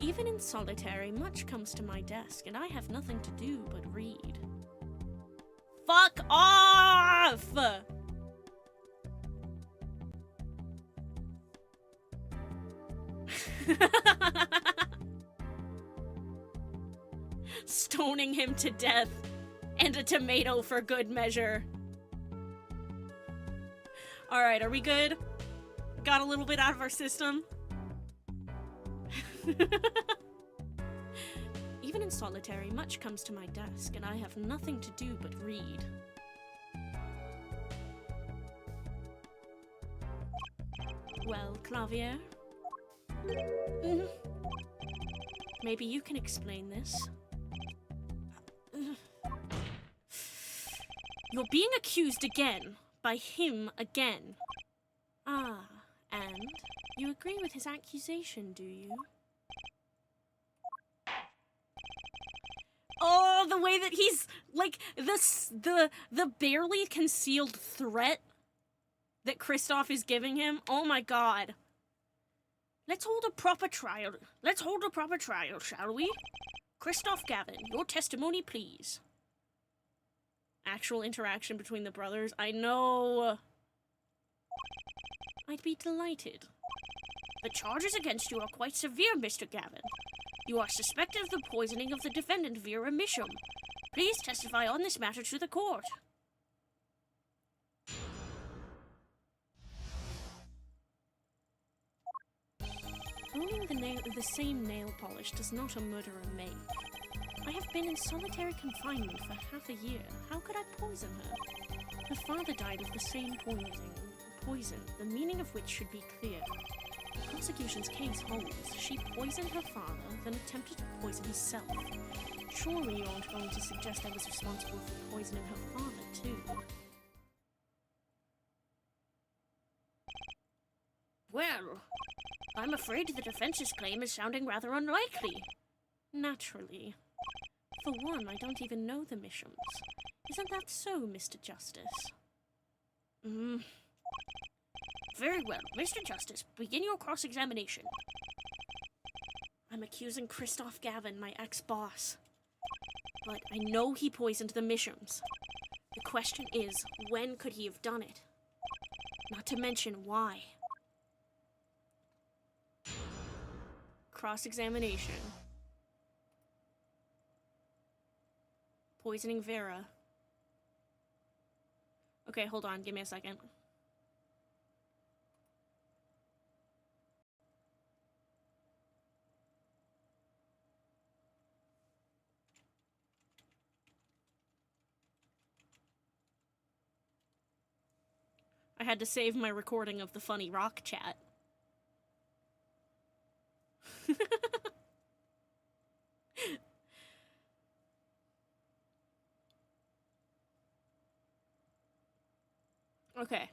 Even in solitary, much comes to my desk, and I have nothing to do but read. Fuck off! Stoning him to death, and a tomato for good measure. Alright, are we good? Got a little bit out of our system? Even in solitary, much comes to my desk, and I have nothing to do but read. Well, Clavier? Maybe you can explain this. You're being accused again. By him again. Ah, and you agree with his accusation, do you? Oh, the way that he's, like, the barely concealed threat that Christoph is giving him. Oh my god. Let's hold a proper trial. Let's hold a proper trial, shall we? Christoph Gavin, your testimony, please. Actual interaction between the brothers. I know. I'd be delighted. The charges against you are quite severe, Mr. Gavin. You are suspected of the poisoning of the defendant, Vera Misham. Please testify on this matter to the court. Owning the same nail polish does not a murderer make. I have been in solitary confinement for half a year. How could I poison her? Her father died of the same poison, the meaning of which should be clear. The prosecution's case holds. She poisoned her father, then attempted to poison herself. Surely you aren't going to suggest I was responsible for poisoning her father, too. Well, I'm afraid the defense's claim is sounding rather unlikely. Naturally. For one, I don't even know the Mishams. Isn't that so, Mr. Justice? Very well. Mr. Justice, begin your cross-examination. I'm accusing Christoph Gavin, my ex-boss. But I know he poisoned the Missions. The question is, when could he have done it? Not to mention why. Cross-examination. Poisoning Vera. Okay, hold on, give me a second. I had to save my recording of the funny rock chat. Okay.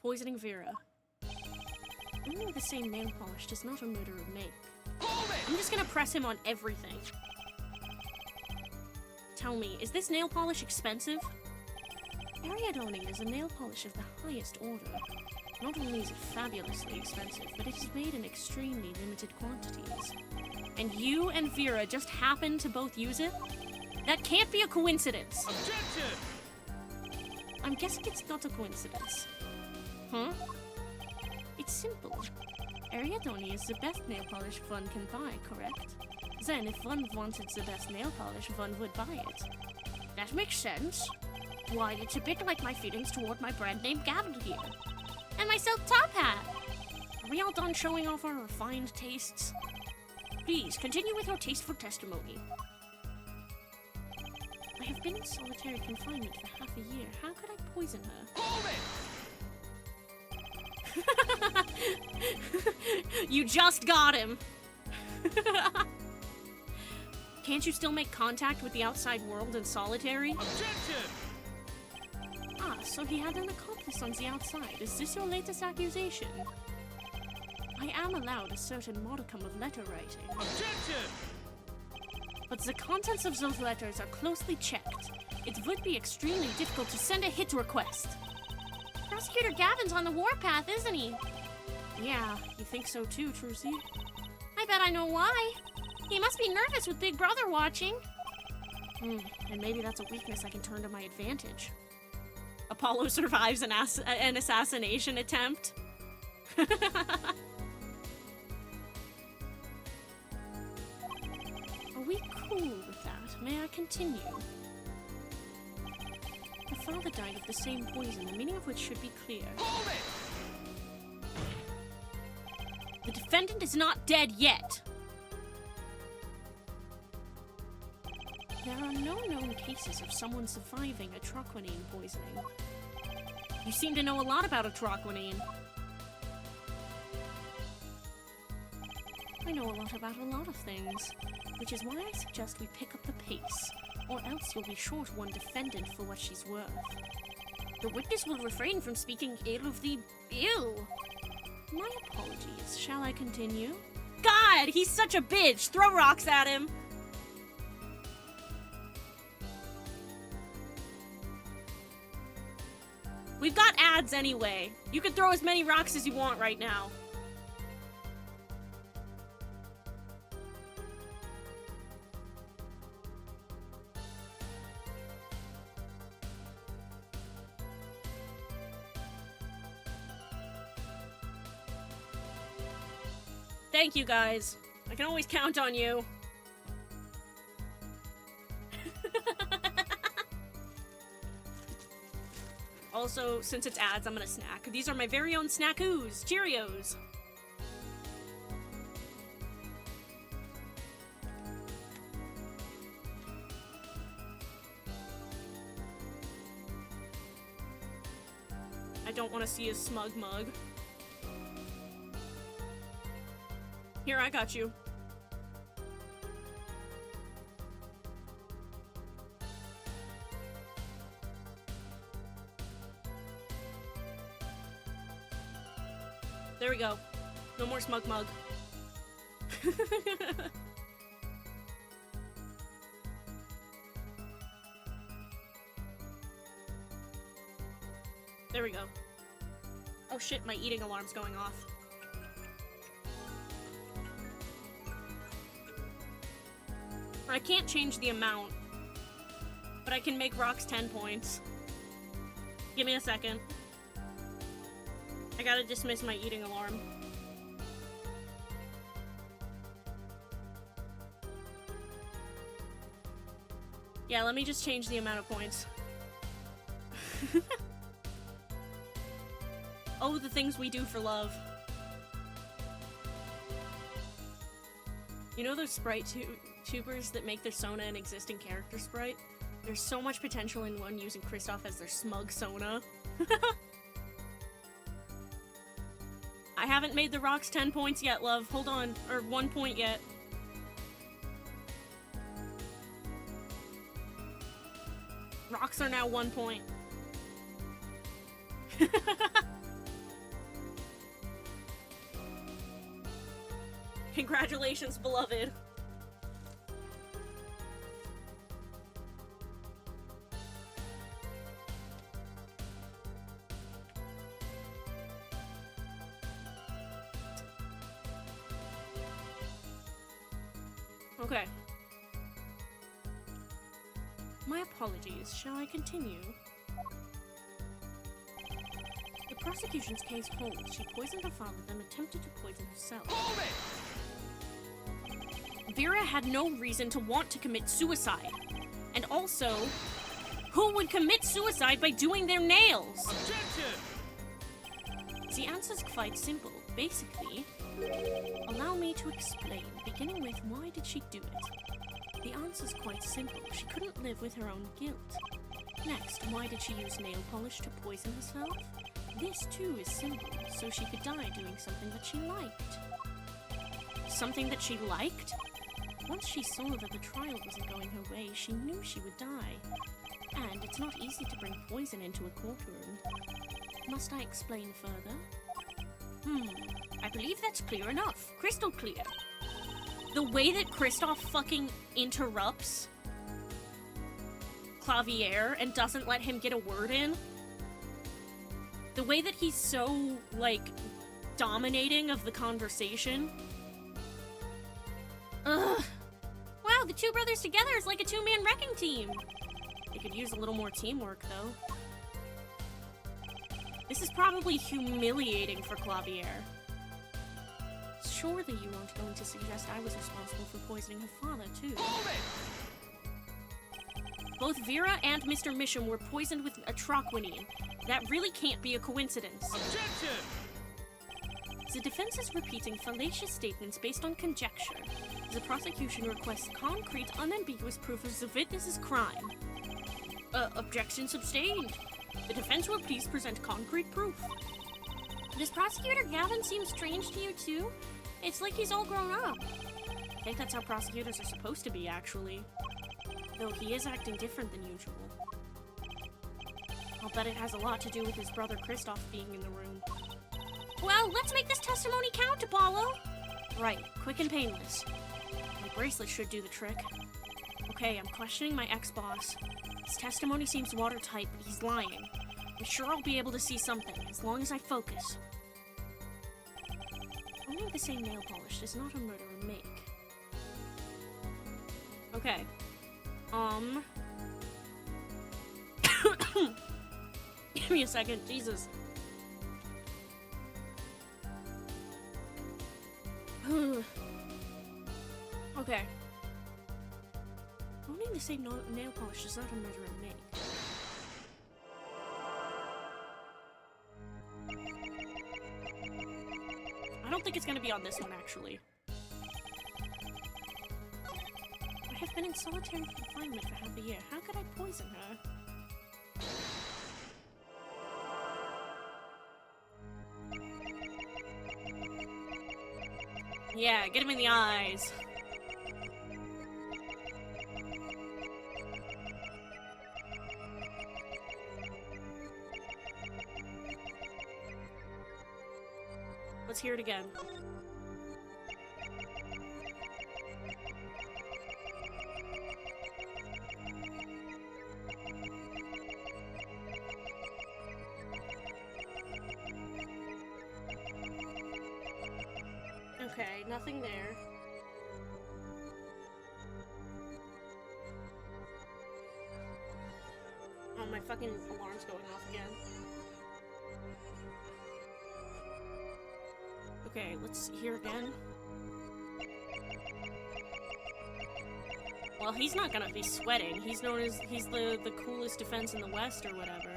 Poisoning Vera. Only the same nail polish does not a murderer make. I'm just gonna press him on everything. Tell me, is this nail polish expensive? Ariadone is a nail polish of the highest order. Not only is it fabulously expensive, but it is made in extremely limited quantities. And you and Vera just happen to both use it? That can't be a coincidence! Objection! I'm guessing it's not a coincidence. Huh? It's simple. Ariadone is the best nail polish one can buy, correct? Then, if one wanted the best nail polish, one would buy it. That makes sense. Why, it's a bit like my feelings toward my brand name Gavin here. And my silk top hat. Are we all done showing off our refined tastes? Please, continue with your tasteful testimony. I have been in solitary confinement for half a year. How could I poison her? Hold it! You just got him! Can't you still make contact with the outside world in solitary? Objection! Ah, so he had an accomplice on the outside. Is this your latest accusation? I am allowed a certain modicum of letter writing. Objection! But the contents of those letters are closely checked. It would be extremely difficult to send a hit request. Prosecutor Gavin's on the warpath, isn't he? Yeah, you think so too, Trucy? I bet I know why. He must be nervous with Big Brother watching. And maybe that's a weakness I can turn to my advantage. Apollo survives an assassination attempt. Are we cool with that? May I continue? Her father died of the same poison, the meaning of which should be clear. Hold it! The defendant is not dead yet! There are no known cases of someone surviving atroquinine poisoning. You seem to know a lot about atroquinine. I know a lot about a lot of things, which is why I suggest we pick up the pace, or else you'll be short one defendant for what she's worth. The witness will refrain from speaking ill of the ill. My apologies. Shall I continue? God, he's such a bitch! Throw rocks at him! We've got ads anyway. You can throw as many rocks as you want right now. Thank you, guys. I can always count on you. Also, since it's ads, I'm gonna snack. These are my very own snackoos. Cheerios. I don't want to see his smug mug. Here, I got you. There we go. No more smug mug. There we go. Oh shit, my eating alarm's going off. I can't change the amount, but I can make rocks 10 points. Give me a second. I gotta dismiss my eating alarm. Yeah, let me just change the amount of points. Oh, the things we do for love. You know those sprite tubers that make their Sona an existing character sprite? There's so much potential in one using Kristoff as their smug Sona. I haven't made the rocks 10 points yet, love. Hold on. Or 1 point yet. Rocks are now 1 point. Congratulations, beloved. Okay. My apologies. Shall I continue? The prosecution's case holds she poisoned her father, then attempted to poison herself. Hold it! Vera had no reason to want to commit suicide. And also, who would commit suicide by doing their nails? Objection! The answer's quite simple. Basically, allow me to explain, beginning with why did she do it? The answer's quite simple. She couldn't live with her own guilt. Next, why did she use nail polish to poison herself? This too is simple, so she could die doing something that she liked. Something that she liked? Once she saw that the trial wasn't going her way, she knew she would die. And it's not easy to bring poison into a courtroom. Must I explain further? I believe that's clear enough. Crystal clear. The way that Kristoff fucking interrupts Clavier and doesn't let him get a word in. The way that he's so, like, dominating of the conversation. Ugh. Wow, the two brothers together is like a two-man wrecking team. They could use a little more teamwork, though. This is probably humiliating for Clavier. Surely you aren't going to suggest I was responsible for poisoning her father, too. Hold it! Both Vera and Mr. Misham were poisoned with atroquinine. That really can't be a coincidence. Objection! The defense is repeating fallacious statements based on conjecture. The prosecution requests concrete, unambiguous proof of the witness's crime. Objection sustained. The defense will please present concrete proof. Does Prosecutor Gavin seem strange to you, too? It's like he's all grown up. I think that's how prosecutors are supposed to be, actually. Though he is acting different than usual. I'll bet it has a lot to do with his brother Kristoff being in the room. Well, let's make this testimony count, Apollo! Right, quick and painless. My bracelet should do the trick. Okay, I'm questioning my ex-boss. His testimony seems watertight, but he's lying. I'm sure I'll be able to see something, as long as I focus. Only the same nail polish does not a murderer make. Okay. Give me a second, Jesus. Okay. Owning the same nail polish does not a murderer make. I don't think it's gonna be on this one, actually. I have been in solitary confinement for half a year. How could I poison her? Yeah, get him in the eyes. Let's hear it again. Okay, nothing there. my fucking alarm's going off again. Okay, let's hear again. Well, he's not gonna be sweating. He's known as, he's the coolest defense in the West or whatever.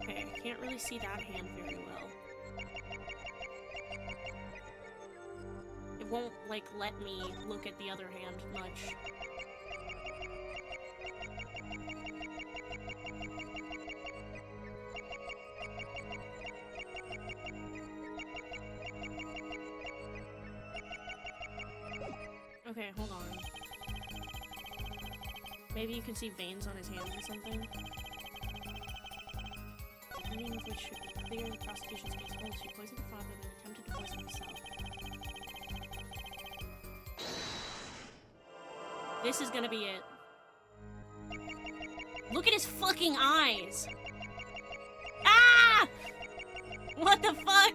Okay, I can't really see that hand very well. It won't, like, let me look at the other hand much. Okay, hold on. Maybe you can see veins on his hands or something. The meaning of which should be clear in the prosecution's case. Oh, she poisoned the father and attempted to poison himself. This is gonna be it. Look at his fucking eyes! Ah! What the fuck?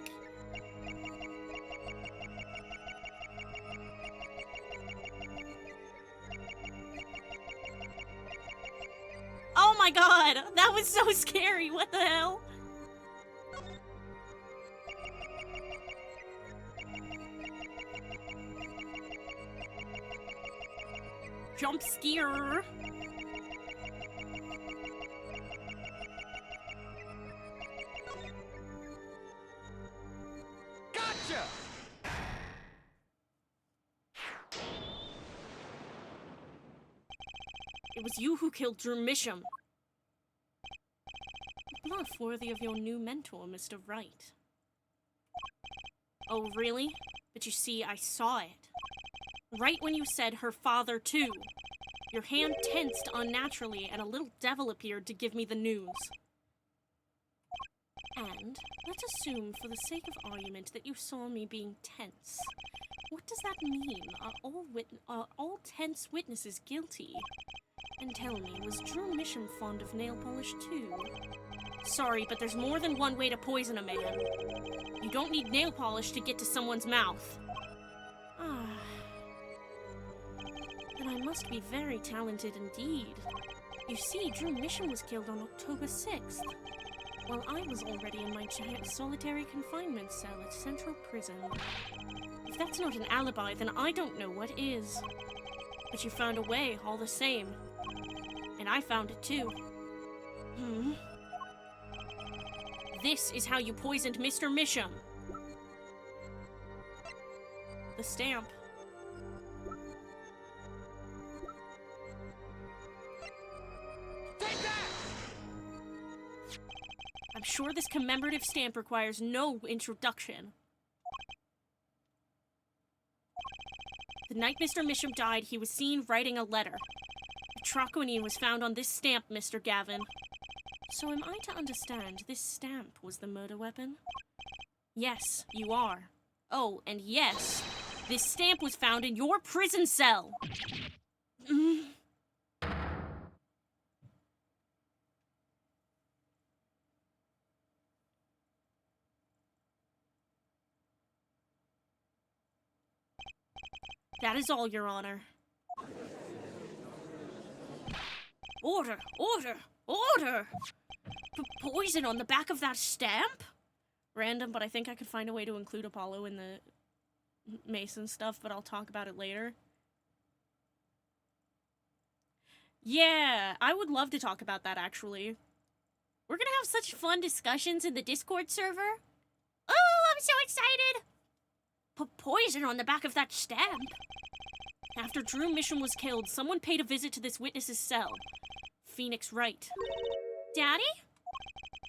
Oh my god! That was so scary! What the hell? Jump scare! Gotcha! It was you who killed Drew Misham. Blood worthy of your new mentor, Mr. Wright. Oh, really? But you see, I saw it. Right when you said her father, too. Your hand tensed unnaturally, and a little devil appeared to give me the news. And let's assume, for the sake of argument, that you saw me being tense. What does that mean? Are all tense witnesses guilty? And tell me, was Drew Misham fond of nail polish too? Sorry, but there's more than one way to poison a man. You don't need nail polish to get to someone's mouth. Ah. Then I must be very talented indeed. You see, Drew Misham was killed on October 6th, while I was already in my giant solitary confinement cell at Central Prison. If that's not an alibi, then I don't know what is. But you found a way, all the same. And I found it too. This is how you poisoned Mr. Misham. The stamp. Take that! I'm sure this commemorative stamp requires no introduction. The night Mr. Misham died, he was seen writing a letter. Troconine was found on this stamp, Mr. Gavin. So am I to understand this stamp was the murder weapon? Yes, you are. Oh, and yes, this stamp was found in your prison cell. That is all, Your Honor. Order! Order! Order! Poison on the back of that stamp? Random, but I think I could find a way to include Apollo in the Mason stuff, but I'll talk about it later. Yeah, I would love to talk about that, actually. We're gonna have such fun discussions in the Discord server. Oh, I'm so excited! Poison on the back of that stamp? After Drew Misham was killed, someone paid a visit to this witness's cell. Phoenix Wright. Daddy?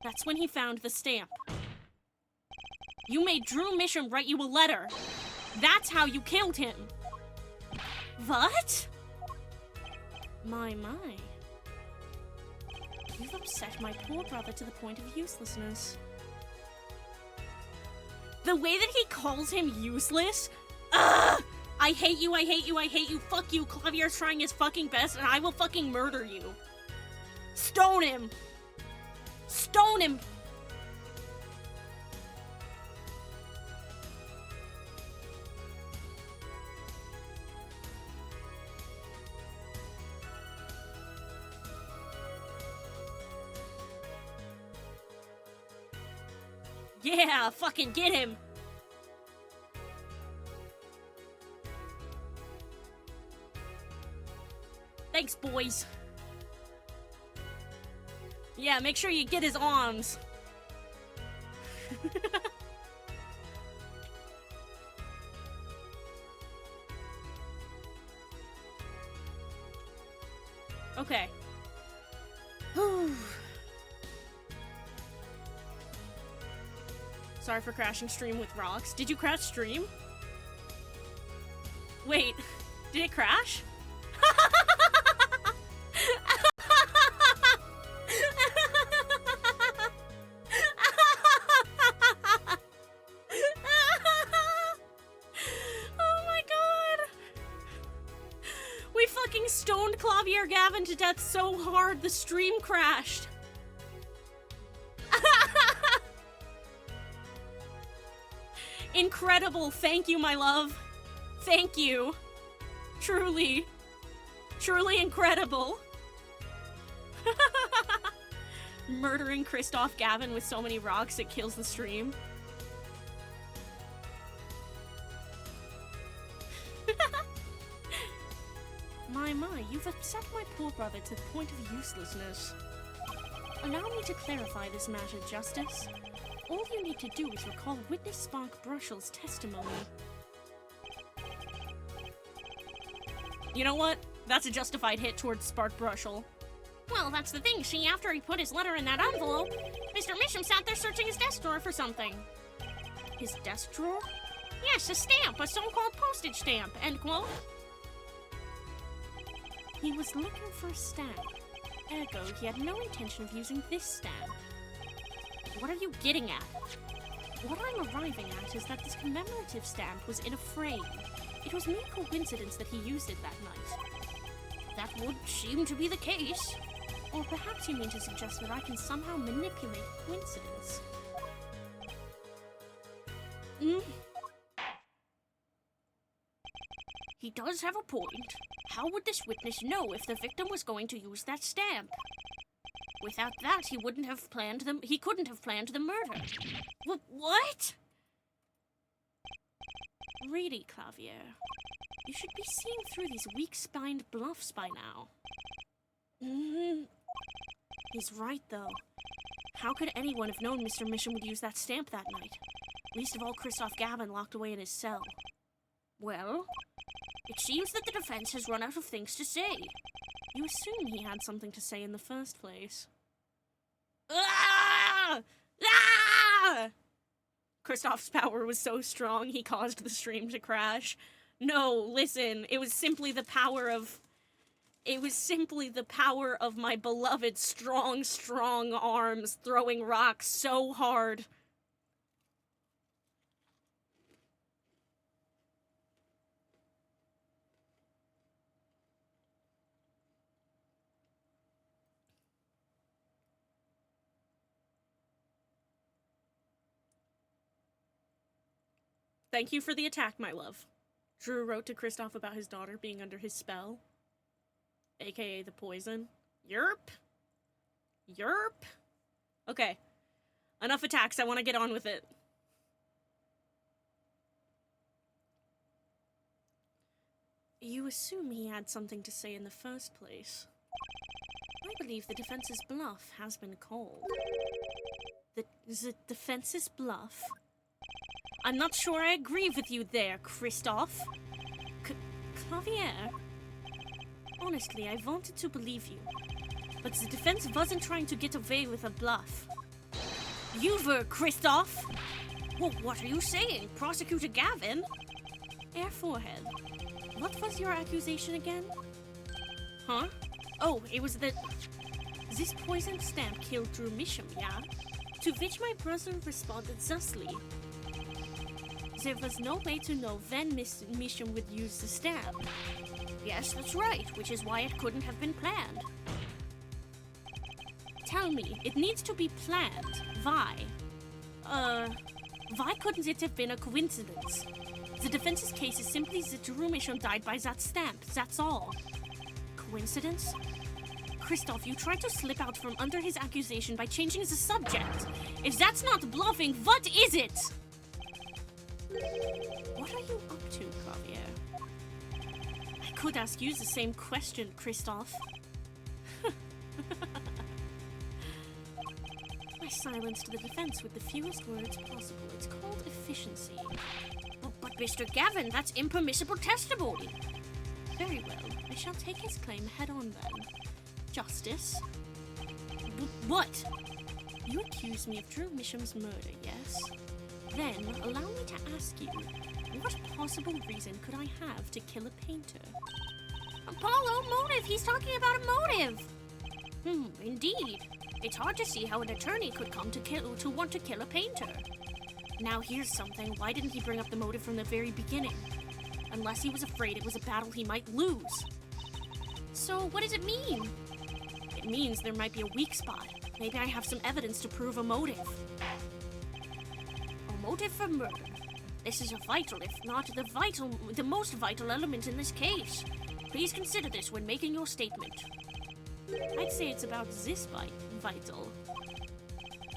That's when he found the stamp. You made Drew Misham write you a letter. That's how you killed him. What? My. You've upset my poor brother to the point of uselessness. The way that he calls him useless? Ugh! I hate you, I hate you, I hate you, fuck you, Clavier's trying his fucking best and I will fucking murder you. Stone him! Stone him! Yeah, fucking get him! Thanks, boys. Yeah, make sure you get his arms. Okay. Sorry for crashing stream with rocks. Did you crash stream? Wait, did it crash? Oh my god! We fucking stoned Clavier Gavin to death so hard the stream crashed. Incredible. Thank you, my love. Thank you. Truly. Truly incredible. Murdering Christoph Gavin with so many rocks it kills the stream. My, you've upset my poor brother to the point of uselessness. Allow me to clarify this matter, Justice. All you need to do is recall witness Spark Brushell's testimony. You know what? That's a justified hit towards Spark Brushell. Well, that's the thing. See, after he put his letter in that envelope, Mr. Misham sat there searching his desk drawer for something. His desk drawer? Yes, a stamp, a so-called postage stamp, end quote. He was looking for a stamp. Ergo, he had no intention of using this stamp. What are you getting at? What I'm arriving at is that this commemorative stamp was in a frame. It was mere coincidence that he used it that night. That would seem to be the case. Or perhaps you mean to suggest that I can somehow manipulate coincidence. He does have a point. How would this witness know if the victim was going to use that stamp? Without that, he couldn't have planned the murder. What? Really, Clavier. You should be seeing through these weak-spined bluffs by now. He's right, though. How could anyone have known Mr. Misham would use that stamp that night? Least of all Christoph Gavin locked away in his cell. Well, it seems that the defense has run out of things to say. You assume he had something to say in the first place. Ah! Ah! Christoph's power was so strong he caused the stream to crash. No, listen, it was simply the power of my beloved strong, strong arms throwing rocks so hard. Thank you for the attack, my love. Drew wrote to Christoph about his daughter being under his spell. AKA the poison. Yerp. Yerp. Okay. Enough attacks, I want to get on with it. You assume he had something to say in the first place. I believe the defense's bluff has been called. The defense's bluff? I'm not sure I agree with you there, Christoph. Clavier? Honestly, I wanted to believe you. But the defense wasn't trying to get away with a bluff. You were, Christoph! Well, what are you saying, Prosecutor Gavin? Air Forehead, what was your accusation again? Huh? Oh, it was that this poisoned stamp killed Drew Misham, yeah? To which my brother responded thusly. There was no way to know when Miss Misham would use the stamp. Yes, that's right, which is why it couldn't have been planned. Tell me, it needs to be planned. Why? Why couldn't it have been a coincidence? The defense's case is simply that Drew Misham died by that stamp, that's all. Coincidence? Christoph, you tried to slip out from under his accusation by changing the subject. If that's not bluffing, what is it? What are you up to, Javier? I could ask you the same question, Christoph. I silenced the defense with the fewest words possible. It's called efficiency. But Mr. Gavin, that's impermissible testimony. Very well. I shall take his claim head-on then. Justice? What? You accuse me of Drew Misham's murder, yes? Then, allow me to ask you, what possible reason could I have to kill a painter? Apollo, motive! He's talking about a motive! Indeed. It's hard to see how an attorney could come to want to kill a painter. Now here's something. Why didn't he bring up the motive from the very beginning? Unless he was afraid it was a battle he might lose. So, what does it mean? It means there might be a weak spot. Maybe I have some evidence to prove a motive. A motive for murder. This is a vital, if not the most vital element in this case. Please consider this when making your statement. I'd say it's about this vital.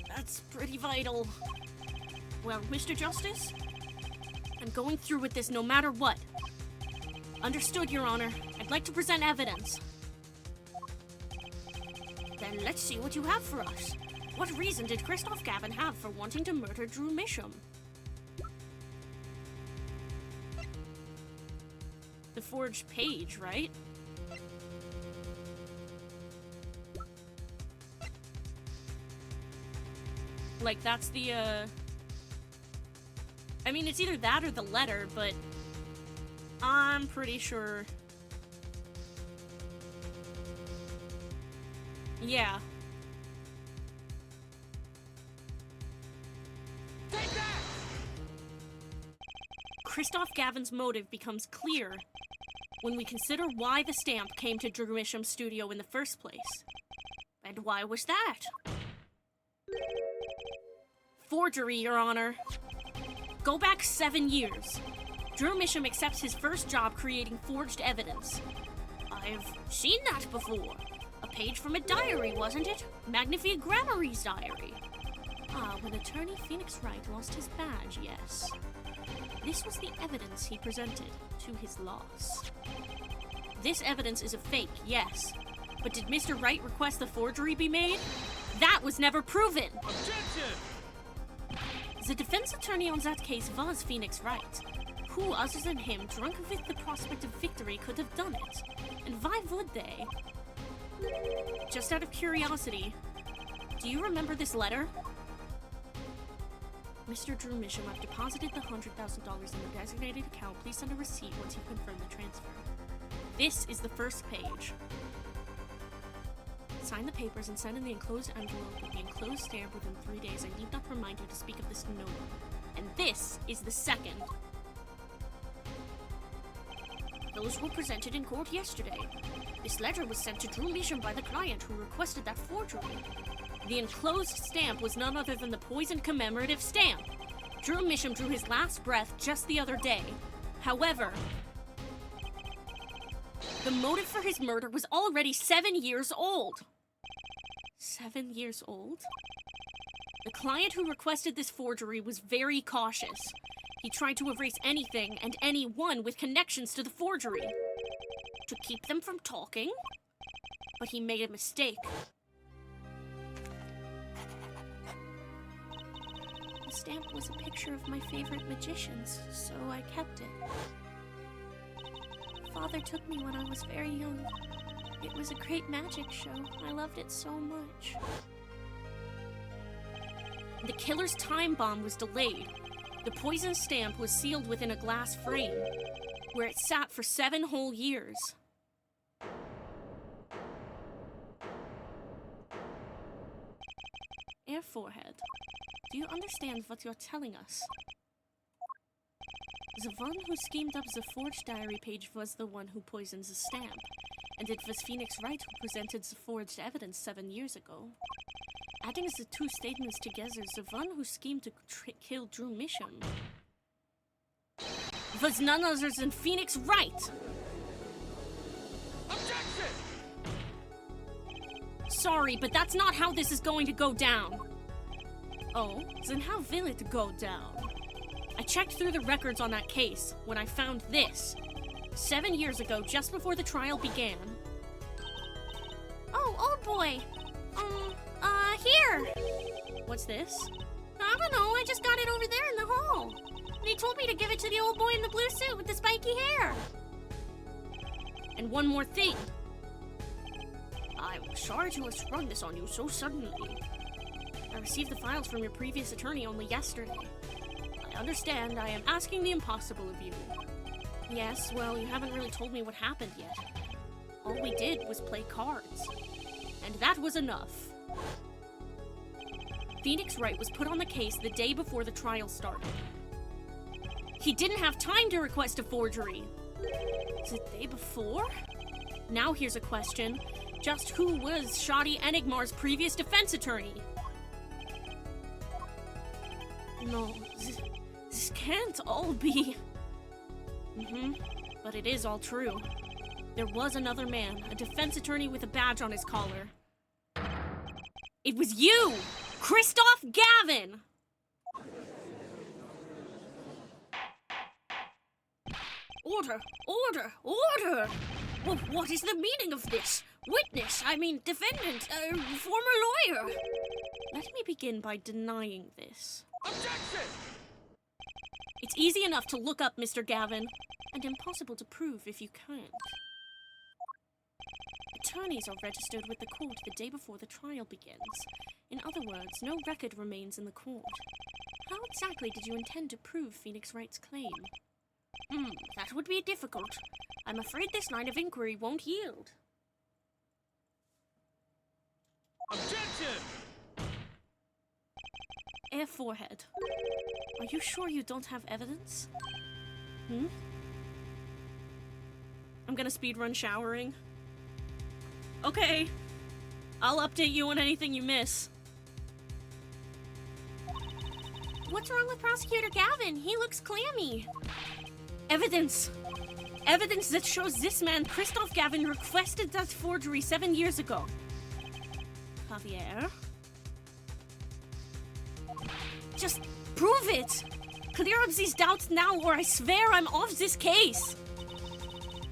That's pretty vital. Well, Mr. Justice, I'm going through with this no matter what. Understood, Your Honor. I'd like to present evidence. Then let's see what you have for us. What reason did Christoph Gavin have for wanting to murder Drew Misham? The forged page, right? Like, that's the, I mean, it's either that or the letter, but I'm pretty sure. Yeah. Take that! Christoph Gavin's motive becomes clear when we consider why the stamp came to Drew Misham's studio in the first place. And why was that? Forgery, Your Honor. Go back 7 years. Drew Misham accepts his first job creating forged evidence. I've seen that before. A page from a diary, wasn't it? Magnifique Grammary's diary. Ah, when attorney Phoenix Wright lost his badge, yes. This was the evidence he presented to his loss. This evidence is a fake, yes. But did Mr. Wright request the forgery be made? That was never proven! Objection! The defense attorney on that case was Phoenix Wright. Who, other than him, drunk with the prospect of victory, could have done it? And why would they? Just out of curiosity, do you remember this letter? Mr. Drew Misham, I've deposited the $100,000 in the designated account. Please send a receipt once you confirm the transfer. This is the first page. Sign the papers and send in the enclosed envelope with the enclosed stamp within 3 days. I need not remind you to speak of this to no one. And this is the second. Those were presented in court yesterday. This letter was sent to Drew Misham by the client who requested that forgery. The enclosed stamp was none other than the poisoned commemorative stamp. Drew Misham drew his last breath just the other day. However, the motive for his murder was already 7 years old. 7 years old? The client who requested this forgery was very cautious. He tried to erase anything and anyone with connections to the forgery, to keep them from talking. but he made a mistake. The stamp was a picture of my favorite magicians, so I kept it. Father took me when I was very young. It was a great magic show. I loved it so much. The killer's time bomb was delayed. The poison stamp was sealed within a glass frame, where it sat for 7 whole years. Air Forehead, do you understand what you're telling us? The one who schemed up the forged diary page was the one who poisoned the stamp, and it was Phoenix Wright who presented the forged evidence 7 years ago. Adding the two statements together, the one who schemed to kill Drew Misham was none other than Phoenix Wright! Objection! Sorry, but that's not how this is going to go down. Oh, then how will it go down? I checked through the records on that case when I found this. 7 years ago, just before the trial began. Oh, old boy. Here. What's this? I don't know, I just got it over there in the hall. And he told me to give it to the old boy in the blue suit with the spiky hair. And one more thing. I'm sorry to have sprung this on you so suddenly. I received the files from your previous attorney only yesterday. I understand I am asking the impossible of you. Yes, well, you haven't really told me what happened yet. All we did was play cards. And that was enough. Phoenix Wright was put on the case the day before the trial started. He didn't have time to request a forgery. The day before? Now here's a question. Just who was Shoddy Enigmar's previous defense attorney? No, this can't all be... But it is all true. There was another man, a defense attorney with a badge on his collar. It was you! Christoph Gavin! Order! Order! Order! Well, what is the meaning of this? Witness, I mean defendant, former lawyer. Let me begin by denying this. Objection! It's easy enough to look up Mr. Gavin, and impossible to prove if you can't. Attorneys are registered with the court the day before the trial begins. In other words, no record remains in the court. How exactly did you intend to prove Phoenix Wright's claim? That would be difficult. I'm afraid this line of inquiry won't yield. Objection! Air forehead. Are you sure you don't have evidence? I'm gonna speedrun showering. Okay. I'll update you on anything you miss. What's wrong with Prosecutor Gavin? He looks clammy. Evidence! Evidence that shows this man, Christoph Gavin, requested that forgery 7 years ago. Javier? Just prove it! Clear up these doubts now, or I swear I'm off this case!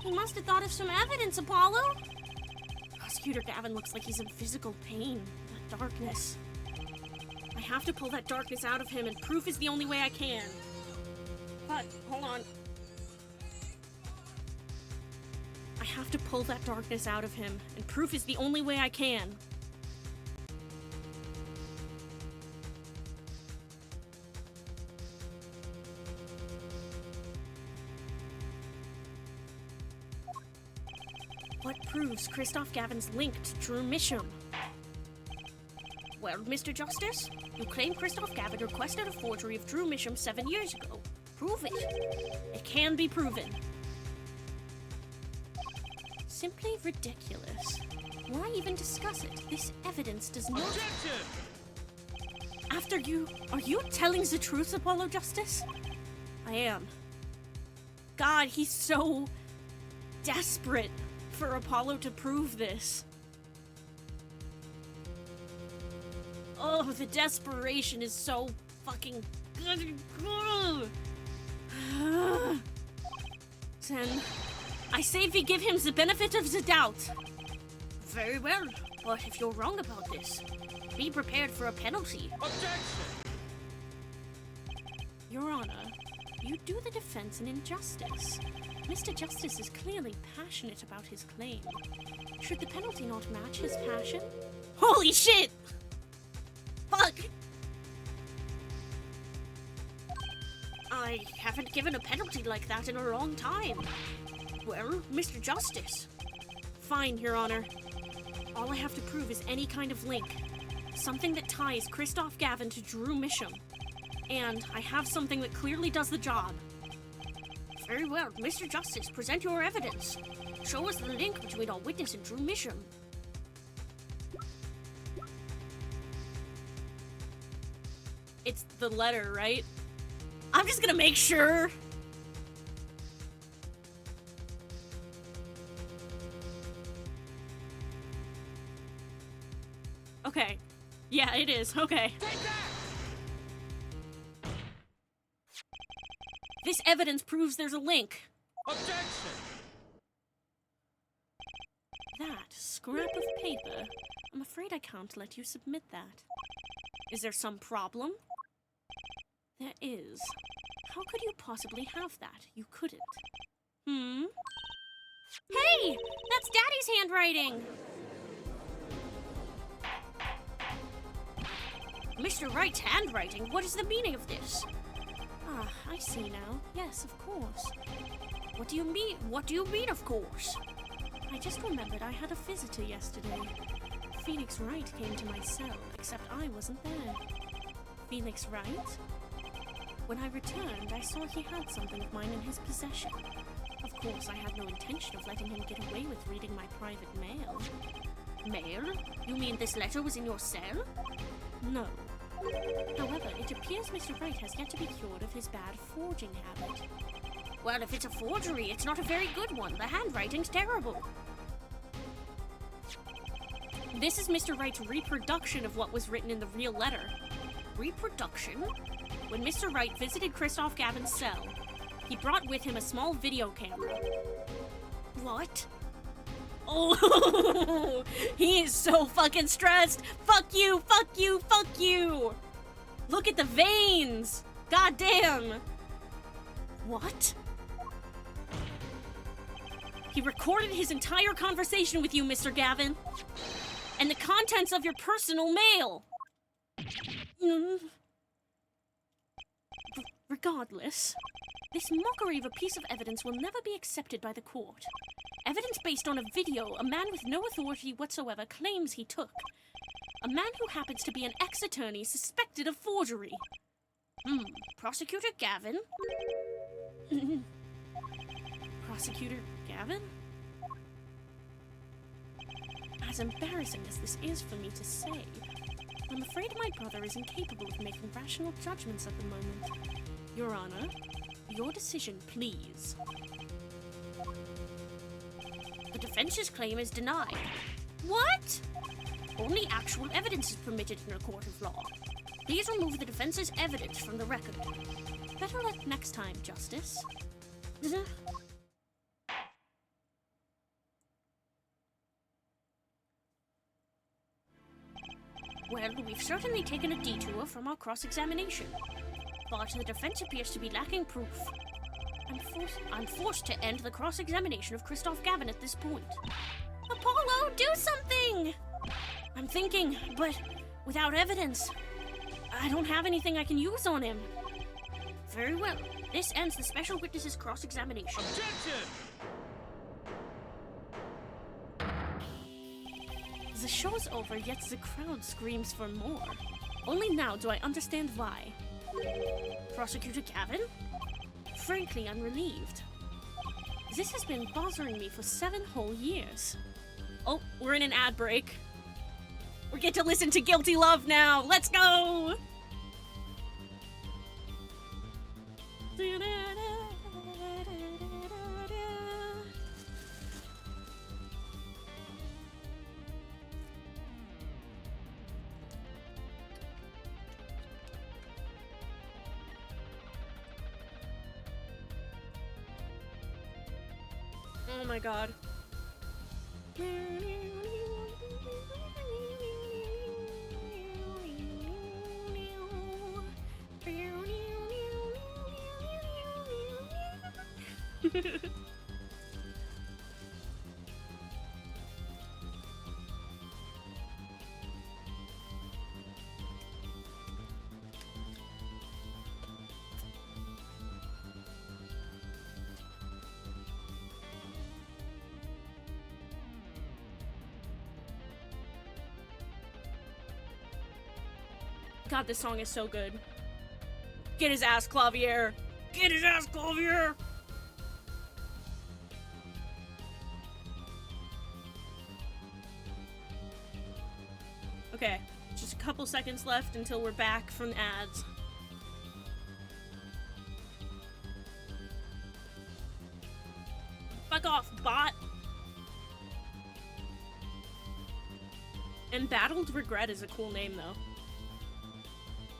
He must have thought of some evidence, Apollo. Prosecutor Gavin looks like he's in physical pain. That darkness. I have to pull that darkness out of him, and proof is the only way I can. But, hold on. I have to pull that darkness out of him, and proof is the only way I can. What proves Christoph Gavin's link to Drew Misham? Well, Mr. Justice, you claim Christoph Gavin requested a forgery of Drew Misham 7 years ago. Prove it. It can be proven. Simply ridiculous. Why even discuss it? This evidence does not... Objection! After you... Are you telling the truth, Apollo Justice? I am. God, he's so... desperate for Apollo to prove this. Oh, the desperation is so fucking good. Then, I say we give him the benefit of the doubt. Very well, but if you're wrong about this, be prepared for a penalty. Objection! Your Honor, you do the defense an injustice. Mr. Justice is clearly passionate about his claim. Should the penalty not match his passion? Holy shit! Fuck! I haven't given a penalty like that in a long time. Well, Mr. Justice. Fine, Your Honor. All I have to prove is any kind of link. Something that ties Christoph Gavin to Drew Misham. And I have something that clearly does the job. Very well, Mr. Justice, present your evidence. Show us the link between our witness and Drew Misham. It's the letter, right? I'm just gonna make sure. Okay. Yeah, it is. Okay. Take that! This evidence proves there's a link. Objection! That scrap of paper. I'm afraid I can't let you submit that. Is there some problem? There is. How could you possibly have that? You couldn't. Hmm? Hey! That's Daddy's handwriting! Mr. Wright's handwriting? What is the meaning of this? Ah, I see now. Yes, of course. What do you mean? What do you mean, of course? I just remembered I had a visitor yesterday. Phoenix Wright came to my cell, except I wasn't there. Phoenix Wright? When I returned, I saw he had something of mine in his possession. Of course, I had no intention of letting him get away with reading my private mail. Mail? You mean this letter was in your cell? No. However, it appears Mr. Wright has yet to be cured of his bad forging habit. Well, if it's a forgery, it's not a very good one. The handwriting's terrible. This is Mr. Wright's reproduction of what was written in the real letter. Reproduction? When Mr. Wright visited Christoph Gavin's cell, he brought with him a small video camera. What? Oh, he is so fucking stressed. Fuck you, fuck you, fuck you. Look at the veins. God damn. What? He recorded his entire conversation with you, Mr. Gavin. And the contents of your personal mail. Regardless, this mockery of a piece of evidence will never be accepted by the court. Evidence based on a video a man with no authority whatsoever claims he took. A man who happens to be an ex-attorney suspected of forgery. Prosecutor Gavin? Prosecutor Gavin? As embarrassing as this is for me to say, I'm afraid my brother is incapable of making rational judgments at the moment. Your Honor, your decision, please. The defense's claim is denied. What? Only actual evidence is permitted in a court of law. Please remove the defense's evidence from the record. Better luck next time, Justice. Well, we've certainly taken a detour from our cross-examination. But the defense appears to be lacking proof. I'm forced to end the cross-examination of Christoph Gavin at this point. Apollo, do something! I'm thinking, but without evidence. I don't have anything I can use on him. Very well. This ends the special witness's cross-examination. Objection! The show's over, yet the crowd screams for more. Only now do I understand why. Prosecutor Gavin? Frankly, I'm relieved. This has been bothering me for 7 whole years. Oh, we're in an ad break. We get to listen to Guilty Love now. Let's go! Oh my god. God, this song is so good. Get his ass, Clavier! Get his ass, Clavier! Okay, just a couple seconds left until we're back from ads. Fuck off, bot! Embattled Regret is a cool name, though.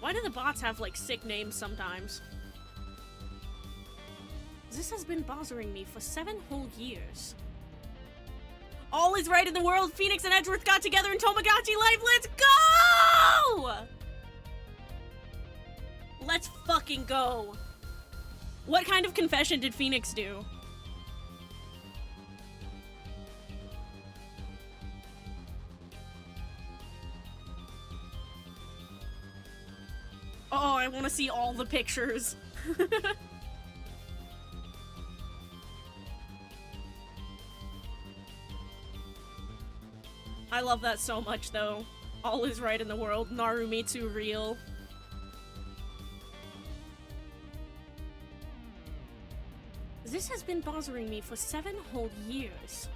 Why do the bots have, like, sick names sometimes? This has been bothering me for 7 whole years. All is right in the world. Phoenix and Edgeworth got together in Tamagotchi life. Let's go! Let's fucking go. What kind of confession did Phoenix do? Oh, I want to see all the pictures. I love that so much, though. All is right in the world. Narumitsu real. This has been bothering me for 7 whole years.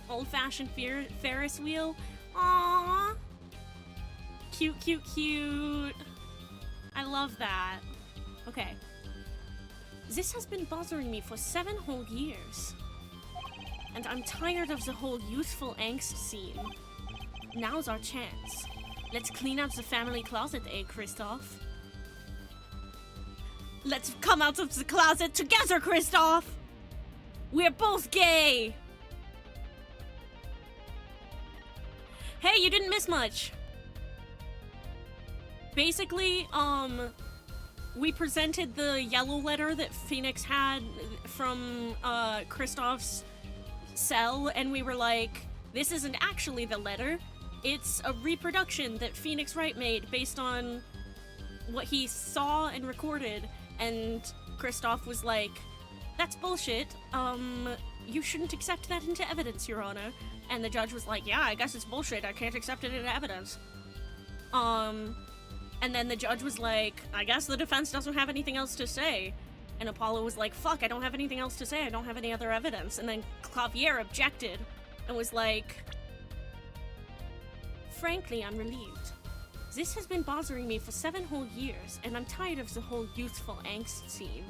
Old-fashioned Ferris wheel. Aww. Cute, cute, cute. I love that. Okay. This has been bothering me for 7 whole years. And I'm tired of the whole youthful angst scene. Now's our chance. Let's clean out the family closet, eh, Kristoff? Let's come out of the closet together, Kristoff! We're both gay! Hey, you didn't miss much. Basically, we presented the yellow letter that Phoenix had from, Kristoff's cell, and we were like, this isn't actually the letter. It's a reproduction that Phoenix Wright made based on what he saw and recorded, and Kristoff was like, that's bullshit, you shouldn't accept that into evidence, Your Honor. And the judge was like, yeah, I guess it's bullshit, I can't accept it into evidence. And then the judge was like, I guess the defense doesn't have anything else to say. And Apollo was like, fuck, I don't have anything else to say, I don't have any other evidence. And then Clavier objected and was like, frankly, I'm relieved. This has been bothering me for 7 whole years, and I'm tired of the whole youthful angst scene.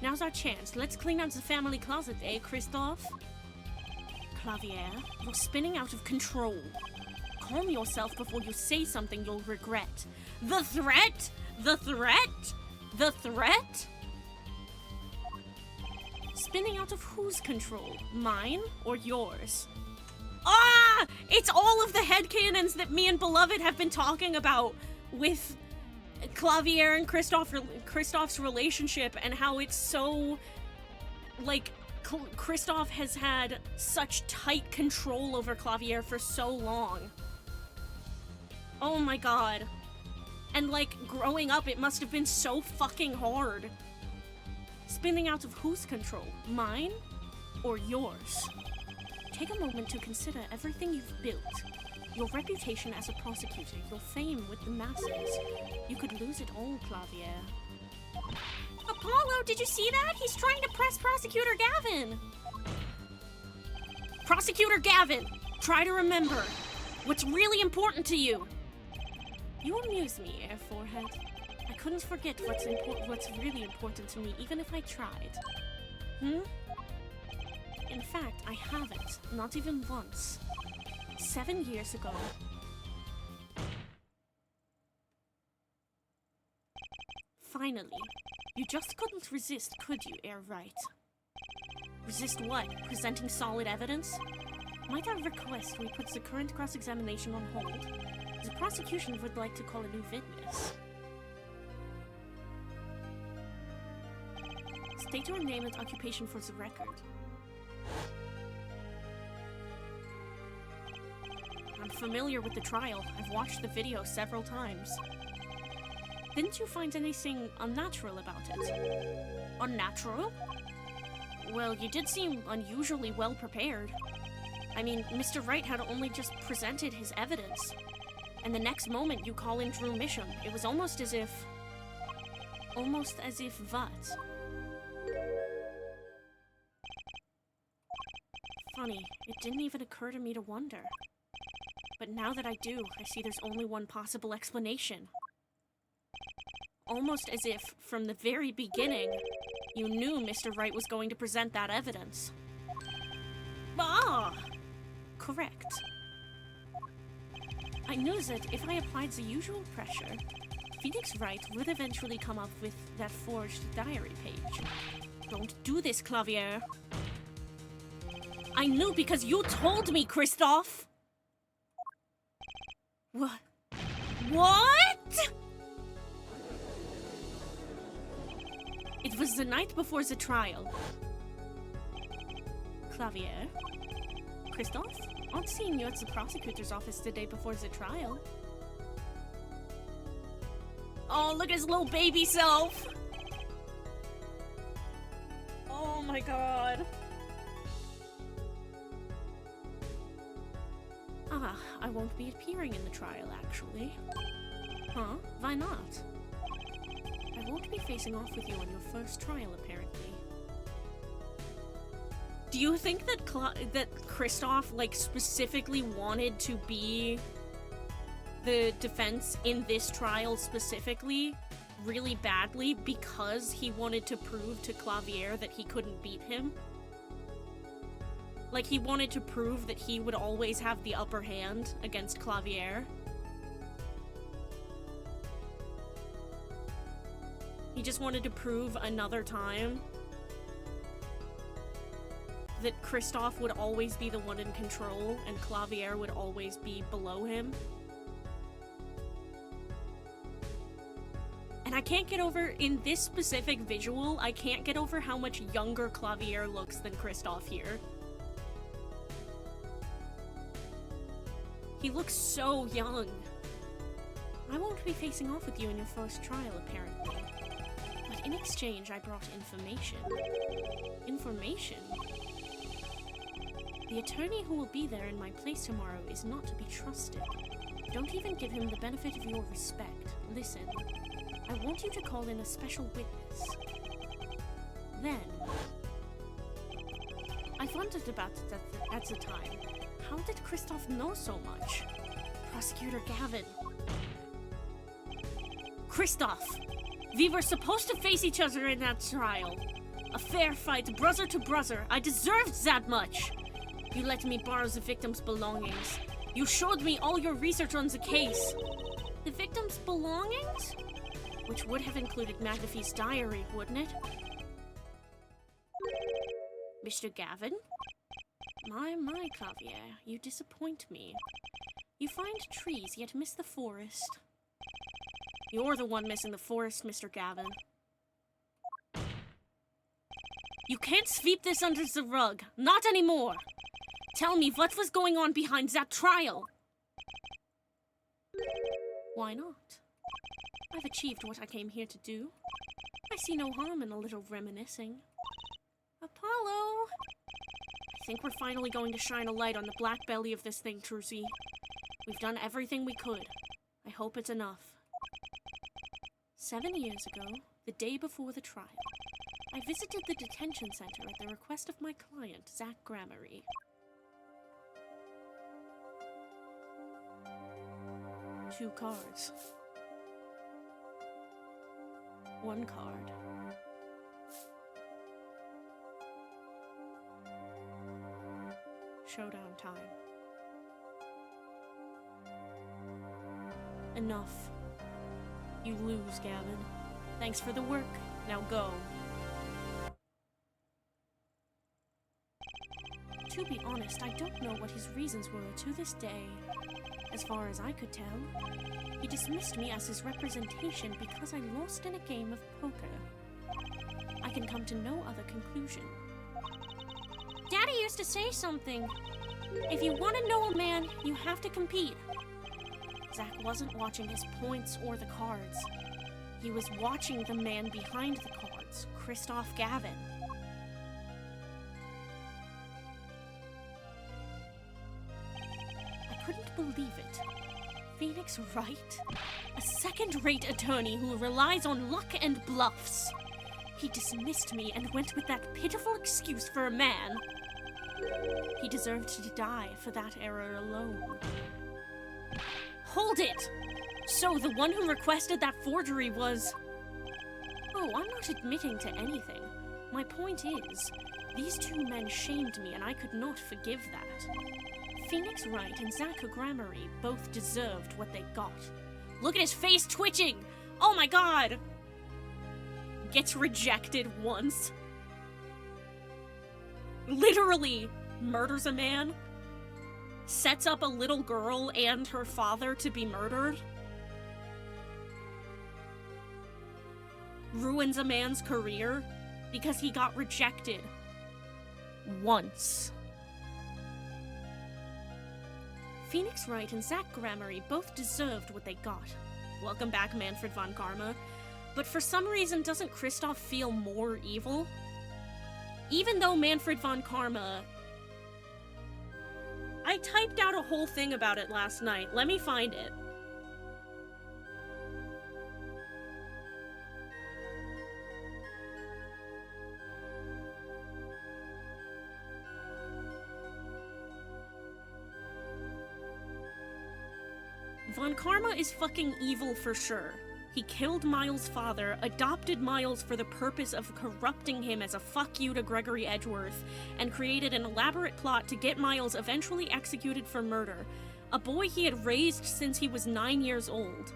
Now's our chance. Let's clean out the family closet, eh, Kristoff? Clavier, you're spinning out of control. Calm yourself before you say something you'll regret. The threat? The threat? The threat? Spinning out of whose control? Mine or yours? Ah! It's all of the headcanons that me and Beloved have been talking about with Clavier and Kristoff's relationship, and how it's so, like, Kristoff has had such tight control over Clavier for so long. Oh my god. And, like, growing up, it must have been so fucking hard. Spinning out of whose control? Mine or yours? Take a moment to consider everything you've built. Your reputation as a prosecutor, your fame with the masses. You could lose it all, Clavier. Apollo, did you see that? He's trying to press Prosecutor Gavin. Prosecutor Gavin, try to remember what's really important to you. You amuse me, Air Forehead. I couldn't forget what's really important to me, even if I tried. In fact, I haven't. Not even once. 7 years ago. Finally. You just couldn't resist, could you, Air Wright? Resist what? Presenting solid evidence? Might I request we put the current cross-examination on hold? The prosecution would like to call a new witness. State your name and occupation for the record. I'm familiar with the trial. I've watched the video several times. Didn't you find anything unnatural about it? Unnatural? Well, you did seem unusually well prepared. I mean, Mr. Wright had only just presented his evidence. And the next moment you call in Drew Misham. It was almost as if what? Funny, it didn't even occur to me to wonder. But now that I do, I see there's only one possible explanation. Almost as if, from the very beginning, you knew Mr. Wright was going to present that evidence. Ah! Correct. I knew that if I applied the usual pressure, Phoenix Wright would eventually come up with that forged diary page. Don't do this, Clavier. I knew because you told me, Christoph! What? What?! It was the night before the trial. Clavier? Christoph? I'd seen you at the prosecutor's office the day before the trial. Oh, look at his little baby self! Oh my god. Ah, I won't be appearing in the trial, actually. Huh? Why not? I won't be facing off with you on your first trial, apparently. Do you think that that Christoph, like, specifically wanted to be the defense in this trial specifically really badly because he wanted to prove to Clavier that he couldn't beat him? Like, he wanted to prove that he would always have the upper hand against Clavier? He just wanted to prove another time that Christoph would always be the one in control and Clavier would always be below him. And I can't get over, in this specific visual, I can't get over how much younger Clavier looks than Christoph here. He looks so young. I won't be facing off with you in your first trial, apparently. But in exchange, I brought information. Information? The attorney who will be there in my place tomorrow is not to be trusted. Don't even give him the benefit of your respect. Listen, I want you to call in a special witness. Then, I wondered about it at the time. How did Christoph know so much? Prosecutor Gavin. Christoph! We were supposed to face each other in that trial. A fair fight, brother to brother. I deserved that much. You let me borrow the victim's belongings. You showed me all your research on the case. The victim's belongings? Which would have included McAfee's diary, wouldn't it? Mr. Gavin? My, Clavier, you disappoint me. You find trees, yet miss the forest. You're the one missing the forest, Mr. Gavin. You can't sweep this under the rug. Not anymore. Tell me what was going on behind that trial. Why not? I've achieved what I came here to do. I see no harm in a little reminiscing. Apollo! I think we're finally going to shine a light on the black belly of this thing, Trucy. We've done everything we could. I hope it's enough. 7 years ago, the day before the trial, I visited the detention center at the request of my client, Zach Gramarye. Two cards. One card. Showdown time. Enough. You lose, Gavin. Thanks for the work. Now go. To be honest, I don't know what his reasons were to this day. As far as I could tell, he dismissed me as his representation because I lost in a game of poker. I can come to no other conclusion. Daddy used to say something. If you want to know a man, you have to compete. Zach wasn't watching his points or the cards. He was watching the man behind the cards, Christoph Gavin. I couldn't believe it. Phoenix Wright? A second-rate attorney who relies on luck and bluffs. He dismissed me and went with that pitiful excuse for a man. He deserved to die for that error alone. Hold it! So the one who requested that forgery was No, I'm not admitting to anything. My point is, these two men shamed me and I could not forgive that. Phoenix Wright and Zach Gramarye both deserved what they got. Look at his face twitching! Oh my god! Gets rejected once. Literally murders a man. Sets up a little girl and her father to be murdered. Ruins a man's career because he got rejected once. Phoenix Wright and Zach Gramarye both deserved what they got. Welcome back, Manfred von Karma. But for some reason, doesn't Kristoff feel more evil? Even though Manfred von Karma... I typed out a whole thing about it last night. Let me find it. Von Karma is fucking evil for sure. He killed Miles' father, adopted Miles for the purpose of corrupting him as a fuck you to Gregory Edgeworth, and created an elaborate plot to get Miles eventually executed for murder, a boy he had raised since he was 9 years old.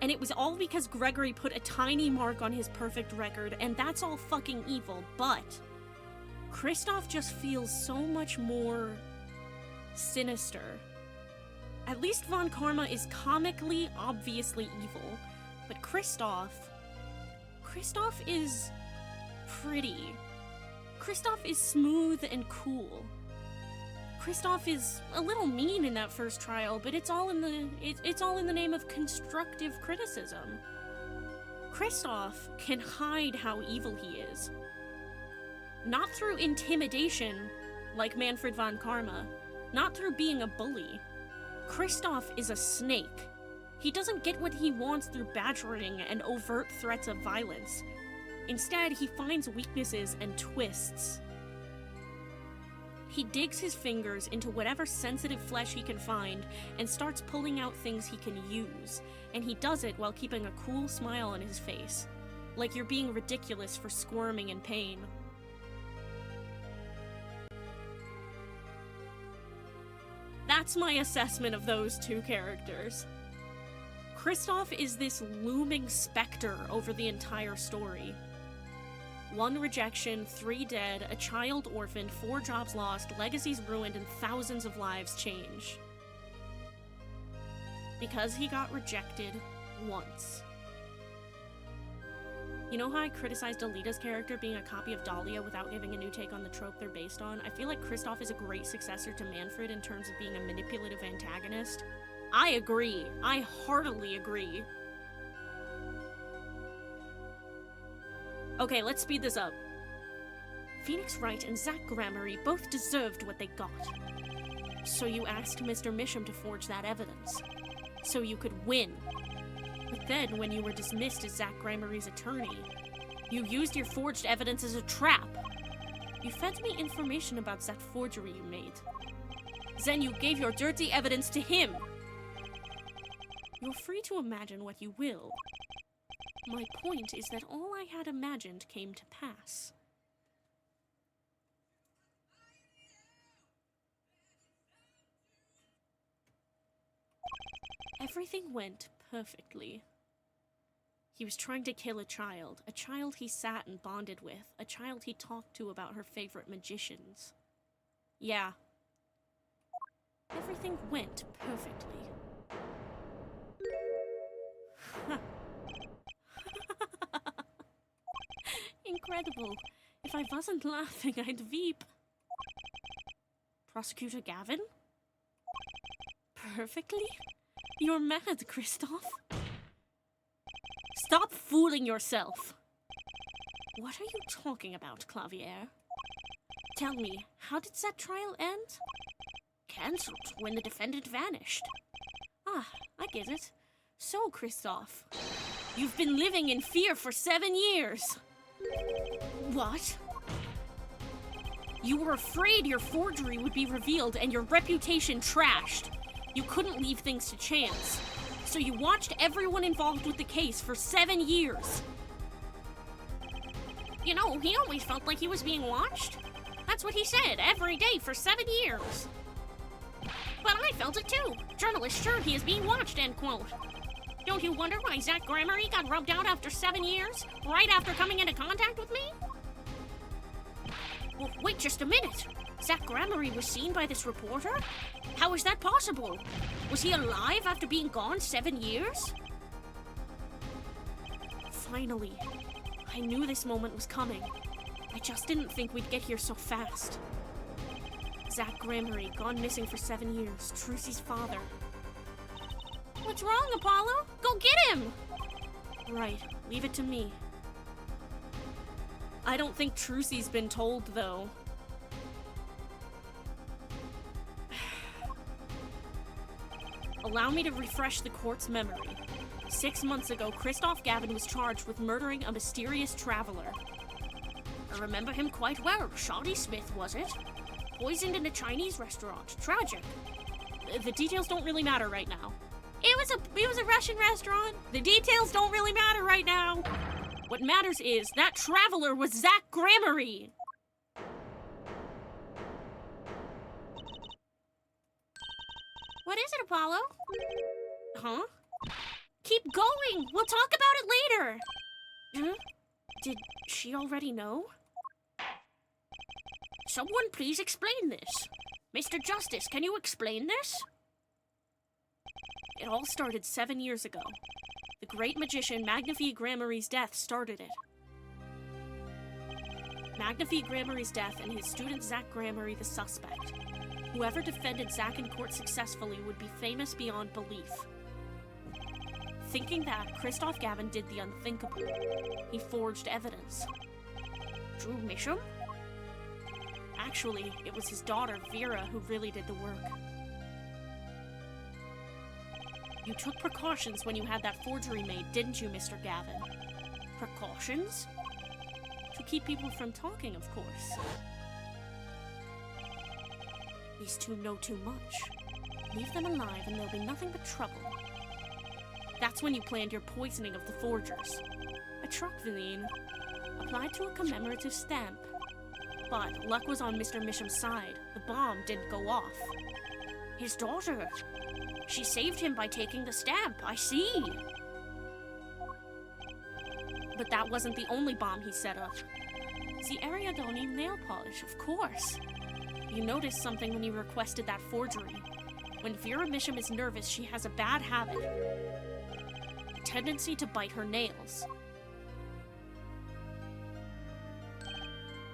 And it was all because Gregory put a tiny mark on his perfect record, and that's all fucking evil, but Kristoff just feels so much more sinister. At least Von Karma is comically, obviously evil, but Kristoff is pretty. Kristoff is smooth and cool. Kristoff is a little mean in that first trial, but it's all in the name of constructive criticism. Kristoff can hide how evil he is. Not through intimidation, like Manfred von Karma, not through being a bully. Kristoff is a snake. He doesn't get what he wants through badgering and overt threats of violence. Instead, he finds weaknesses and twists. He digs his fingers into whatever sensitive flesh he can find and starts pulling out things he can use, and he does it while keeping a cool smile on his face, like you're being ridiculous for squirming in pain. That's my assessment of those two characters. Kristoff is this looming specter over the entire story. 1 rejection, 3 dead, a child orphaned, 4 jobs lost, legacies ruined, and thousands of lives changed. Because he got rejected once. You know how I criticized Alita's character being a copy of Dahlia without giving a new take on the trope they're based on? I feel like Kristoff is a great successor to Manfred in terms of being a manipulative antagonist. I agree. I heartily agree. Okay, let's speed this up. Phoenix Wright and Zach Gramarye both deserved what they got. So you asked Mr. Misham to forge that evidence. So you could win. But then, when you were dismissed as Zach Gramarye's attorney, you used your forged evidence as a trap. You fed me information about that forgery you made. Then you gave your dirty evidence to him. You're free to imagine what you will. My point is that all I had imagined came to pass. Everything went perfectly. He was trying to kill a child he sat and bonded with, a child he talked to about her favorite magicians. Yeah. Everything went perfectly. Incredible. If I wasn't laughing, I'd weep. Prosecutor Gavin? Perfectly? You're mad, Kristoff. Stop fooling yourself. What are you talking about, Clavier? Tell me, how did that trial end? Cancelled when the defendant vanished. Ah, I get it. So, Kristoff, you've been living in fear for 7 years. What? You were afraid your forgery would be revealed and your reputation trashed. You couldn't leave things to chance. So you watched everyone involved with the case for 7 years. You know, he always felt like he was being watched. That's what he said every day for 7 years. But I felt it too. Journalists sure he is being watched, end quote. Don't you wonder why Zach Gramery got rubbed out after 7 years? Right after coming into contact with me? Well, wait just a minute. Zach Gramery was seen by this reporter? How is that possible? Was he alive after being gone 7 years? Finally. I knew this moment was coming. I just didn't think we'd get here so fast. Zach Gramery, gone missing for 7 years. Trucy's father. What's wrong, Apollo? Go get him! Right. Leave it to me. I don't think Trucy's been told, though. Allow me to refresh the court's memory. 6 months ago, Christoph Gavin was charged with murdering a mysterious traveler. I remember him quite well. Shoddy Smith, was it? Poisoned in a Chinese restaurant. Tragic. The details don't really matter right now. It was a Russian restaurant. The details don't really matter right now. What matters is that traveler was Zach Gramery. What is it, Apollo? Huh? Keep going. We'll talk about it later. Huh? Did she already know? Someone please explain this. Mr. Justice, can you explain this? It all started 7 years ago. The great magician Magnifique Gramery's death started it. Magnifique Gramery's death and his student Zach Gramery the suspect. Whoever defended Zach in court successfully would be famous beyond belief. Thinking that, Christoph Gavin did the unthinkable. He forged evidence. Drew Misham? Actually, it was his daughter, Vera, who really did the work. You took precautions when you had that forgery made, didn't you, Mr. Gavin? Precautions? To keep people from talking, of course. These two know too much. Leave them alive and there'll be nothing but trouble. That's when you planned your poisoning of the forgers. A trochvanine applied to a commemorative stamp. But luck was on Mr. Misham's side. The bomb didn't go off. His daughter. She saved him by taking the stamp, I see. But that wasn't the only bomb he set up. The Ariadone nail polish, of course. You noticed something when you requested that forgery. When Vera Misham is nervous, she has a bad habit. A tendency to bite her nails.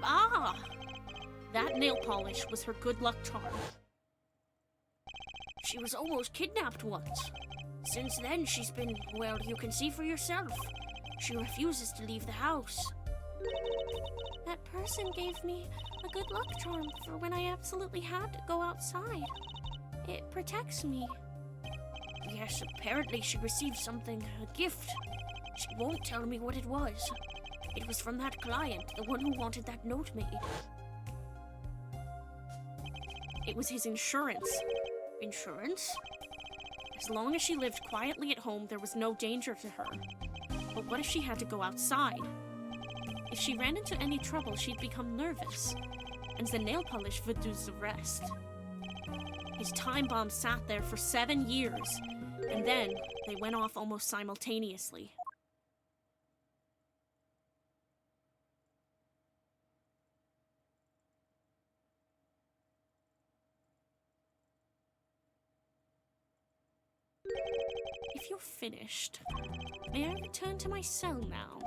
Ah! That nail polish was her good luck charm. She was almost kidnapped once. Since then, she's been, well, you can see for yourself. She refuses to leave the house. That person gave me a good luck charm for when I absolutely had to go outside. It protects me. Yes, apparently she received something, a gift. She won't tell me what it was. It was from that client, the one who wanted that note made. It was his insurance. Insurance? As long as she lived quietly at home, there was no danger to her. But what if she had to go outside? If she ran into any trouble, she'd become nervous. And the nail polish would do the rest. His time bomb sat there for 7 years, and then they went off almost simultaneously. If you're finished, may I return to my cell now?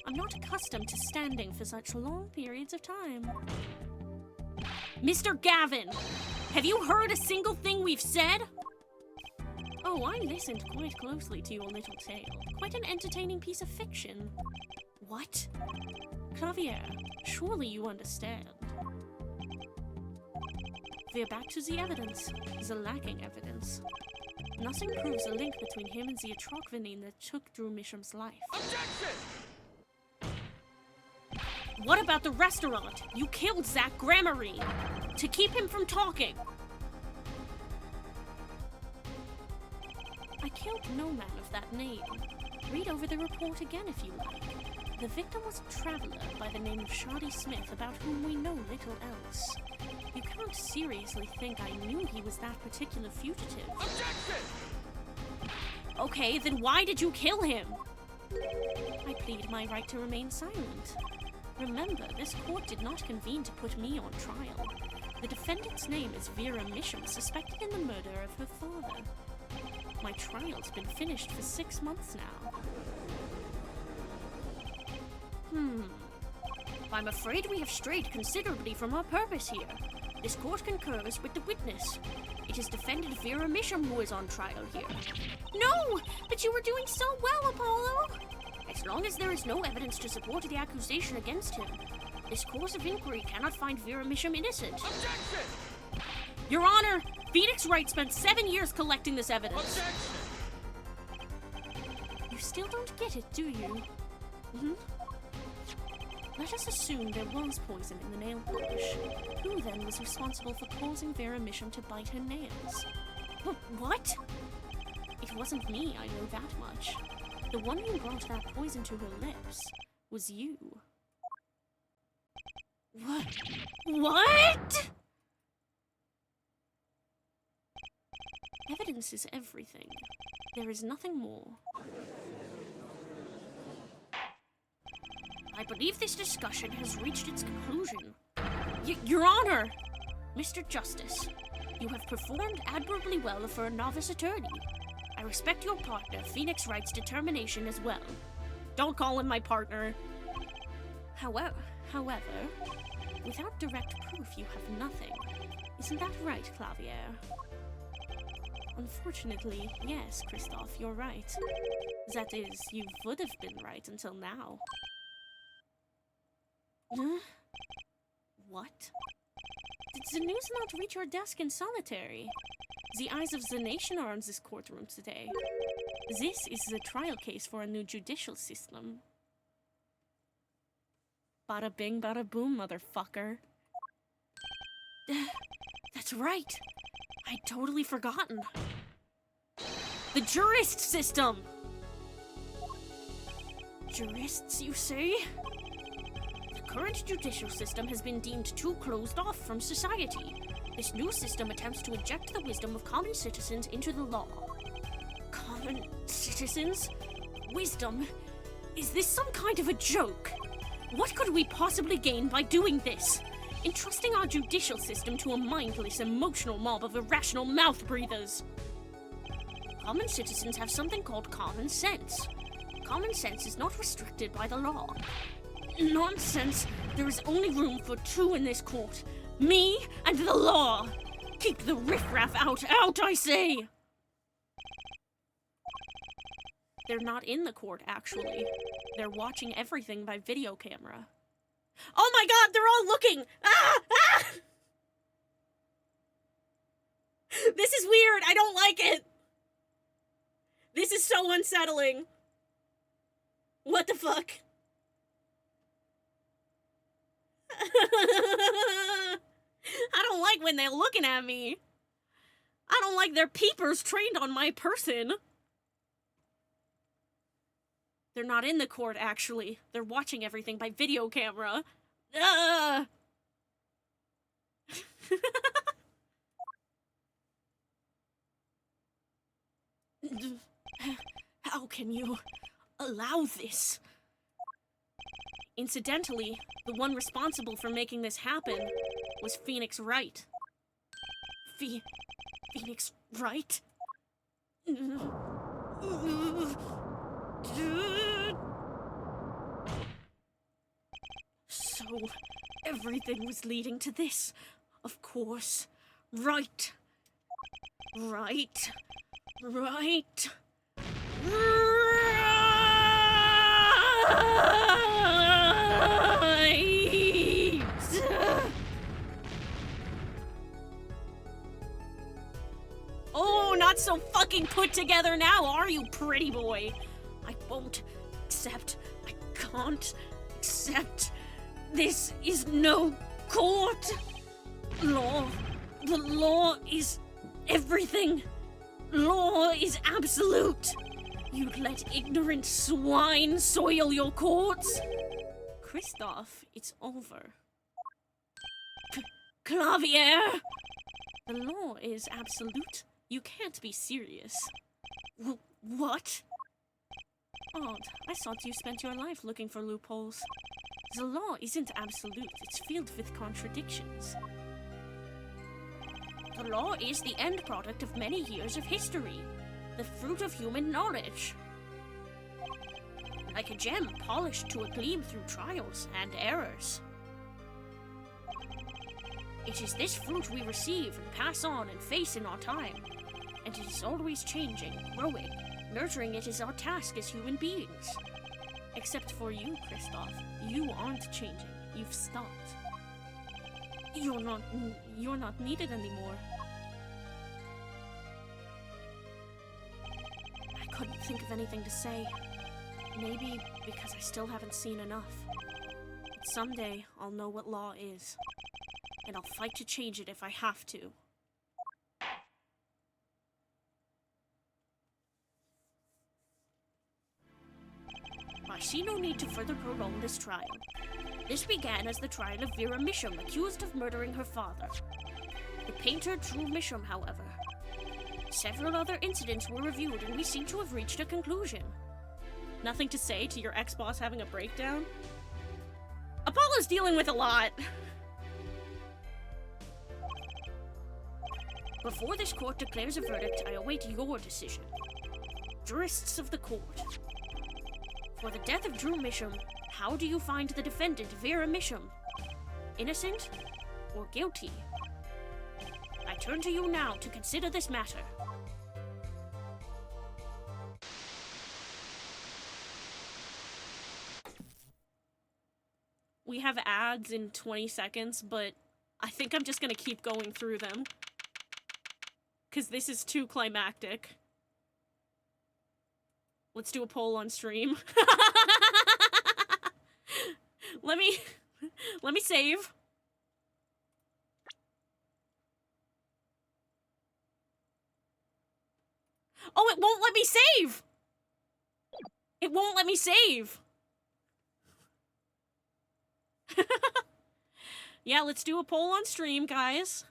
I'm not accustomed to standing for such long periods of time. Mr. Gavin! Have you heard a single thing we've said? Oh, I listened quite closely to your little tale. Quite an entertaining piece of fiction. What? Clavier, surely you understand. We're back to the evidence. The lacking evidence. Nothing proves a link between him and the atrochvanine that took Drew Misham's life. Objection! What about the restaurant? You killed Zach Gramery to keep him from talking. I killed no man of that name. Read over the report again if you like. The victim was a traveler by the name of Shoddy Smith, about whom we know little else. You can't seriously think I knew he was that particular fugitive. Objection! Okay, then why did you kill him? I plead my right to remain silent. Remember, this court did not convene to put me on trial. The defendant's name is Vera Misham, suspected in the murder of her father. My trial's been finished for 6 months now. I'm afraid we have strayed considerably from our purpose here. This court concurs with the witness. It is defendant Vera Misham who is on trial here. No! But you were doing so well, Apollo! As long as there is no evidence to support the accusation against him, this course of inquiry cannot find Vera Misham innocent. Objection! Your Honor, Phoenix Wright spent 7 years collecting this evidence. Objection! You still don't get it, do you? Let us assume there was poison in the nail polish. Who then was responsible for causing Vera Misham to bite her nails? What? It wasn't me, I know that much. The one who brought that poison to her lips was you. What? Evidence is everything. There is nothing more. I believe this discussion has reached its conclusion. Your Honor! Mr. Justice, you have performed admirably well for a novice attorney. I respect your partner, Phoenix Wright's determination as well. Don't call him my partner. However, without direct proof, you have nothing. Isn't that right, Clavier? Unfortunately, yes, Christoph, you're right. That is, you would have been right until now. Huh? What? Did the news not reach your desk in solitary? The eyes of the nation are on this courtroom today. This is the trial case for a new judicial system. Bada bing, bada boom, motherfucker. That's right. I'd totally forgotten. The jurist system! Jurists, you say? The current judicial system has been deemed too closed off from society. This new system attempts to inject the wisdom of common citizens into the law. Common citizens? Wisdom? Is this some kind of a joke? What could we possibly gain by doing this? Entrusting our judicial system to a mindless, emotional mob of irrational mouth-breathers. Common citizens have something called common sense. Common sense is not restricted by the law. Nonsense! There is only room for two in this court. Me and the law! Keep the riffraff out, I say! They're not in the court, actually. They're watching everything by video camera. Oh my god, they're all looking! Ah! Ah! This is weird, I don't like it! This is so unsettling. What the fuck? I don't like when they're looking at me. I don't like their peepers trained on my person. They're not in the court, actually. They're watching everything by video camera. How can you allow this? Incidentally, the one responsible for making this happen was Phoenix Wright. Phoenix Wright? So, everything was leading to this, of course. Right. Oh, not so fucking put together now, are you, pretty boy? I won't accept. I can't accept. This is no court. Law. The law is everything. Law is absolute. You'd let ignorant swine soil your courts? Christoph, it's over. Clavier! The law is absolute. You can't be serious. What? Odd. I thought you spent your life looking for loopholes. The law isn't absolute. It's filled with contradictions. The law is the end product of many years of history. The fruit of human knowledge. Like a gem polished to a gleam through trials and errors. It is this fruit we receive and pass on and face in our time. And it is always changing, growing. Nurturing it is our task as human beings. Except for you, Christoph. You aren't changing. You've stopped. You're not needed anymore. I couldn't think of anything to say. Maybe because I still haven't seen enough. But someday I'll know what law is. And I'll fight to change it if I have to. I see no need to further prolong this trial. This began as the trial of Vera Misham, accused of murdering her father. The painter Drew Misham, however. Several other incidents were reviewed and we seem to have reached a conclusion. Nothing to say to your ex-boss having a breakdown? Apollo's dealing with a lot. Before this court declares a verdict, I await your decision. Jurists of the court. For the death of Drew Misham, how do you find the defendant, Vera Misham? Innocent or guilty? I turn to you now to consider this matter. We have ads in 20 seconds, but I think I'm just gonna keep going through them. Because this is too climactic. Let's do a poll on stream. Let me save. Oh, it won't let me save! It won't let me save! Yeah, let's do a poll on stream, guys.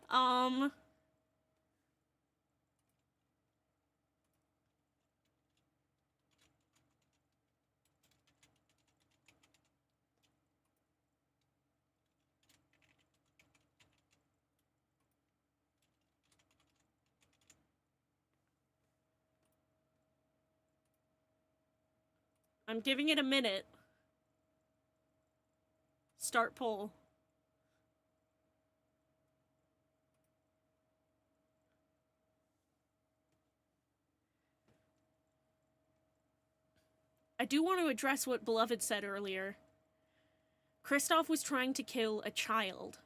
I'm giving it a minute. Start poll. I do want to address what Beloved said earlier. Christoph was trying to kill a child.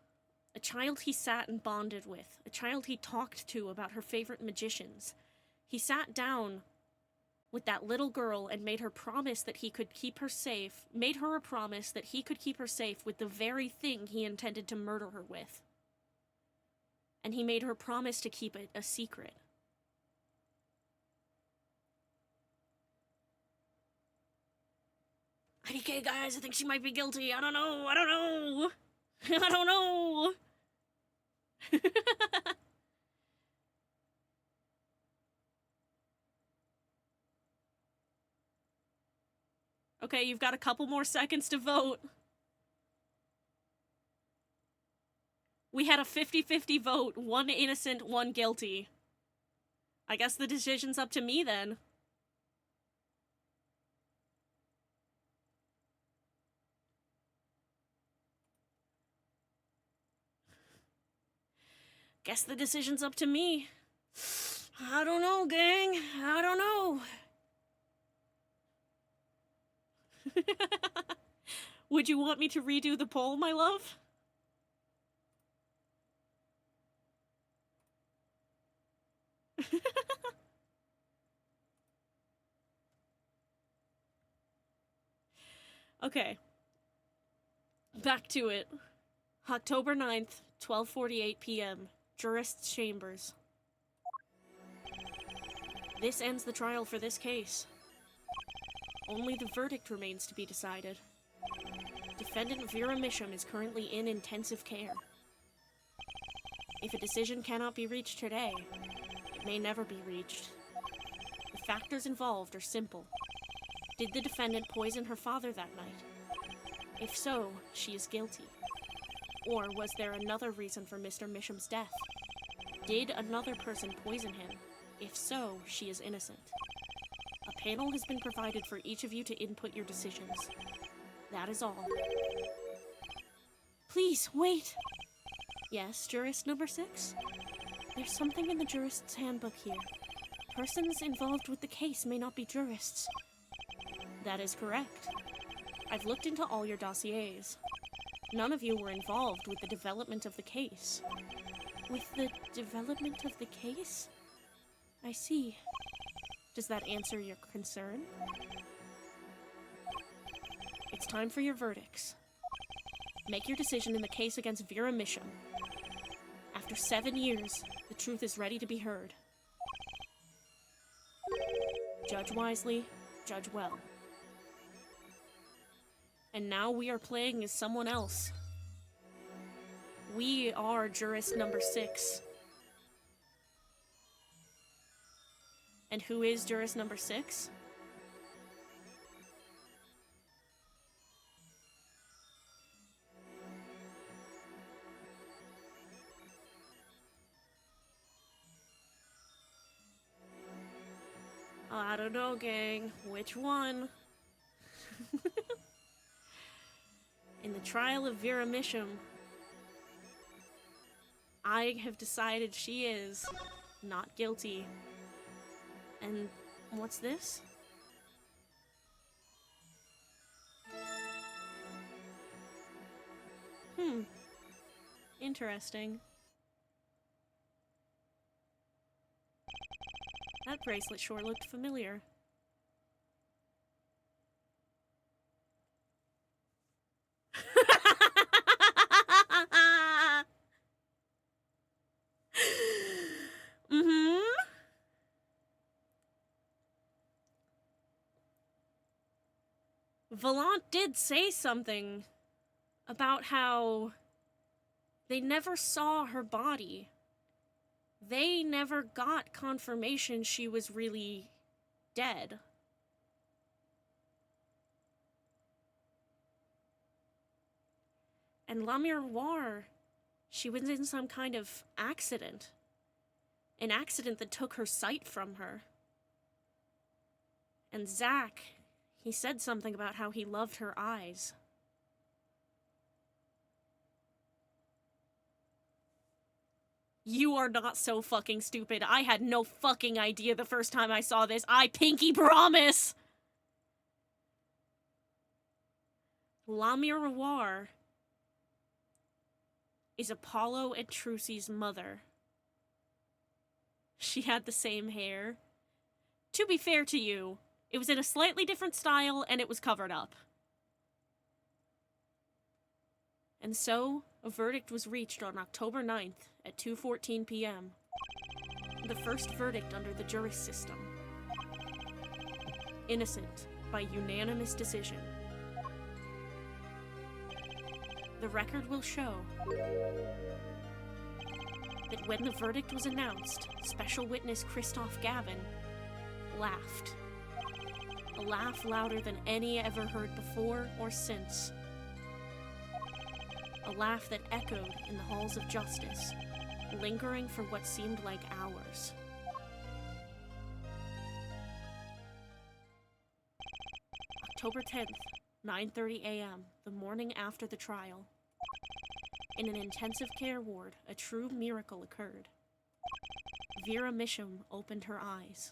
A child he sat and bonded with. A child he talked to about her favorite magicians. He sat down with that little girl and made her promise that he could keep her safe, made her a promise that he could keep her safe with the very thing he intended to murder her with. And he made her promise to keep it a secret. IDK, guys, I think she might be guilty. I don't know. I don't know. I don't know. Okay, you've got a couple more seconds to vote. We had a 50-50 vote. 1 innocent, 1 guilty. I guess the decision's up to me then. Guess the decision's up to me. I don't know, gang. I don't know. Would you want me to redo the poll, my love? Okay. Back to it. October 9th, 12:48 p.m. Jurist's Chambers. This ends the trial for this case. Only the verdict remains to be decided. Defendant Vera Misham is currently in intensive care. If a decision cannot be reached today, it may never be reached. The factors involved are simple. Did the defendant poison her father that night? If so, she is guilty. Or was there another reason for Mr. Misham's death? Did another person poison him? If so, she is innocent. A panel has been provided for each of you to input your decisions. That is all. Please, wait! Yes, jurist number 6? There's something in the jurist's handbook here. Persons involved with the case may not be jurists. That is correct. I've looked into all your dossiers. None of you were involved with the development of the case. With the development of the case? I see. Does that answer your concern? It's time for your verdicts. Make your decision in the case against Vera Misham. After 7 years, the truth is ready to be heard. Judge wisely, judge well. And now we are playing as someone else. We are jurist number 6. And who is jurist number 6? I don't know, gang. Which one? In the trial of Vera Misham, I have decided she is not guilty. And what's this? Interesting. That bracelet sure looked familiar. Volant did say something about how they never saw her body. They never got confirmation she was really dead. And La Miroir, she was in some kind of accident. An accident that took her sight from her. And Zach, he said something about how he loved her eyes. You are not so fucking stupid. I had no fucking idea the first time I saw this. I pinky promise! La Miroir is Apollo and Trucy's mother. She had the same hair. To be fair to you, it was in a slightly different style and it was covered up. And so, a verdict was reached on October 9th at 2:14 p.m. The first verdict under the jurist system. Innocent by unanimous decision. The record will show that when the verdict was announced, special witness Christoph Gavin laughed. A laugh louder than any ever heard before or since. A laugh that echoed in the halls of justice, lingering for what seemed like hours. October 10th, 9:30 a.m., the morning after the trial. In an intensive care ward, a true miracle occurred. Vera Misham opened her eyes.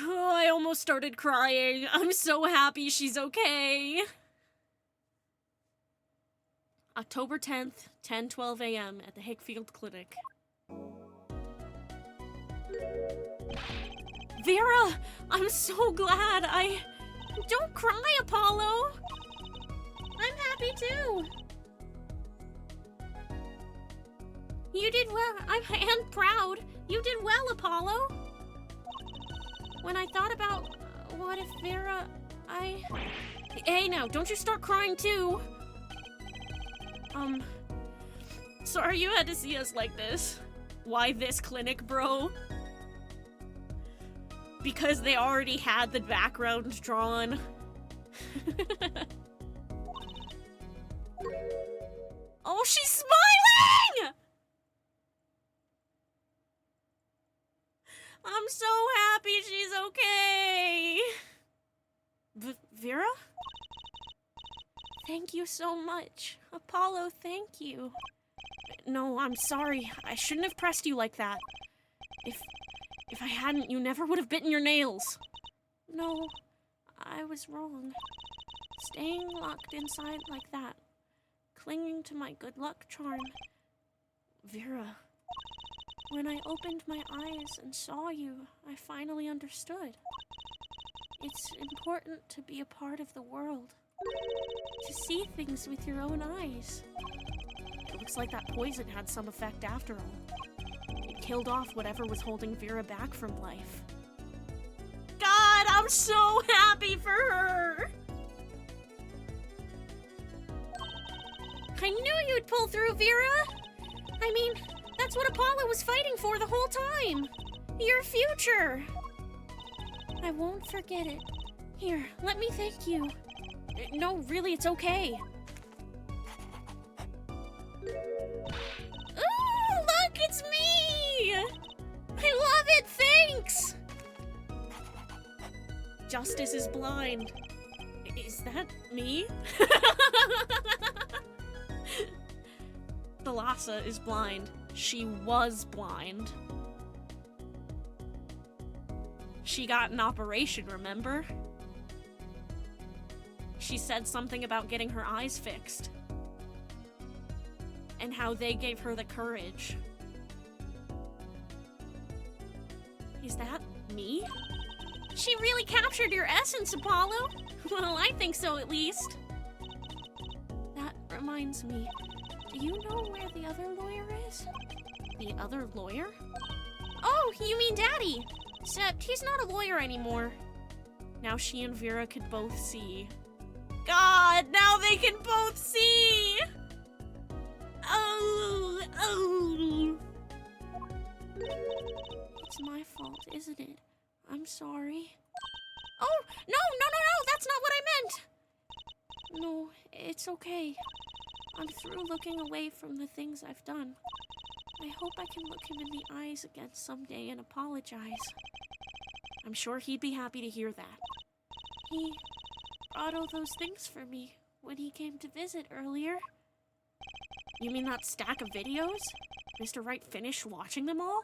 Oh, I almost started crying. I'm so happy she's okay. October 10th, 10:12 a.m. at the Hickfield Clinic. Vera! I'm so glad. Don't cry, Apollo! I'm happy too! You did well. I'm proud. You did well, Apollo. When I thought about what if Vera, Hey now, don't you start crying too. Sorry you had to see us like this. Why this clinic, bro? Because they already had the background drawn. Oh, she's smiling! I'm so happy she's okay. Vera? Thank you so much. Apollo, thank you. No, I'm sorry. I shouldn't have pressed you like that. If I hadn't, you never would have bitten your nails. No, I was wrong. Staying locked inside like that. Clinging to my good luck charm. Vera. When I opened my eyes and saw you, I finally understood. It's important to be a part of the world. To see things with your own eyes. It looks like that poison had some effect after all. It killed off whatever was holding Vera back from life. God, I'm so happy for her! I knew you'd pull through, Vera! I mean, that's what Apollo was fighting for the whole time! Your future! I won't forget it. Here, let me thank you. No, really, it's okay. Ooh, look, it's me! I love it, thanks! Justice is blind. Is that me? Thalassa is blind. She was blind. She got an operation, remember? She said something about getting her eyes fixed. And how they gave her the courage. Is that me? She really captured your essence, Apollo. Well, I think so, at least. That reminds me. Do you know where the other lawyer is? The other lawyer? Oh, you mean Daddy. Except he's not a lawyer anymore. Now she and Vera could both see. God, now they can both see! Oh. It's my fault, isn't it? I'm sorry. Oh, no, that's not what I meant! No, it's okay. I'm through looking away from the things I've done. I hope I can look him in the eyes again someday and apologize. I'm sure he'd be happy to hear that. He brought all those things for me when he came to visit earlier. You mean that stack of videos? Mr. Wright finished watching them all?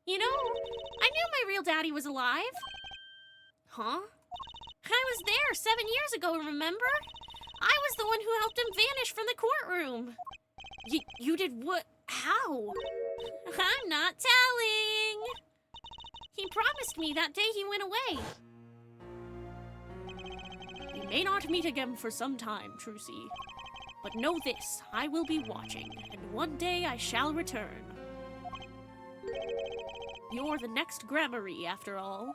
You know, I knew my real daddy was alive. Huh? I was there 7 years ago, remember? I was the one who helped him vanish from the courtroom. You did what? How? I'm not telling. He promised me that day he went away. We may not meet again for some time, Trucy. But know this, I will be watching, and one day I shall return. You're the next Gramarye, after all.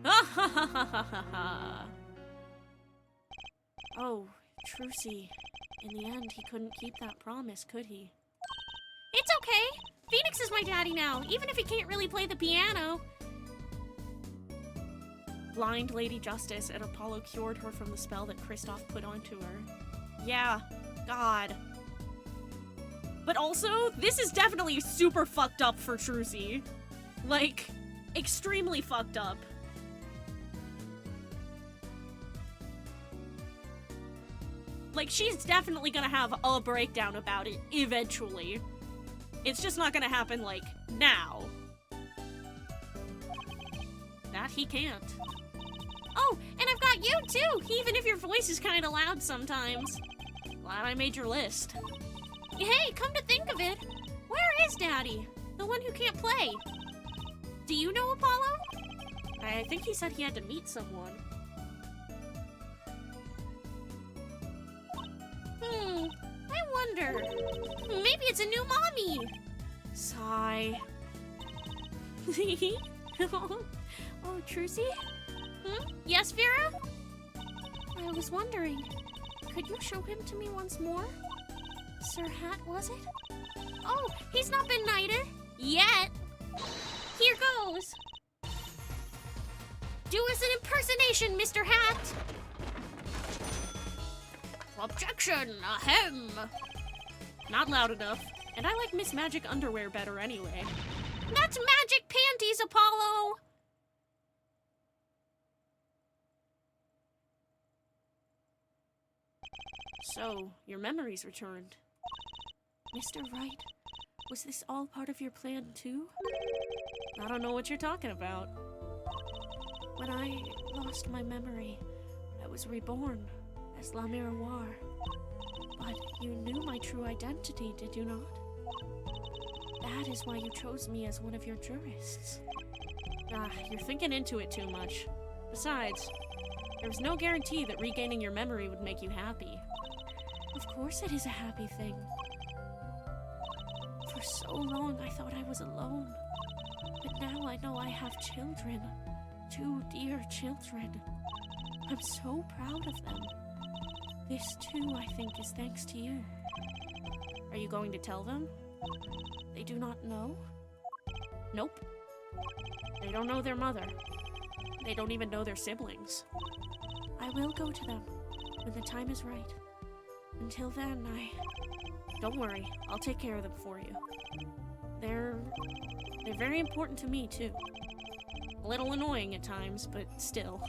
Ha ha ha ha ha ha. Oh, Trucy. In the end, he couldn't keep that promise, could he? It's okay. Phoenix is my daddy now, even if he can't really play the piano. Blind Lady Justice and Apollo cured her from the spell that Kristoff put onto her. Yeah, God. But also, this is definitely super fucked up for Trucy. Like, extremely fucked up. Like, she's definitely gonna have a breakdown about it eventually. It's just not gonna happen, like, now. That he can't. Oh, and I've got you too, even if your voice is kind of loud sometimes. Glad I made your list. Hey, come to think of it, where is Daddy? The one who can't play. Do you know Apollo? I think he said he had to meet someone. I wonder. Maybe it's a new mommy. Sigh. Oh, Trucy? Yes, Vera? I was wondering, could you show him to me once more? Sir Hat, was it? Oh, he's not been knighted. Yet. Here goes. Do us an impersonation, Mr. Hat. Objection, ahem. Not loud enough. And I like Miss Magic underwear better anyway. That's magic panties, Apollo. So, your memory's returned. Mr. Wright, was this all part of your plan too? I don't know what you're talking about. When I lost my memory, I was reborn as La Miroir. But you knew my true identity, did you not? That is why you chose me as one of your jurists. You're thinking into it too much. Besides, there was no guarantee that regaining your memory would make you happy. Of course it is a happy thing. For so long I thought I was alone. But now I know I have children. 2 dear children. I'm so proud of them. This too, I think, is thanks to you. Are you going to tell them? They do not know? Nope. They don't know their mother. They don't even know their siblings. I will go to them when the time is right. Until then, Don't worry, I'll take care of them for you. They're very important to me, too. A little annoying at times, but still.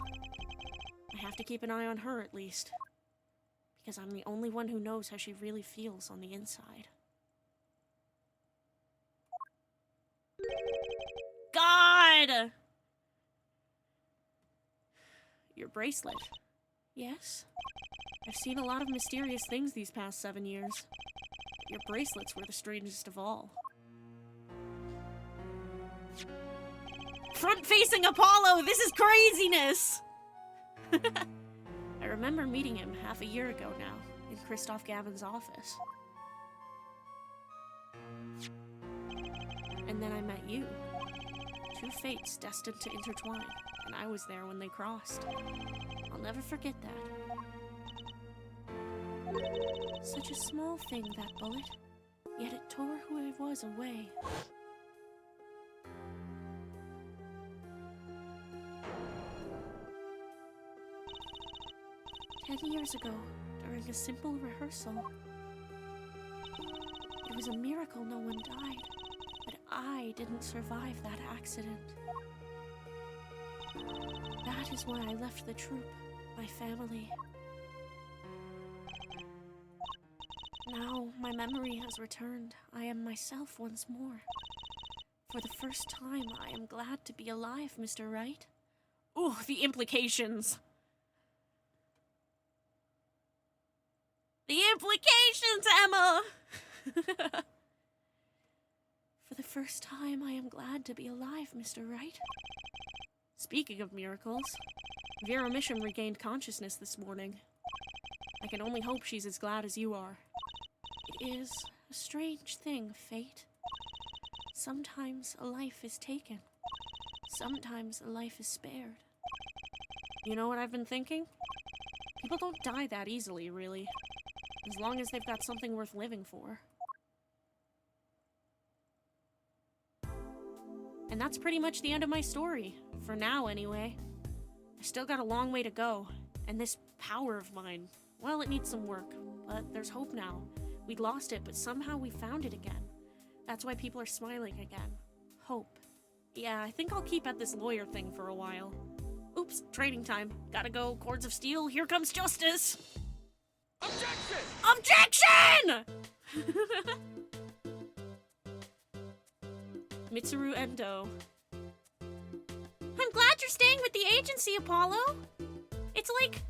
I have to keep an eye on her, at least. Because I'm the only one who knows how she really feels on the inside. God! Your bracelet. yes? I've seen a lot of mysterious things these past 7 years. Your bracelets were the strangest of all. Front-facing Apollo! This is craziness! I remember meeting him half a year ago now, in Christoph Gavin's office. And then I met you. 2 fates destined to intertwine, and I was there when they crossed. I'll never forget that. Such a small thing, that bullet. Yet it tore who I was away. "10 years ago, during a simple rehearsal. It was a miracle no one died, but I didn't survive that accident. That is why I left the troupe, my family. Now my memory has returned. I am myself once more. For the first time, I am glad to be alive, Mr. Wright." Ooh, the implications. The implications, Emma! For the first time, I am glad to be alive, Mr. Wright. Speaking of miracles, Vera Misham regained consciousness this morning. I can only hope she's as glad as you are. It is a strange thing, fate. Sometimes a life is taken. Sometimes a life is spared. You know what I've been thinking? People don't die that easily, really. As long as they've got something worth living for. And that's pretty much the end of my story. For now, anyway. I still got a long way to go. And this power of mine, well, it needs some work. But there's hope now. We'd lost it, but somehow we found it again. That's why people are smiling again. Hope. Yeah, I think I'll keep at this lawyer thing for a while. Oops, trading time. Gotta go, cords of steel, here comes justice! Objection! Objection! Mitsuru Endo. I'm glad you're staying with the agency, Apollo. It's like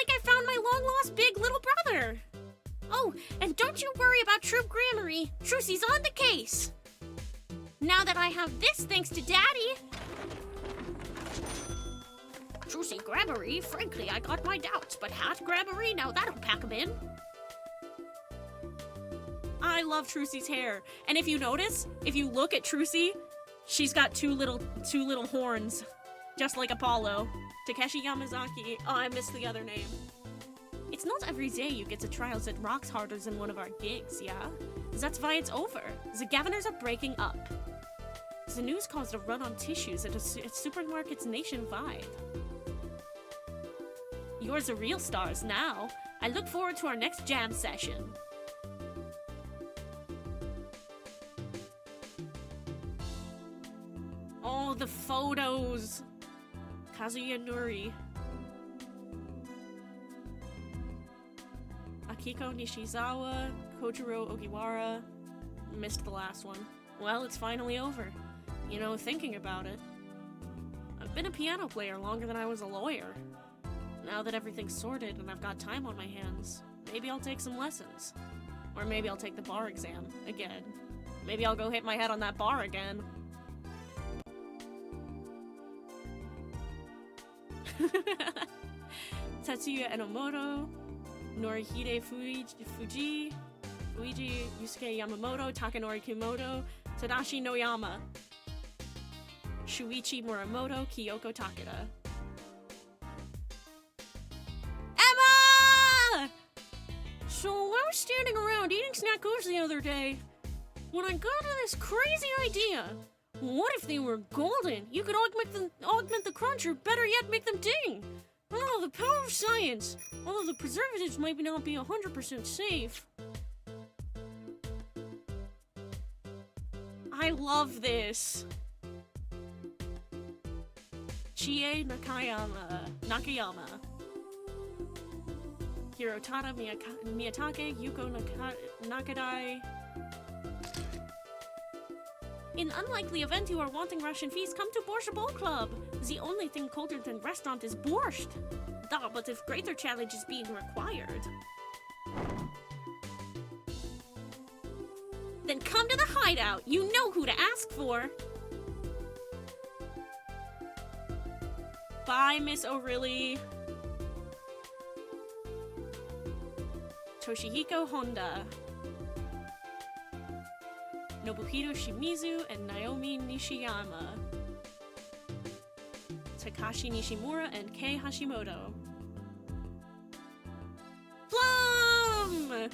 I found my long-lost big little brother. Oh, and don't you worry about Troop Gramarye. Trucy's on the case. Now that I have this thanks to Daddy. Trucy Gramarye, frankly, I got my doubts, but Hat Gramarye, now that'll pack 'em in. I love Trucy's hair. And if you notice, if you look at Trucy, she's got two little horns, just like Apollo. Takeshi Yamazaki. Oh, I missed the other name. It's not every day you get to try out at rocks harder than one of our gigs, yeah? That's why it's over. The governors are breaking up. The news caused a run on tissues at supermarkets nationwide. You're the real stars now. I look forward to our next jam session. Oh, the photos. Kazuya Nuri. Akiko Nishizawa, Kojiro Ogiwara. Missed the last one. Well, it's finally over. You know, thinking about it, I've been a piano player longer than I was a lawyer. Now that everything's sorted and I've got time on my hands, maybe I'll take some lessons. Or maybe I'll take the bar exam again. Maybe I'll go hit my head on that bar again. Tetsuya Enomoto, Norihide Fuji, Yusuke Yamamoto, Takanori Kimoto, Tadashi Noyama, Shuichi Muramoto, Kyoko Takeda. Emma! So I was standing around eating snackos the other day when I got to this crazy idea. What if they were golden? You could augment the crunch, or better yet, make them ding. Oh, the power of science. Although the preservatives might not be 100% safe. I love this. Chie Nakayama. Hirotara Miyatake, Yuko Nakadai. In unlikely event you are wanting Russian feast, come to Borscht Bowl Club. The only thing colder than restaurant is borscht. Duh, but if greater challenge is being required, then come to the hideout. You know who to ask for. Bye, Miss O'Reilly. Toshihiko Honda. Nobuhiro Shimizu and Naomi Nishiyama. Takashi Nishimura and Kei Hashimoto. Plum!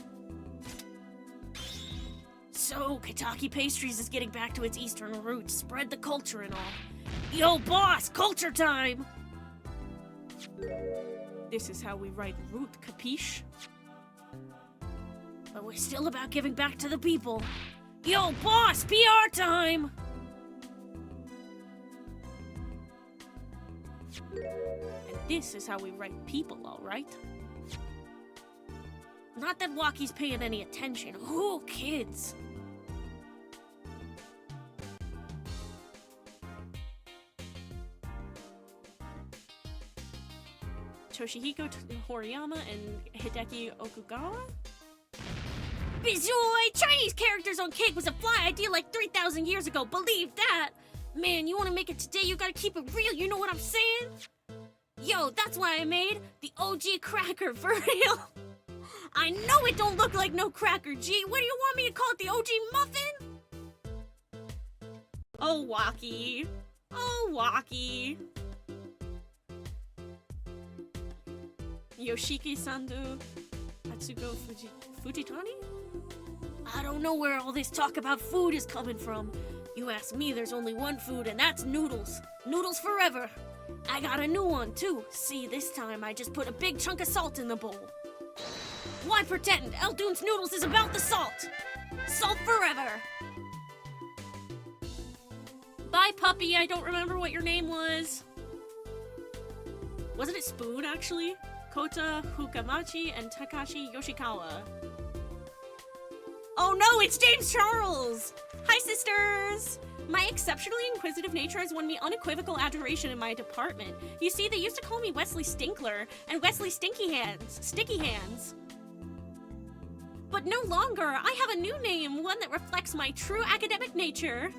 So, Kitaki Pastries is getting back to its eastern roots. Spread the culture and all. Yo, boss! Culture time! This is how we write root, capiche? But we're still about giving back to the people. Yo, boss! PR time! And this is how we write people, alright? Not that Waki's paying any attention. Who kids? Toshihiko Horiyama and Hideki Okugawa? Bizoy! Chinese characters on cake was a fly idea like 3,000 years ago, believe that! Man, you wanna make it today, you gotta keep it real, you know what I'm saying? Yo, that's why I made the OG cracker, for real! I know it don't look like no cracker, G! What do you want me to call it, the OG muffin? Oh, Waki. Oh, Waki. Yoshiki Sandu. Atsuko Fujitani? I don't know where all this talk about food is coming from. You ask me, there's only one food, and that's noodles. Noodles forever. I got a new one, too. See, this time I just put a big chunk of salt in the bowl. Why pretend? Eldoon's Noodles is about the salt. Salt forever. Bye, puppy. I don't remember what your name was. Wasn't it Spoon, actually? Kota Hukamachi and Takashi Yoshikawa. Oh no, it's James Charles! Hi, sisters! My exceptionally inquisitive nature has won me unequivocal adoration in my department. You see, they used to call me Wesley Stinkler and Wesley Sticky Hands. But no longer. I have a new name, one that reflects my true academic nature.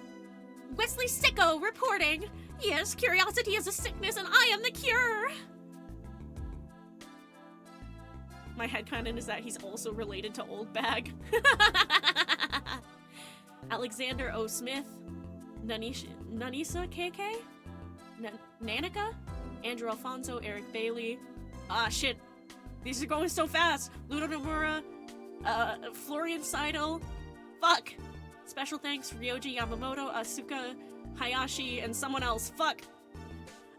Wesley Sicko reporting. Yes, curiosity is a sickness and I am the cure. My headcanon is that he's also related to Old Bag. Alexander O. Smith, Nanisa KK, Nanika, Andrew Alfonso, Eric Bailey. Ah, shit. These are going so fast. Ludo Nomura, Florian Seidel. Fuck. Special thanks, Ryoji Yamamoto, Asuka Hayashi, and someone else. Fuck.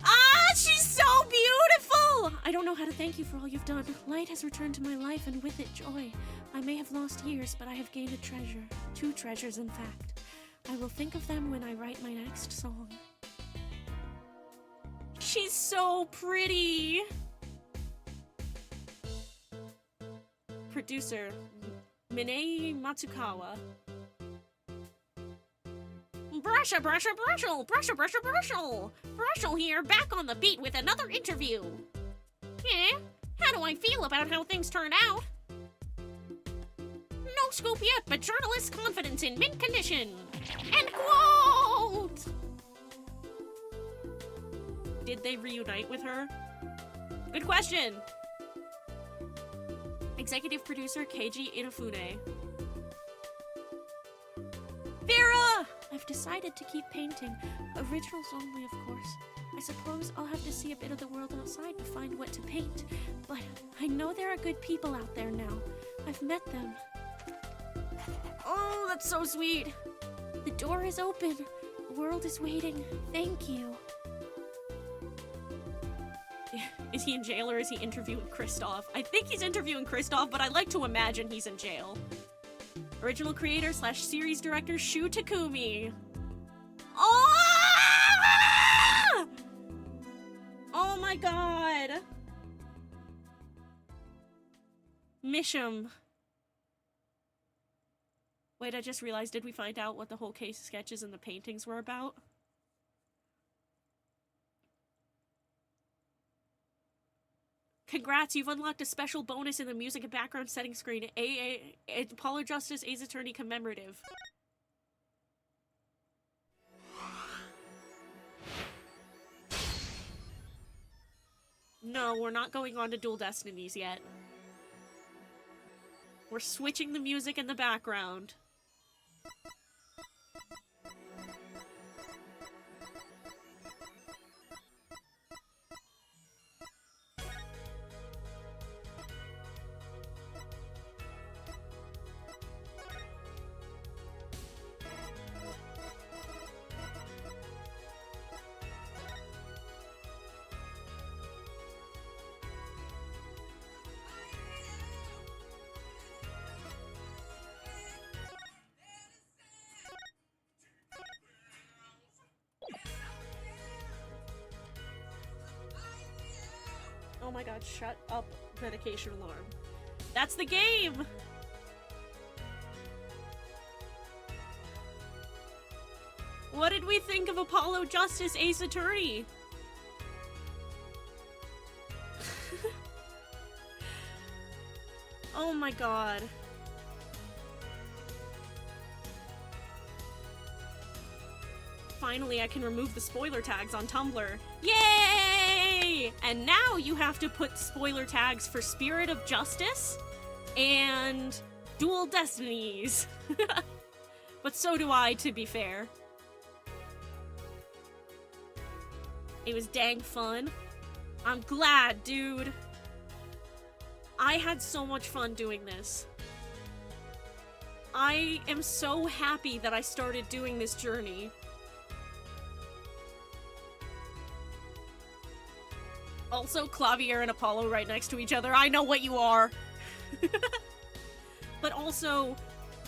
Ah, she's so beautiful! I don't know how to thank you for all you've done. Light has returned to my life, and with it, joy. I may have lost years, but I have gained a treasure. 2 treasures, in fact. I will think of them when I write my next song. She's so pretty! Producer, Minei Matsukawa. Brusha, brusha, brushel, brusha, brusha, brushel. Brushel here, back on the beat with another interview. Yeah, how do I feel about how things turned out? No scoop yet, but journalists' confidence in mint condition. End quote! Did they reunite with her? Good question! Executive producer Keiji Inafune. Vera! I've decided to keep painting. Originals only, of course. I suppose I'll have to see a bit of the world outside to find what to paint. But I know there are good people out there now. I've met them. Oh, that's so sweet. The door is open. The world is waiting. Thank you. Is he in jail or is he interviewing Kristoff? I think he's interviewing Kristoff, but I like to imagine he's in jail. Original creator / series director Shu Takumi. Oh! Oh my god. Misham. Wait, I just realized, did we find out what the whole case sketches and the paintings were about? Congrats, you've unlocked a special bonus in the music and background setting screen. Apollo Justice Ace Attorney commemorative. No, we're not going on to Dual Destinies yet. We're switching the music in the background. Oh my god, shut up, medication alarm. That's the game! What did we think of Apollo Justice Ace Attorney? Oh my god. Finally, I can remove the spoiler tags on Tumblr. Yay! And now you have to put spoiler tags for Spirit of Justice and Dual Destinies. But so do I, to be fair. It was dang fun. I'm glad, dude. I had so much fun doing this. I am so happy that I started doing this journey. Also, Clavier and Apollo right next to each other. I know what you are. But also,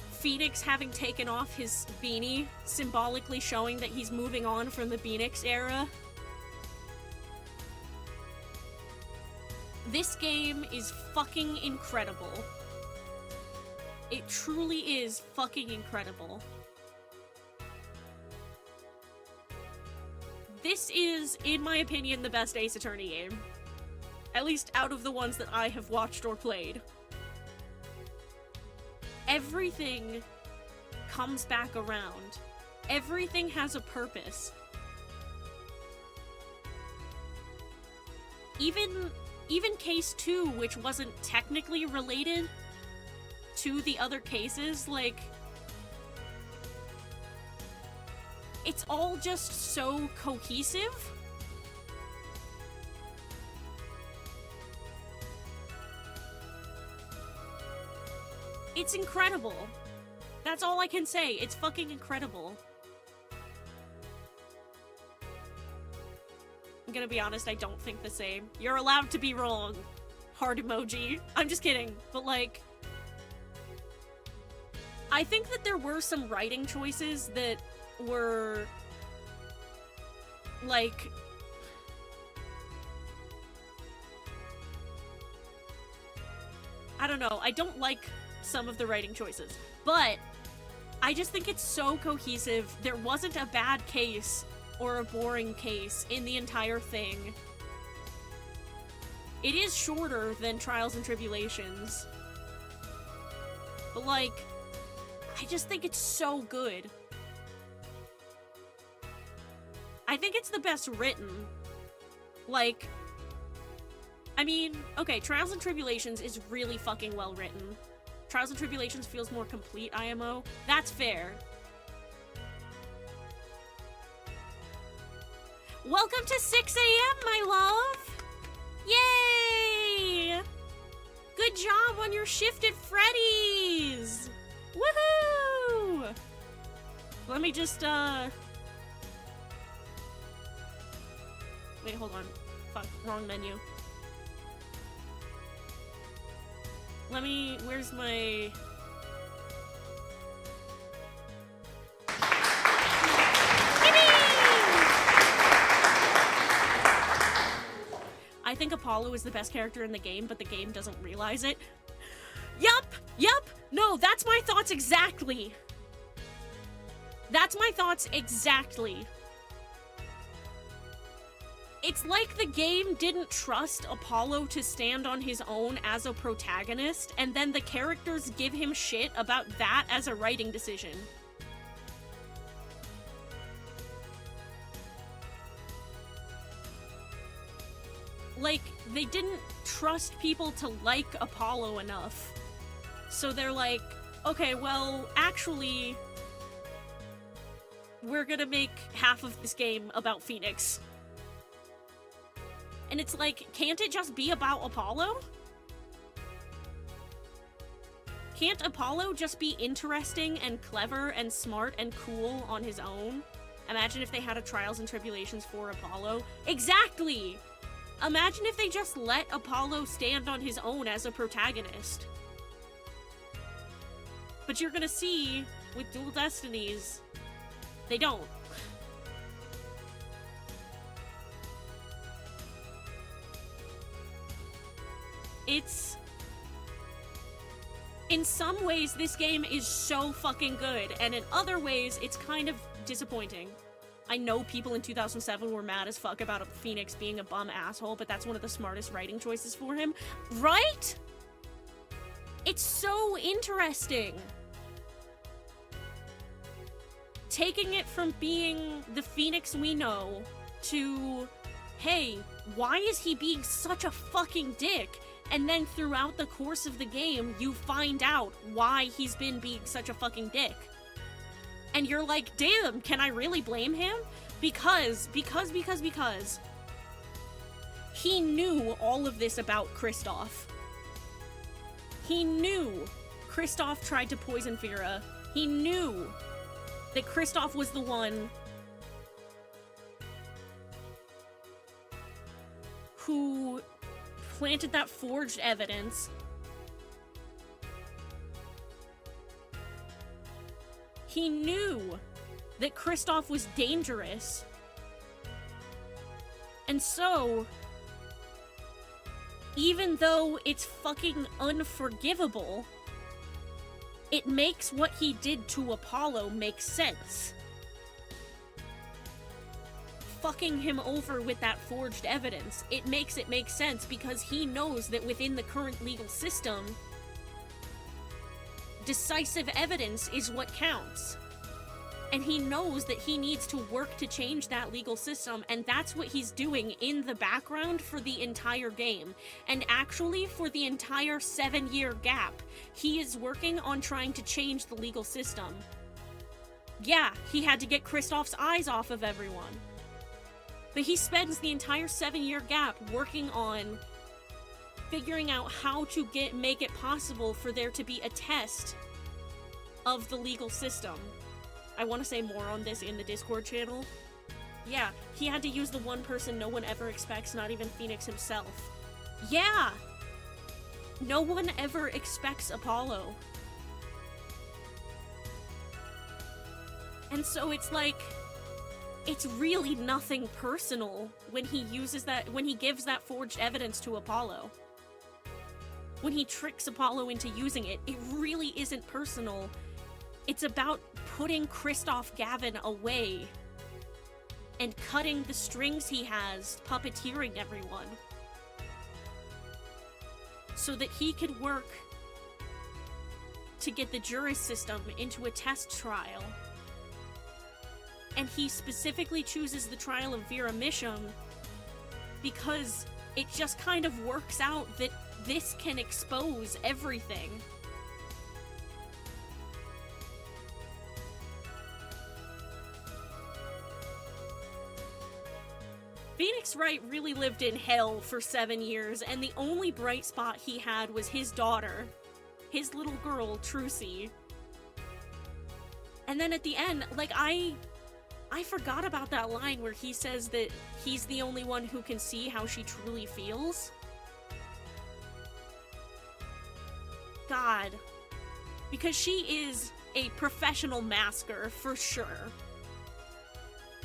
Phoenix having taken off his beanie, symbolically showing that he's moving on from the Phoenix era. This game is fucking incredible. It truly is fucking incredible. This is, in my opinion, the best Ace Attorney game. At least out of the ones that I have watched or played. Everything comes back around. Everything has a purpose. Even case 2, which wasn't technically related to the other cases, like, it's all just so cohesive. It's incredible. That's all I can say. It's fucking incredible. I'm gonna be honest, I don't think the same. You're allowed to be wrong. Heart emoji. I'm just kidding. But like, I think that there were some writing choices that were like, I don't know. I don't like some of the writing choices, but I just think it's so cohesive. There wasn't a bad case or a boring case in the entire thing. It is shorter than Trials and Tribulations, but like, I just think it's so good. I think it's the best written. Like, I mean, okay, Trials and Tribulations is really fucking well written. Trials and Tribulations feels more complete, IMO. That's fair. Welcome to 6 a.m., my love! Yay! Good job on your shift at Freddy's! Woohoo! Let me just, wait, hold on. Fuck, wrong menu. Let me, where's my... I think Apollo is the best character in the game, but the game doesn't realize it. Yup! No, that's my thoughts exactly. That's my thoughts exactly. It's like the game didn't trust Apollo to stand on his own as a protagonist, and then the characters give him shit about that as a writing decision. Like, they didn't trust people to like Apollo enough. So they're like, okay, well, actually, we're gonna make half of this game about Phoenix. And it's like, can't it just be about Apollo? Can't Apollo just be interesting and clever and smart and cool on his own? Imagine if they had a Trials and Tribulations for Apollo. Exactly! Imagine if they just let Apollo stand on his own as a protagonist. But you're gonna see, with Dual Destinies, they don't. It's... In some ways, this game is so fucking good, and in other ways, it's kind of disappointing. I know people in 2007 were mad as fuck about Phoenix being a bum asshole, but that's one of the smartest writing choices for him. Right? It's so interesting. Taking it from being the Phoenix we know to, hey, why is he being such a fucking dick? And then throughout the course of the game, you find out why he's been being such a fucking dick. And you're like, damn, can I really blame him? Because he knew all of this about Kristoff. He knew Kristoff tried to poison Vera. He knew that Kristoff was the one who planted that forged evidence. He knew that Kristoff was dangerous. And so, even though it's fucking unforgivable, it makes what he did to Apollo make sense. Fucking him over with that forged evidence, it makes it make sense because he knows that within the current legal system, decisive evidence is what counts. And he knows that he needs to work to change that legal system, and that's what he's doing in the background for the entire game. And actually, for the entire 7-year gap, he is working on trying to change the legal system. Yeah, he had to get Kristoff's eyes off of everyone. But he spends the entire 7-year gap working on figuring out how to make it possible for there to be a test of the legal system. I want to say more on this in the Discord channel. Yeah, he had to use the one person no one ever expects, not even Phoenix himself. Yeah! No one ever expects Apollo. And so it's like, it's really nothing personal when he gives that forged evidence to Apollo. When he tricks Apollo into using it, it really isn't personal. It's about putting Kristoff Gavin away and cutting the strings he has, puppeteering everyone, so that he could work to get the juris system into a test trial. And he specifically chooses the trial of Vera Misham because it just kind of works out that this can expose everything. Phoenix Wright really lived in hell for 7 years, and the only bright spot he had was his daughter, his little girl, Trucy. And then at the end, like, I forgot about that line where he says that he's the only one who can see how she truly feels. God. Because she is a professional masker, for sure.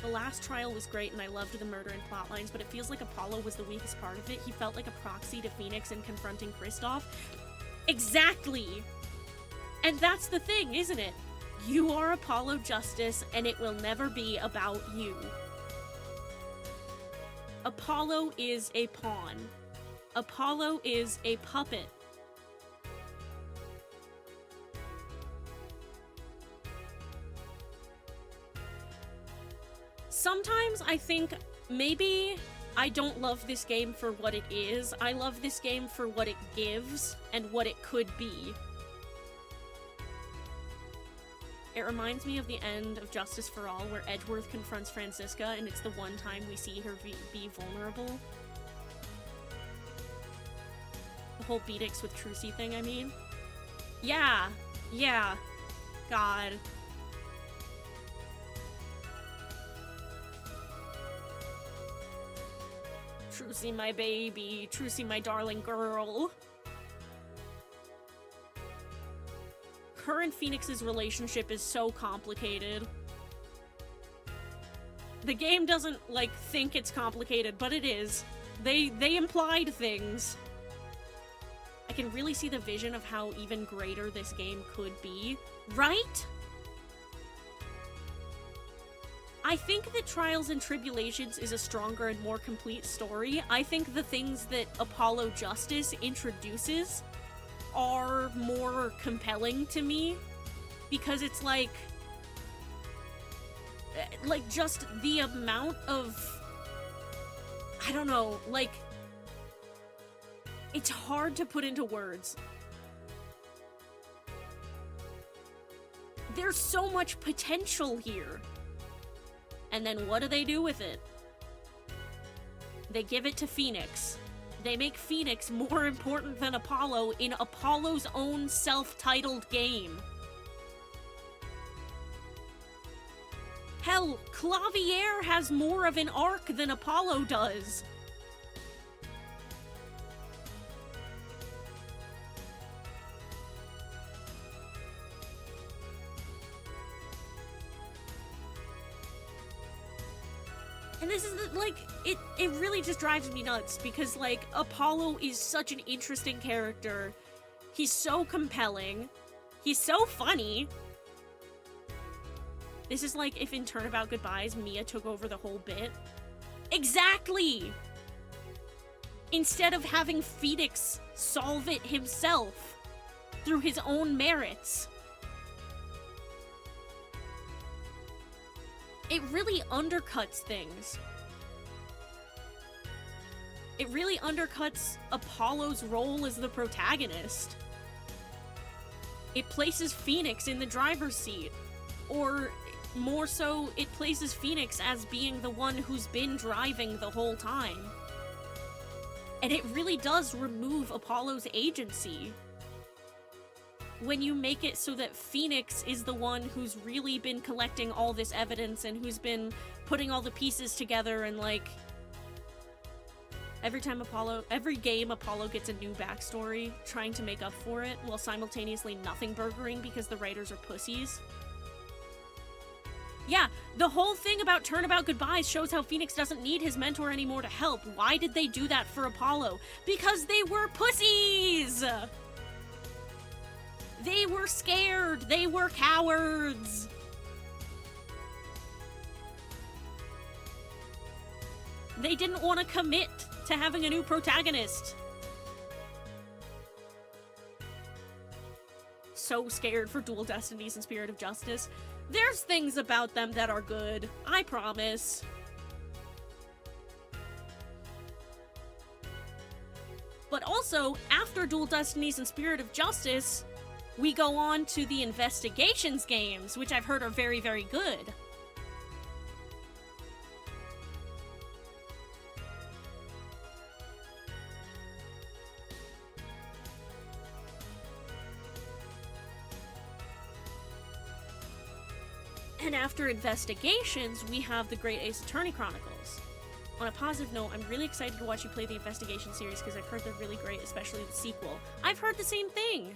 The last trial was great, and I loved the murder and plot lines, but it feels like Apollo was the weakest part of it. He felt like a proxy to Phoenix in confronting Kristoff. Exactly! And that's the thing, isn't it? You are Apollo Justice, and it will never be about you. Apollo is a pawn. Apollo is a puppet. Sometimes I think maybe I don't love this game for what it is. I love this game for what it gives and what it could be. It reminds me of the end of Justice for All, where Edgeworth confronts Franziska, and it's the one time we see her be vulnerable. The whole Beatix with Trucy thing, I mean. Yeah. Yeah. God. Trucy, my baby. Trucy, my darling girl. Her and Phoenix's relationship is so complicated. The game doesn't, like, think it's complicated, but it is. They implied things. I can really see the vision of how even greater this game could be. Right? I think that Trials and Tribulations is a stronger and more complete story. I think the things that Apollo Justice introduces are more compelling to me, because it's like just the amount of, I don't know, like, it's hard to put into words. There's so much potential here. And then what do they do with it? They give it to Phoenix. They make Phoenix more important than Apollo in Apollo's own self-titled game. Hell, Clavier has more of an arc than Apollo does. And this is, like, it really just drives me nuts, because, like, Apollo is such an interesting character. He's so compelling. He's so funny. This is like if in Turnabout Goodbyes, Mia took over the whole bit. Exactly! Instead of having Phoenix solve it himself through his own merits. It really undercuts things. It really undercuts Apollo's role as the protagonist. It places Phoenix in the driver's seat. Or more so, it places Phoenix as being the one who's been driving the whole time. And it really does remove Apollo's agency. When you make it so that Phoenix is the one who's really been collecting all this evidence and who's been putting all the pieces together, and like, every game Apollo gets a new backstory, trying to make up for it, while simultaneously nothing burgering because the writers are pussies. Yeah, the whole thing about Turnabout Goodbyes shows how Phoenix doesn't need his mentor anymore to help. Why did they do that for Apollo? Because they were pussies! They were scared! They were cowards! They didn't want to commit to having a new protagonist. So scared for Dual Destinies and Spirit of Justice. There's things about them that are good, I promise. But also, after Dual Destinies and Spirit of Justice, we go on to the Investigations games, which I've heard are very, very good. And after Investigations, we have the Great Ace Attorney Chronicles. On a positive note, I'm really excited to watch you play the Investigation series because I've heard they're really great, especially the sequel. I've heard the same thing!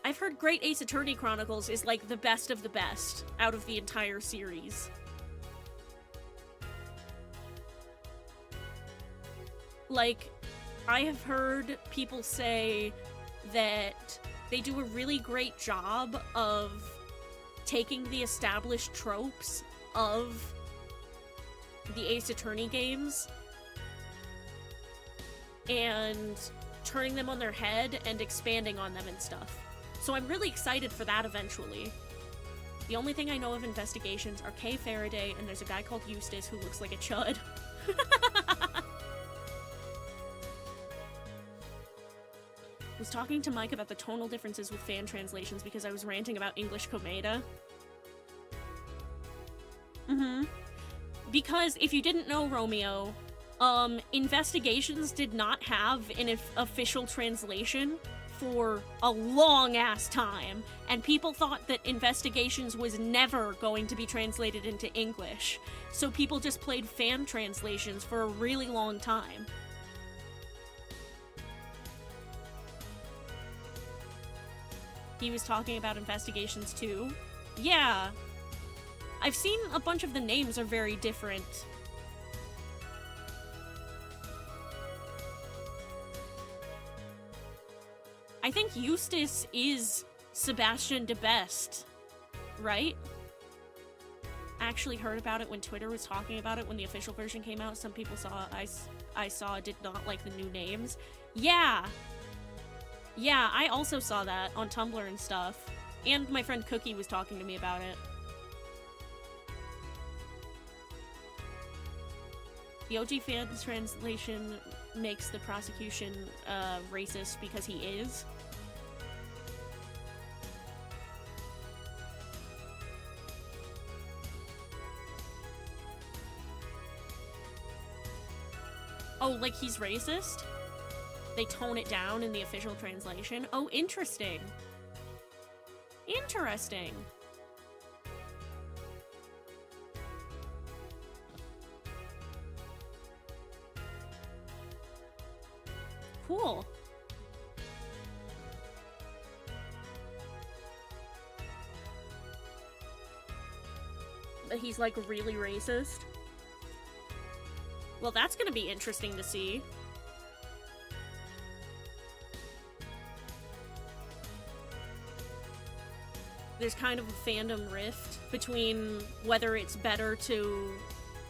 I've heard Great Ace Attorney Chronicles is like the best of the best out of the entire series. Like, I have heard people say that they do a really great job of taking the established tropes of the Ace Attorney games and turning them on their head and expanding on them and stuff. So I'm really excited for that eventually. The only thing I know of Investigations are Kay Faraday, and there's a guy called Eustace who looks like a chud. Was talking to Mike about the tonal differences with fan translations because I was ranting about English Komeda. Because if you didn't know, Romeo, Investigations did not have an official translation for a long-ass time, and people thought that Investigations was never going to be translated into English, so people just played fan translations for a really long time. He was talking about Investigations too. Yeah. I've seen a bunch of the names are very different. I think Eustace is Sebastian de Best, right? I actually heard about it when Twitter was talking about it when the official version came out. Some people I saw did not like the new names. Yeah! Yeah, I also saw that on Tumblr and stuff. And my friend Cookie was talking to me about it. The OG fan translation makes the prosecution racist because he is. Oh, like he's racist? They tone it down in the official translation? Oh, interesting. Interesting. Cool. But he's like really racist? Well, that's gonna be interesting to see. There's kind of a fandom rift between whether it's better to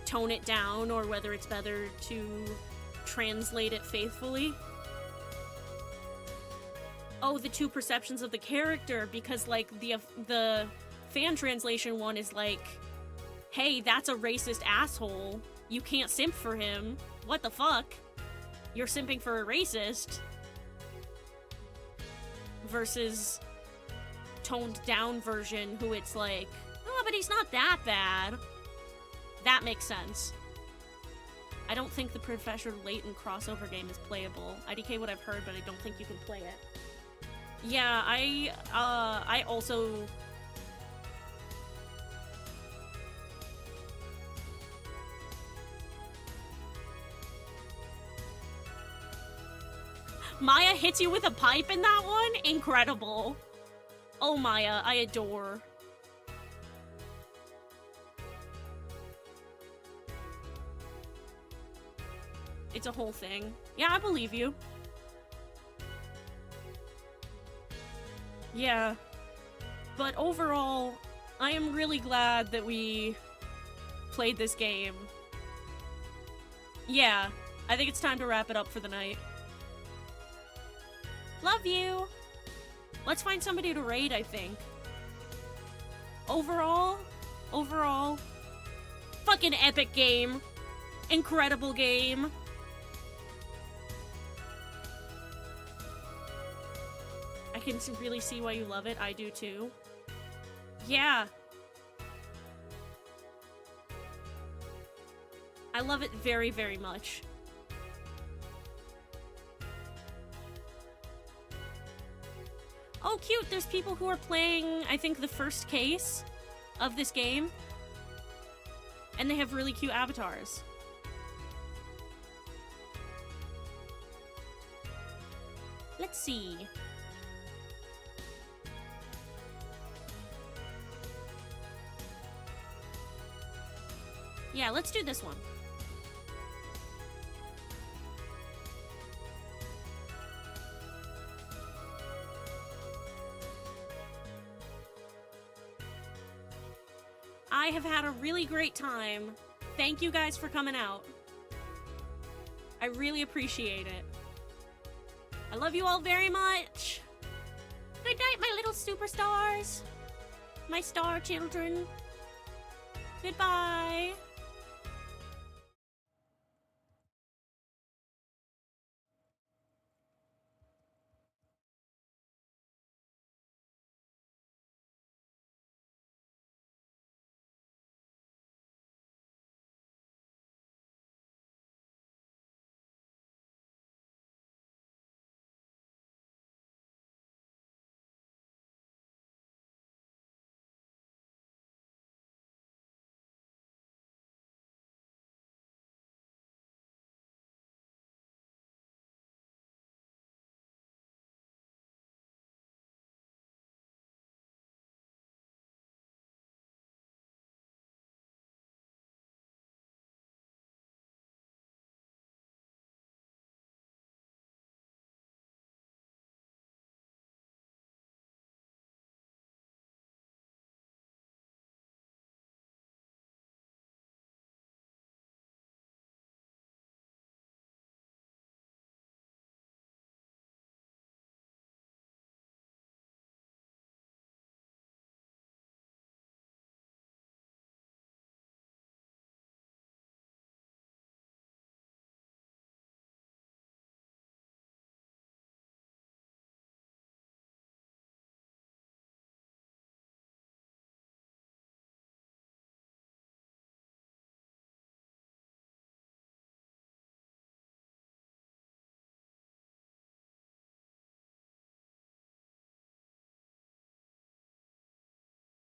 tone it down or whether it's better to translate it faithfully. Oh, the two perceptions of the character, because like the fan translation one is like, hey, that's a racist asshole. You can't simp for him. What the fuck? You're simping for a racist. Versus toned down version who it's like, oh, but he's not that bad. That makes sense. I don't think the Professor Layton crossover game is playable. IDK what I've heard, but I don't think you can play it. Yeah, I also... Maya hits you with a pipe in that one? Incredible. Oh, Maya, I adore. It's a whole thing. Yeah, I believe you. Yeah. But overall, I am really glad that we played this game. Yeah, I think it's time to wrap it up for the night. Love you! Let's find somebody to raid, I think. Overall, fucking epic game. Incredible game. I can really see why you love it. I do too. Yeah. I love it very, very much. Oh, cute! There's people who are playing, I think, the first case of this game. And they have really cute avatars. Let's see. Yeah, let's do this one. I have had a really great time. Thank you guys for coming out. I really appreciate it. I love you all very much. Good night, my little superstars. My star children. Goodbye.